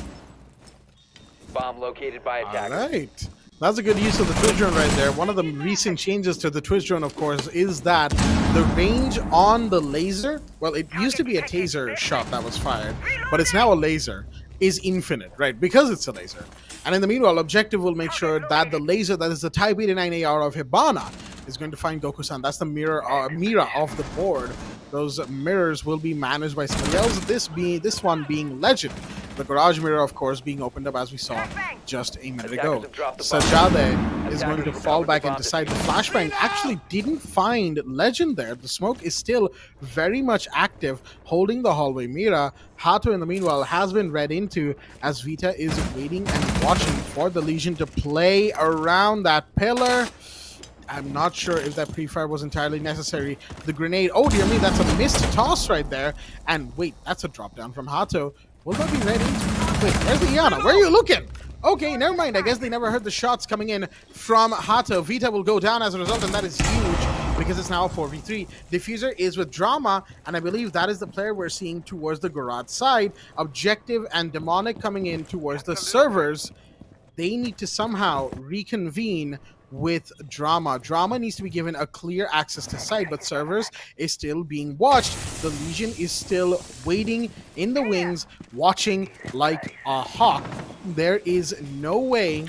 Bomb located by attackers. Alright. That's a good use of the twist drone right there. One of the recent changes to the twist drone, of course, is that the range on the laser, well, it used to be a taser shot that was fired, but it's now a laser, is infinite, right? Because it's a laser. And in the meanwhile, Objective will make sure that the laser that is the Type 89AR of Hibana is going to find Goku-san. That's the mira of the board. Those mirrors will be managed by somebody else. This one being Legend. The garage mirror, of course, being opened up as we saw just a minute ago. Sajade is going to fall back into side. The flashbang actually didn't find Legend there. The smoke is still very much active, holding the hallway. Mira, Hato in the meanwhile has been read into as Vita is waiting and watching for the Legion to play around that pillar. I'm not sure if that pre-fire was entirely necessary. The grenade, oh dear me, that's a missed toss right there. And wait, that's a drop down from Hato. Will that be ready? Wait, where's the Iana? Where are you looking? Okay, never mind. I guess they never heard the shots coming in from Hato. Vita will go down as a result, and that is huge because it's now a 4v3. Diffuser is with Drama, and I believe that is the player we're seeing towards the garage side. Objective and Demonic coming in towards the servers. They need to somehow reconvene with Drama. Drama needs to be given a clear access to site, but servers is still being watched. The Legion is still waiting in the wings, watching like a hawk. There is no way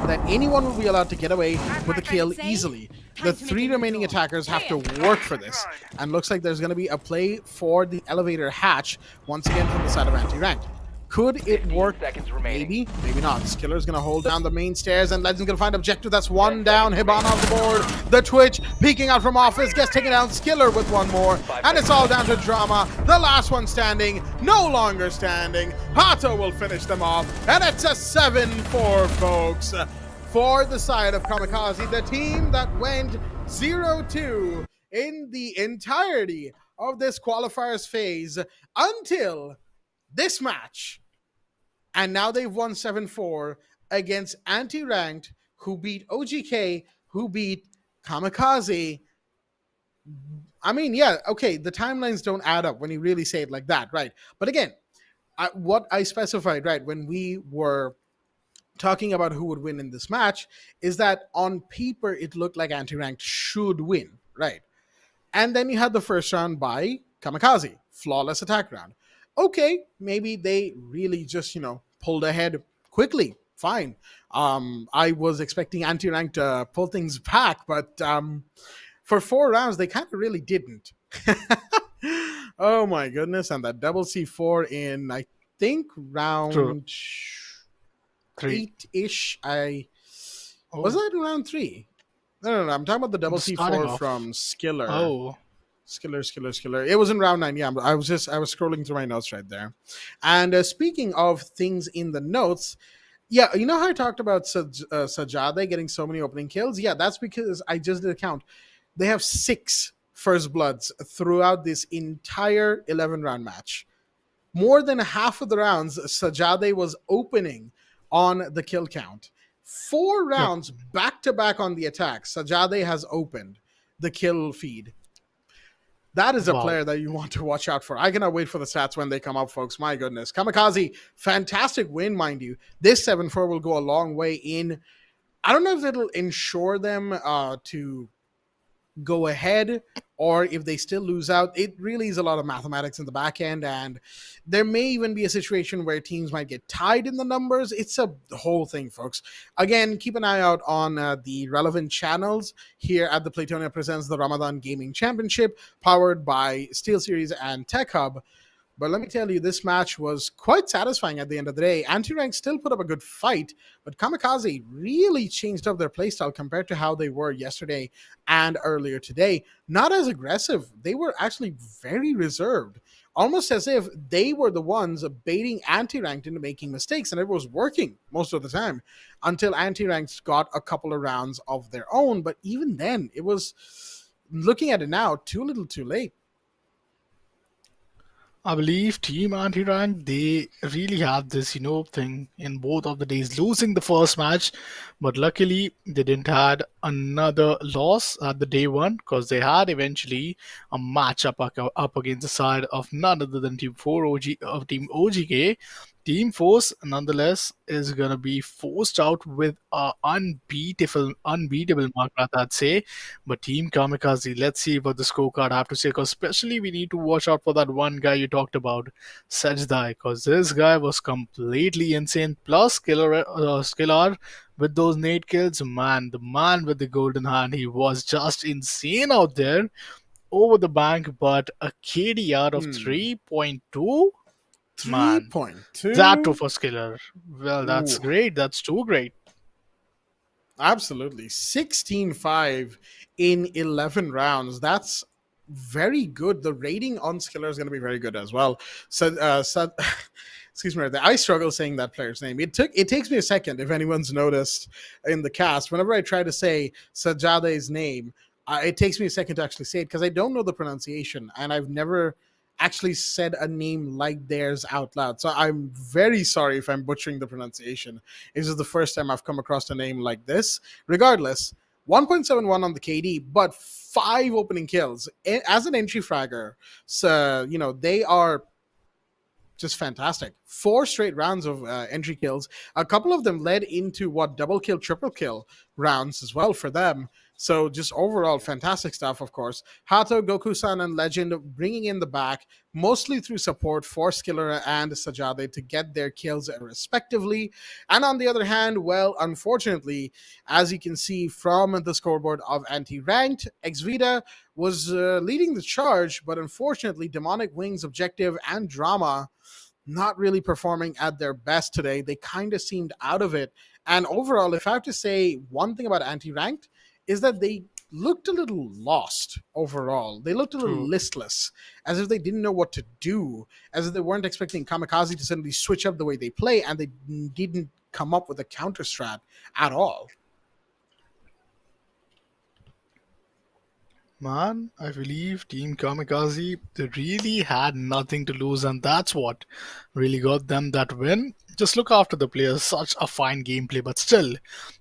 that anyone will be allowed to get away with a kill easily. The 3 remaining attackers have to work for this, and looks like there's going to be a play for the elevator hatch once again from the side of anti-ranked. Could it work? Maybe, maybe not. Skiller's gonna hold down the main stairs, and Legend's gonna find Objective. That's one down. Hibana off the board. The Twitch peeking out from office gets taken down. Skiller with one more, and it's all down to Drama. The last one standing, no longer standing. Hato will finish them off, and it's a 7-4, folks, for the side of Kamikaze, the team that went 0-2 in the entirety of this qualifiers phase until this match. And now they've won 7-4 against anti-ranked, who beat OGK, who beat Kamikaze. I mean, yeah, okay, the timelines don't add up when you really say it like that, right? But again, what I specified, right, when we were talking about who would win in this match, is that on paper it looked like anti-ranked should win, right? And then you had the first round by Kamikaze, flawless attack round. Okay, maybe they really just, pulled ahead quickly. Fine. I was expecting anti-ranked to pull things back, but for 4 rounds, they kind of really didn't. Oh my goodness. And that double C4 in, I think, round 8-ish. Was that in round 3? No. I'm talking about the double C4 from Skiller. Oh. Skiller. It was in round 9. Yeah, I was scrolling through my notes right there. And speaking of things in the notes, yeah, you know how I talked about Sajade getting so many opening kills? Yeah, that's because I just did a count. They have 6 first bloods throughout this entire 11-round match. More than half of the rounds, Sajade was opening on the kill count. 4 rounds back-to-back on the attack, Sajade has opened the kill feed. That is a player that you want to watch out for. I cannot wait for the stats when they come up, folks. My goodness. Kamikaze, fantastic win, mind you. This 7-4 will go a long way in. I don't know if it'll ensure them to go ahead or if they still lose out. It really is a lot of mathematics in the back end, and there may even be a situation where teams might get tied in the numbers. It's a whole thing, folks. Again, keep an eye out on the relevant channels here at the Playtonia Presents the Ramadan Gaming Championship, powered by SteelSeries and Tech Hub. But let me tell you, this match was quite satisfying at the end of the day. Anti-Rank still put up a good fight, but Kamikaze really changed up their playstyle compared to how they were yesterday and earlier today. Not as aggressive. They were actually very reserved, almost as if they were the ones baiting Anti-Ranked into making mistakes, and it was working most of the time until Anti-Ranked got a couple of rounds of their own. But even then, it was, looking at it now, too little too late. I believe Team Anti-Rank, they really have this, thing in both of the days, losing the first match, but luckily they didn't had another loss at the day 1 because they had eventually a match up against the side of none other than Team 4 of Team OGK. Team Force, nonetheless, is gonna be forced out with a unbeatable mark, I'd say. But Team Kamikaze, let's see what the scorecard have to say. Because especially we need to watch out for that one guy you talked about, Sajdai, because this guy was completely insane. Plus, Skiller with those nade kills, man, the man with the golden hand, he was just insane out there over the bank. But a KDR of 3.2. Man, that too 3.2. for Skiller. Well, that's Ooh, great. That's too great. absolutely. 16-5 in 11 rounds. That's very good. The rating on Skiller is going to be very good as well. So excuse me, I struggle saying that player's name. It takes me a second, if anyone's noticed in the cast. Whenever I try to say Sajade's name, it takes me a second to actually say it because I don't know the pronunciation and I've never actually said a name like theirs out loud. So I'm very sorry if I'm butchering the pronunciation. This is the first time I've come across a name like this. Regardless, 1.71 on the KD, but 5 opening kills as an entry fragger. So, they are just fantastic. 4 straight rounds of entry kills. A couple of them led into double kill, triple kill rounds as well for them. So just overall fantastic stuff, of course. Hato, Goku-san, and Legend bringing in the back, mostly through support for Skiller and Sajade to get their kills respectively. And on the other hand, well, unfortunately, as you can see from the scoreboard of anti-ranked, Xvita was leading the charge, but unfortunately, Demonic Wings, Objective, and Drama not really performing at their best today. They kind of seemed out of it. And overall, if I have to say one thing about anti-ranked, is that they looked a little lost overall. They looked a little listless, as if they didn't know what to do, as if they weren't expecting Kamikaze to suddenly switch up the way they play, and they didn't come up with a counter strat at all. Man, I believe Team Kamikaze, they really had nothing to lose, and that's what really got them that win. Just look after the players, such a fine gameplay, but still,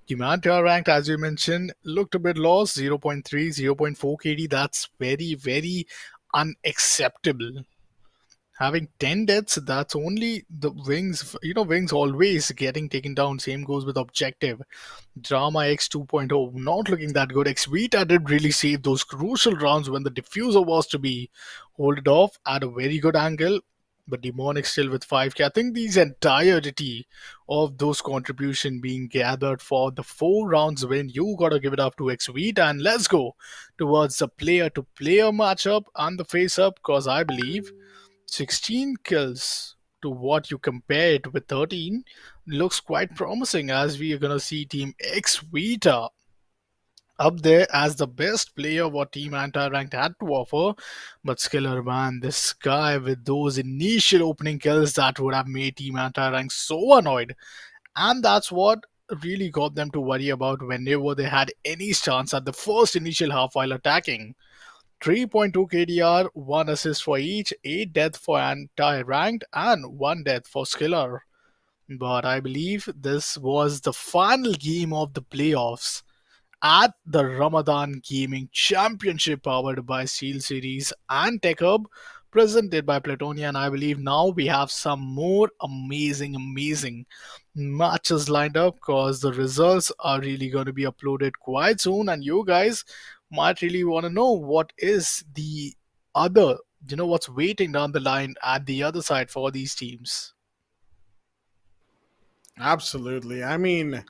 Team Antia ranked, as you mentioned, looked a bit lost 0.3, 0.4 KD. That's very, very unacceptable. Having 10 deaths, that's only the Wings. Wings always getting taken down. Same goes with Objective. Drama X 2.0 not looking that good. Xvita did really save those crucial rounds when the diffuser was to be holded off at a very good angle. But Demonic still with 5k. I think these entirety of those contribution being gathered for the 4 rounds win, you gotta give it up to Xvita. And let's go towards the player-to-player matchup and the face-up, because I believe 16 kills to what you compare it with 13 looks quite promising, as we are going to see Team Xvita up there as the best player what Team Anti-Ranked had to offer. But Skiller, man, this guy with those initial opening kills, that would have made Team Anti-Ranked so annoyed. And that's what really got them to worry about whenever they had any chance at the first initial half while attacking. 3.2 KDR, 1 assist for each, 8 death for anti-ranked, and 1 death for Skiller. But I believe this was the final game of the playoffs at the Ramadan Gaming Championship, powered by SteelSeries and Tech Hub, presented by Playtonia. And I believe now we have some more amazing matches lined up, because the results are really going to be uploaded quite soon, and you guys might really want to know what is the other, what's waiting down the line at the other side for these teams. Absolutely. I mean,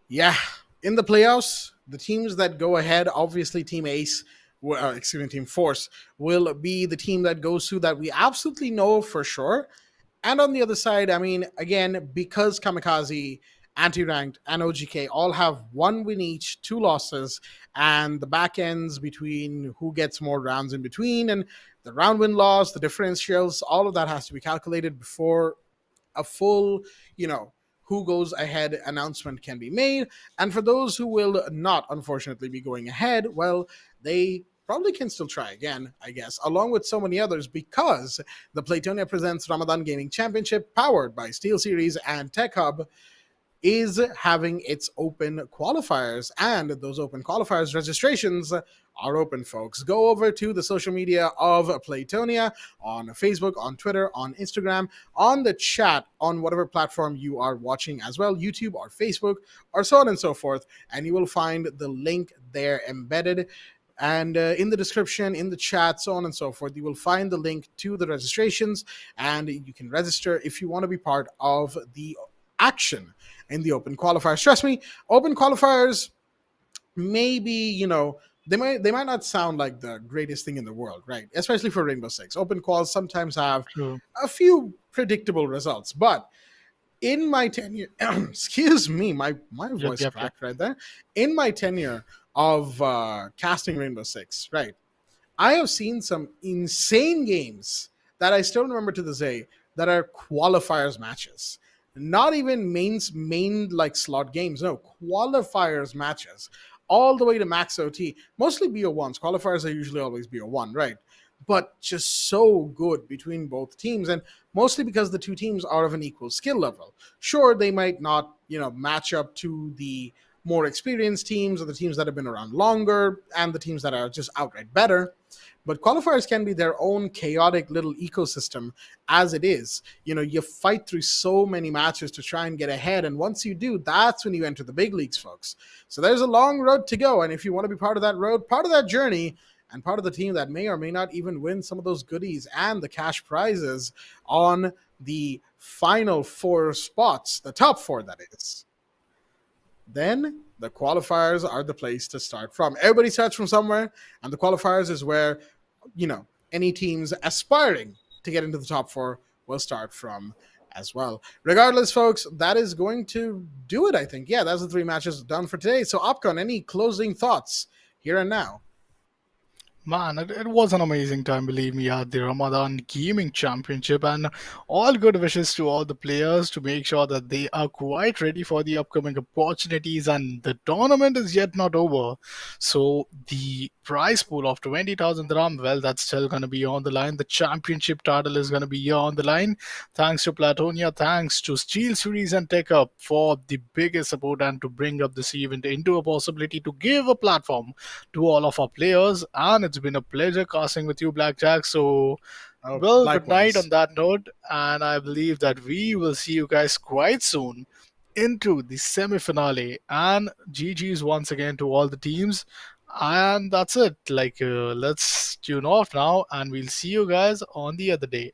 yeah, in the playoffs, the teams that go ahead, obviously Team Ace, Team Force, will be the team that goes through, that we absolutely know for sure. And on the other side, I mean, again, because Kamikaze, Anti-Ranked, and OGK all have 1 win each, 2 losses, and the back ends between who gets more rounds in between, and the round win loss, the differentials, all of that has to be calculated before a full, who goes ahead announcement can be made. And for those who will not, unfortunately, be going ahead, well, they probably can still try again, I guess, along with so many others, because the Playtonia presents Ramadan Gaming Championship, powered by SteelSeries and Tech Hub, is having its open qualifiers, and those open qualifiers registrations are open, folks. Go over to the social media of Playtonia on Facebook, on Twitter, on Instagram, on the chat, on whatever platform you are watching as well, YouTube or Facebook, or so on and so forth, and you will find the link there embedded. And in the description, in the chat, so on and so forth, you will find the link to the registrations, and you can register if you want to be part of the action in the open qualifiers. Trust me, open qualifiers, maybe, they might not sound like the greatest thing in the world, right? Especially for Rainbow Six. Open quals sometimes have True. a few predictable results, but in my tenure, excuse me, my voice Yep. cracked right there. In my tenure of casting Rainbow Six, right, I have seen some insane games that I still remember to this day that are qualifiers matches. Not even main like slot games, no, qualifiers matches, all the way to max OT. Mostly BO1s. Qualifiers are usually always BO1, right? But just so good between both teams, and mostly because the two teams are of an equal skill level. Sure, they might not, match up to the more experienced teams or the teams that have been around longer and the teams that are just outright better. But qualifiers can be their own chaotic little ecosystem as it is. You fight through so many matches to try and get ahead. And once you do, that's when you enter the big leagues, folks. So there's a long road to go. And if you want to be part of that road, part of that journey, and part of the team that may or may not even win some of those goodies and the cash prizes on the final 4 spots, the top 4 that is, then the qualifiers are the place to start from. Everybody starts from somewhere, and the qualifiers is where, any teams aspiring to get into the top 4 will start from as well. Regardless, folks, that is going to do it, I think. Yeah, that's the 3 matches done for today. So, Opcon, any closing thoughts here and now? Man, it was an amazing time, believe me, at the Ramadan Gaming Championship, and all good wishes to all the players to make sure that they are quite ready for the upcoming opportunities, and the tournament is yet not over. So the prize pool of 20,000 dirham, well, that's still going to be on the line. The championship title is going to be here on the line. Thanks to Playtonia, thanks to SteelSeries and TechUp for the biggest support and to bring up this event into a possibility to give a platform to all of our players. And it's been a pleasure casting with you, Blackjack. So, well, good night on that note. And I believe that we will see you guys quite soon into the semi-finale. And GG's once again to all the teams. And that's it. Let's tune off now, and we'll see you guys on the other day.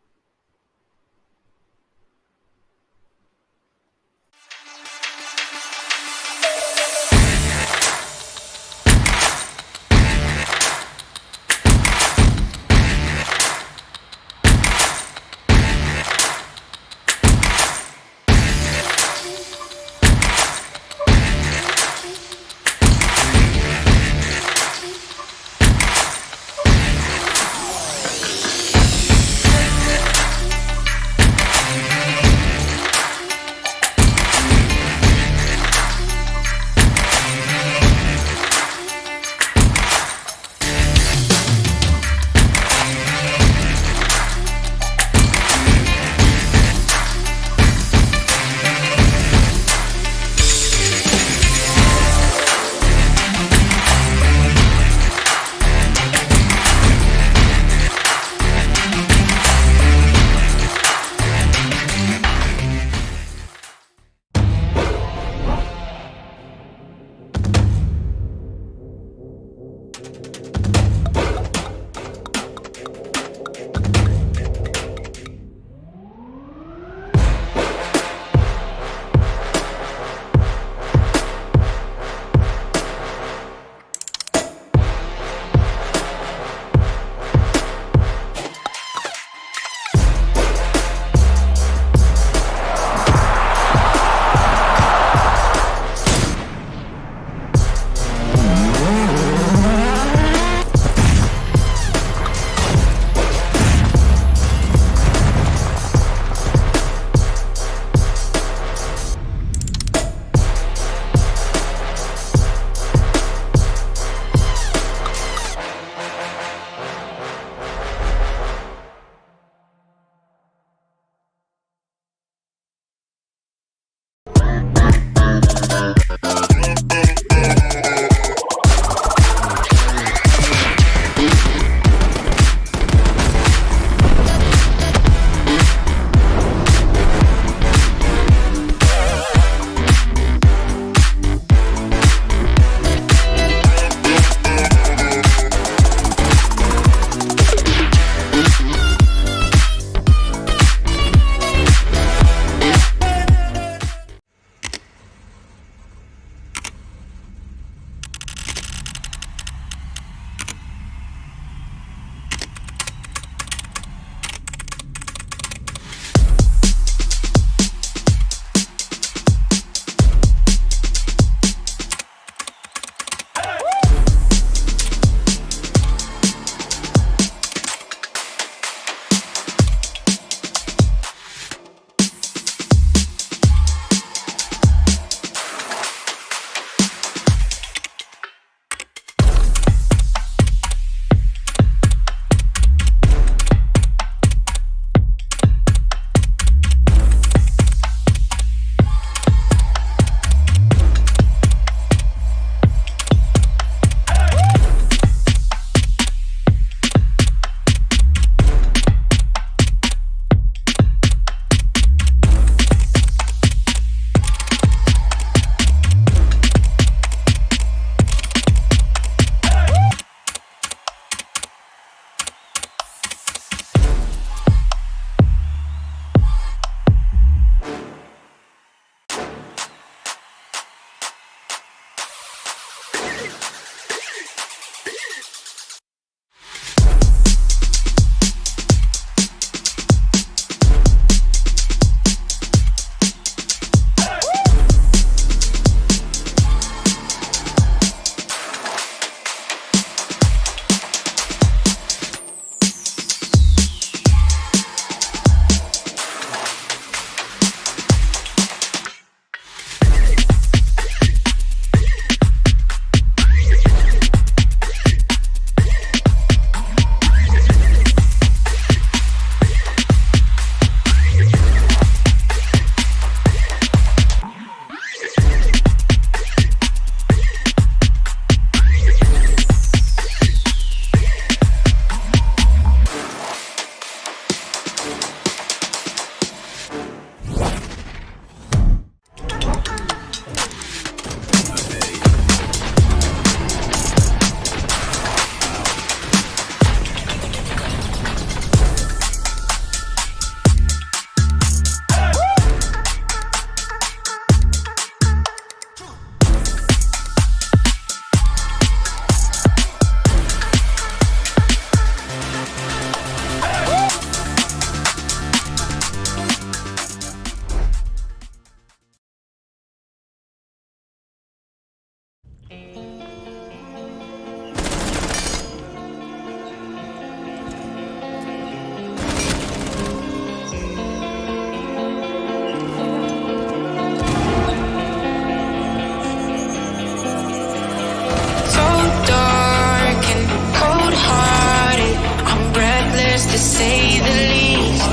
say the least.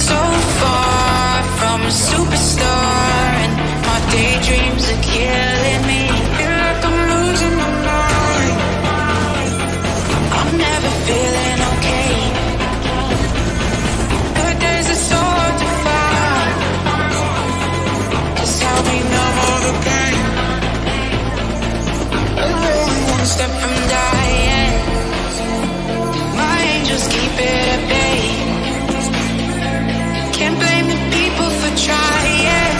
So far from a superstar, and my daydreams are killing me. Feel like I'm losing my mind. I'm never feeling okay. Good days are so hard to find. Just help me numb all the pain. I'm only one step from dying. My angels keep it at bay. Can't blame the people for trying.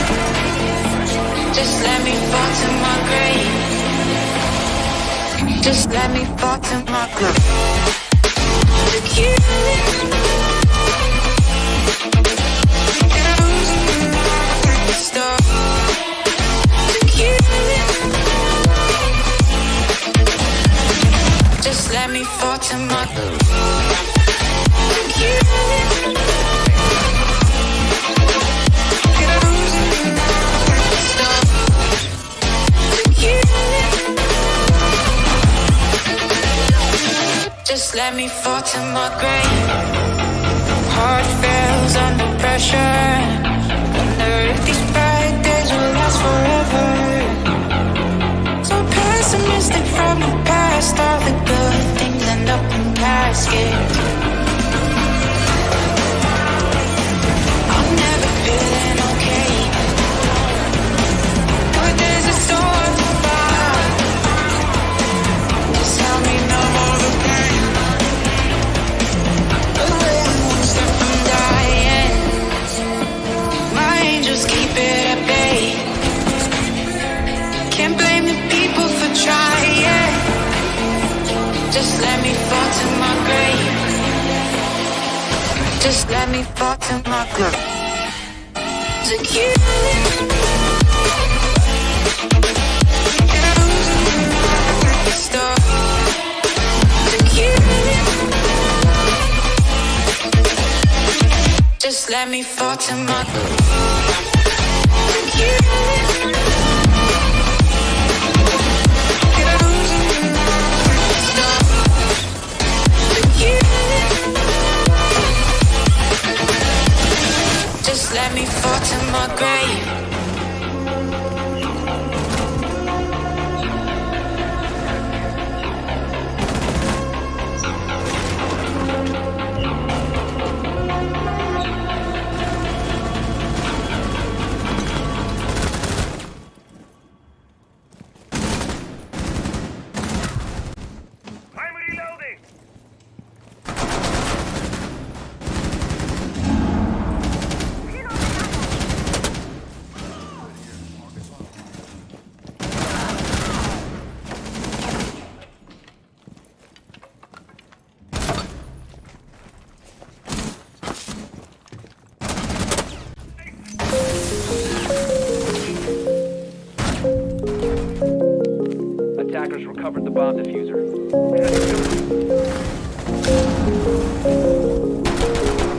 Just let me fall to my grave. Just let me fall to my grave. Look you. Stop. Look you. Just let me fall to my grave. Look you. Just let me fall to my grave. Heart fails under pressure. Wonder if these bad days will last forever. So pessimistic from the past. All the good things end up in caskets. I'm never feeling okay. Good days are so hard to find. Just help me numb all the pain. Keep it at bay. Can't blame the people for trying. Just let me fall to my grave. Just let me fall to my grave. To you. Stop. To you. Just let me fall to my grave. Just let me fall to my grave. Attackers recovered the bomb diffuser.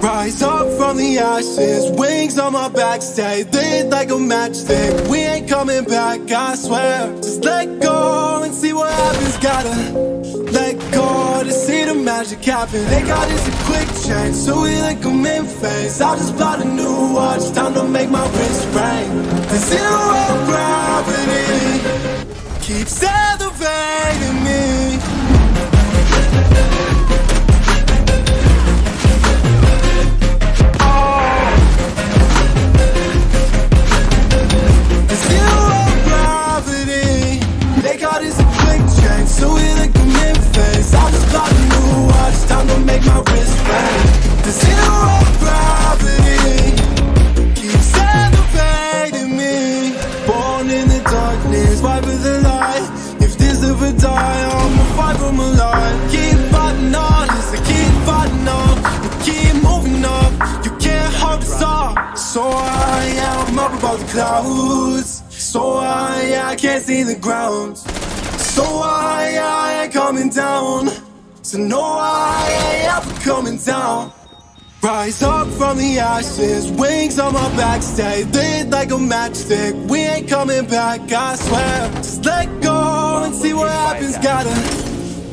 Rise up from the ashes, wings on my back, stay lit like a matchstick. We ain't coming back, I swear. Just let go and see what happens. Gotta let go to see the magic happen. They got us a quick change, so we like them in phase. I just bought a new watch, time to make my wrist ring. The zero gravity keeps elevating me. So we like them in phase. I just bought a new watch, time to make my wrist ring. The zero gravity keeps elevating me. Born in the darkness, fight with the light. If this ever die, I'ma fight from a line. Keep fighting on, yes, I keep fighting on. You keep moving up, you can't hold us up. So I'm up above the clouds. So I can't see the ground. So I ain't coming down. So no, I ain't ever coming down. Rise up from the ashes, wings on my back, stay lit like a matchstick. We ain't coming back, I swear. Just let go and see what happens. Gotta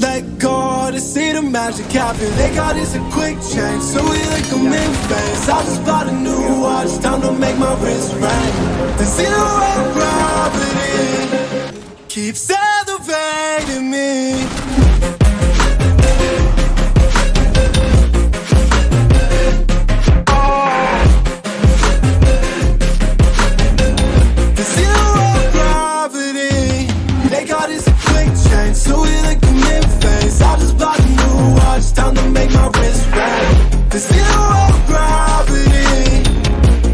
Let go to see the magic happen. They got this a quick change, so we like them in phase. I just bought a new watch, time to make my wrist ring. The zero gravity keeps elevating me. The zero gravity, they got this a quick change, so we like them in phase. I just bought a new watch, time to make my wrist ring. The zero gravity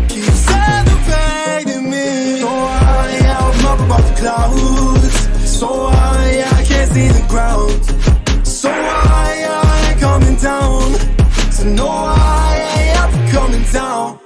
keeps elevating me. So I'm up above the clouds. So I can't see the ground. So I ain't coming down. So no, I ain't ever coming down.